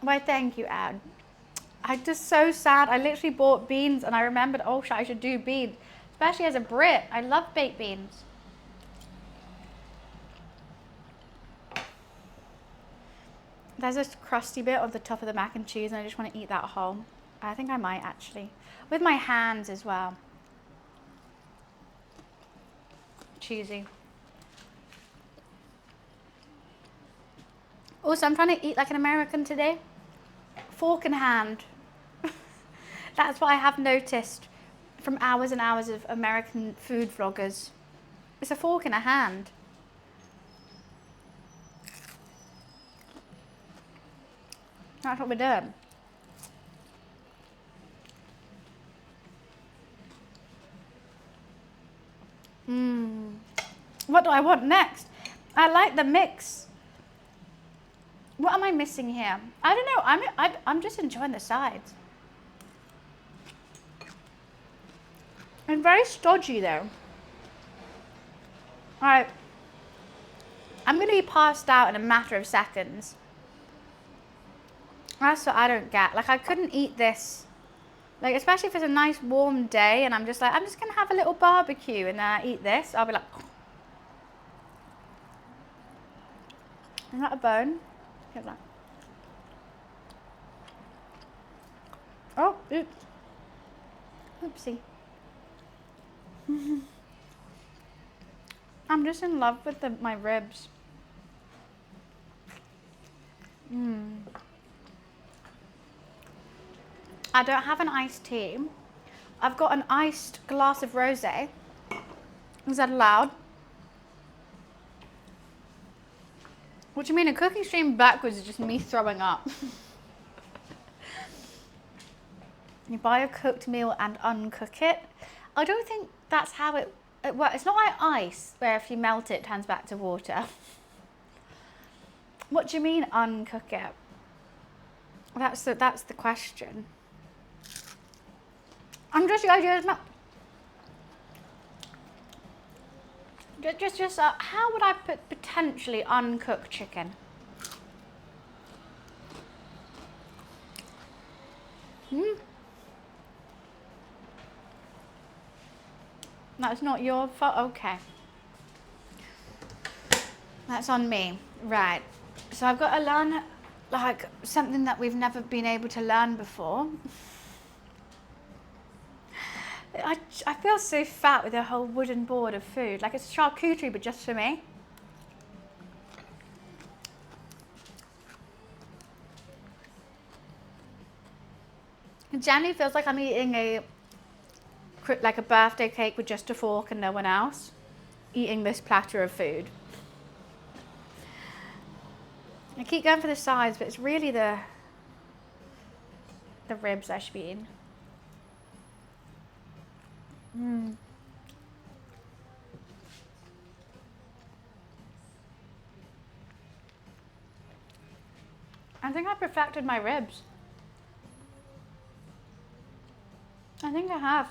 S1: Why, thank you, Ad. I'm just so sad. I literally bought beans and I remembered, oh shit, I should do beans. Especially as a Brit. I love baked beans. There's this crusty bit on the top of the mac and cheese and I just want to eat that whole. I think I might actually. With my hands as well. Cheesy. Also, I'm trying to eat like an American today. Fork in hand. That's what I have noticed from hours and hours of American food vloggers. It's a fork in a hand. That's what we're doing. What do I want next? I like the mix. What am I missing here? I don't know. I'm just enjoying the sides. I'm very stodgy though. Alright. I'm going to be passed out in a matter of seconds. That's what I don't get. Like, I couldn't eat this. Like, especially if it's a nice warm day and I'm just like, I'm just going to have a little barbecue and then I eat this. I'll be like, is that a bone? Here's that. Oh, oops. Oopsie. I'm just in love with my ribs. I don't have an iced tea. I've got an iced glass of rosé. Is that allowed? What do you mean? A cooking stream backwards is just me throwing up. You buy a cooked meal and uncook it. I don't think that's how it works. It's not like ice, where if you melt it, it turns back to water. What do you mean uncook it? That's the question. I'm just the idea is not. Just how would I potentially uncook chicken? That's not your fault. Okay. That's on me. Right. So I've got to learn like something that we've never been able to learn before. I feel so fat with a whole wooden board of food. Like it's charcuterie, but just for me. It generally feels like I'm eating a birthday cake with just a fork and no one else. Eating this platter of food. I keep going for the sides, but it's really the ribs I should be eating. I think I perfected my ribs. I think I have.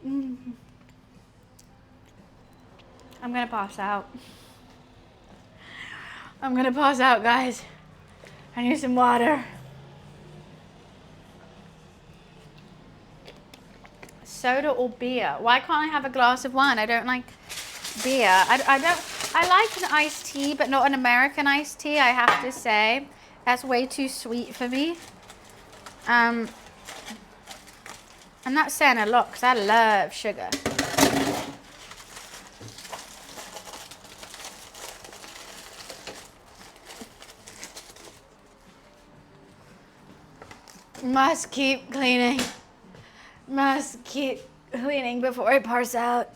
S1: I'm gonna pass out. I'm gonna pass out, guys. I need some water. Soda or beer? Why can't I have a glass of wine? I don't like beer. I like an iced tea, but not an American iced tea, I have to say. That's way too sweet for me. And that's saying a lot because I love sugar. Must keep cleaning. Must keep cleaning before I pass out.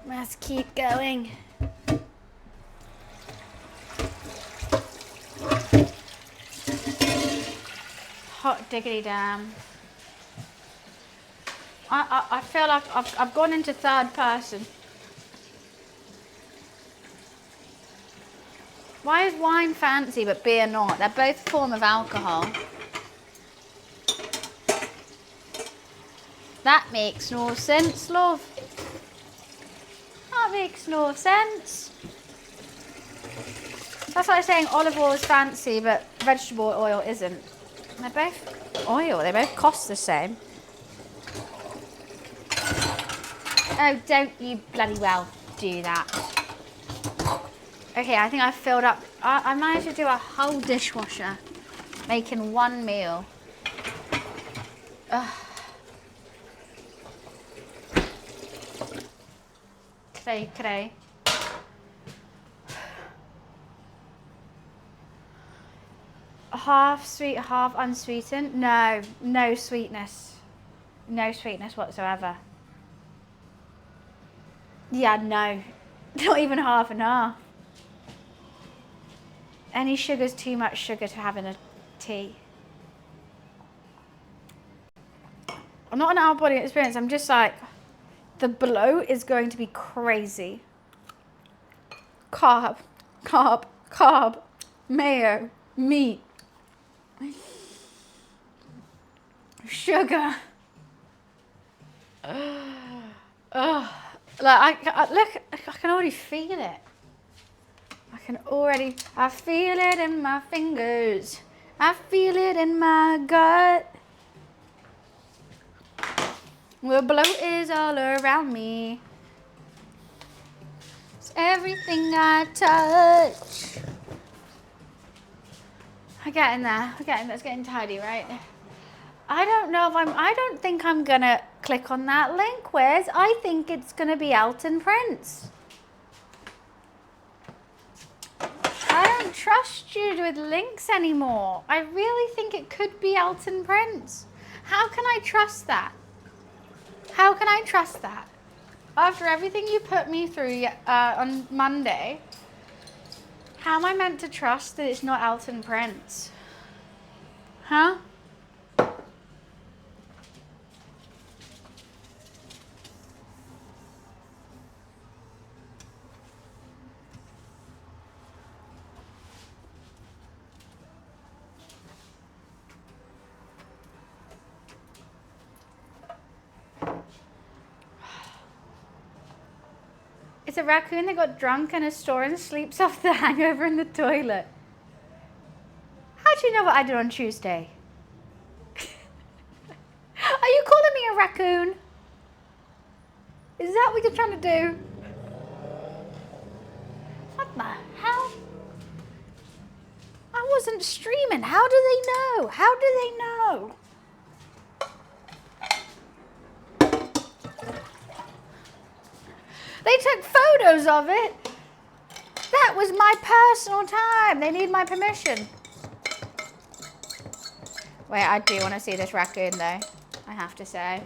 S1: Must keep going. Hot diggity damn. I feel like I've gone into third person. Why is wine fancy but beer not? They're both a form of alcohol. That makes no sense, love. That makes no sense. That's like saying olive oil is fancy but vegetable oil isn't. They're both oil. They both cost the same. Oh, don't you bloody well do that. Okay, I think I've filled up. I managed to do a whole dishwasher making one meal. Ugh. today. Half sweet, half unsweetened. No, no sweetness. No sweetness whatsoever. Yeah, no. Not even half and half. Any sugar's too much sugar to have in a tea. I'm not an out-of-body experience. I'm just like, the blow is going to be crazy. Carb, carb, carb, mayo, meat, sugar. Ugh. Like look, I can already feel it. I feel it in my fingers. I feel it in my gut. The blow is all around me. It's everything I touch. We're getting there. It's getting tidy, right? I don't think I'm gonna click on that link, Wes. I think it's gonna be Elton Prince. I don't trust you with links anymore. I really think it could be Elton Prince. How can I trust that? How can I trust that? After everything you put me through on Monday, how am I meant to trust that it's not Elton Prince? Huh? It's a raccoon that got drunk in a store and sleeps off the hangover in the toilet. How do you know what I did on Tuesday? Are you calling me a raccoon? Is that what you're trying to do? What the hell? I wasn't streaming. How do they know? How do they know? They took photos of it. That was my personal time. They need my permission. Wait, I do want to see this raccoon though, I have to say.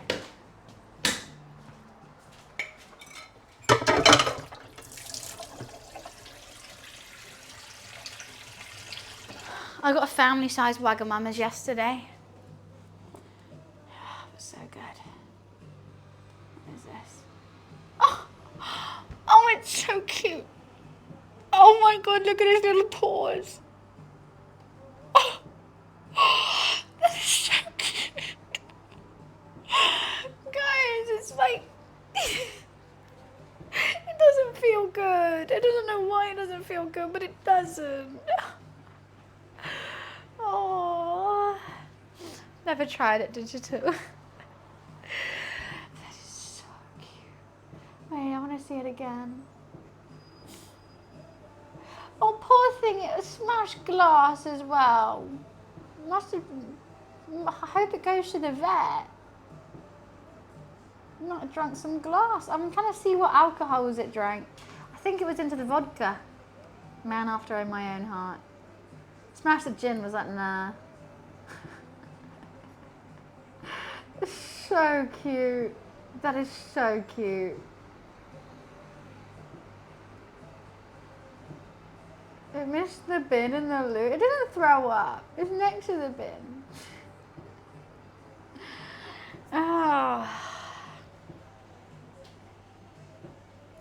S1: I got a family-sized Wagamama's yesterday. Oh, it was so good. What is this? Oh, it's so cute. Oh my God, look at his little paws. Oh, that is so cute. Guys, it's like, it doesn't feel good. I don't know why it doesn't feel good, but it doesn't. Oh, never tried it digital. That is so cute. Wait, I want to see it again. Oh, poor thing, it smashed glass as well. Must have. I hope it goes to the vet. Not drunk some glass. I'm trying to see what alcohols it drank. I think it was into the vodka. Man after my own heart. Smashed the gin, was like, nah. It's so cute. That is so cute. It missed the bin and the loo. It didn't throw up. It's next to the bin. Oh.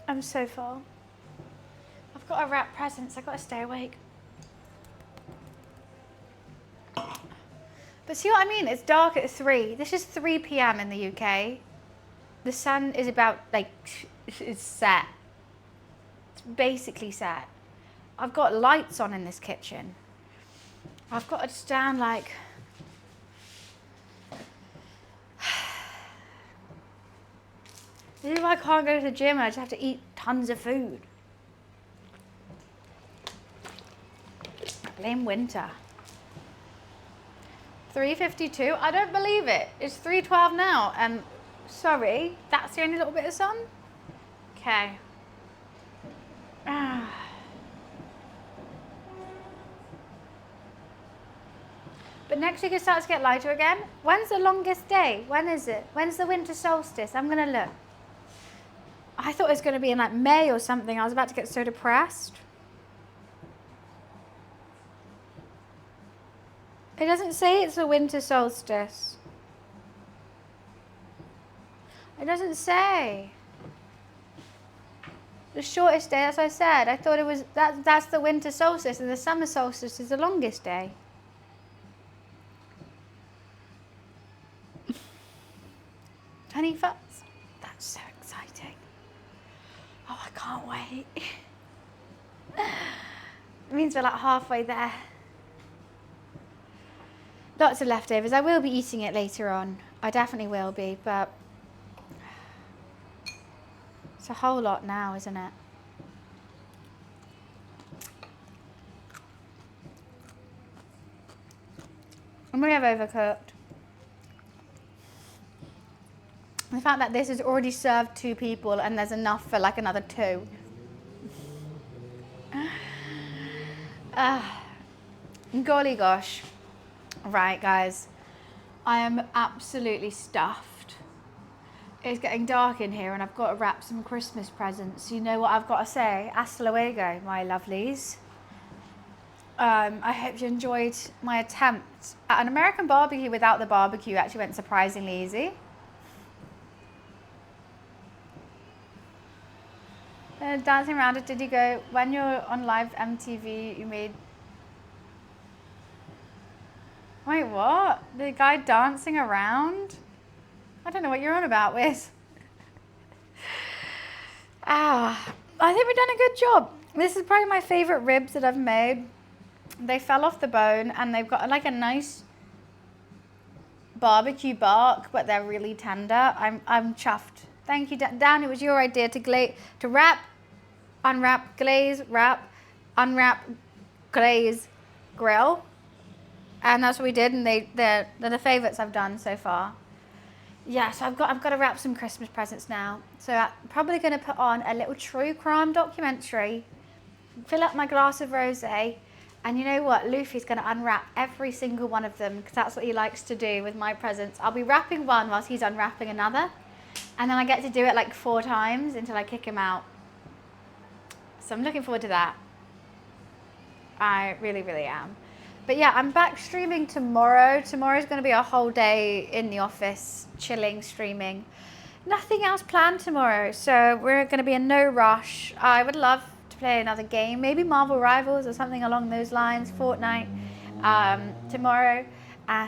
S1: I'm so full. I've got to wrap presents. I've got to stay awake. But see what I mean? It's dark at 3. This is 3 p.m. in the UK. The sun is about, like, it's set. It's basically set. I've got lights on in this kitchen. I've got to stand like... This is why I can't go to the gym. I just have to eat tons of food. I blame winter. 3:52. I don't believe it. It's 3:12 now. And sorry, that's the only little bit of sun. Okay. But next week it starts to get lighter again. When's the longest day? When is it? When's the winter solstice? I'm going to look. I thought it was going to be in like May or something. I was about to get so depressed. It doesn't say it's the winter solstice. It doesn't say. The shortest day, as I said, I thought it was, that's the winter solstice, and the summer solstice is the longest day. $20. That's so exciting. Oh, I can't wait. It means we're like halfway there. Lots of leftovers. I will be eating it later on. I definitely will be, but it's a whole lot now, isn't it? I'm going to have overcooked. The fact that this has already served 2 people and there's enough for like another 2. Golly gosh. Right, guys. I am absolutely stuffed. It's getting dark in here and I've got to wrap some Christmas presents. You know what I've got to say? Hasta luego, my lovelies. I hope you enjoyed my attempt at an American barbecue without the barbecue. Actually went surprisingly easy. Dancing around it, did you go, when you're on live MTV, you made... Wait, what? The guy dancing around? I don't know what you're on about, Wiz. I think we've done a good job. This is probably my favorite ribs that I've made. They fell off the bone and they've got like a nice barbecue bark, but they're really tender. I'm chuffed. Thank you, Dan. It was your idea to wrap, unwrap, glaze, wrap, unwrap, glaze, grill. And that's what we did, and they're the favourites I've done so far. Yeah, so I've got to wrap some Christmas presents now. So I'm probably going to put on a little true crime documentary, fill up my glass of rosé, and you know what? Luffy's going to unwrap every single one of them because that's what he likes to do with my presents. I'll be wrapping one whilst he's unwrapping another, and then I get to do it like 4 times until I kick him out. So I'm looking forward to that. I really, really am. But yeah, I'm back streaming tomorrow. Tomorrow's going to be a whole day in the office, chilling, streaming. Nothing else planned tomorrow, so we're going to be in no rush. I would love to play another game, maybe Marvel Rivals or something along those lines, Fortnite, tomorrow.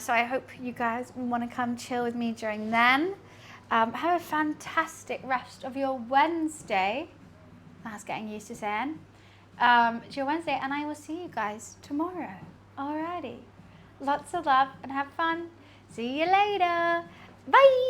S1: So I hope you guys want to come chill with me during then. Have a fantastic rest of your Wednesday. That's getting used to saying. It's your Wednesday, and I will see you guys tomorrow. Alrighty. Lots of love and have fun. See you later. Bye.